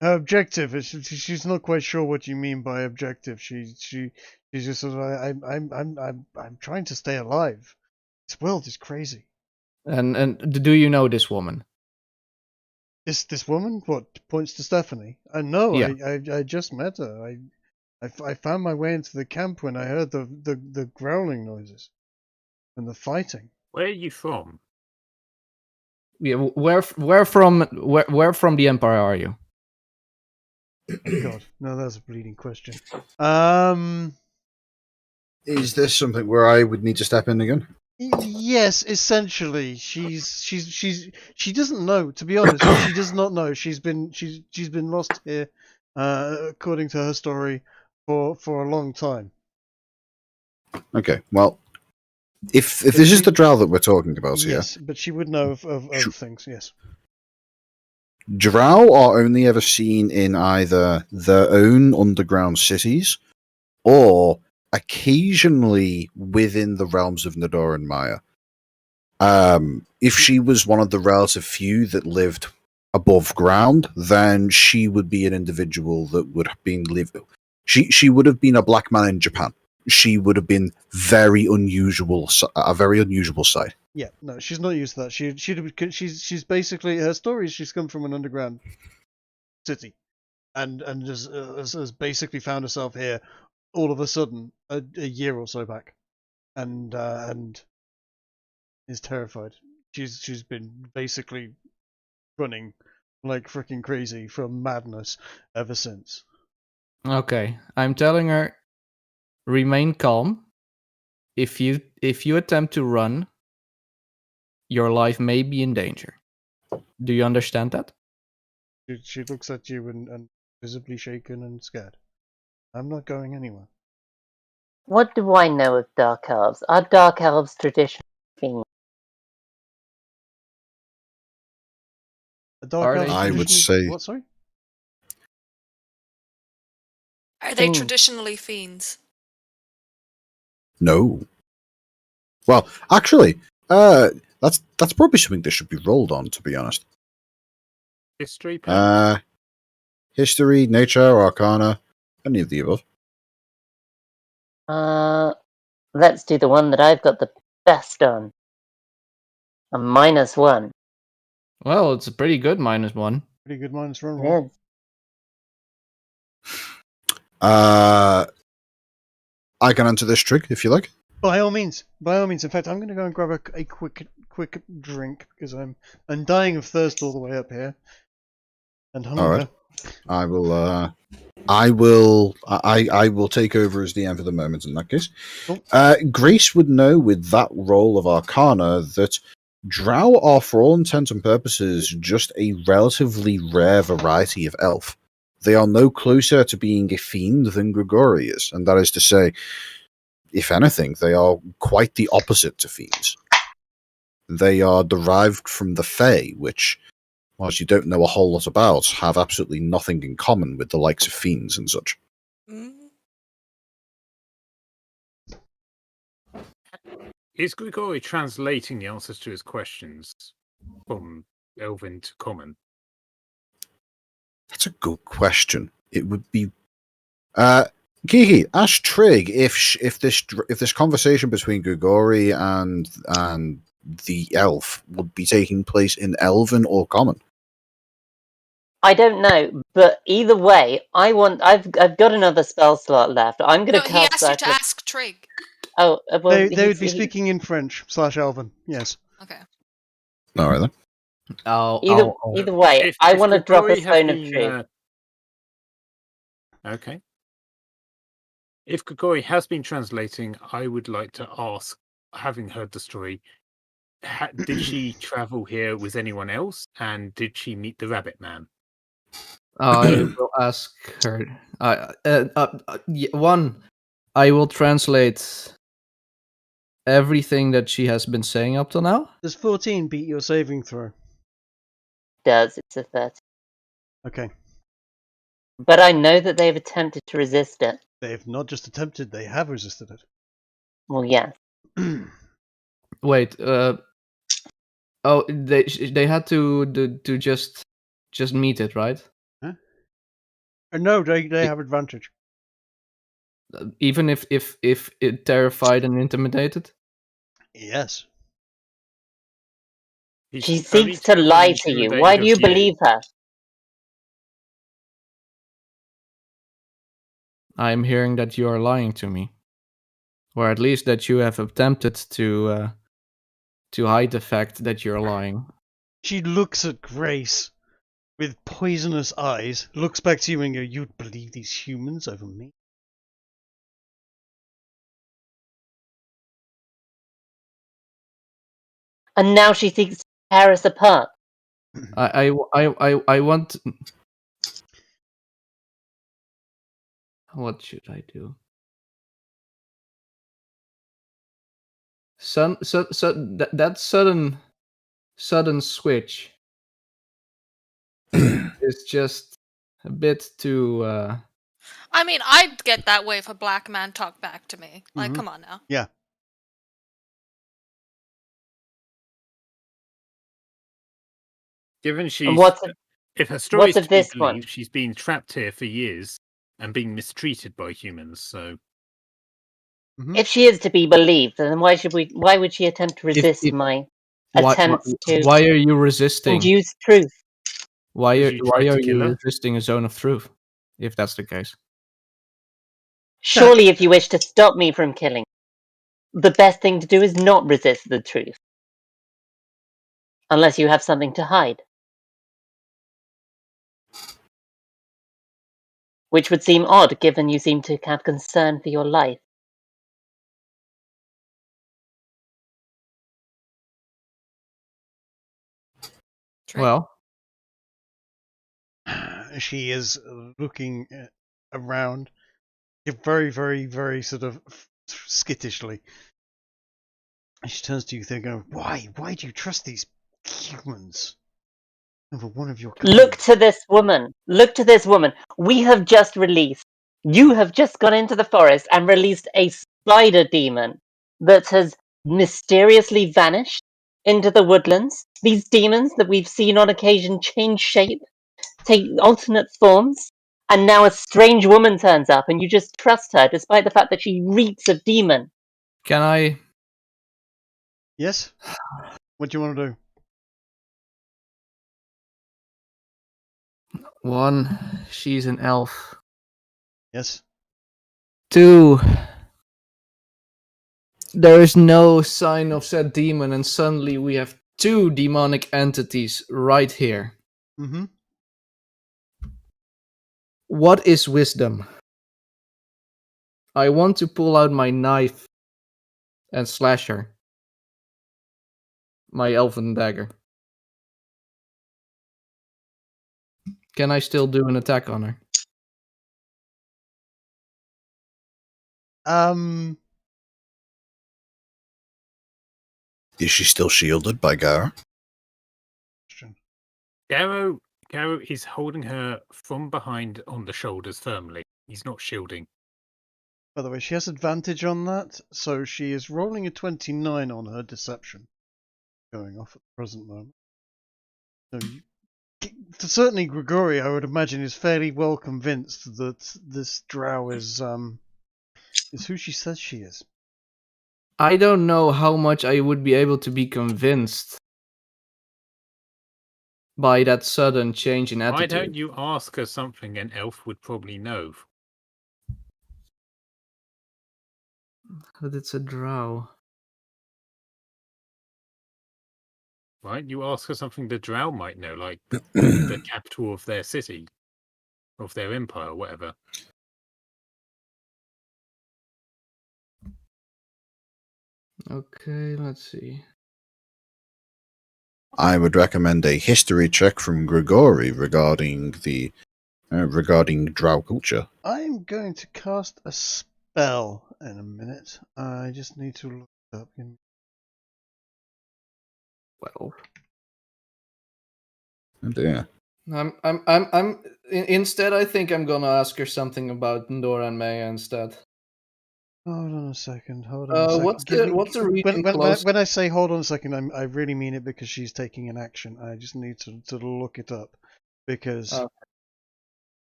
Her objective is she's not quite sure what you mean by objective. She's just sort of I'm trying to stay alive. This world is crazy. And do you know this woman? This woman? What points to Stephanie? I know. Yeah. I just met her. I found my way into the camp when I heard the growling noises and the fighting. Where are you from? Yeah, where from the Empire are you? God, no, that's a bleeding question. Is this something where I would need to step in again? Yes, essentially, she doesn't know. To be honest, she does not know. She's been lost here, according to her story, for a long time. Okay, well, if this is the drow that we're talking about here, Yes, but she would know of things. Yes. drow are only ever seen in either their own underground cities or occasionally within the realms of Nador and Maya. If she was one of the relative few that lived above ground, then she would be an individual that would have been She would have been a black man in Japan. She would have been a very unusual sight. Yeah, no, she's not used to that. She's basically her story is she's come from an underground city, and has basically found herself here all of a sudden a year or so back, and is terrified. She's been basically running like freaking crazy from madness ever since. Okay, I'm telling her, remain calm. If you attempt to run, your life may be in danger. Do you understand that? She looks at you and visibly shaken and scared. I'm not going anywhere. What do I know of dark elves? Are dark elves traditional fiends? A dark Are elf they- I would traditionally- say- what? Sorry. Are they Fiends. traditionally fiends? No. Well, actually, that's probably something that should be rolled on, to be honest. History, perhaps? History, nature, arcana, any of the above. Let's do the one that I've got the best on. A -1. Well, it's a pretty good -1. Pretty good minus run. Yeah. I can answer this trick if you like. By all means. In fact, I'm going to go and grab a quick drink because I'm dying of thirst all the way up here, and hunger. All right. I will take over as DM for the moment in that case. Cool. Grace would know with that roll of Arcana that drow are, for all intents and purposes, just a relatively rare variety of elf. They are no closer to being a fiend than Grigori is, and that is to say, if anything, they are quite the opposite to fiends. They are derived from the Fae, which, whilst you don't know a whole lot about, have absolutely nothing in common with the likes of fiends and such. Is Grigori translating the answers to his questions from Elven to Common? That's a good question. It would be... Kiki, ask Trig if this conversation between Grigori and the elf would be taking place in Elven or Common. I don't know, but either way, I've got another spell slot left. I'm going No, to he cast asked you that. to ask Trig. Oh, well, They would be speaking in French / Elven. Yes. Okay. All right then. Either way, I want to drop a Grigori has stone of been, truth. Okay. If Grigori has been translating, I would like to ask, having heard the story, did she travel here with anyone else? And did she meet the Rabbit Man? I will ask her. One, I will translate everything that she has been saying up till now. Does 14 beat your saving throw? Does it's a 30. Okay. But I know that they've attempted to resist it. They have not just attempted; they have resisted it. Well, yeah. Wait. Oh, they had to just meet it, right? Huh? No, they have advantage. Even if it terrified and intimidated. Yes. She seeks to lie to you. Why do you believe her? I'm hearing that you are lying to me, or at least that you have attempted to hide the fact that you're lying. She looks at Grace with poisonous eyes, looks back to you and goes, "You'd believe these humans over me?" And now she seeks to tear us apart. I want. What should I do? That sudden switch is just a bit too. I mean, I'd get that way if a black man talked back to me. Like, Mhm. come on now. Yeah. Given And she's, if her story what's is of to be this one? believed, she's been trapped here for years and being mistreated by humans. So If she is to be believed, then why would she attempt to resist my attempts to why are you resisting? induce truth? Why Did are you try to kill you her? resisting a zone of truth? If that's the case. Surely, if you wish to stop me from killing, the best thing to do is not resist the truth. Unless you have something to hide. Which would seem odd, given you seem to have concern for your life. True. Well, She is looking around very, very, very sort of skittishly. She turns to you, thinking, "Why? Why do you trust these humans over one of your kind?" Look to this woman. Look to this woman. We have just released. You have just gone into the forest and released a spider demon that has mysteriously vanished into the woodlands. These demons that we've seen on occasion change shape, take alternate forms, and now a strange woman turns up and you just trust her despite the fact that she reeks of demon. can I? Yes. What do you want to do? One, she's an elf. Yes. 2, there is no sign of said demon, and suddenly we have 2 demonic entities right here. Mm-hmm. What is wisdom? I want to pull out my knife and slash her. My elven dagger. Can I still do an attack on her? Is she still shielded by Gara? Garo is holding her from behind on the shoulders firmly. He's not shielding. By the way, she has advantage on that, so she is rolling a 29 on her deception. Going off at the present moment. So certainly Grigori, I would imagine, is fairly well convinced that this drow is who she says she is. I don't know how much I would be able to be convinced by that sudden change in attitude. Why don't you ask her something an elf would probably know? But it's a drow. Right? You ask her something the drow might know, like the capital of their city, of their empire, whatever. Okay, let's see. I would recommend a history check from Grigori regarding the regarding drow culture. I'm going to cast a spell in a minute. I just need to look it up. 12. Oh dear. I'm Instead, I think I'm gonna ask her something about Ndora and Maya instead. Hold on a second. Hold on a second. What's the region close? When I say hold on a second, I really mean it because she's taking an action. I just need to look it up because.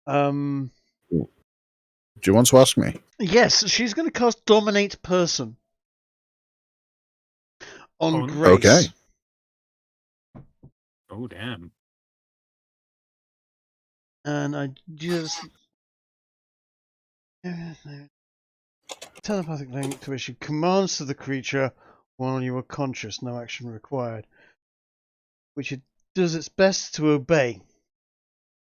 Do you want to ask me? Yes, she's going to cast Dominate Person on Grace. Okay. Oh, damn. And I just telepathic link to issue commands to the creature while you are conscious, no action required, which it does its best to obey.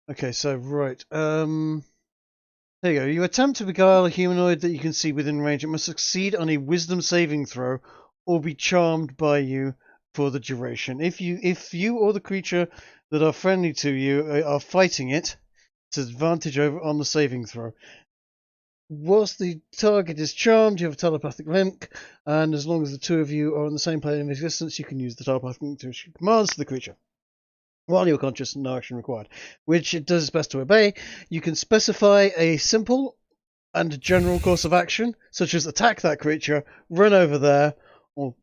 Okay, so right, there you go. You attempt to beguile a humanoid that you can see within range. It must succeed on a Wisdom saving throw or be charmed by you for the duration. If you or the creature that are friendly to you are fighting it, it's advantage over on the saving throw. Whilst the target is charmed, you have a telepathic link, and as long as the two of you are on the same plane of existence, you can use the telepathic link to issue commands to the creature. While you're conscious, no action required, which it does its best to obey. You can specify a simple and general course of action, such as attack that creature, run over there, or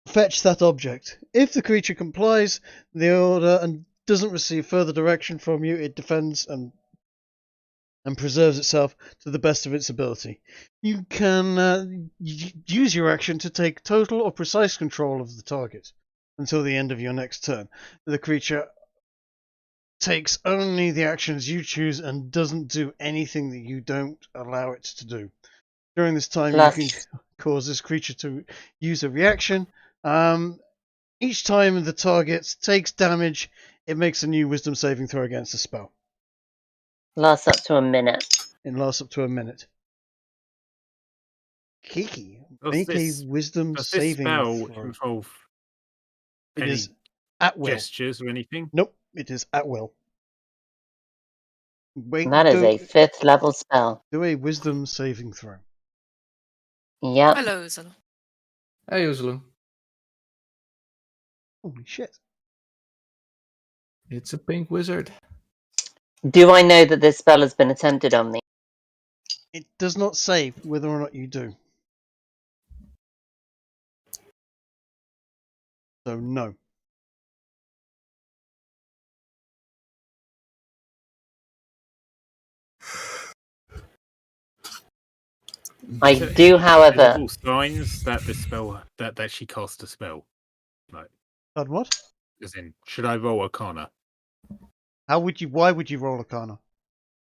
fetch that object. If the creature complies the order and doesn't receive further direction from you, it defends and preserves itself to the best of its ability. You can use your action to take total or precise control of the target until the end of your next turn. The creature takes only the actions you choose and doesn't do anything that you don't allow it to do. During this time, you can cause this creature to use a reaction. Each time the target takes damage, it makes a new Wisdom saving throw against the spell. Lasts up to a minute. It lasts up to a minute. Kiki, make a Wisdom saving spell throw. involve It any is at will. gestures or anything? Nope, it is at will. Wait, That is a 5th level spell. Do a Wisdom saving throw. Yep. Hello, Zulu. Hey, Zulu. Holy shit. It's a pink wizard. Do I know that this spell has been attempted on me? It does not say whether or not you do. So, no. I do, however. Signs that the spell that she cast a spell. Like, But what? as in, should I roll Arcana? How would you? Why would you roll Arcana?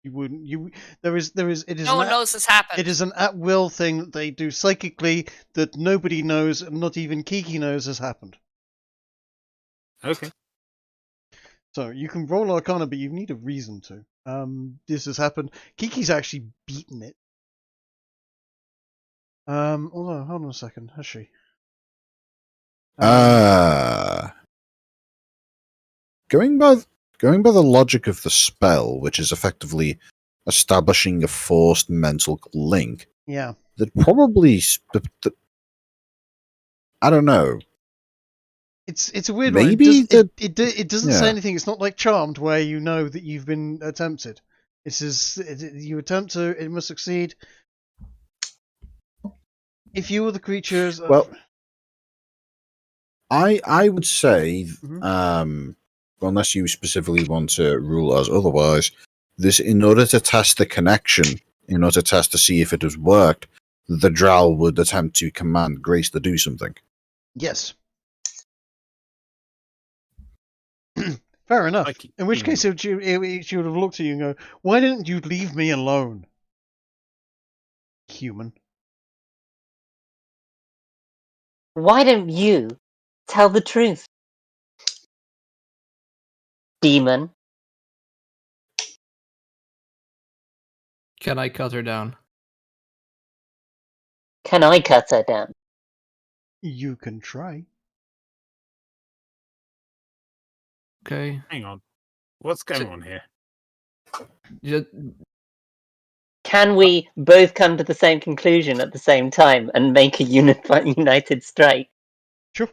You wouldn't. There is. It is. No one knows this happened. It is an at-will thing that they do psychically that nobody knows, and not even Kiki knows has happened. Okay. So you can roll Arcana, but you need a reason to. This has happened. Kiki's actually beaten it. Although, hold on a second, has she? Going by the logic of the spell, which is effectively establishing a forced mental link. Yeah. That probably. I don't know. It's a weird Maybe one. It doesn't say yeah. anything. It's not like Charmed, where you know that you've been attempted. This is you attempt to. It must succeed. If you were the creatures, well, I would say, unless you specifically want to rule us otherwise, this in order to test the connection, in order to test to see if it has worked, the drow would attempt to command Grace to do something. Yes. Fair enough. In which case, she would have looked at you and go, "Why didn't you leave me alone, human?" Why don't you tell the truth, demon? Can I cut her down? Can I cut her down? You can try. Okay. Hang on. What's going on here? Can we both come to the same conclusion at the same time and make a united strike? Sure.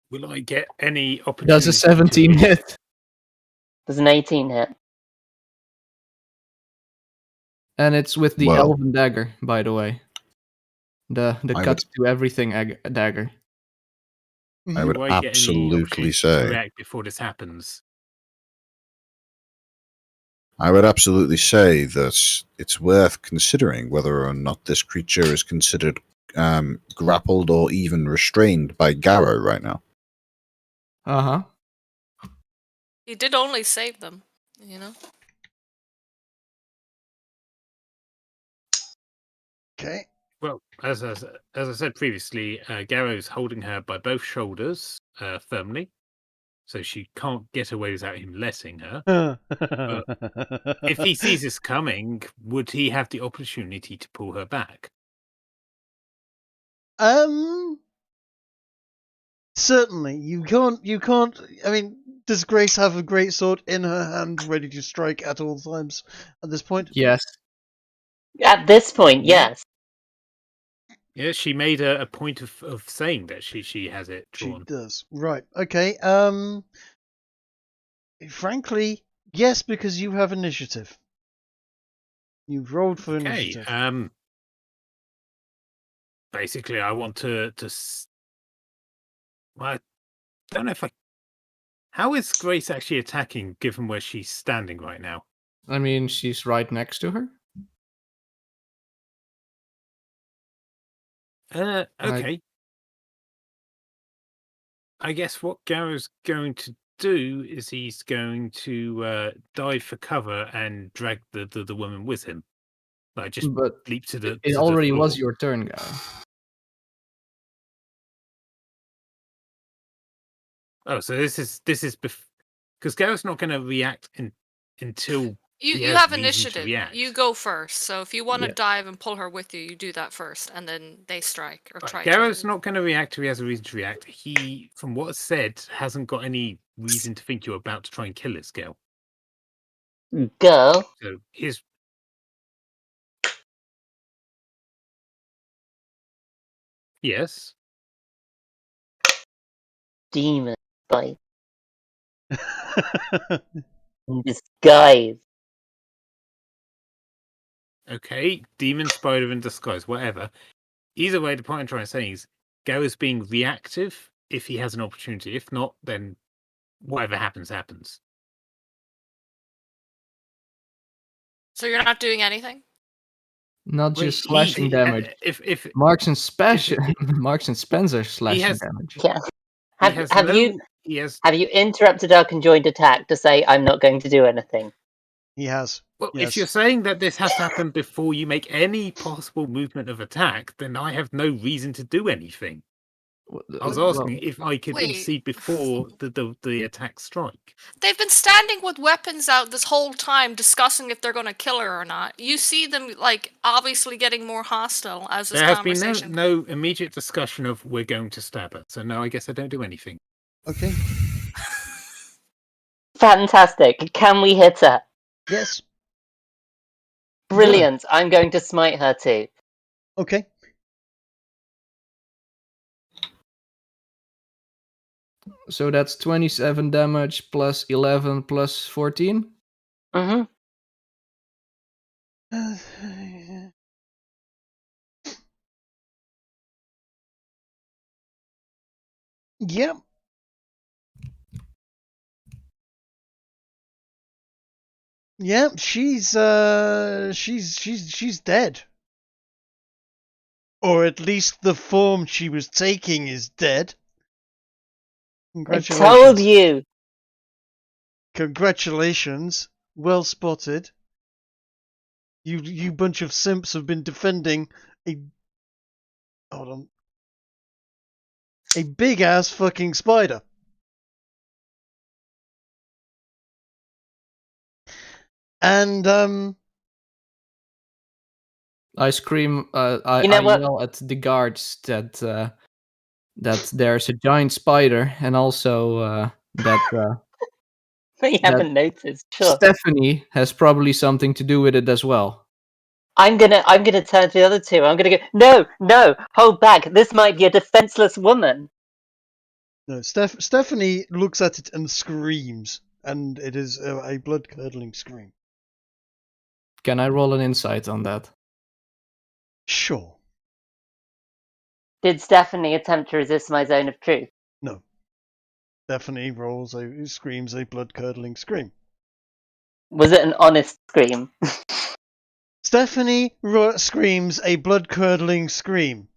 Will I get any opportunity? Does a 17 hit? Does an 18 hit? And it's with the Well- elven dagger, by the way. The I cut to everything dagger. I would Do I get any absolutely opportunity to say. react before this happens. I would absolutely say that it's worth considering whether or not this creature is considered grappled or even restrained by Garrow right now. Uh-huh. He did only save them, you know? Okay. Well, as I said previously, Garrow's holding her by both shoulders firmly, so she can't get away without him letting her. If he sees this coming, would he have the opportunity to pull her back? Certainly, you can't. I mean, does Grace have a great sword in her hand, ready to strike at all times? At this point, Yes. At this point, yes. Yeah, she made a point of saying that she has it she drawn. does. Right. Okay. Frankly, yes, because you have initiative. You've rolled for Okay. initiative. Basically, I want to. Well, I don't know if I. How is Grace actually attacking, given where she's standing right now? I mean, she's right next to her. Okay. I guess what Garrow's going to do is he's going to dive for cover and drag the woman with him. Like just But leap to the. it to the already was floor. your turn, guy. Oh, so this is because Garrow's not going to react until he You has have reason to initiative. react. You go first. So if you want to Yeah. dive and pull her with you, you do that first, and then they strike or try Garrow's to. not going to react till he has a reason to react. He, from what's said, hasn't got any reason to think you're about to try and kill this girl. Go. So his. Yes. Demon bite. In disguise. Okay, demon spider in disguise, whatever. Either way, the point I'm trying to say is Garrow's being reactive if he has an opportunity. If not, then whatever happens, happens. So you're not doing anything? Not Wait, just slashing damage. If Marks and Marks and Spencer slashing has- damage. Yeah. he Have, has have no, you he has. have you interrupted our conjoined attack to say I'm not going to do anything? He has. Well, Yes. if you're saying that this has to happen before you make any possible movement of attack, then I have no reason to do anything. I was asking if I could Wait. intercede before the attack strike. They've been standing with weapons out this whole time, discussing if they're going to kill her or not. You see them, like, obviously getting more hostile as this There has been conversation. no immediate discussion of we're going to stab her. So no, I guess I don't do anything. Okay. Fantastic. Can we hit her? Yes. Brilliant. I'm going to smite her too. Okay. So that's 27 damage plus 11 plus 14. Mm-hmm. Yep. Yep. She's dead. Or at least the form she was taking is dead. I Congratulations. told you. Congratulations. Well spotted. You bunch of simps have been defending a big ass fucking spider. And I scream. I You know what? yell at the guards that there's a giant spider, and also that You haven't noticed. Sure. Stephanie has probably something to do with it as well. I'm gonna turn to the other two. I'm gonna go. No, hold back. This might be a defenseless woman. no, Stephanie looks at it and screams and it is a blood-curdling scream. Can I roll an insight on that? Sure. Did Stephanie attempt to resist my zone of truth? No. Stephanie screams a blood-curdling scream. Was it an honest scream? Stephanie screams a blood-curdling scream.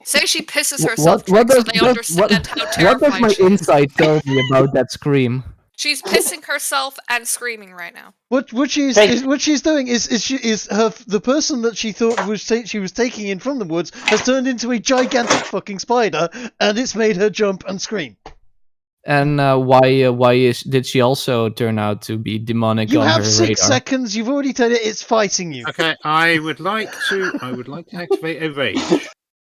Say she pisses herself, so they understand how what terrified does my she is. insight tell me about that scream? She's pissing herself and screaming right now. What she's doing is the person that she thought she was taking in from the woods has turned into a gigantic fucking spider, and it's made her jump and scream. And did she also turn out to be demonic You on her have 6 radar? seconds. You've already told it. It's fighting you. Okay, I would like to activate a rage.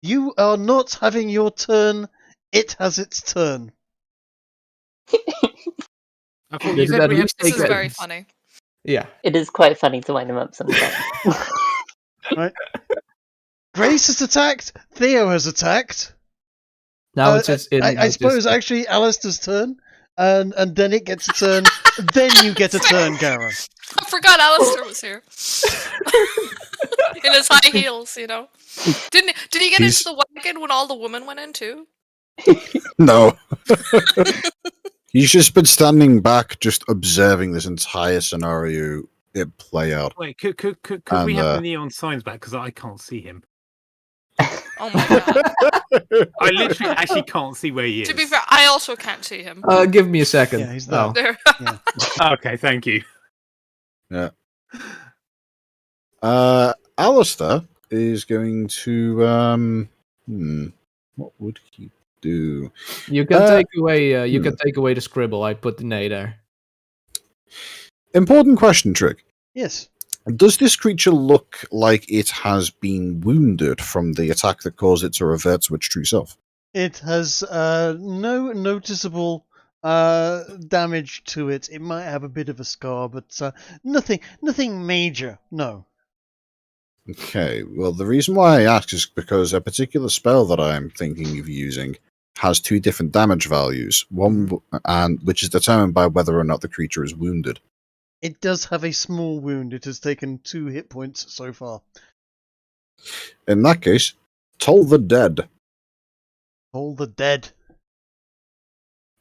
You are not having your turn. It has its turn. I thought you said we had This is very funny. Yeah. It is quite funny to wind him up sometimes. Right. Grace has attacked. Theo has attacked. Now I suppose actually Alistair's turn, and then it gets a turn. Then you get a turn, Gara. I forgot Alistair was here. In his high heels, you know. Did he get into the wagon when all the women went in too? No. He's just been standing back, just observing this entire scenario play out. Wait, could we have the neon signs back? Because I can't see him. Oh my god. I literally actually can't see where he is. To be fair, I also can't see him. Give me a second. Yeah, he's there. There. Yeah. Okay, thank you. Yeah. Alistair is going to what would he do? You can take away. You can take away the scribble. I put the nay there. Important question, Trig. Yes. Does this creature look like it has been wounded from the attack that caused it to revert to its true self? It has no noticeable damage to it. It might have a bit of a scar, but nothing major. No. Okay. Well, the reason why I ask is because a particular spell that I'm thinking of using has 2 different damage values. One, and which is determined by whether or not the creature is wounded. It does have a small wound. It has taken 2 hit points so far. In that case, Toll the Dead. Toll the Dead.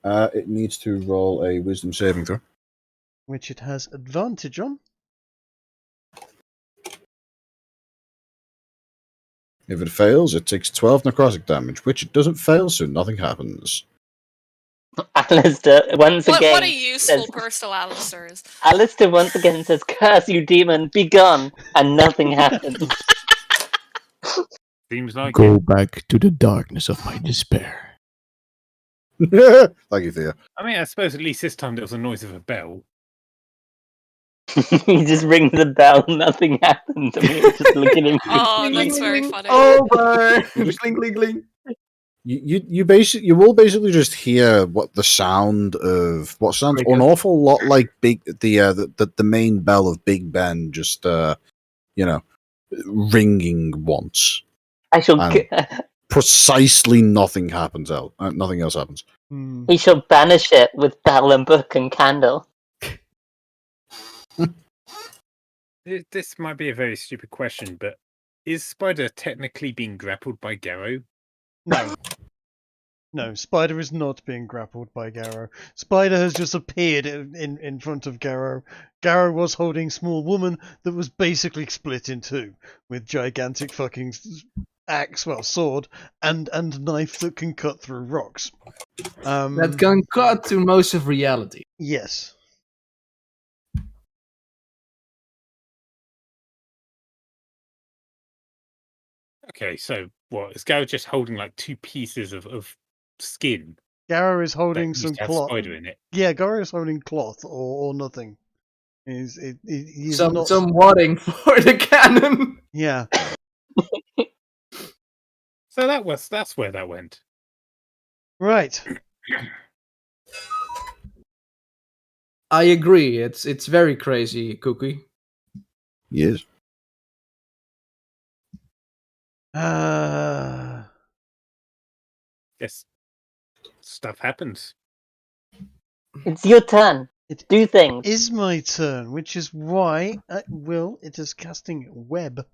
It needs to roll a Wisdom saving throw, Which it has advantage on. If it fails, it takes 12 necrotic damage, which it doesn't fail, so nothing happens. Alistair once again. What a useful says, personal Alistair is. Alistair once again says, "Curse you, demon, be gone," and nothing happens. Seems like Go it. back to the darkness of my despair. Thank you, Theo. I mean, I suppose at least this time there was a noise of a bell. He just rings the bell, nothing happens. I mean, just looking at him. Oh, that's very funny. Over. Cling, cling, cling. You will basically just hear what sounds an awful lot like the main bell of Big Ben, just ringing once. I shall. Precisely nothing happens else. Nothing else happens. He shall banish it with bell and book and candle. This might be a very stupid question, but is Spider technically being grappled by Garrow? No. No, Spider is not being grappled by Garrow. Spider has just appeared in front of Garrow. Garrow was holding small woman that was basically split in 2 with gigantic fucking sword and knife that can cut through rocks. That can cut through most of reality. Yes. Okay, so what? Is Garrow just holding like 2 pieces of skin? Garrow is holding that some used to have cloth. Spider in it. Yeah, Garrow is holding cloth or nothing. He's some not... wadding for the cannon. Yeah. So that's where that went. Right. I agree. It's very crazy, Cookie. Yes. Yes. Stuff happens. It's your turn. It Do things. is my turn, which is why it is casting web.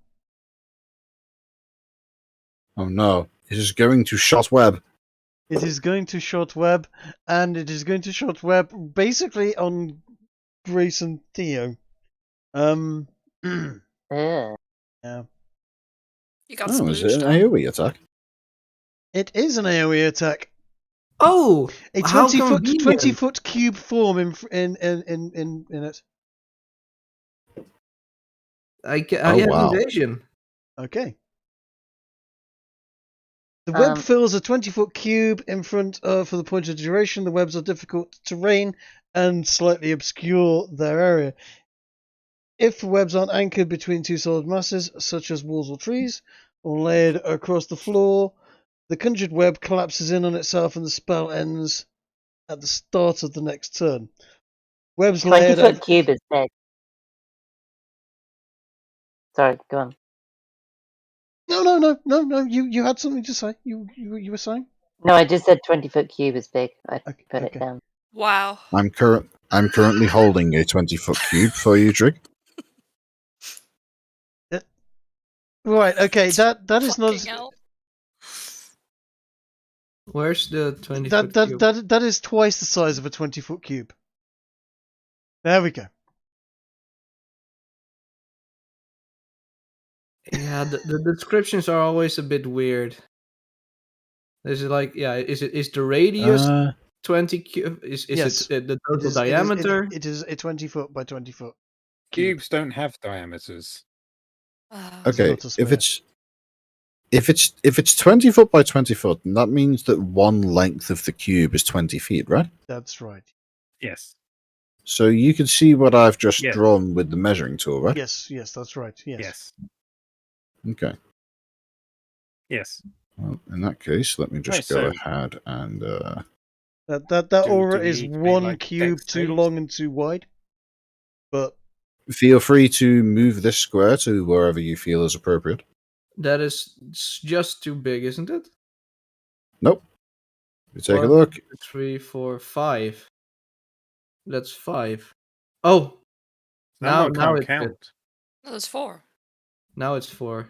Oh no, it is going to shot web. It is going to shot web, and it is going to shot web basically on Grace and Theo. Yeah. Yeah. You got Oh, is it an splooged on. AoE attack? It is an AoE attack. Oh, A how 20 convenient. foot cube form in it. I Oh, have wow. evasion. Okay. The web Um, fills a 20-foot cube in front for the point of duration. The webs are difficult terrain and slightly obscure their area. If the webs aren't anchored between two solid masses, such as walls or trees, or layered across the floor, the conjured web collapses in on itself and the spell ends at the start of the next turn. Webs 20 layered foot cube is big. Sorry, go on. No. You had something to say. You were saying? No, I just said 20 foot cube is big. I Okay, put okay. it down. Wow. I'm currently holding a 20-foot cube for you, Trig. Right. Okay. That is not. Fucking hell. Where's the 20 foot cube? That is twice the size of a 20-foot cube. There we go. Yeah, the descriptions are always a bit weird. Is it like, yeah, is the radius 20 cube? Is Yes. it the total It is- diameter? It is a 20 foot by 20 foot. Cube. Cubes don't have diameters. Okay, not a square. if it's 20 foot by 20 foot, then that means that one length of the cube is 20 feet, right? That's right. Yes. So you can see what I've just Yes. drawn with the measuring tool, right? Yes, that's right. Yes. Yes. Okay. Yes. Well, in that case, let me just Right, go so- ahead and That Do aura we is need to be, one like, cube dex too saves? long and too wide. But feel free to move this square to wherever you feel is appropriate. That is just too big, isn't it? Nope. You take a 1, look. 2, 3, 4, 5. That's 5. Oh, now can't it fits. count. No, there's 4. Now it's 4.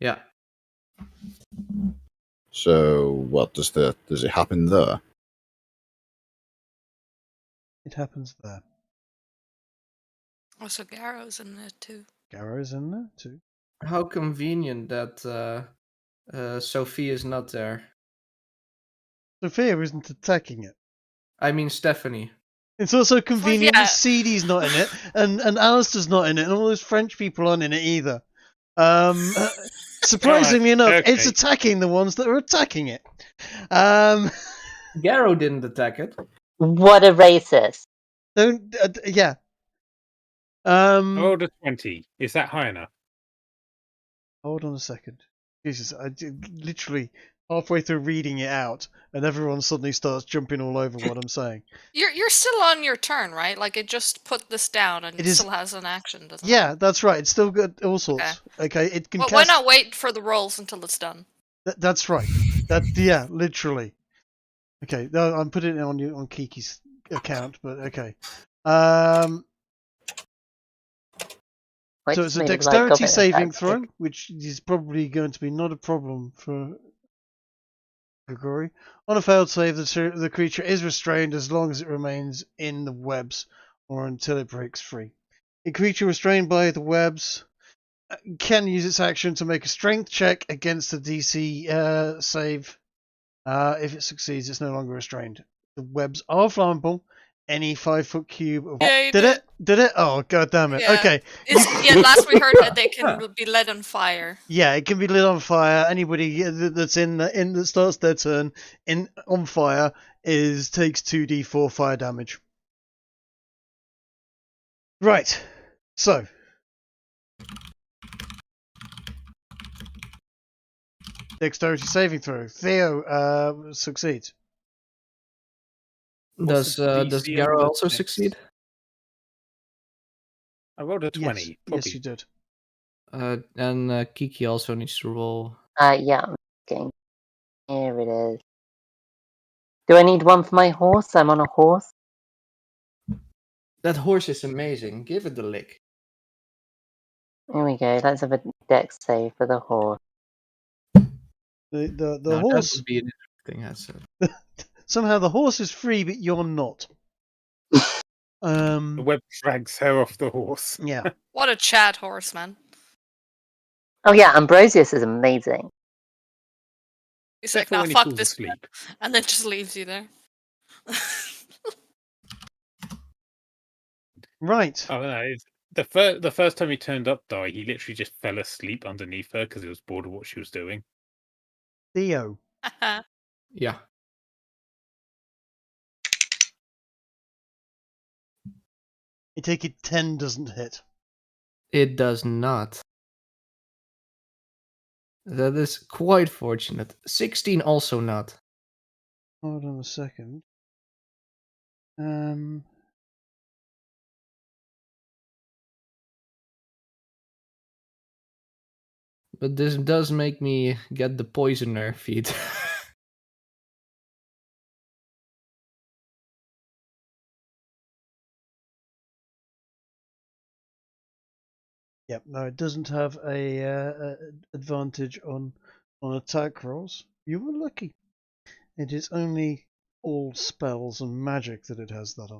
Yeah. So what does it happen there? it happens there. Also, Garrow's in there too. Garrow's in there too. How convenient that Sophie is not there. Sophia isn't attacking it. I mean Stephanie. It's also convenient yeah. that CD's not in it, and Alistair's not in it, and all those French people aren't in it either. Surprisingly enough, it's okay. attacking the ones that are attacking it. Garrow didn't attack it. What a racist. Don't. Yeah. I rolled a 20. Is that high enough? Hold on a second. Jesus, literally halfway through reading it out, and everyone suddenly starts jumping all over what I'm saying. You're still on your turn, right? Like it just put this down and It it is- still has an action, doesn't it? Yeah, that's right. It's still got all sorts. Okay, it can Well, cast. why not wait for the rolls until it's done? That's right. Yeah, literally. Okay, no, I'm putting it on Kiki's account, but okay. Which So it's a made it like dexterity goblin saving attack. throw, which is probably going to be not a problem for Grigori. On a failed save, the creature is restrained as long as it remains in the webs or until it breaks free. A creature restrained by the webs can use its action to make a strength check against the DC save. If it succeeds, it's no longer restrained. The webs are flammable. Any 5-foot cube. Yeah, you Did it? Did it? Oh, god damn it. Yeah. Okay. Yeah, last we heard that they can be lit on fire. Yeah, it can be lit on fire. Anybody that's in that starts their turn on fire takes 2d4 fire damage. Right. So. Dexterity saving throw. Theo succeeds. Does DC Garrow on the also dex? succeed? I rolled a 20. Yes, Probably. yes, you did. And Kiki also needs to roll. Yeah, I'm looking. Here it is. Do I need one for my horse? I'm on a horse. That horse is amazing. Give it a lick. Here we go. Let's have a dex save for the horse. The Now, horse. That would be an interesting answer. Somehow the horse is free, but you're not. The web drags her off the horse. Yeah. What a chat horse, man. Oh yeah, Ambrosius is amazing. He's Except like, for nah, when he fuck falls this, asleep. and then just leaves you there. Right. Oh no! The first time he turned up, he literally just fell asleep underneath her because he was bored of what she was doing. Theo. Yeah. I take it 10 doesn't hit. It does not. That is quite fortunate. 16 also not. Hold on a second. But this does make me get the poisoner feat. Yep. No, it doesn't have a advantage on attack rolls. You were lucky. It is only all spells and magic that it has that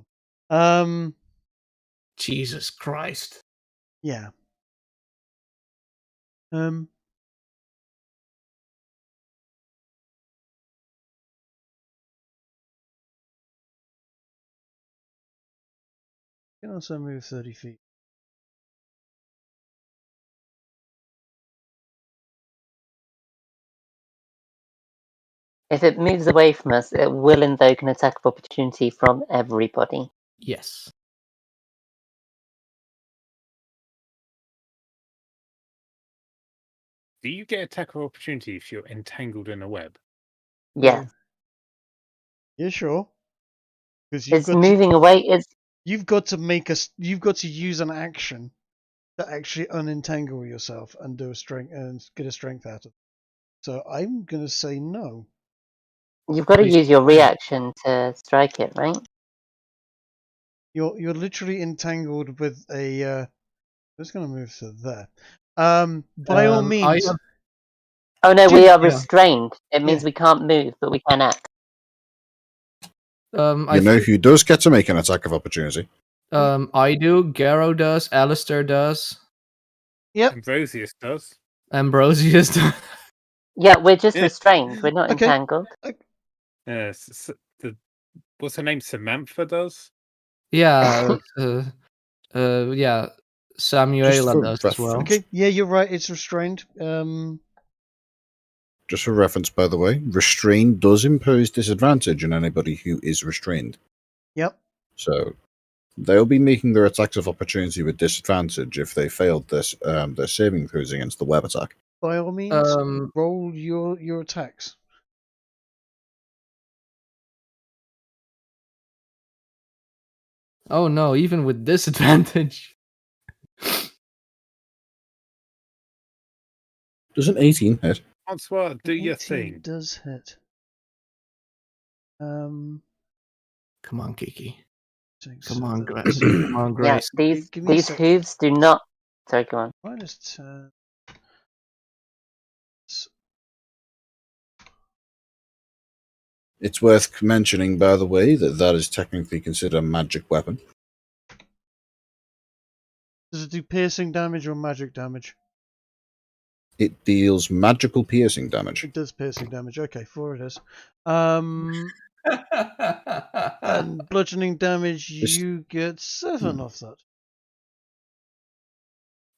on. Jesus Christ. Yeah. Can also move 30 feet. If it moves away from us, it will invoke an attack of opportunity from everybody. Yes. Do you get attack of opportunity if you're entangled in a web? Yes. Yeah, sure. Because It's moving away. You've got to use an action to actually unentangle yourself and do a strength and get a strength out of it. So I'm gonna say no. You've got to use your reaction to strike it, right? You're literally entangled with a. I'm just gonna move to there. By all means. Oh no, we are restrained. It means we can't move, but we can act. You know who does get to make an attack of opportunity? I do, Garrow does, Alistair does. Yep. Ambrosius does. Ambrosius does. Yeah, we're just restrained. We're not Okay. entangled. What's her name? Samantha does? Yeah. Yeah. Samuela does as well. Okay, yeah, you're right. It's restrained. Just for reference, by the way, restrain does impose disadvantage on anybody who is restrained. Yep. So they'll be making their attacks of opportunity with disadvantage if they failed this their saving throws against the web attack. By all means, roll your attacks. Oh no, even with disadvantage. Does an 18 hit? Francois, do your 18 thing. Does hit. Come on, Kiki. Six, Come on, Grace. Come on, Yeah, Grace. these hooves do not. Sorry, go on. Minus 10. It's worth mentioning, by the way, that that is technically considered a magic weapon. Does it do piercing damage or magic damage? It deals magical piercing damage. It does piercing damage. Okay, 4 it is. And bludgeoning damage, you get 7 off that.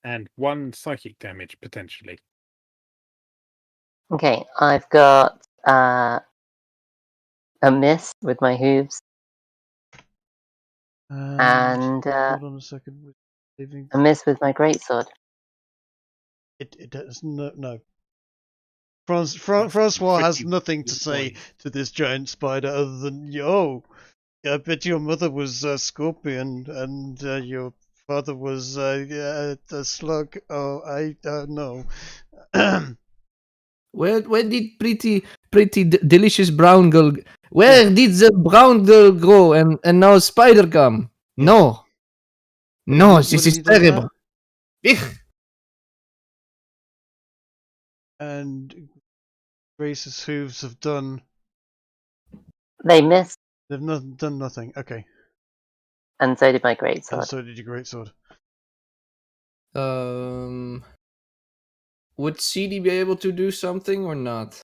And 1 psychic damage, potentially. Okay, I've got a miss with my hooves. And hold on a second. a miss with my greatsword. It does no. Francois has nothing to say to this giant spider other than, yo, I bet your mother was a scorpion and your father was a slug. Oh, I don't know. Where did pretty delicious brown girl? Where did the brown girl go and now spider come? Yeah. No. No, What this did is he do with terrible. And Grace's hooves have done. They missed, They've done nothing. Okay. and so did my And greatsword. so did your greatsword. Would CD be able to do something or not?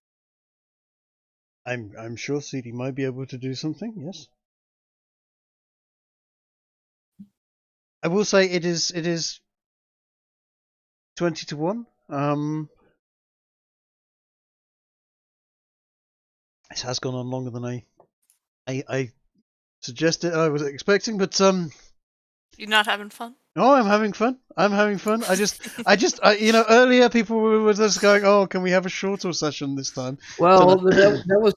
I'm sure CD might be able to do something. Yes. I will say it is 20-1. This has gone on longer than I suggested. I was expecting, but You're not having fun? no, I'm having fun. I'm having fun. Earlier people were just going, "Oh, can we have a shorter session this time?" Well, So that was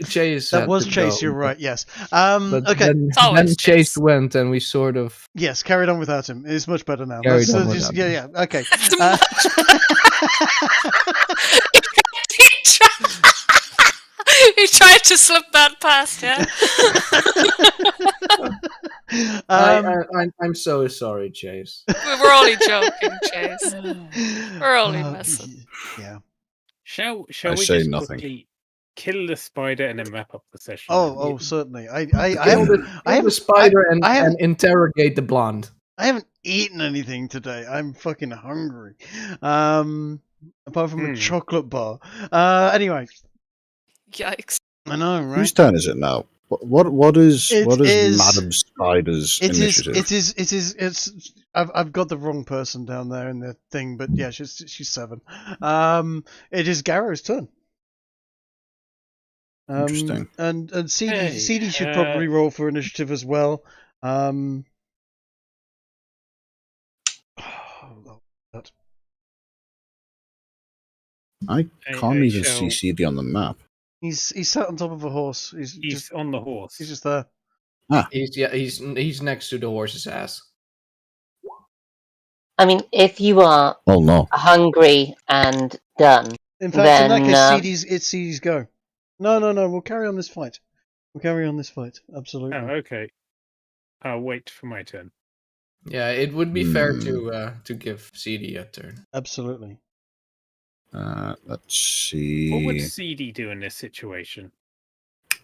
Chase. that had was to Chase. go, You're right. Yes. But Okay. then always Chase Chase. went, and we sort of Yes. Carried on without him. It's much better now. Carried on just, without yeah. Okay. It's Uh, he tried to slip that past, yeah. I'm so sorry, Chase. We're only joking, Chase. We're only messing. Yeah. Shall I we say just nothing. quickly kill the spider and then wrap up the session? Oh, certainly. I Kill haven't the spider and haven't- interrogate the blonde. I haven't eaten anything today. I'm fucking hungry. Apart from a chocolate bar. Anyway, Yikes. I know, right? Whose turn is it now? What is It what is- is Madam Spider's initiative? It's. I've got the wrong person down there in the thing, but yeah, she's 7. It is Garrow's turn. Interesting. And CD Hey, CD should probably roll for initiative as well. I I can't even shall- see CD on the map. He's sat on top of a horse. He's He's on the horse. just there. He's next to the horse's ass. I mean, if you are Oh no. hungry and done, In fact, in that Then, case, it's CD's go. No. We'll carry on this fight. Absolutely. Oh, okay. I'll wait for my turn. Yeah, it would be fair to give CD a turn. Absolutely. Let's see. What would CD do in this situation?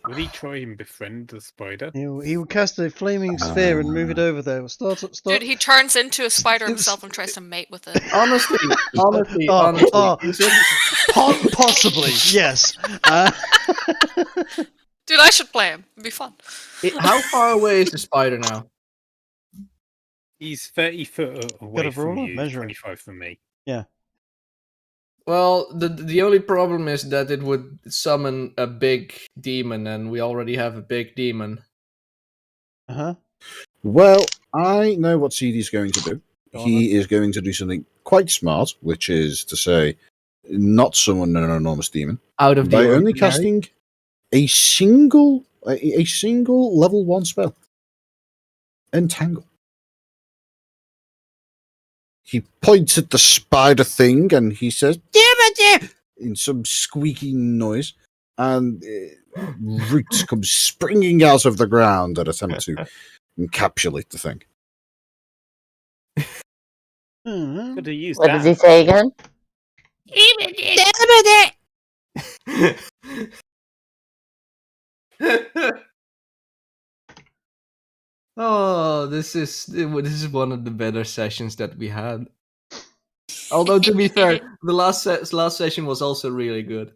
Would he try and befriend the spider? He will cast a flaming sphere and move it over there. Start. Dude, he turns into a spider himself and tries to mate with it. Honestly, Oh. is it- Possibly, yes. Dude, I should play him. It'd be fun. how far away is the spider now? He's 30 foot away Gotta from roll, you, measure. 25 from me. Yeah. Well, the only problem is that it would summon a big demon, and we already have a big demon. Uh-huh. Well, I know what CD's going to do. Go on He is going to do something quite smart, which is to say, not summon an enormous demon Out of the by only ordinary. casting a single level 1 spell. Entangle. He points at the spider thing and he says, in some squeaky noise, and roots come springing out of the ground and attempt to encapsulate the thing. Mhm. Could have used what that. does he say again? Oh, this is one of the better sessions that we had. Although to be fair, the last session was also really good.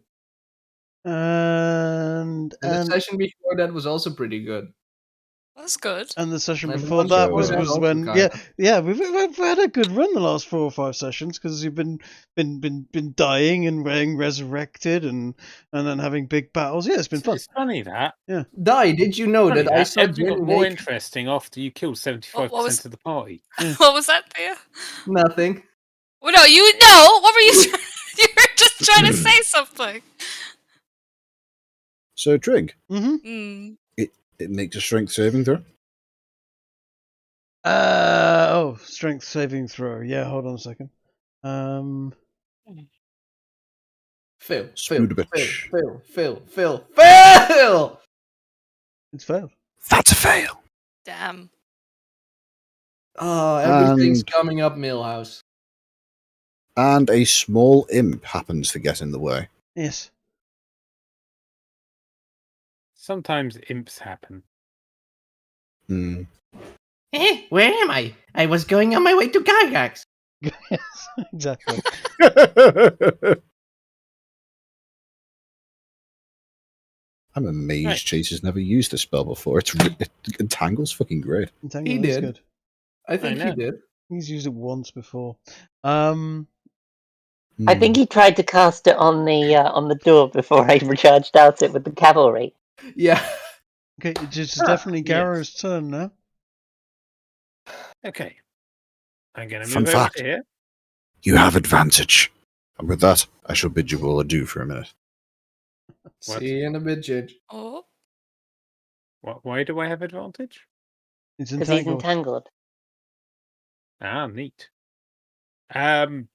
And The session before that was also pretty good. That's good. the session And the before one that before was that also when kinda. we've had a good run the last 4 or 5 sessions because you've been dying and being resurrected and then having big battles. Yeah, it's been fun. It's funny that. Dai, did you know Funny that I that. saw Everything got Jenny more make interesting after you killed 75% What was- of the party. What was that, Theo? nothing? Well, no, what were you trying? You were just trying to say something. So, Trig, Mm-hmm. it makes a strength saving throw. Strength saving throw. Yeah, hold on a second. Phil. Spood bitch. Phil. It's failed. That's a fail. Damn. Oh, everything's And- coming up, Millhouse. And a small imp happens to get in the way. Yes. Sometimes imps happen. Hmm. Where am I? I was going on my way to Gygax. Yes, exactly. I'm amazed Right. Chase has never used this spell before. Entangle's fucking great. Entangle He is did. good. I think he know. did. He's used it once before. I Hmm. think he tried to cast it on the door before I recharged out it with the cavalry. Yeah. Okay, it's definitely yes. Garrow's turn now. Okay. I'm going to Fun move over fact. to here. You have advantage. And with that, I shall bid you all adieu for a minute. What? See you in a bit, Jidge. Oh. Why do I have advantage? It's Because he's entangled. entangled. Ah, neat. And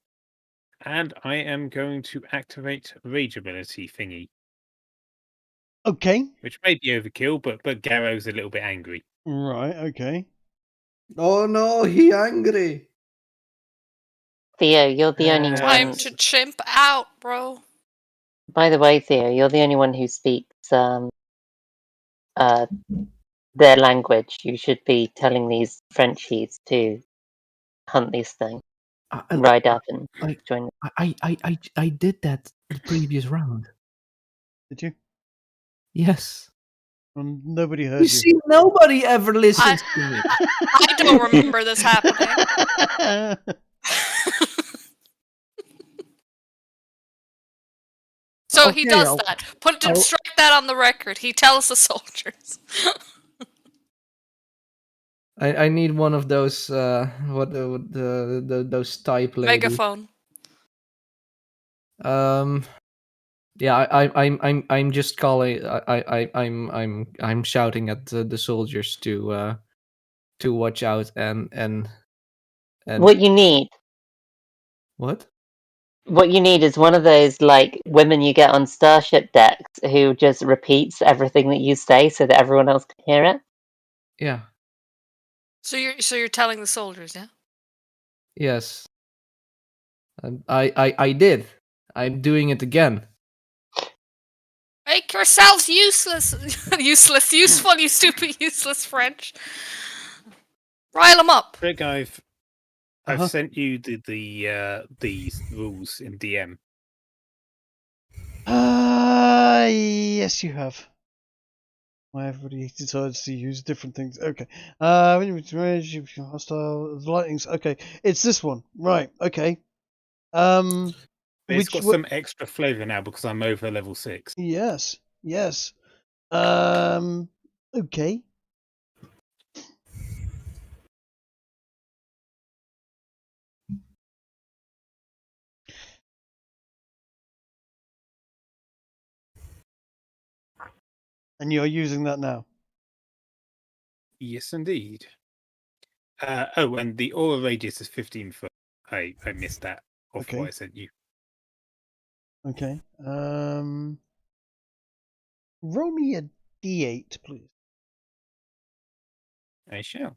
I am going to activate rage ability thingy, Okay. which may be overkill, but Garrow's a little bit angry. Right, okay. Oh no, he angry. Theo, you're the only Time one. to chimp out, bro. By the way, Theo, you're the only one who speaks their language. You should be telling these Frenchies to hunt these things. Ride up and join. I did that the previous round. Did you? Yes. Nobody heard You you. see, nobody ever listens to me. I don't remember this happening. So he Okay, does I'll- that. Strike that on the record. He tells the soldiers. I need one of those those type ladies. Megaphone. Yeah, I'm just calling. I'm shouting at the soldiers to watch out and What you need what? What you need is one of those like women you get on starship decks who just repeats everything that you say so that everyone else can hear it. Yeah. So you're telling the soldiers, yeah? Yes. I did. I'm doing it again. Make yourselves useless, useful, you stupid, useless French. Rile them up. Rick, I've Uh-huh. sent you these rules in DM. Yes, you have. Why everybody decides to use different things. Okay. When you range, you hostile lightnings. Okay, it's this one. Right. Okay. But it's Which got some extra flavour now because I'm over level 6. Yes. Yes. Okay. And you're using that now. Yes, indeed. Oh, and the aura radius is 15 foot. I missed that off Okay. what I sent you. Okay. Roll me a d8, please. I shall.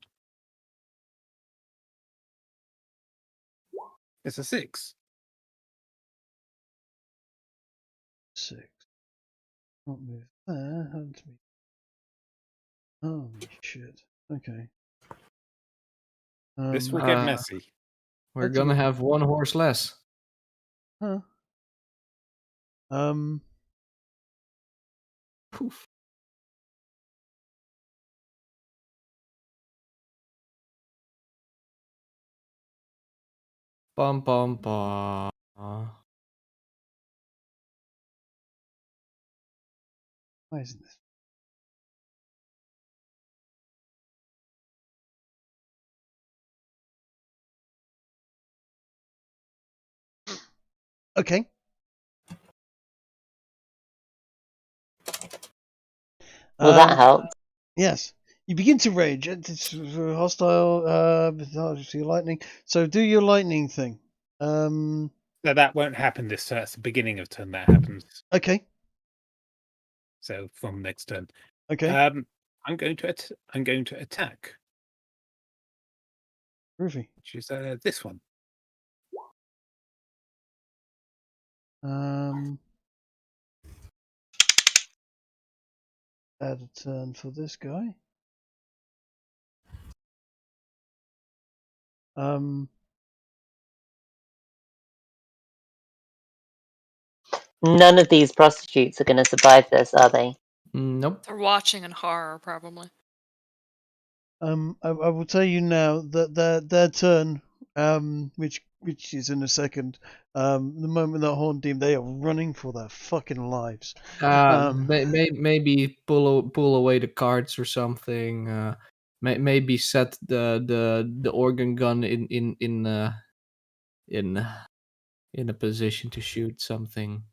It's a 6. 6. Not move there. Hunt me. Holy shit. Okay. This will get Uh, messy. We're That's gonna okay. have one horse less. Huh. Poof. Bum bum bum. Why isn't this? Okay. Well, that helped. Yes. You begin to rage. It's hostile. Your lightning. So do your lightning thing. No, that won't happen this turn. That's the beginning of turn that happens. Okay. So from next turn. Okay. I'm going to attack, Groovy. which is this one. Add a turn for this guy. None of these prostitutes are going to survive this, are they? Nope. They're watching in horror, probably. I will tell you now that their turn, which is in a second. The moment that horn team, they are running for their fucking lives. Maybe pull away the cards or something. Maybe set the organ gun in a position to shoot something.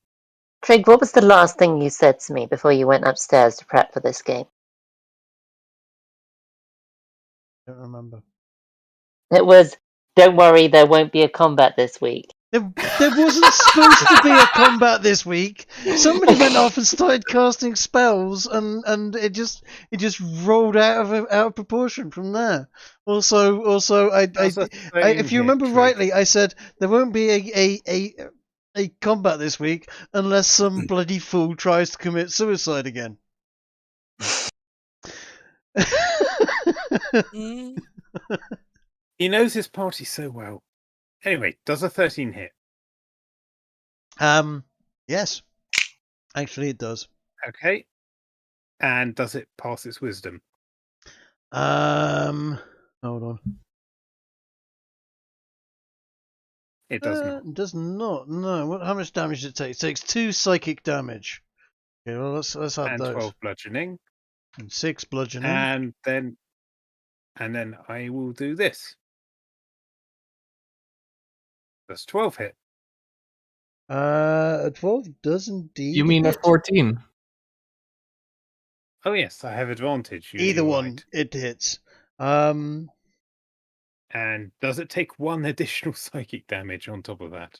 Trig, what was the last thing you said to me before you went upstairs to prep for this game? I don't remember. It was, don't worry, there won't be a combat this week. There wasn't supposed to be a combat this week. Somebody went off and started casting spells, and it just rolled out of proportion from there. Also, if you remember rightly, I said there won't be a combat this week unless some bloody fool tries to commit suicide again. He knows his party so well. Anyway, does a 13 hit? Yes. Actually, it does. Okay. And does it pass its wisdom? Hold on. It does not. It does not. No. How much damage does it take? It takes 2 psychic damage. Okay, well let's add And those. 12 bludgeoning. And 6 bludgeoning. And then I will do this. Does 12 hit? 12 does indeed. You mean a 14? Oh yes, I have advantage. Either one, right. it hits. And does it take 1 additional psychic damage on top of that?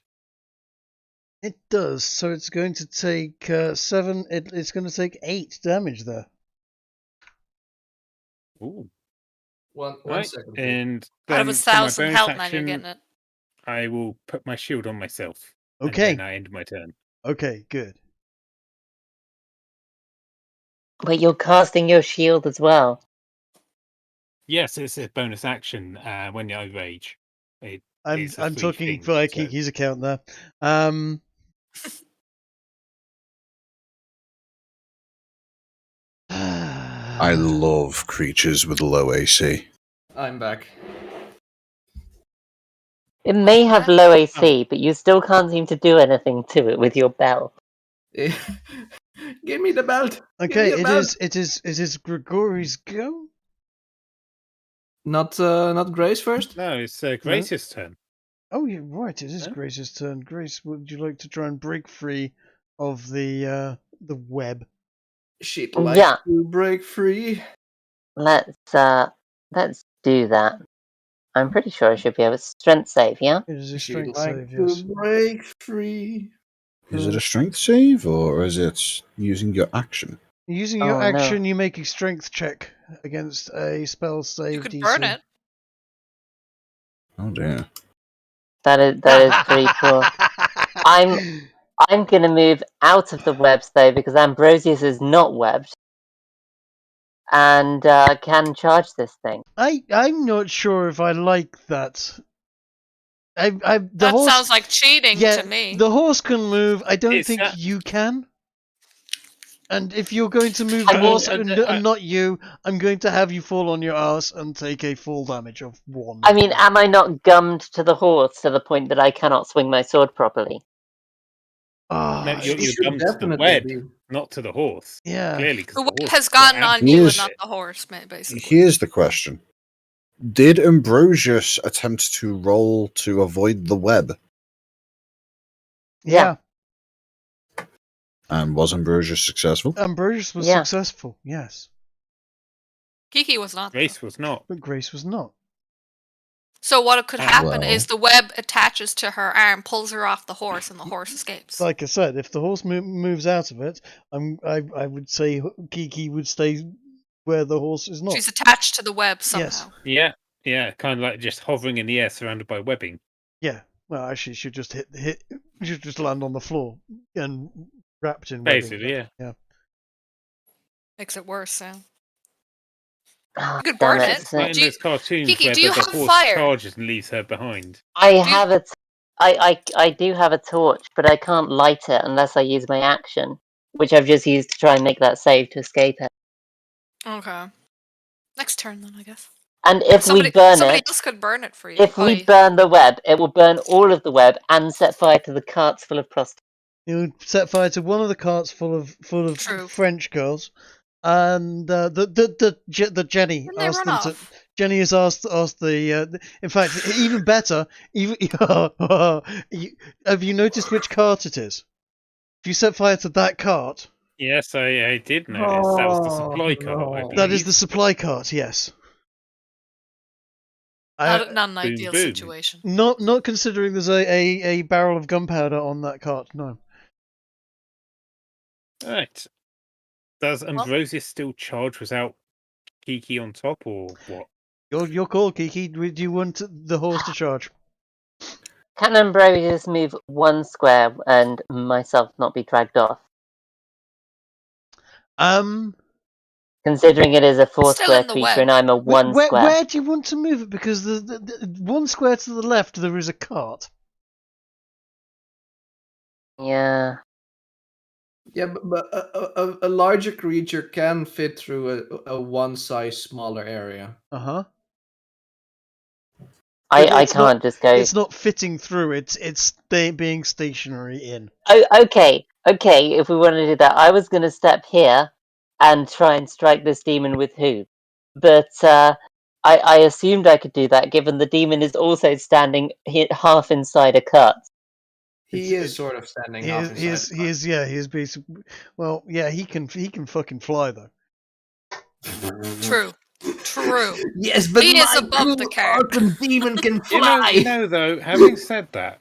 It does. So it's going to take 7. It's going to take 8 damage there. Ooh. One Right. second. And Out of then for my 1,000 bonus health, man, you're action, getting it. I will put my shield on myself. Okay. And then I end my turn. Okay, good. Wait, you're casting your shield as well? Yes, it's a bonus action when you rage. I'm talking via Kiki's account there. I love creatures with low AC. I'm back. It may have low AC, but you still can't seem to do anything to it with your bell. Give me the belt. Okay, it is Grigori's go. Not Grace first. No, it's Grace's turn. Oh, you're right. It is Grace's turn. Grace, would you like to try and break free of the web? She'd like to break free. Let's do that. I'm pretty sure I should be able to strength save, yeah? It is a She'd strength like save, to yes. break free. Is it a strength save, or is it using your action? Using your action, you make a strength check against a spell save. You could DC. burn it. Oh dear. That is pretty poor. I'm gonna move out of the webs though because Ambrosius is not webbed and can charge this thing. I'm not sure if I like that. That sounds like cheating to me. The horse can move. I don't think you can. And if you're going to move the horse and not you, I'm going to have you fall on your ass and take a fall damage of 1. I mean, am I not gummed to the horse to the point that I cannot swing my sword properly? No, you're gummed to the web, not to the horse. Yeah. Clearly, The web has gotten on you and not the horse, basically. Here's the question. Did Ambrosius attempt to roll to avoid the web? Yeah. And was Ambrosius successful? Ambrosius was successful, yes. Kiki was not. Grace was not. But Grace was not. So what could happen is the web attaches to her arm, pulls her off the horse, and the horse escapes. Like I said, if the horse moves out of it, I would say Kiki would stay where the horse is not. She's attached to the web somehow. Yes. Yeah, kind of like just hovering in the air, surrounded by webbing. Yeah. Well, actually, she should just should just land on the floor and wrapped in webbing. Basically, yeah. Makes it worse, yeah. Ah, You could damn burn it. it. Like in Do you- those cartoons Kiki, where do you the have horse fire? charges and leaves her behind. I you- have a. I do have a torch, but I can't light it unless I use my action, which I've just used to try and make that save to escape it. Okay. Next turn then, I guess. And if Somebody we burn it, else could burn it for you. if we burn the web, it will burn all of the web and set fire to the carts full of prostitutes. You would set fire to one of the carts full of True. French girls, and the Jenny Didn't they asked run them to. off? Jenny has asked the. In fact, even better. Have you noticed which cart it is? If you set fire to that cart, Yes, I did notice. That was the supply cart, I no. that is believe. the supply cart. Yes. Not an ideal boom. situation. Not considering there's a barrel of gunpowder on that cart. No. Right. Does Ambrosius still charge without Kiki on top, or what? Your call, Kiki. Do you want the horse to charge? Can Ambrosius move 1 square and myself not be dragged off? Considering it is a 4 Still square in the creature web. and I'm a 1 square. Where do you want to move it? Because the 1 square to the left there is a cart. Yeah. Yeah, but a larger creature can fit through a one size smaller area. Uh-huh. I It's can't not- just go. It's not fitting through. It's being stationary in. Oh, okay. If we want to do that, I was going to step here and try and strike this demon with hoof. But I assumed I could do that given the demon is also standing half inside a cart. He is sort of standing half inside. He is basically. Well, yeah, he can fucking fly though. True. Yes, but He is my above the cool character. orphan demon can You fly. know, though, having said that,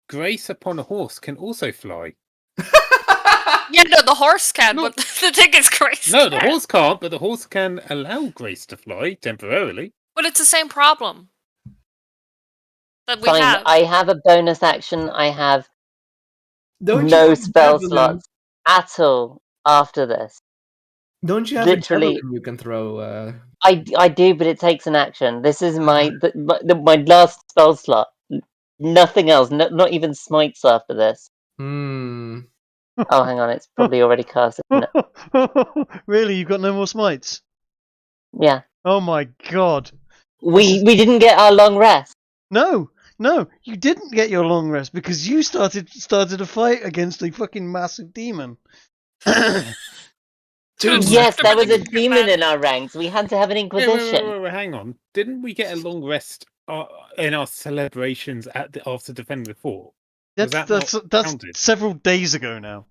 Grace upon a horse can also fly. Yeah, no, the horse can, No. but the thing is Grace. No, the can't. horse can't, but the horse can allow Grace to fly temporarily. But it's the same problem that we Fine, have. I have a bonus action. I have Don't you no have spell javelin? slots at all after this. Don't you have Literally- a javelin you can throw? I do, but it takes an action. This is my last spell slot. Nothing else. Not even smites after this. Oh, hang on, it's probably already cast. Isn't it? Really, you've got no more smites? Yeah, Oh my god! we didn't get our long rest. No, you didn't get your long rest because you started a fight against a fucking massive demon. Yes, there was a demon in our ranks. We had to have an inquisition. Wait, hang on. Didn't we get a long rest in our celebrations after defending the fort? Was that That's not that's counted? several days ago now.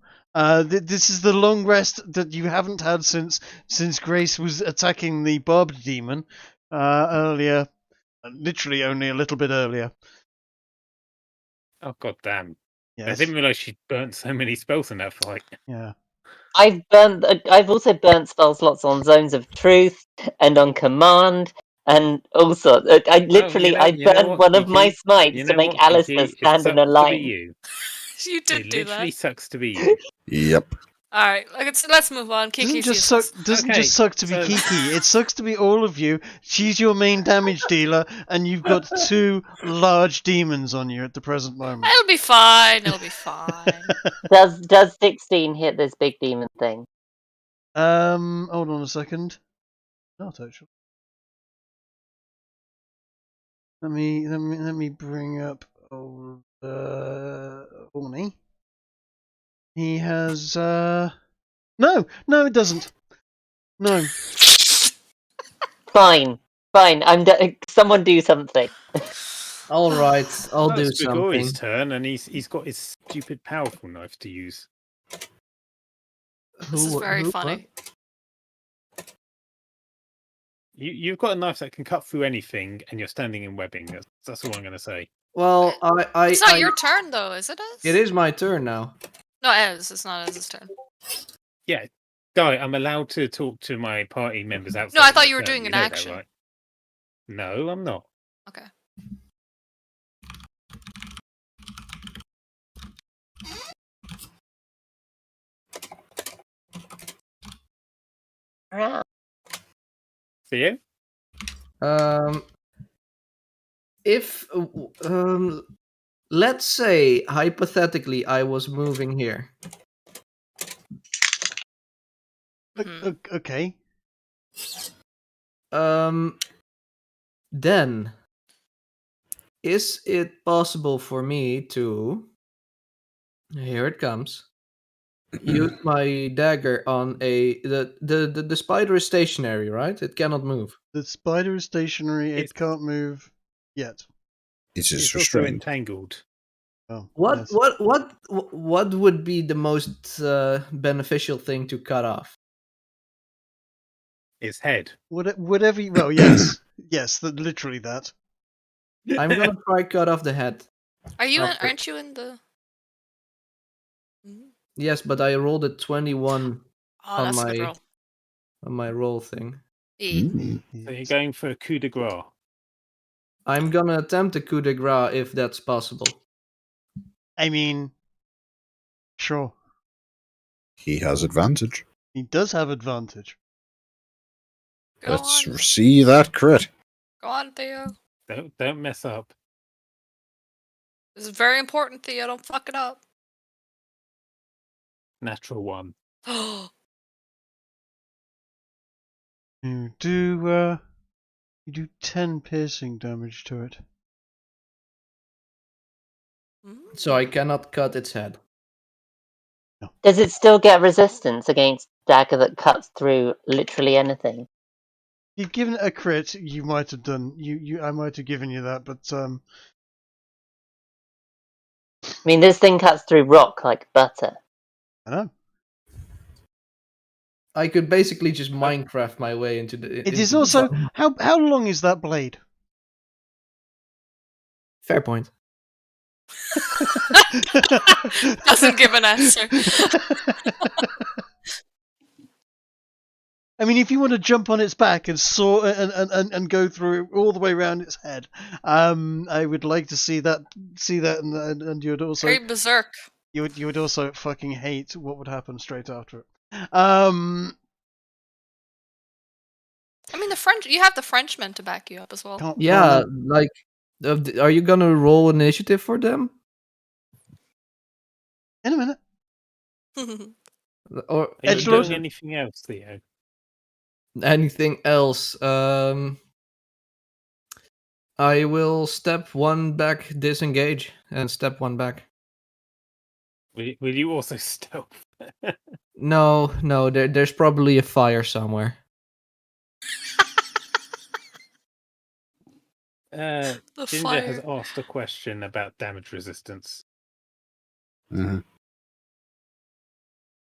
This is the long rest that you haven't had since Grace was attacking the barbed demon earlier, literally only a little bit earlier. Oh, god damn. I Yes. didn't realise she'd burnt so many spells in that fight. Yeah. I've also burnt spell slots on Zones of Truth and on Command and all sorts. I literally I you know burned what, one of my Kiki? smites You to know make what, Alistair Kiki? It stand in sucks a to be line. you. You did It do literally that. sucks to be you. Yep. All right, let's move on. Kiki's Doesn't Okay, just suck to be so- Kiki. It sucks to be all of you. She's your main damage dealer, and you've got 2 large demons on you at the present moment. It'll be fine. It'll be fine. Does 16 hit this big demon thing? Hold on a second. Not actually. Let me bring up old Horny. He has no, it doesn't. No. Fine. Someone do something. All right, I'll do It's something. Grigori's turn, and he's got his stupid powerful knife to use. This is very funny. You've got a knife that can cut through anything, and you're standing in webbing. That's all I'm going to say. Well, It's not your turn, though, is it? Ez? It is my turn now. No, Ez. It's not Ez's turn. Yeah, Guy, I'm allowed to talk to my party members outside. No, I thought of you were the turn, doing an know that, action. right? No, I'm not. Okay. Theo? If let's say hypothetically I was moving here. Okay. Then is it possible for me to, here it comes, use my dagger on the spider is stationary, right? It cannot move. The spider is stationary. It can't move yet. It's also restrained. entangled. Oh, What yes. what would be the most beneficial thing to cut off? Its head. Whatever. Well, yes, yes. Literally that. I'm gonna try cut off the head. Are you? After. Aren't you in the? Yes, but I rolled a 21 Oh, on that's a good roll. my roll thing. So you're going for a coup de grace. I'm gonna attempt a coup de grace if that's possible. I mean, sure. He has advantage. He does have advantage. Go Let's on. see that crit. Go on, Theo. Don't mess up. This is very important, Theo. Don't fuck it up. Natural 1. You do 10 piercing damage to it. So I cannot cut its head. Does it still get resistance against dagger that cuts through literally anything? You've given it a crit. You might have done. I might have given you that, but I mean, this thing cuts through rock like butter. I know. I could basically just Minecraft my way into the. It is also how long is that blade? Fair point. Doesn't give an answer. I mean, if you want to jump on its back and saw and go through all the way around its head, I would like to see that, and you would also Very berserk. You would also fucking hate what would happen straight after it. I mean, the French. You have the Frenchmen to back you up as well. Yeah, like, are you gonna roll initiative for them? In a minute. Or Are you doing anything else, Theo? Anything else? I will step 1 back, disengage, and step 1 back. Will you also stealth? No, there's probably a fire somewhere. Ginger has asked a question about damage resistance. Mm-hmm.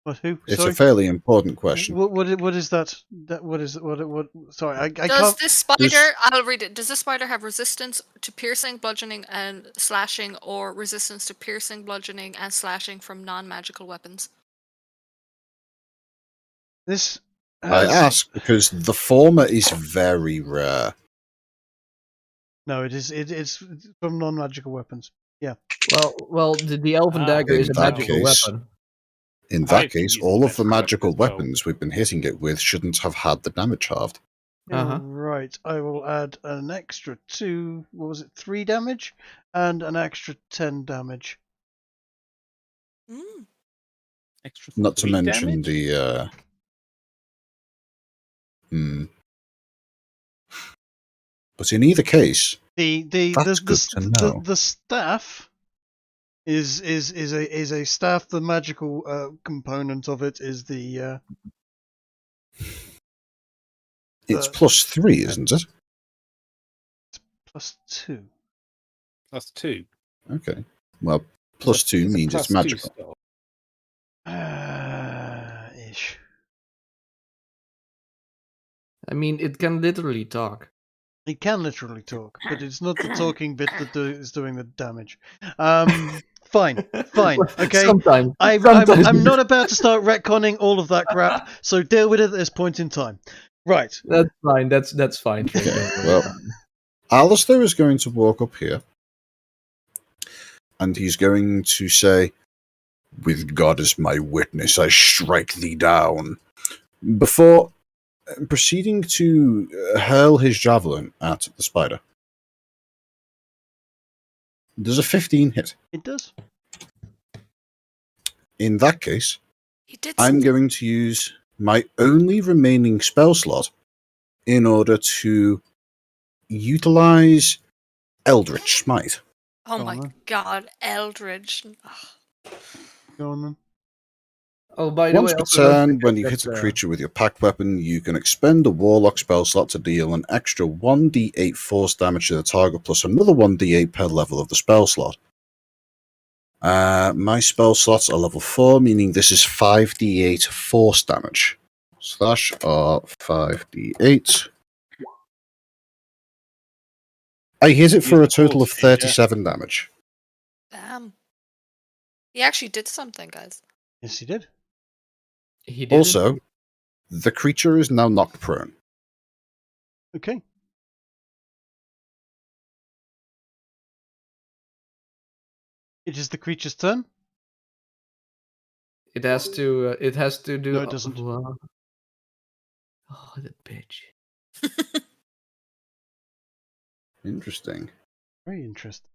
What? Who? It's Sorry? a fairly important question. What is that? What is what? Sorry, I Does can't. this spider? I'll read it. Does this spider have resistance to piercing, bludgeoning, and slashing, or resistance to piercing, bludgeoning, and slashing from non-magical weapons? This. I ask because the former is very rare. No, it is. It's from non-magical weapons. Yeah. Well, the elven dagger is a magical weapon. In that case, all of the magical weapons we've been hitting it with shouldn't have had the damage halved. Right. I will add an extra 2. What was it? 3 damage, and an extra 10 damage. Extra. Not to 3 mention damage? But in either case, the good to know. The staff is a staff. The magical component of it is the. It's +3, isn't it? It's +2. +2. Okay. Well, +2 means it's magical. Ish. I mean, it can literally talk. It can literally talk, but it's not the talking bit that is doing the damage. Fine. Okay. Sometimes. I'm not about to start retconning all of that crap, so deal with it at this point in time. Right. That's fine. That's fine. Trey, Okay, don't worry well- about it. Alistair is going to walk up here, and he's going to say, "With God as my witness, I strike thee down," before proceeding to hurl his javelin at the spider. Does a 15 hit? It does. In that case, He did I'm something. going to use my only remaining spell slot in order to utilize Eldritch Smite. Oh Go my on then. god, Eldridge. Ugh. Go on then. Oh, by the Once way, per also don't turn, forget when you that, hit a creature with your pack weapon, you can expend a Warlock spell slot to deal an extra 1d8 force damage to the target, plus another 1d8 per level of the spell slot. My spell slots are level 4, meaning this is 5d8 force damage. Slash are 5d8. I hit it for a total of 37 damage. Damn. He actually did something, guys. Yes, he did. he did Also, the creature is now knocked prone. Okay. It is the creature's turn. It has to. It has to do. No, it doesn't. Oh, the bitch. Interesting. Very interesting.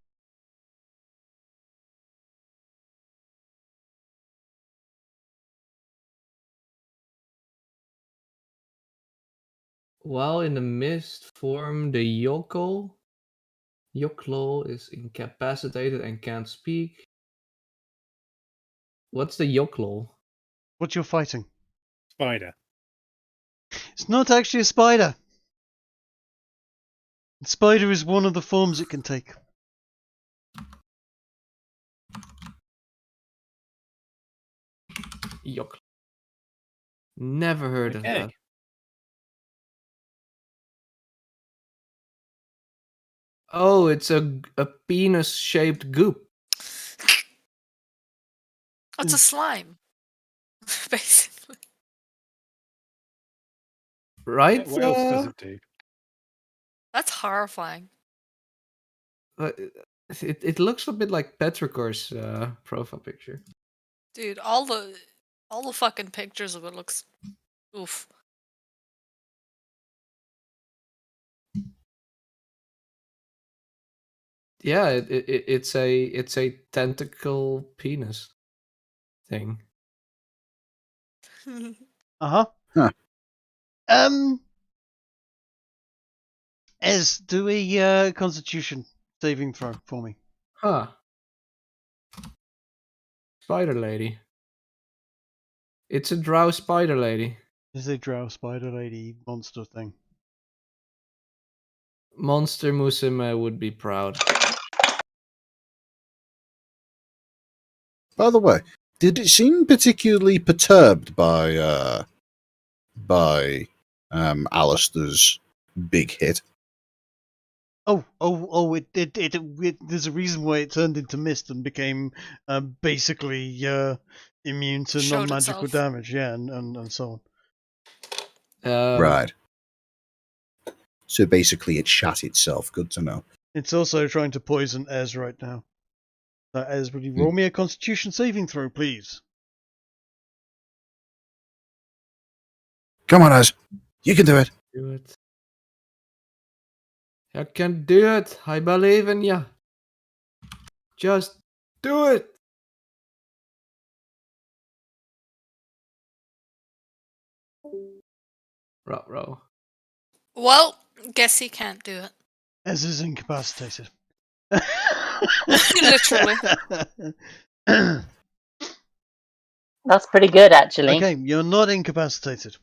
While in the mist form, the Yoklo is incapacitated and can't speak. What's the Yoklo? What you're fighting? Spider. It's not actually a spider. A spider is one of the forms it can take. Yoklo. Never heard of Okay. that. Oh, it's a penis-shaped goop. It's a slime. Basically. Right? What else does it do? That's horrifying. It looks a bit like Petrichor's profile picture. Dude, all the fucking pictures of it looks oof. Yeah, it's a tentacle penis thing. Uh-huh. Huh. Ez, do a Constitution saving throw for me. Huh. Spider lady. It's a drow spider lady. This is a drow spider lady monster thing. Monster Musume would be proud. By the way, did it seem particularly perturbed by Alistair's big hit? It there's a reason why it turned into mist and became basically immune to Showed non-magical itself. damage, yeah, and so on. Right. So basically, it shat itself. Good to know. It's also trying to poison Ez right now. Ez, would you roll me a Constitution saving throw, please? Come on, Ez. You can do it. Do it. You can do it. I believe in you. Just do it. Row. Well, guess he can't do it. Ez is incapacitated. Literally. That's pretty good, actually. Okay, you're not incapacitated.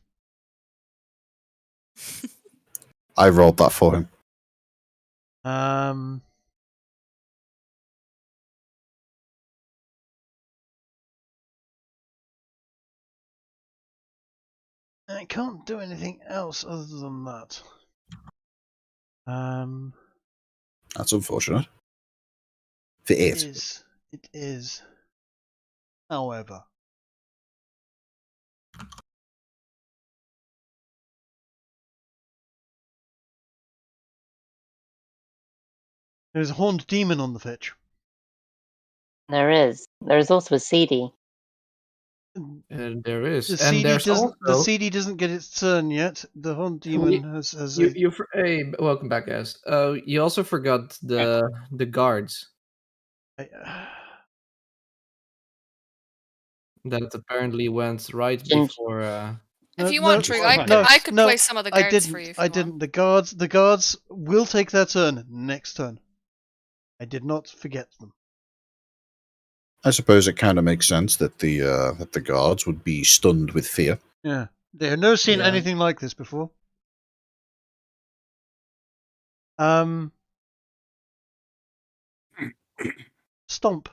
I rolled that for him. I can't do anything else other than that. That's unfortunate. For it. Is It is. However. There's a horned demon on the fetch. There is. There is also a seige. And there is. The And CD there's doesn't. The also... CD doesn't get its turn yet. The horned demon has Hey, welcome back, guys. You also forgot the guards that apparently went right before. If you want, Trig, I could play some of the guards for you. I didn't. The guards will take their turn next turn. I did not forget them. I suppose it kind of makes sense that the guards would be stunned with fear. Yeah, they have never seen anything like this before. Stomp.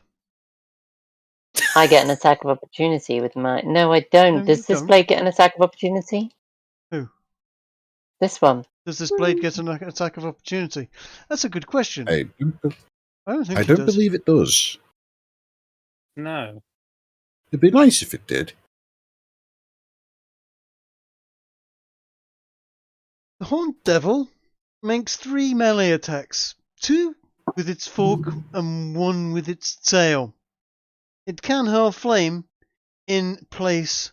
I get an attack of opportunity with my... No, I don't. No, Does you this don't. blade get an attack of opportunity? Who? This one. Does this blade get an attack of opportunity? That's a good question. I don't think I it don't does. believe it does. No. It'd be nice if it did. The Horned Devil makes 3 melee attacks, 2 with its fork and 1 with its tail. It can hurl flame in place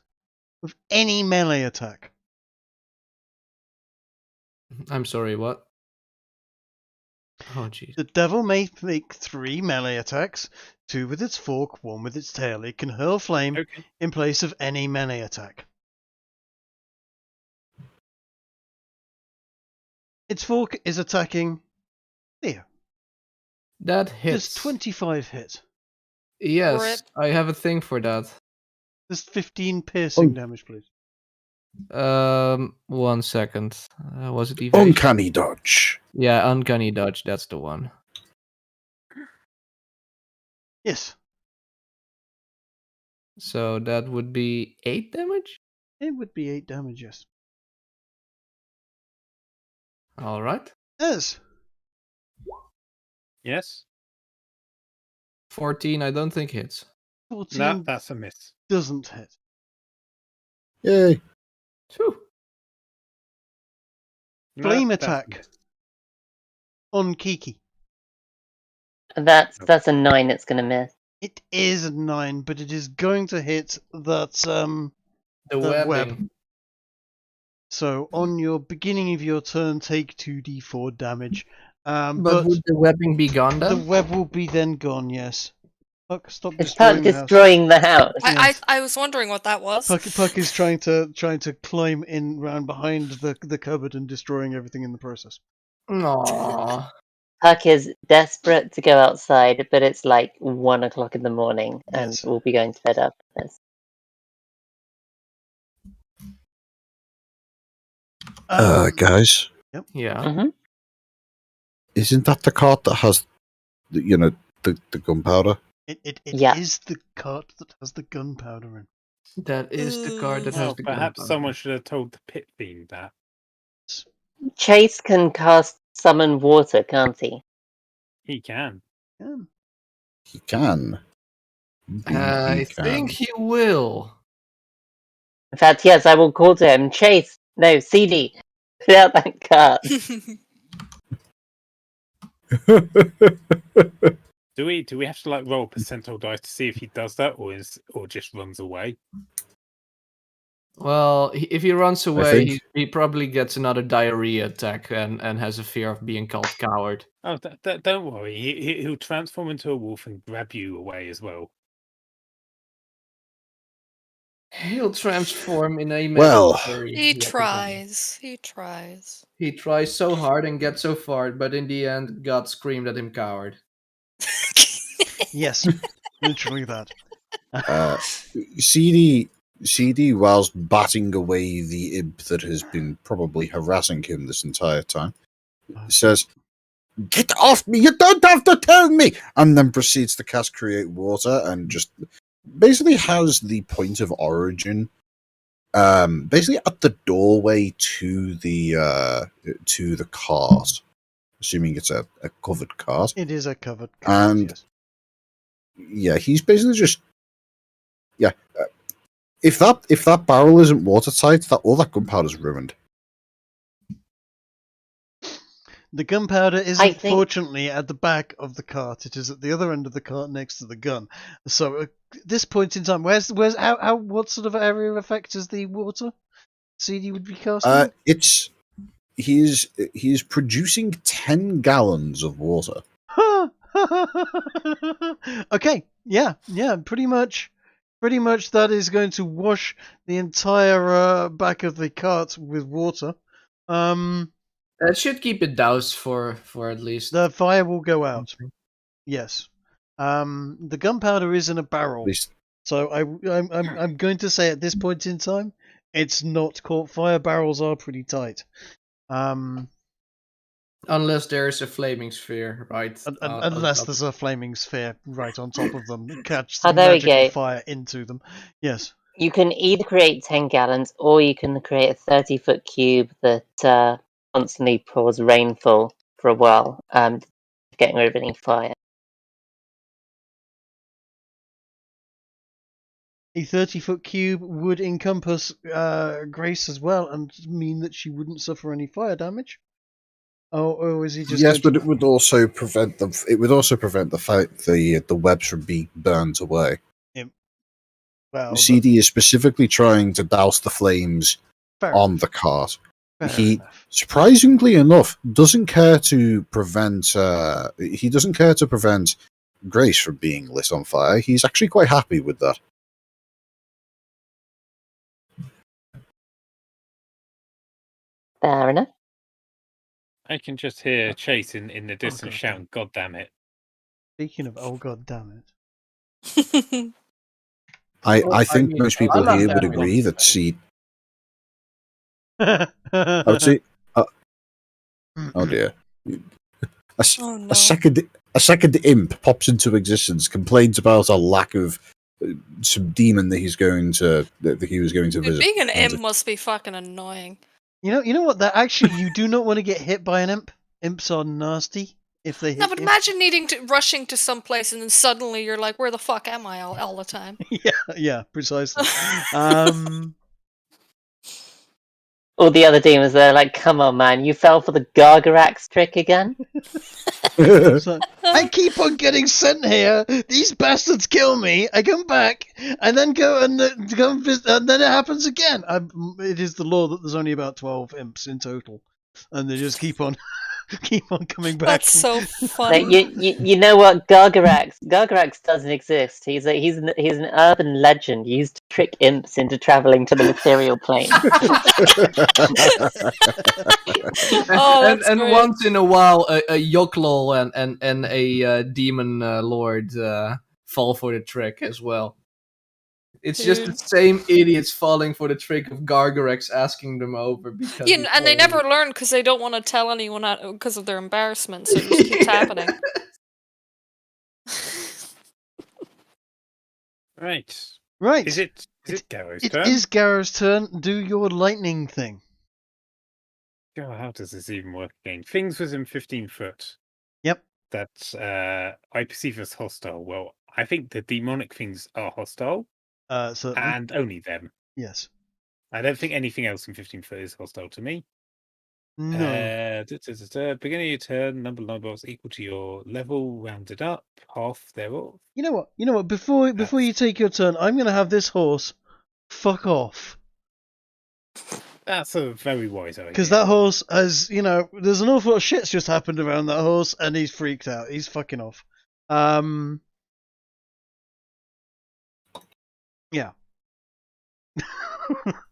of any melee attack. I'm sorry, what? Oh, jeez. The devil may make 3 melee attacks, 2 with its fork, 1 with its tail. It can hurl flame in place of any melee attack. Its fork is attacking Theo. That hits. Does 25 hit? Yes, I have a thing for that. Does 15 piercing damage, please? 1 second. Was it evasion? Uncanny dodge. Yeah, uncanny dodge. That's the one. Yes. So that would be 8 damage? It would be 8 damage, yes. Alright. Yes. Yes. 14, I don't think hits. 14 No, that's a miss. doesn't hit. Yay. Phew. Flame No, that's a attack miss. on Kiki. That's a 9 it's going to miss. It is a 9, but it is going to hit that The web. webbing. So on your beginning of your turn, take 2d4 damage. But would the webbing be gone the then? web will be then gone. Yes. Puck, stop It's Puck destroying the house. Yes. I was wondering what that was. Puck is trying to climb in round behind the cupboard and destroying everything in the process. Aww. Puck is desperate to go outside, but it's like 1 o'clock in the morning, and Yes. we'll be going to bed after this. Guys, Yeah. Mm-hmm. isn't that the cart that has, the gunpowder? It Yeah. is the cart that has the gunpowder in. That is the card that Well, has the perhaps gunpowder. someone should have told the pit fiend that. Chase can cast summon water, can't he? He can. Yeah. He can. Indeed, I he can. think he will. In fact, yes, I will call to him. Chase, no, CD, put out that card. Do we have to like roll a percentile dice to see if he does that, or just runs away? Well, if he runs away, think- he probably gets another diarrhea attack and has a fear of being called coward. Oh, don't worry. He'll transform into a wolf and grab you away as well. He'll transform in a Well- military He representative. tries. He tries. He tries so hard and gets so far, but in the end, God screamed at him coward. Yes, literally that. CD, whilst batting away the imp that has been probably harassing him this entire time, says, "Get off me! You don't have to tell me!" And then proceeds to cast Create Water and just basically has the point of origin basically at the doorway to the cart, assuming it's a covered cart. It is a covered cart, And yes. Yeah, he's basically just if that barrel isn't watertight, all that gunpowder's ruined. The gunpowder I isn't think- fortunately at the back of the cart. It is at the other end of the cart next to the gun. So at this point in time, what sort of area of effect is the water seed you would be casting? He's producing 10 gallons of water. Okay, yeah, pretty much that is going to wash the entire back of the cart with water. That should keep it doused for at least. The fire will go out. Yes. The gunpowder is in a barrel, so I'm going to say at this point in time, it's not caught fire. Barrels are pretty tight. Unless there's a flaming sphere, right? Unless there's a flaming sphere right on top of them that catches Oh, the there we magical go. fire into them. Yes. You can either create 10 gallons or you can create a 30-foot cube that constantly pours rainfall for a while, getting rid of any fire. A 30-foot cube would encompass Grace as well and mean that she wouldn't suffer any fire damage. Or is he just? Yes, but it would also prevent the webs from being burnt away. Well, CD is specifically trying to douse the flames on the cart. He, surprisingly enough, doesn't care to prevent. He doesn't care to prevent Grace from being lit on fire. He's actually quite happy with that. Fair enough. I can just hear Chase in the distance shouting, "God damn it!" Speaking of, oh god damn it. I think most people here would agree that seed. I would say, oh dear, a second imp pops into existence, complains about a lack of some demon that he was going to visit. Being an imp must be fucking annoying. You know what? That actually, you do not want to get hit by an imp. Imps are nasty if they hit No, but you. imagine rushing to some place and then suddenly you're like, where the fuck am I all the time? Yeah, precisely. All the other demons, they're like, come on, man, you fell for the Gargarax trick again? So, I keep on getting sent here. These bastards kill me. I come back and then go and visit, and then it happens again. It is the law that there's only about 12 imps in total, and they just keep on coming back. That's so funny. You know what, Gargarax doesn't exist. He's an urban legend used to trick imps into traveling to the material plane. and once in a while, a Yoklol and a demon lord fall for the trick as well. It's just the same idiots falling for the trick of Gargarax asking them over because and they never learn because they don't want to tell anyone because of their embarrassment, so it just keeps happening. Right. Is it Garrow's turn? It is Garrow's turn. Do your lightning thing. God, how does this even work again? Things within 15 foot. Yep. That I perceive as hostile. Well, I think the demonic things are hostile. Certainly. And only them. Yes. I don't think anything else in 15 foot is hostile to me. No. Beginning of your turn, number of numbers equal to your level, rounded up, half thereof. You know what? Before you take your turn, I'm going to have this horse fuck off. That's a very wise idea. Because that horse has, there's an awful lot of shit's just happened around that horse, and he's freaked out. He's fucking off. Yeah.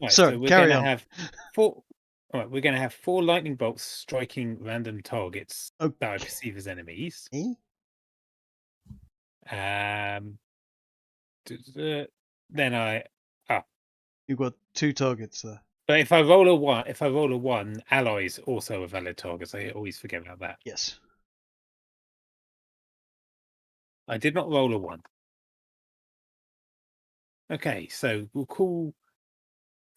Right, Sorry, so we're carry gonna on. Have four. All right, we're going to have 4 lightning bolts striking random targets that I perceive as enemies. Then You've got 2 targets there. But if I roll a 1, allies also are valid targets. I always forget about that. Yes. I did not roll a 1. Okay, so we'll call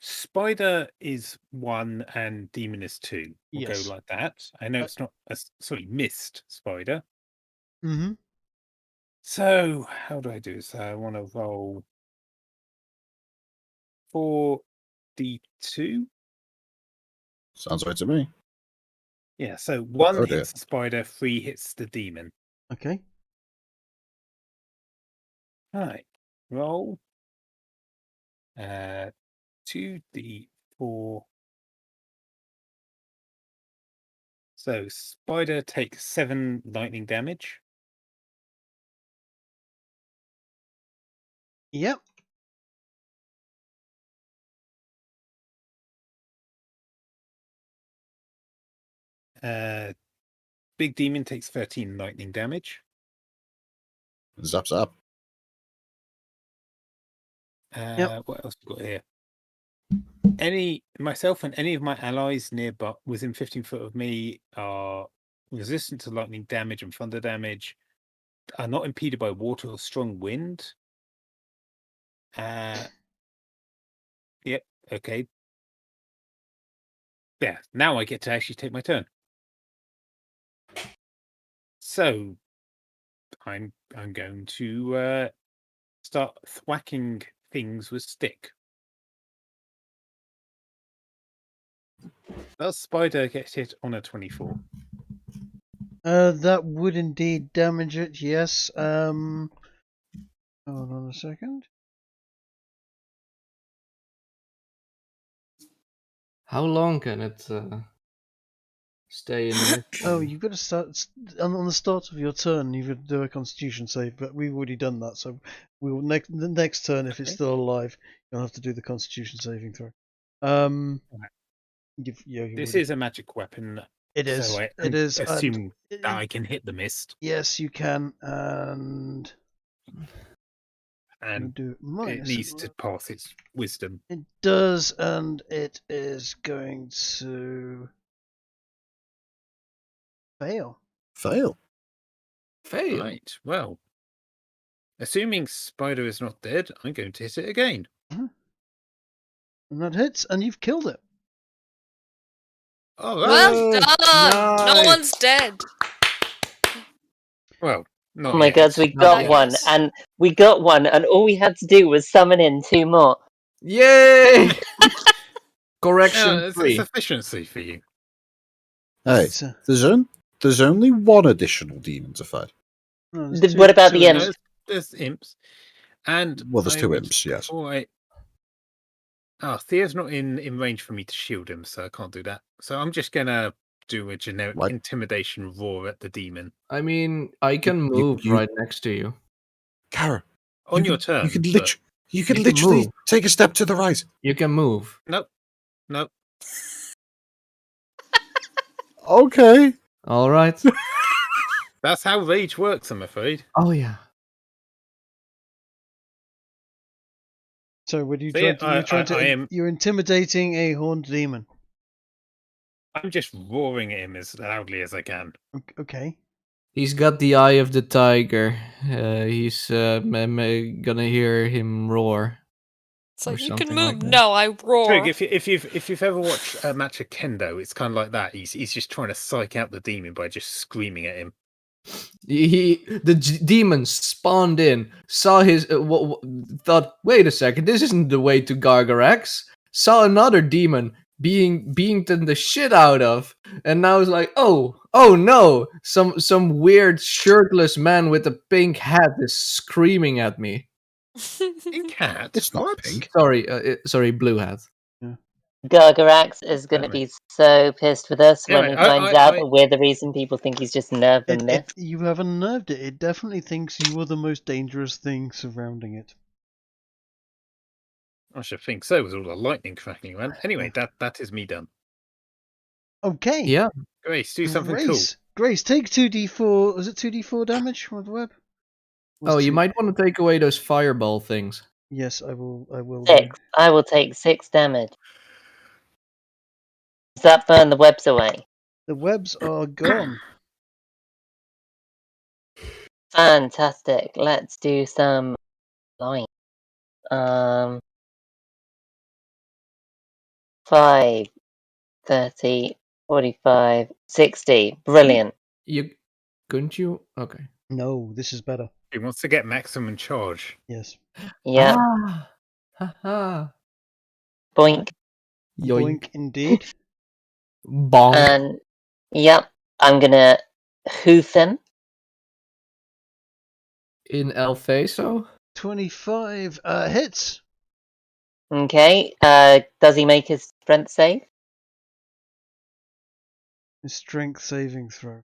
Spider is 1 and Demon is 2. We'll go like that. I know it's not a mist Spider. Mm-hmm. So, how do I do this? I want to roll 4d2. Sounds right to me. Yeah, so 1 Oh, dear. hits the spider, 3 hits the demon. Okay. Right, roll 2d4. So spider takes 7 lightning damage. Yep. Big demon takes 13 lightning damage. Zap zap. What else we got here? Myself and any of my allies nearby within 15 foot of me are resistant to lightning damage and thunder damage, are not impeded by water or strong wind. Yep, okay. Yeah, now I get to actually take my turn. So I'm going to start thwacking things with stick. Does spider get hit on a 24? That would indeed damage it. Yes. Hold on a second. How long can it stay in the mist? Oh, you've got to start on the start of your turn. You've got to do a Constitution save, but we've already done that. So we will the next turn, if it's still alive, you'll have to do the Constitution saving throw. This is a magic weapon. It is. So It is. Assume that I can hit the mist. Yes, you can, and do it minus needs to pass its wisdom. It does, and it is going to fail. Fail. Right. Well, assuming spider is not dead, I'm going to hit it again. And that hits, and you've killed it. Oh, Well done! No Nice. one's dead. well, not Oh my yet. god, we got yet. one, and all we had to do was summon in 2 more. Yay! Correction Yeah, it's 3. efficiency for you. Hey, It's, there's only one additional demon to fight. no, there's What about the imps. imps? There's imps. And Well, there's I 2 would- imps, yes. Theo's not in range for me to shield him, so I can't do that. So I'm just gonna do a generic What? intimidation roar at the demon. I mean, I can You- move you- right next to you. Kara, On you your can- turn. You can, but- you can You can literally move. take a step to the right. You can move. Nope. Okay. All right. That's how rage works, I'm afraid. Oh yeah. So, what are you See, trying to? I You're intimidating a horned demon. I'm just roaring at him as loudly as I can. Okay. He's got the eye of the tiger. He's gonna hear him roar. It's like, Or you can something move. like that. No, I roar. Trig, if you've ever watched a match of kendo, it's kind of like that. He's just trying to psych out the demon by just screaming at him. The demon spawned in, saw his, thought, wait a second, this isn't the way to Gargarax. Saw another demon being beaten the shit out of, and now it's like, oh no, some weird shirtless man with a pink hat is screaming at me. Pink hat? It's not What? pink. Sorry, blue hat. Gargarax is going to be so pissed with us when he Anyway, finds out that we're the reason people think he's just nerved and miffed. You haven't unnerved it. It definitely thinks you are the most dangerous thing surrounding it. I should think so, with all the lightning cracking around. Anyway, that is me done. Okay. Yeah. Grace, do something cool. Grace, take 2d4. Was it 2d4 damage from the web? Oh, you might want to take away those fireball things. Yes, I will. 6. I will take 6 damage. Does that burn the webs away? The webs are gone. Fantastic. Let's do some line. 5, 30, 45, 60. Brilliant. Couldn't you? Okay. No, this is better. He wants to get maximum charge. Yes. Yeah. Ah. Haha. Boink. Yoink. Boink indeed. Bonk. And yep, I'm gonna hoof him. In El Faso. 25 hits. Okay. Does he make his strength save? His strength saving throw.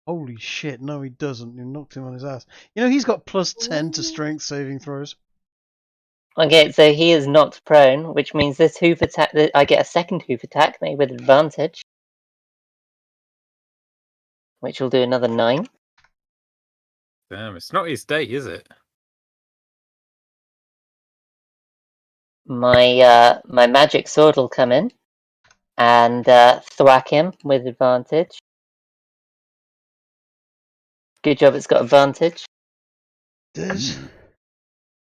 Holy shit, no he doesn't. You knocked him on his ass. You know, he's got plus 10 to strength saving throws. Okay, so he is knocked prone, which means this hoof attack, I get a second hoof attack, made with advantage. Which will do another 9. Damn, it's not his day, is it? My magic sword will come in and thwack him with advantage. Good job, it's got advantage. Does.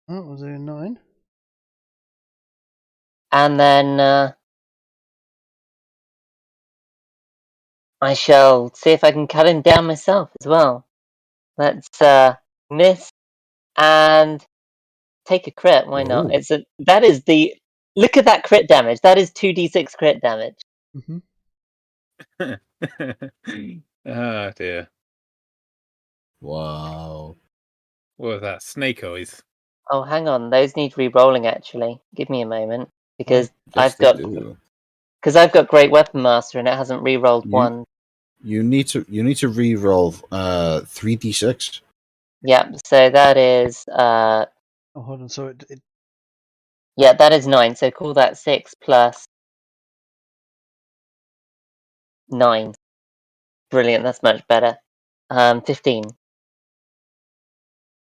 Oh, was there a 9? And then I shall see if I can cut him down myself as well. Let's miss and take a crit. Why not? Ooh. That is the look at that crit damage. That is 2d6 crit damage. Oh dear. Wow. What was that? Snake eyes. Oh, hang on. Those need re-rolling actually. Give me a moment because Yes, I've got Great Weapon Master and it hasn't re-rolled one. You need to re-roll 3d6. Yeah, so that is Oh, hold on. So it yeah, that is 9. So call that 6 plus 9. Brilliant. That's much better. 15.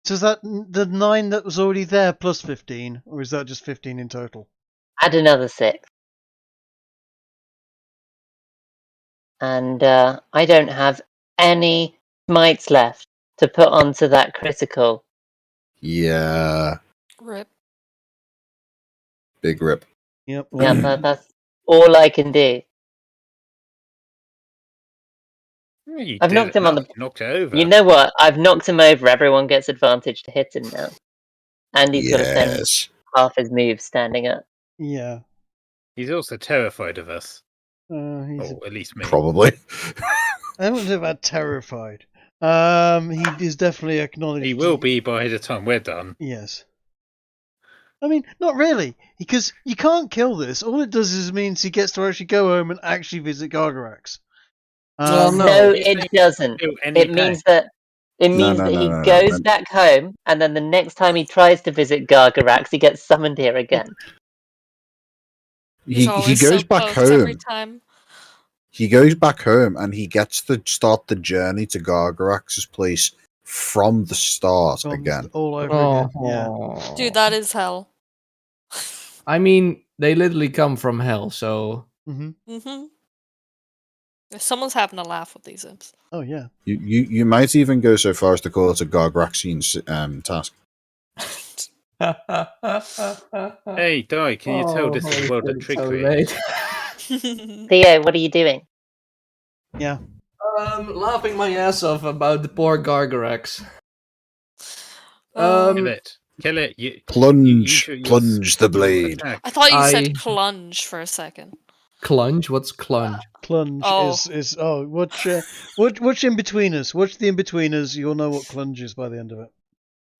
so is that the 9 that was already there plus 15, or is that just 15 in total? Add another 6. And I don't have any smites left to put onto that critical. Yeah. Rip. Big rip. Yep. Yeah, that's all I can do. You I've did knocked him on enough. You knocked it over. You know what? I've knocked him over. Everyone gets advantage to hit him now. And he's got to spend Yes. half his moves standing up. Yeah. He's also terrified of us. He's Or at least me. Probably. I haven't said about terrified. He is definitely acknowledged. He will be by the time we're done. Yes. I mean, not really, because you can't kill this. All it does is means he gets to actually go home and actually visit Gargarax. Well, No, you it think doesn't. feel any It means pain? that he goes back home, and then the next time he tries to visit Gargarax, he gets summoned here again. He's He always goes so back close every home. time. He goes back home and he gets to start the journey to Gargarax's place from the start again. All over again. Yeah. Oh. Dude, that is hell. I mean, they literally come from hell, so Mm-hmm. Someone's having a laugh with these imps. Oh yeah. You might even go so far as to call it a Gargaraxian task. Hey, Di, can you tell this is world of trickery? Theo, what are you doing? Yeah. Laughing my ass off about the poor Gargarax. Kill it. Kill it. Plunge the your blade. attack. I thought you said plunge for a second. Clunge? What's clunge? Clunge is watch in betweeners. Watch the in betweeners. You'll know what clunge is by the end of it.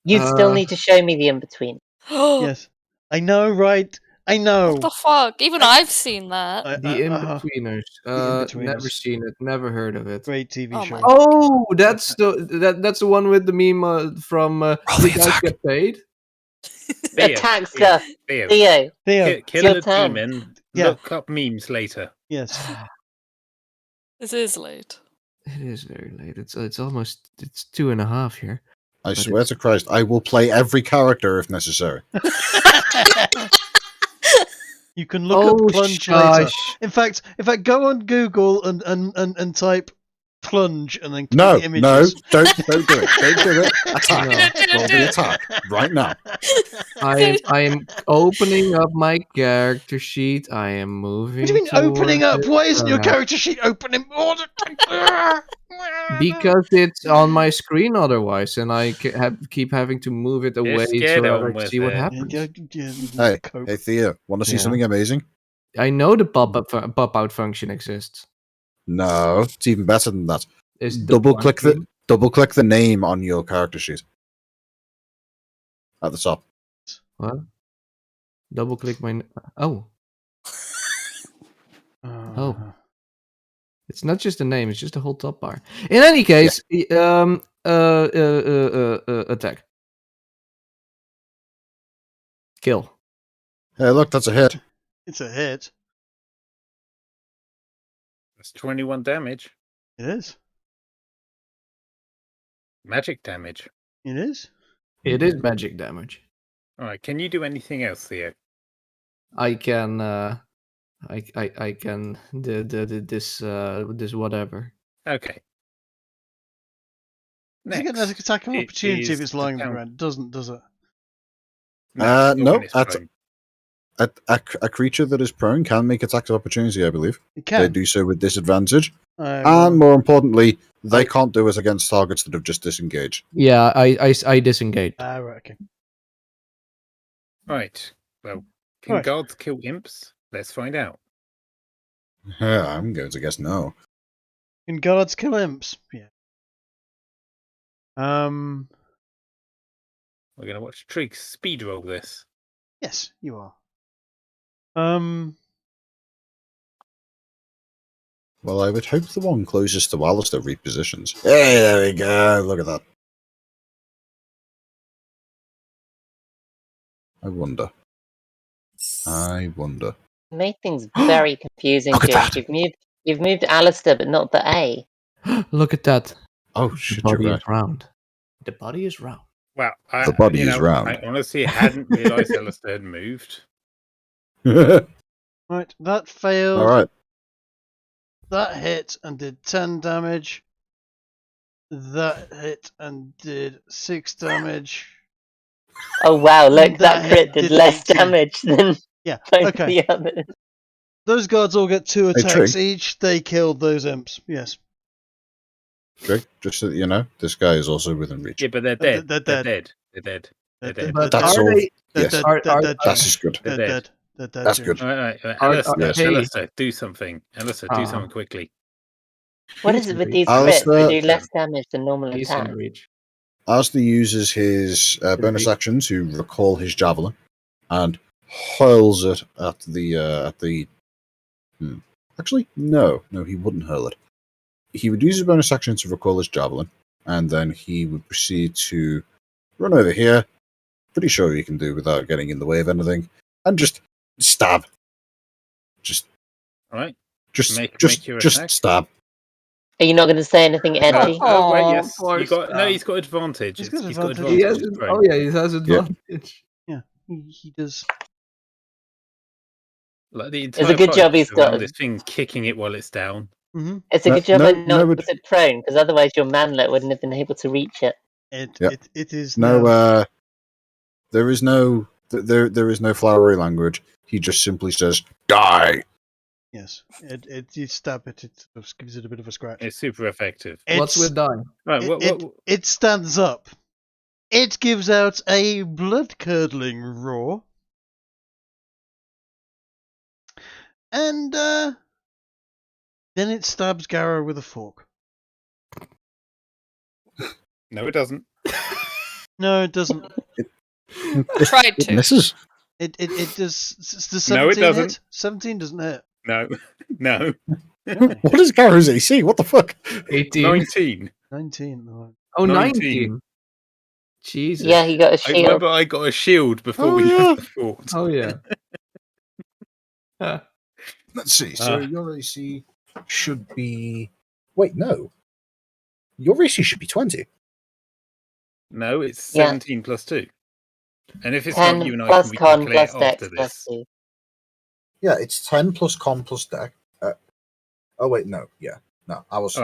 You still need to show me the in between. Yes, I know, right? I know. What the fuck? Even I've seen that. The In-Betweeners. In-Betweeners. Never seen it. Never heard of it. Great TV show. Oh, that's the one with the meme from you guys get paid. Attack stuff. Theo. Theo. Kill the demon. Yeah. Look up memes later. Yes. This is late. It is very late. It's almost 2:30 here. I swear to Christ, I will play every character if necessary. You can look up plunge later. In fact, go on Google and type plunge and then kill No, the images. don't do it. Don't do it. Attack. Roll the attack right now. I'm opening up my character sheet. I am moving. What do you mean opening up? towards Why isn't your it. character sheet opening all the time? Because it's on my screen otherwise, and I keep having to move it away so get that on I with see what it. happens. Hey, Theo, want to see Yeah. something amazing? I know the pop-out function exists. No, it's even better than that. Is the Double click function- the name on your character sheet at the top. What? Double click my. Oh, Oh. it's not just the name; it's just the whole top bar. In any case, attack, kill. Hey, look, that's a hit. It's a hit. That's 21 damage. It is. Magic damage. It is. It is magic damage. All right. Can you do anything else, Theo? I can. I can. This whatever. Okay. Does it get an attack of it opportunity if is it's lying on the down- ground? It doesn't, does it? not No, when it's that's- prone. A creature that is prone can make attacks of opportunity, I believe. It They can. do so with disadvantage. Well, And more importantly, they can't do it against targets that have just disengaged. Yeah, I disengage. right, okay. Right. Well, can Right. guards kill imps? Let's find out. I'm going to guess no. Can guards kill imps? Yeah. We're going to watch Trig speed roll this. Yes, you are. Well, I would hope the one closest to Alistair repositions. Hey, there we go. Look at that. I wonder. Made things very confusing, Look at James. You've moved Alistair, but not the A. Look at that. Oh, The shit, you're body right. is round. The body is round. Well, The body is round. I honestly hadn't realised Alistair had moved. Right, that failed. All right. That hit and did 10 damage. That hit and did 6 damage. Oh wow! Look, That that crit did did less 18. damage than Yeah, both okay. the others. Those guards all get 2 Hey, attacks Trig. each. They killed those imps. Yes. Greg, just so that you know, this guy is also within reach. Yeah, but they're dead. They're They're dead. dead. They're dead. They're They're dead. But That's are all. they? Yes, Are- that's good. They're They're dead. They're dead. That's James. good. All right, Are- Alistair, yes. hey. Alistair, do something. Alistair, do Ah. something quickly. What is it with these Alistair- crits? They do less damage than normal He's in attack. reach. Alistair uses his bonus action to recall his javelin and hurls it at the. Actually, no, he wouldn't hurl it. He would use his bonus action to recall his javelin, and then he would proceed to run over here. Pretty sure he can do without getting in the way of anything, and just stab. All right. Just Make your attack. stab. Are you not going to say anything edgy? Oh, wait, Aw, yes. poor He's got stuff. advantage. He's got He's got advantage. He advantage. has. It's great. Oh yeah, he has advantage. Yeah, he does. Like the It's a entire good fight job is he's got- around this thing kicking it while it's down. Mm-hmm. It's a No- good job no- I not no, but- put it prone, because otherwise your manlet wouldn't have been able to reach it. Yep. It is No, now- there is no flowery language. He just simply says, "Die." Yes, you stab it. It just gives it a bit of a scratch. It's super effective. What's It's- with dying? Right, it stands up. It gives out a blood-curdling roar. And then it stabs Garrow with a fork. No, it doesn't. No, it doesn't. Tried It to. misses. It does. Does No, it 17 doesn't. hit? 17 doesn't hit. No, no. What is Garrow's AC? What the fuck? 18. 19. 19. No. Oh, 19. 19. Jesus. Yeah, he got a I shield. remember I got a shield before Oh, we yeah. left the fort. Oh yeah. Huh. Let's see. So your AC should be. Wait, no. Your AC should be 20. No, it's Yeah. 17 plus 2. And if it's 10 not you and I, plus we con can clear plus it dex after plus this. 2. Yeah, it's 10 plus con plus deck. Oh wait, no. Yeah. No, I was. If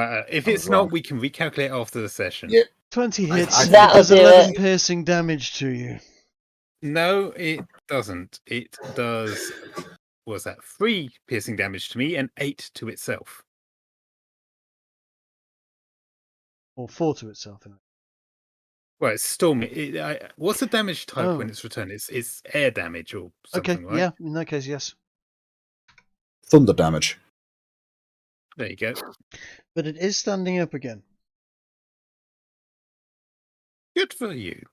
I it's was not, wrong. we can recalculate after the session. Yeah. 20 I- hits. I- It That'll does do 11 it. piercing damage to you. No, it doesn't. It does. What was that 3 piercing damage to me and 8 to itself? Or 4 to itself. Well, it's storm. What's the damage type when Oh. it's returned? It's air damage or Okay, something, right? yeah, in that case, yes. Thunder damage. There you go. But it is standing up again. Good for you.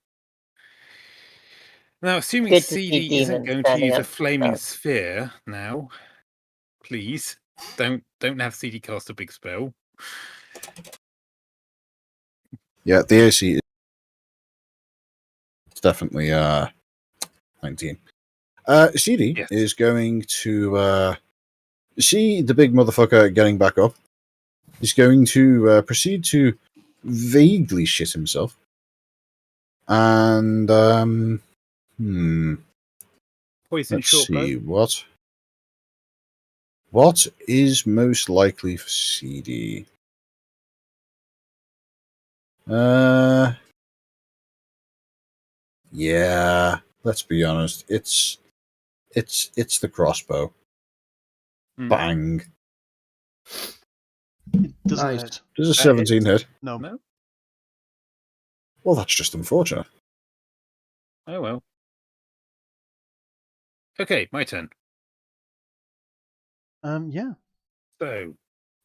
Now, assuming Good to see CD isn't demons going to standing use a up. flaming Oh. sphere now, please don't have CD cast a big spell. Yeah, the AC is definitely 19. CD Yes. is going to see the big motherfucker getting back up. He's going to proceed to vaguely shit himself. And Poison let's short see bow. what is most likely for CD. Yeah, let's be honest. It's the crossbow. Bang. It doesn't Nice. hit. Does a That 17 hit? No. No? Well, that's just unfortunate. Oh well. Okay, my turn. Yeah. So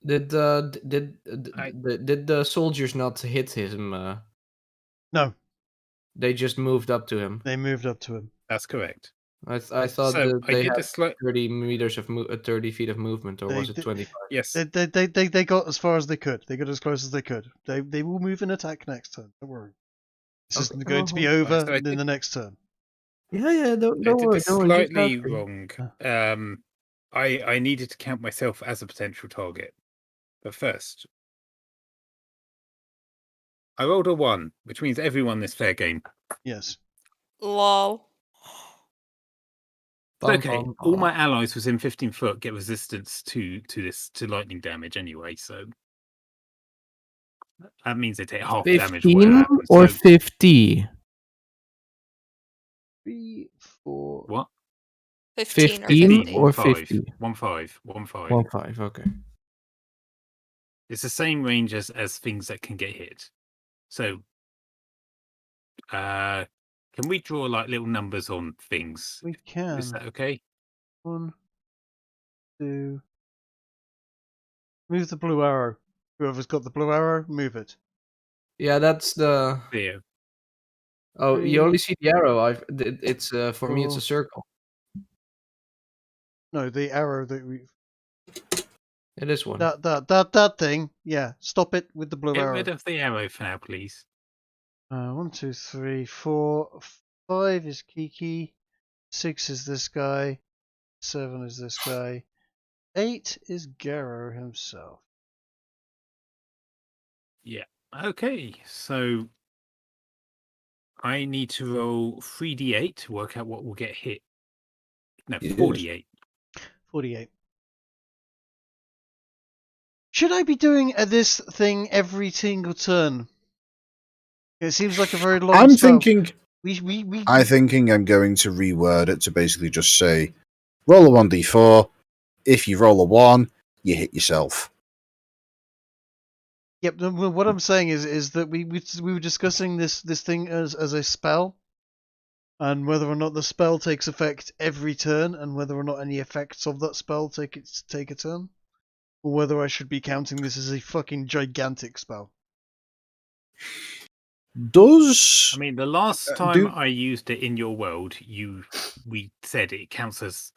Did the soldiers not hit him? No, They just moved up to him. they moved up to him. that's correct. I thought So that I they did had a slight. 30 meters of 30 feet of movement, or was it They- 25? Yes. They got as far as they could. They got as close as they could. They will move and attack next turn. Don't worry. This Okay. isn't going to be Oh, over so I in did- the next turn. Yeah. Don't I worry. did this Don't worry, just slightly asking. wrong. I needed to count myself as a potential target. But first, I rolled a 1, which means everyone is fair game. Yes. Lol. Bum, Okay, bum, all bum. my allies within 15 foot get resistance to lightning damage anyway, so that means they take half damage. 15 happens, or so 50? 3, 4. what? 15 or 15 50. or 1-5, 50? 1-5, 1-5. 1-5, okay. It's the same range as things that can get hit. So, can we draw like little numbers on things? We can. Is that okay? 1, 2. Move the blue arrow. Whoever's got the blue arrow, move it. Yeah, that's the. Theo. Oh, 3, you only see the arrow. It's for me. It's a 4. circle. No, the arrow that we. It is one. That thing. Yeah, stop it with the blue Get arrow. rid of the arrow for now, please. 1, 2, 3, 4, 5 is Kiki. 6 is this guy. 7 is this guy. 8 is Garo himself. Yeah. Okay, so I need to roll 3d8 to work out what will get hit. No, Yes. 4d8. 48. Should I be doing this thing every single turn? It seems like a very long I'm spell. thinking. We I'm thinking I'm going to reword it to basically just say, roll a 1d4. If you roll a 1, you hit yourself. Yep. What I'm saying is that we were discussing this thing as a spell, and whether or not the spell takes effect every turn, and whether or not any effects of that spell take a turn, or whether I should be counting this as a fucking gigantic spell. I mean, the last time do- I used it in your world, we said it counts as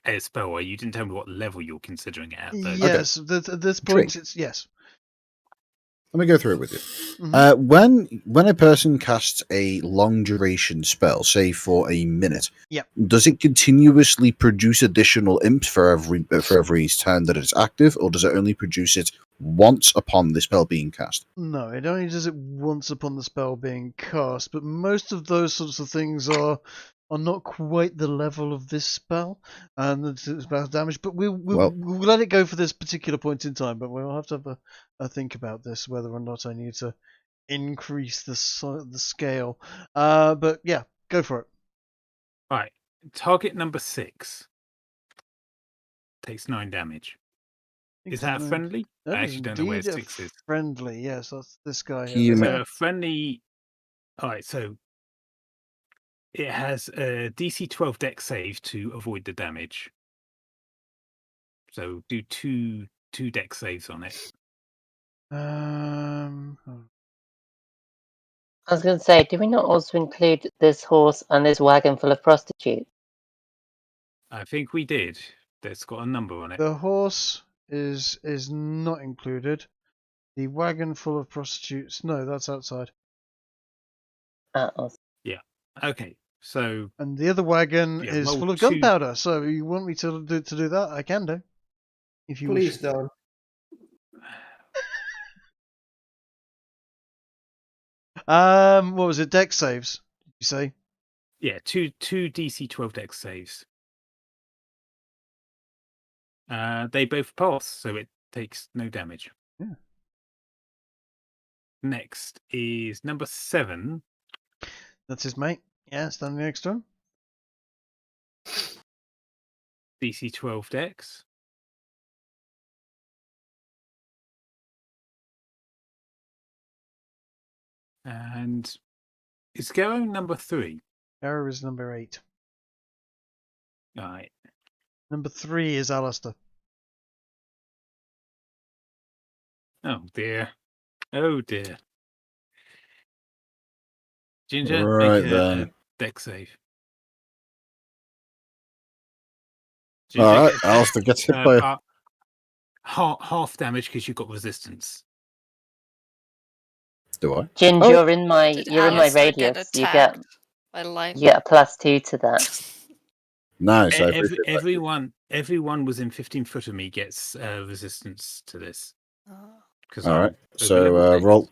a spell. You didn't tell me what level you're considering it at, though. Yes, at this point it's yes. Let me go through it with you. Mhm. When a person casts a long duration spell, say for a minute, Yep. does it continuously produce additional imps for every turn that it's active, or does it only produce it once upon the spell being cast? No, it only does it once upon the spell being cast, but most of those sorts of things are are not quite the level of this spell and the spell damage, but we'll let it go for this particular point in time. But we'll have to have a think about this, whether or not I need to increase the scale. But yeah, go for it. Right. Target number 6 takes 9 damage. Is that friendly? That I is actually don't know where indeed 6 is. friendly. Yes, that's this guy. Can you So friendly. All right. So it has a DC 12 dex save to avoid the damage. So do two dex saves on it. I was going to say, do we not also include this horse and this wagon full of prostitutes? I think we did. That's got a number on it. The horse is not included. The wagon full of prostitutes. No, that's outside. Yeah. Okay. So. And the other wagon is full of gunpowder. So you want me to do that? I can do. If you Please wish. don't. What was it? Dex saves? Did you say? Yeah, two DC 12 dex saves. They both pass, so it takes no damage. Yeah. Next is number 7. That's his mate. Yeah, standing next to him. DC 12 dex. And is Garo number 3? Garo is number 8. All right. Number 3 is Alistair. Oh dear. Oh dear. Ginger, right make then. Dex save. Ginger all right, Alistair gets hit by half damage because you've got resistance. Do I? Ginger, you're in my Alistair radius. Get You get by lightning? you get a +2 to that. Nice. Everyone was in 15 foot of me gets resistance to this. All right. So roll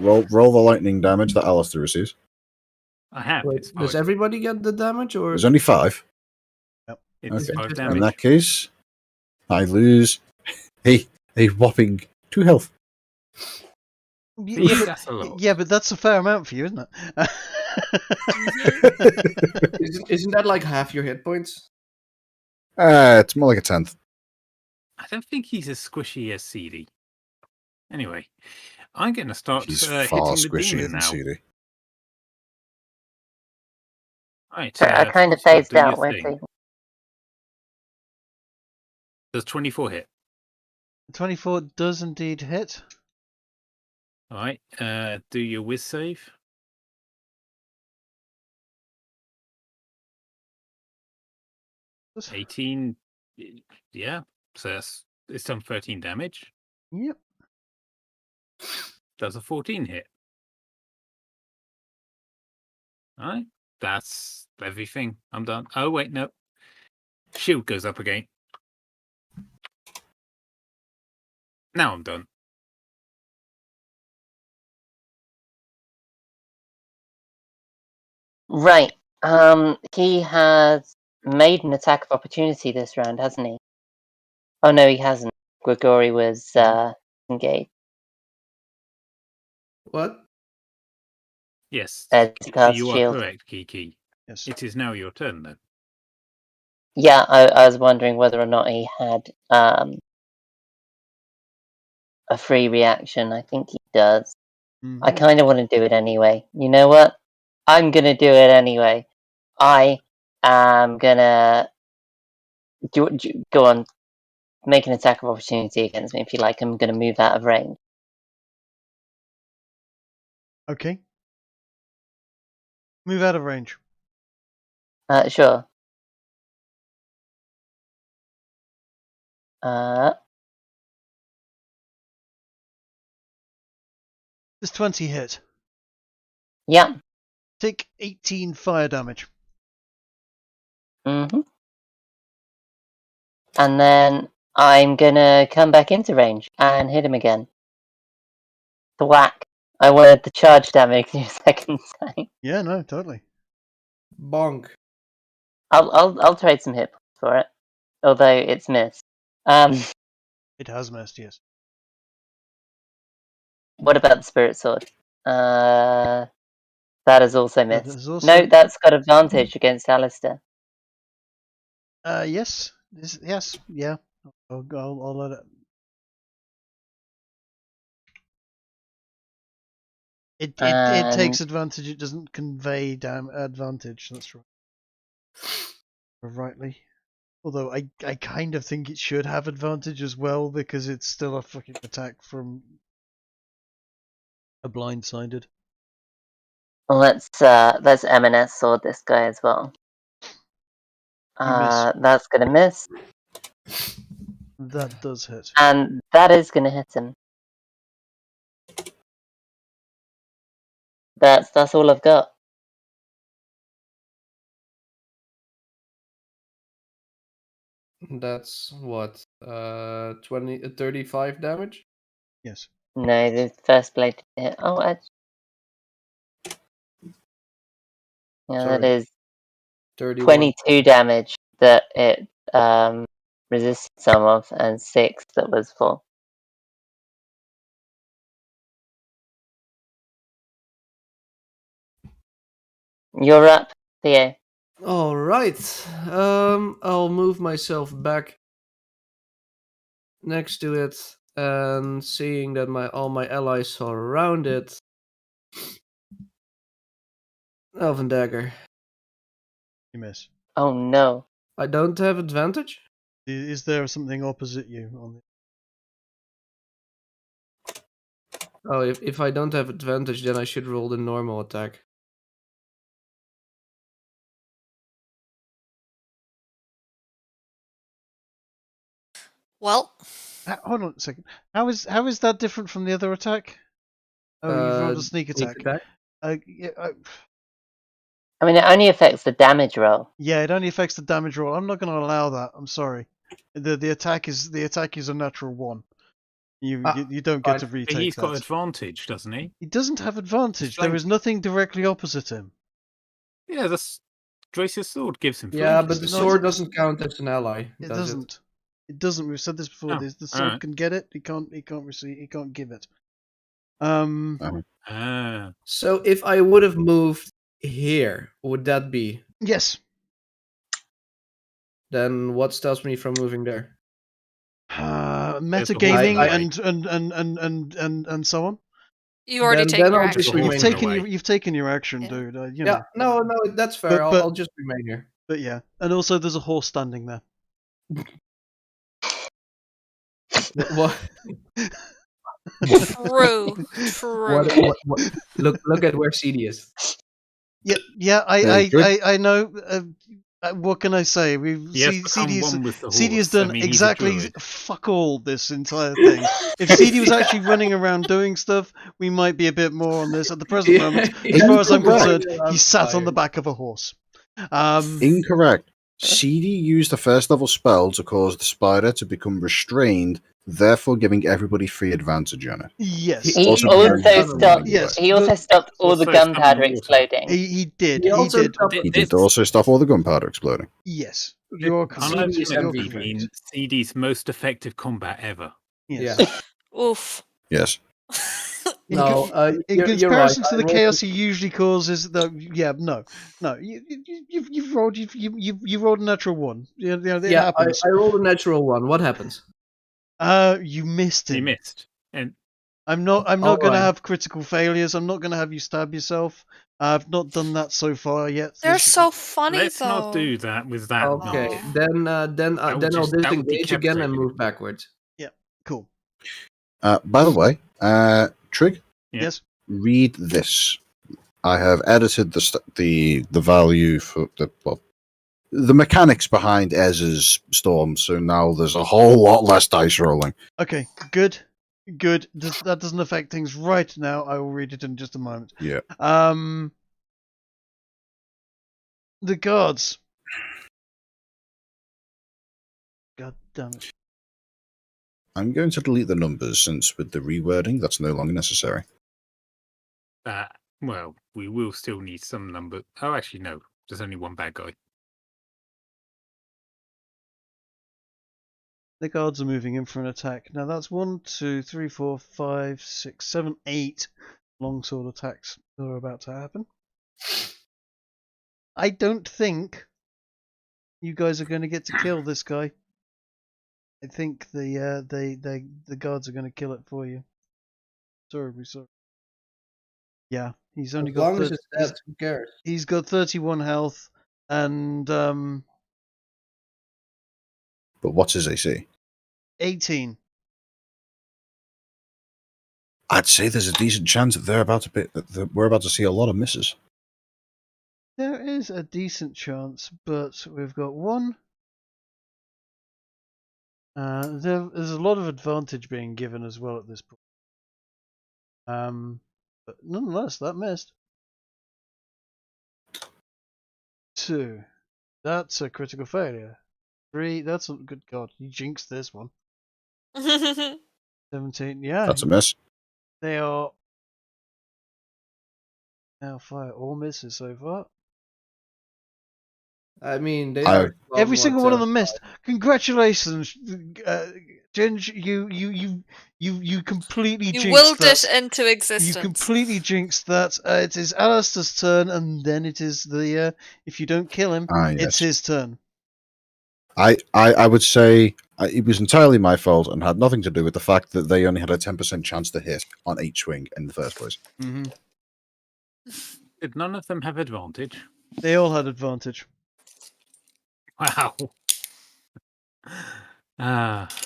the lightning damage that Alistair receives. I have. Wait, does everybody get the damage, or there's only 5? Yep. It's okay. 5 damage. In that case, I lose a whopping 2 health. That's a lot. Yeah, but that's a fair amount for you, isn't it? isn't that like half your hit points? It's more like a 10th. I don't think he's as squishy as CD. Anyway, I'm going to start He's hitting far the squishier demon than now. CD. Right. I kind of phased out with it. Does 24 hit? 24 does indeed hit. All right. Do your whiz save. That's 18. Yeah. So it's done 13 damage. Yep. Does a 14 hit? All right. That's everything. I'm done. Oh, wait, no. Shield goes up again. Now I'm done. Right. He has made an attack of opportunity this round, hasn't he? Oh no, he hasn't. Grigori was engaged. What? Yes. You are shield. correct, Kiki. Yes. It is now your turn, though. Yeah, I was wondering whether or not he had a free reaction. I think he does. Mm-hmm. I kind of want to do it anyway. You know what? I'm going to do it anyway. I am going to... Go on. Make an attack of opportunity against me if you like. I'm going to move out of range. Okay. Move out of range. Sure. Does 20 hit? Yeah. Take 18 fire damage. Mm-hmm. And then I'm gonna come back into range and hit him again. Thwack. I wanted the charge damage a second time. Yeah, no, totally. Bonk. I'll trade some hit points for it, although it's missed. It has missed, yes. What about the spirit sword? That is also That missed. is also- No, that's got advantage against Alistair. Yes. Yes. Yeah. I'll let it. It takes advantage. It doesn't convey advantage. That's right. Rightly. Although I kind of think it should have advantage as well because it's still a fucking attack from a blindsided. Well, let's M&S sword this guy as well. That's gonna miss. That does hit. And that is gonna hit him. That's all I've got. That's what? 35 damage? Yes. No, the first blade hit. Oh, yeah, Sorry. that is 31. 22 damage that it resisted some of, and 6 that was full. You're up, Theo. All right. I'll move myself back next to it, and seeing that all my allies are around it. Elven dagger. You miss. Oh no. I don't have advantage. Is there something opposite you on the? Oh, if I don't have advantage, then I should roll the normal attack. Well, Hold on a second. How is that different from the other attack? Oh, you rolled a sneak attack. Yeah, I mean, it only affects the damage roll. yeah, it only affects the damage roll. I'm not going to allow that. I'm sorry. The attack is a natural 1. You don't get to But retake he's that. got advantage, doesn't he? He doesn't have advantage. Like- There is nothing directly opposite him. Yeah, that's Grace's sword gives him. Yeah, flank. but the No, sword doesn't count as an ally. It does doesn't. It doesn't. We've said this before. Oh, The sword alright. can get it. He can't receive. He can't give it. Ah. So if I would have moved here, would that be? Yes. Then what stops me from moving there? Metagaming I- and so on. you already Then taken your I'll action. just You've remain taken here. away. You've taken your action, Yeah. dude. You Yeah, know. no, that's fair. But- I'll just remain here. But yeah, and also there's a horse standing there. What? True. True. What? Look at where CD is. Yeah. I know. What can I say? He has become one with the CD has horse. I done mean, he's a exactly druid. fuck all this entire thing. If CD was actually running around doing stuff, we might be a bit more on this. At the present moment, as far as I'm concerned, he sat on the back of a horse. Incorrect. CD used a first level spell to cause the spider to become restrained, therefore giving everybody free advantage on it. Yes. He Also also very stopped. Yes. He also stopped all the Also gunpowder some water. exploding. He did. He He also did. stopped- He did also stop all the gunpowder exploding. Yes. You're correct. CD is You're MVP. correct. CD's most effective combat ever. Yes. Yeah. Oof. Yes. No, In you're comparison right. to I the rolled chaos he usually causes, no. You've rolled a natural 1. It Yeah, happens. I rolled a natural 1. What happens? You missed He him. missed. And I'm not going to Alright. have critical failures. I'm not going to have you stab yourself. I've not done that so far yet. They're so funny let's though. not do that with that. Okay, Oh. then That I'll would disengage again and decapitate move backwards. Cool. By the way, Trig, Yeah. Yes. read this. I have edited the value for the mechanics behind Ez's storm, so now there's a whole lot less dice rolling. Okay. Good. That doesn't affect things right now. I will read it in just a moment. Yeah. The guards. God damn it. I'm going to delete the numbers since with the rewording that's no longer necessary. Well, we will still need some number. Oh, actually, no. there's only one bad guy. The guards are moving in for an attack. Now that's 1, 2, 3, 4, 5, 6, 7, 8 longsword attacks that are about to happen. I don't think you guys are going to get to kill this guy. I think the guards are going to kill it for you. Terribly sorry. Yeah, he's only As got long as it's dead, who cares? he's got 31 health and But what's his AC? 18. I'd say there's a decent chance that we're about to see a lot of misses. There is a decent chance, but we've got one. There's a lot of advantage being given as well at this point. But nonetheless, that missed. 2. That's a critical failure. 3. That's a good God. You jinxed this one. 17. Yeah. That's a miss. They are now fire all misses so far. I mean, they are Every single one of them terrified. missed. Congratulations, Ginge. You completely You jinxed willed that. it into existence. You completely jinxed that. It is Alistair's turn, and then it is the if you don't kill him, Yes. it's his turn. I would say it was entirely my fault and had nothing to do with the fact that they only had a 10% chance to hit on each swing in the first place. Mm-hmm. Did none of them have advantage? They all had advantage. Wow.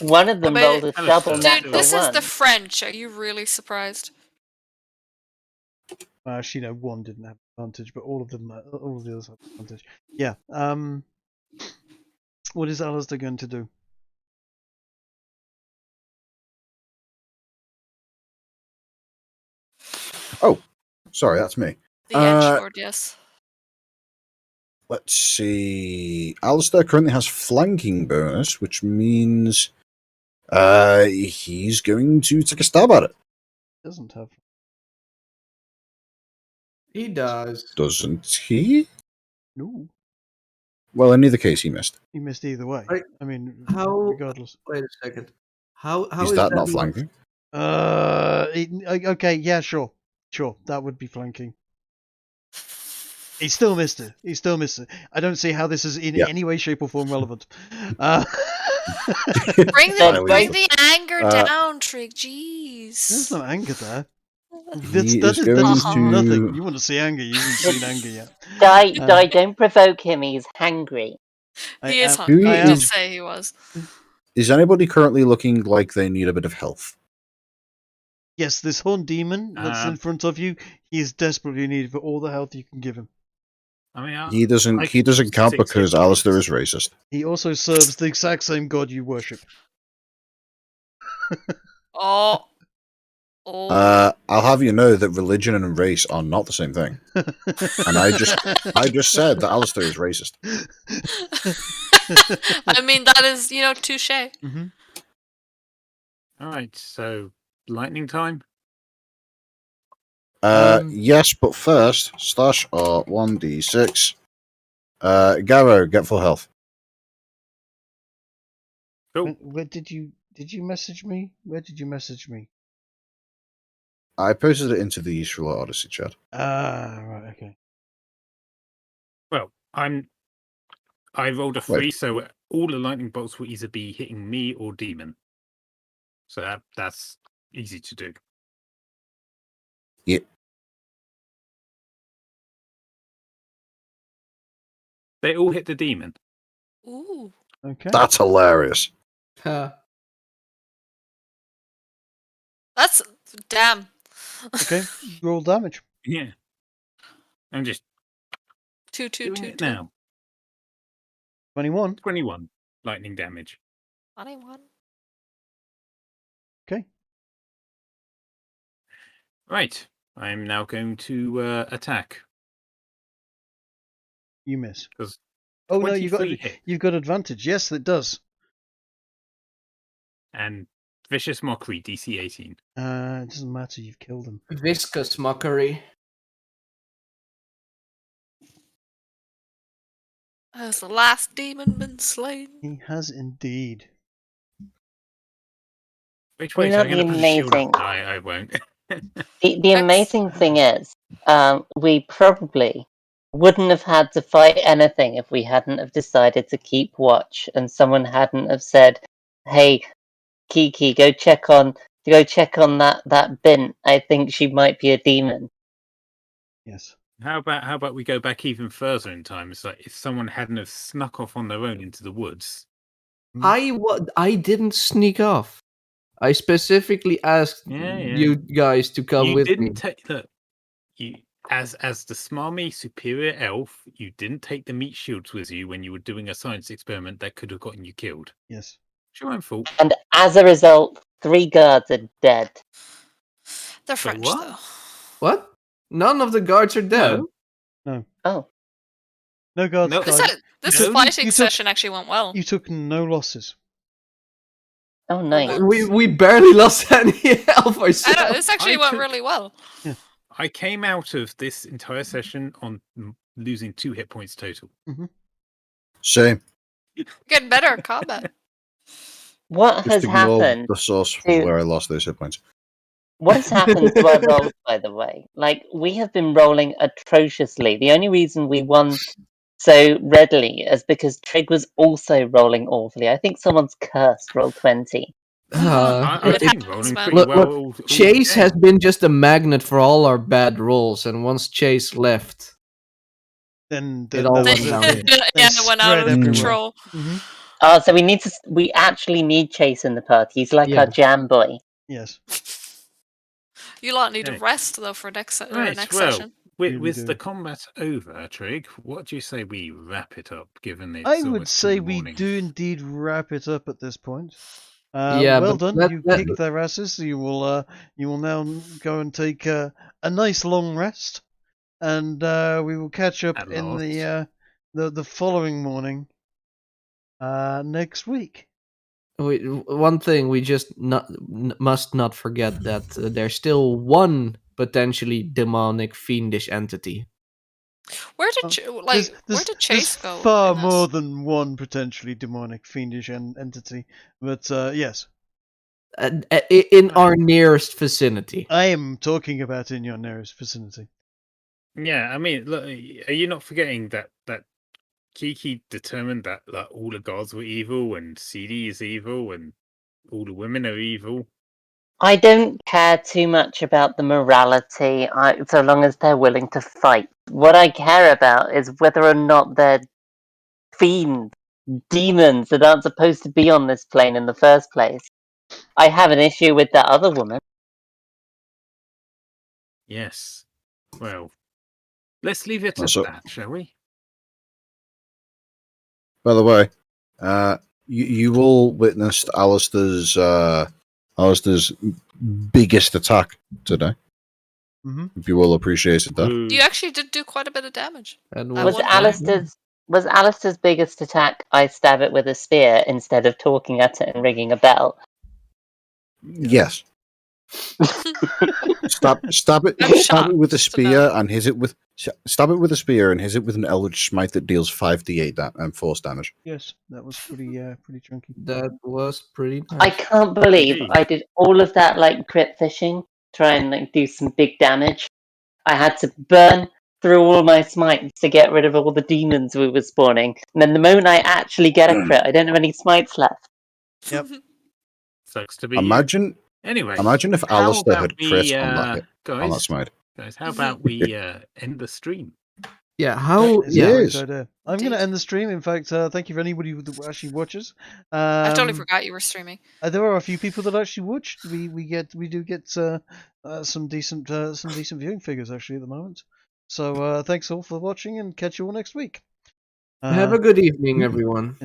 One of them But rolled a double Dude, natural Dude, this is one. the French. Are you really surprised? Actually, no, one didn't have advantage, but all of the others had advantage. Yeah. What is Alistair going to do? Oh, sorry, that's me. The edgelord, yes. Let's see. Alistair currently has flanking bonus, which means he's going to take a stab at it. Doesn't have. He does. Doesn't he? No. Well, in either case, he missed. He missed either way. I mean, How? regardless. Wait a second. How Is is that not flanking? Okay, yeah, sure, that would be flanking. He still missed it. I don't see how this is in any way, shape, or form relevant. Bring the anger down, Trig. Jeez. There's no anger there. He That is is going to... nothing. You want to see anger? You haven't seen anger yet. Die, don't provoke him. He's hangry. He is hungry. Who I did is- say he was. Is anybody currently looking like they need a bit of health? Yes, this horned demon that's in front of you, he is desperately needed for all the health you can give him. I mean, He doesn't count because Alistair is racist. He also serves the exact same god you worship. Oh. I'll have you know that religion and race are not the same thing. And I just said that Alistair is racist. I mean, that is, touche. Mm-hmm. All right, so lightning time. Yes, but first, stash or 1d6. Garrow, get full health. Cool. Where did you message me? Where did you message me? I posted it into the Yesrallaw Odyssey chat. Right, okay. Well, I rolled a 3, so all the lightning bolts will either be hitting me or demon. So that's easy to do. Yeah. They all hit the demon. Ooh. Okay. That's hilarious. That's damn. Okay, roll damage. Yeah. I'm just 2, 2, 2, 2. now. 21. 21 lightning damage. 21. Okay. Right. I'm now going to attack. You miss. Because Oh no, you've hit. got advantage. Yes, it does. And vicious mockery, DC 18. It doesn't matter. You've killed him. Viscous mockery. Has the last demon been slain? He has indeed. Which You way? know So I'm going the to put a shield up? amazing- No, I won't. The amazing thing is, we probably wouldn't have had to fight anything if we hadn't have decided to keep watch and someone hadn't have said, "Hey, Kiki, go check on that bin. I think she might be a demon." Yes. How about we go back even further in time? It's like if someone hadn't have snuck off on their own into the woods. I didn't sneak off. I specifically asked you guys to come with me. Look, you as the smarmy superior elf, you didn't take the meat shields with you when you were doing a science experiment that could have gotten you killed. Yes. It's your own fault. And as a result, 3 guards are dead. They're French, what? though. What? None of the guards are dead. No. Oh. No guards No. died. This No. fighting session actually went well. You took no losses. Oh, nice. We barely lost any elf ourselves. I know, this actually went really well. Yeah. I came out of this entire session on losing 2 hit points total. Same. Getting better at combat. What Just has ignore happened? the source to- where I lost those hit points. What has happened to our rolls, by the way? Like, we have been rolling atrociously. The only reason we won so readily is because Trig was also rolling awfully. I think someone's cursed roll 20. I've It been happens, rolling man. pretty Look, well. all Chase game. has been just a magnet for all our bad rolls, and once Chase left, Then It all that went was down. it. Yeah, it went out of spread everywhere. control. Mm-hmm. Oh, so we actually need Chase in the party. He's like Yeah. our jam boy. Yes. You lot need Okay. a rest, though, for next Right, next well, session. with, Really with do. the combat over, Trig, what do you say we wrap it up, given it's I would almost say the we morning? do indeed wrap it up at this point. Yeah, well but done. You kicked their asses. You will now go and take a nice long rest, and we will catch up At in last. the following morning. Next week. one thing we just must not forget that there's still one potentially demonic, fiendish entity. Where did where did Chase there's go? far in this? more than one potentially demonic, fiendish entity. But yes, In our nearest vicinity. I am talking about in your nearest vicinity. Yeah, I mean, look, are you not forgetting that Kiki determined that all the gods were evil and CD is evil and all the women are evil? I don't care too much about the morality, so long as they're willing to fight. What I care about is whether or not they're fiends, demons that aren't supposed to be on this plane in the first place. I have an issue with that other woman. Yes. Well, let's leave it at Also- that, shall we? By the way, you all witnessed Alistair's biggest attack today. Mm-hmm. If you all appreciated that. Ooh. You actually did do quite a bit of damage. And I Was wonder- Alistair's biggest attack I stab it with a spear instead of talking at it and ringing a bell? Yes. Stab I'm it with a shocked spear about- and hit it with stab it with a spear and hit it with an eldritch smite that deals 5d8 and force damage. Yes, that was pretty chunky. that was pretty nice. I can't believe Indeed. I did all of that like crit fishing, try and like do some big damage. I had to burn through all my smites to get rid of all the demons we were spawning. And then the moment I actually get a crit, I don't have any smites left. Yep. Sucks to be you. Imagine Anyway, if how Alistair about had crit we, on that guys, smite. how about we end the stream? Yeah, how? That is a Yeah, Yes. great idea. I'm going to Indeed. end the stream. In fact, thank you for anybody who actually watches. I totally forgot you were streaming. There are a few people that actually watch. We do get some decent viewing figures actually at the moment. So thanks all for watching, and catch you all next week. have a good evening, everyone.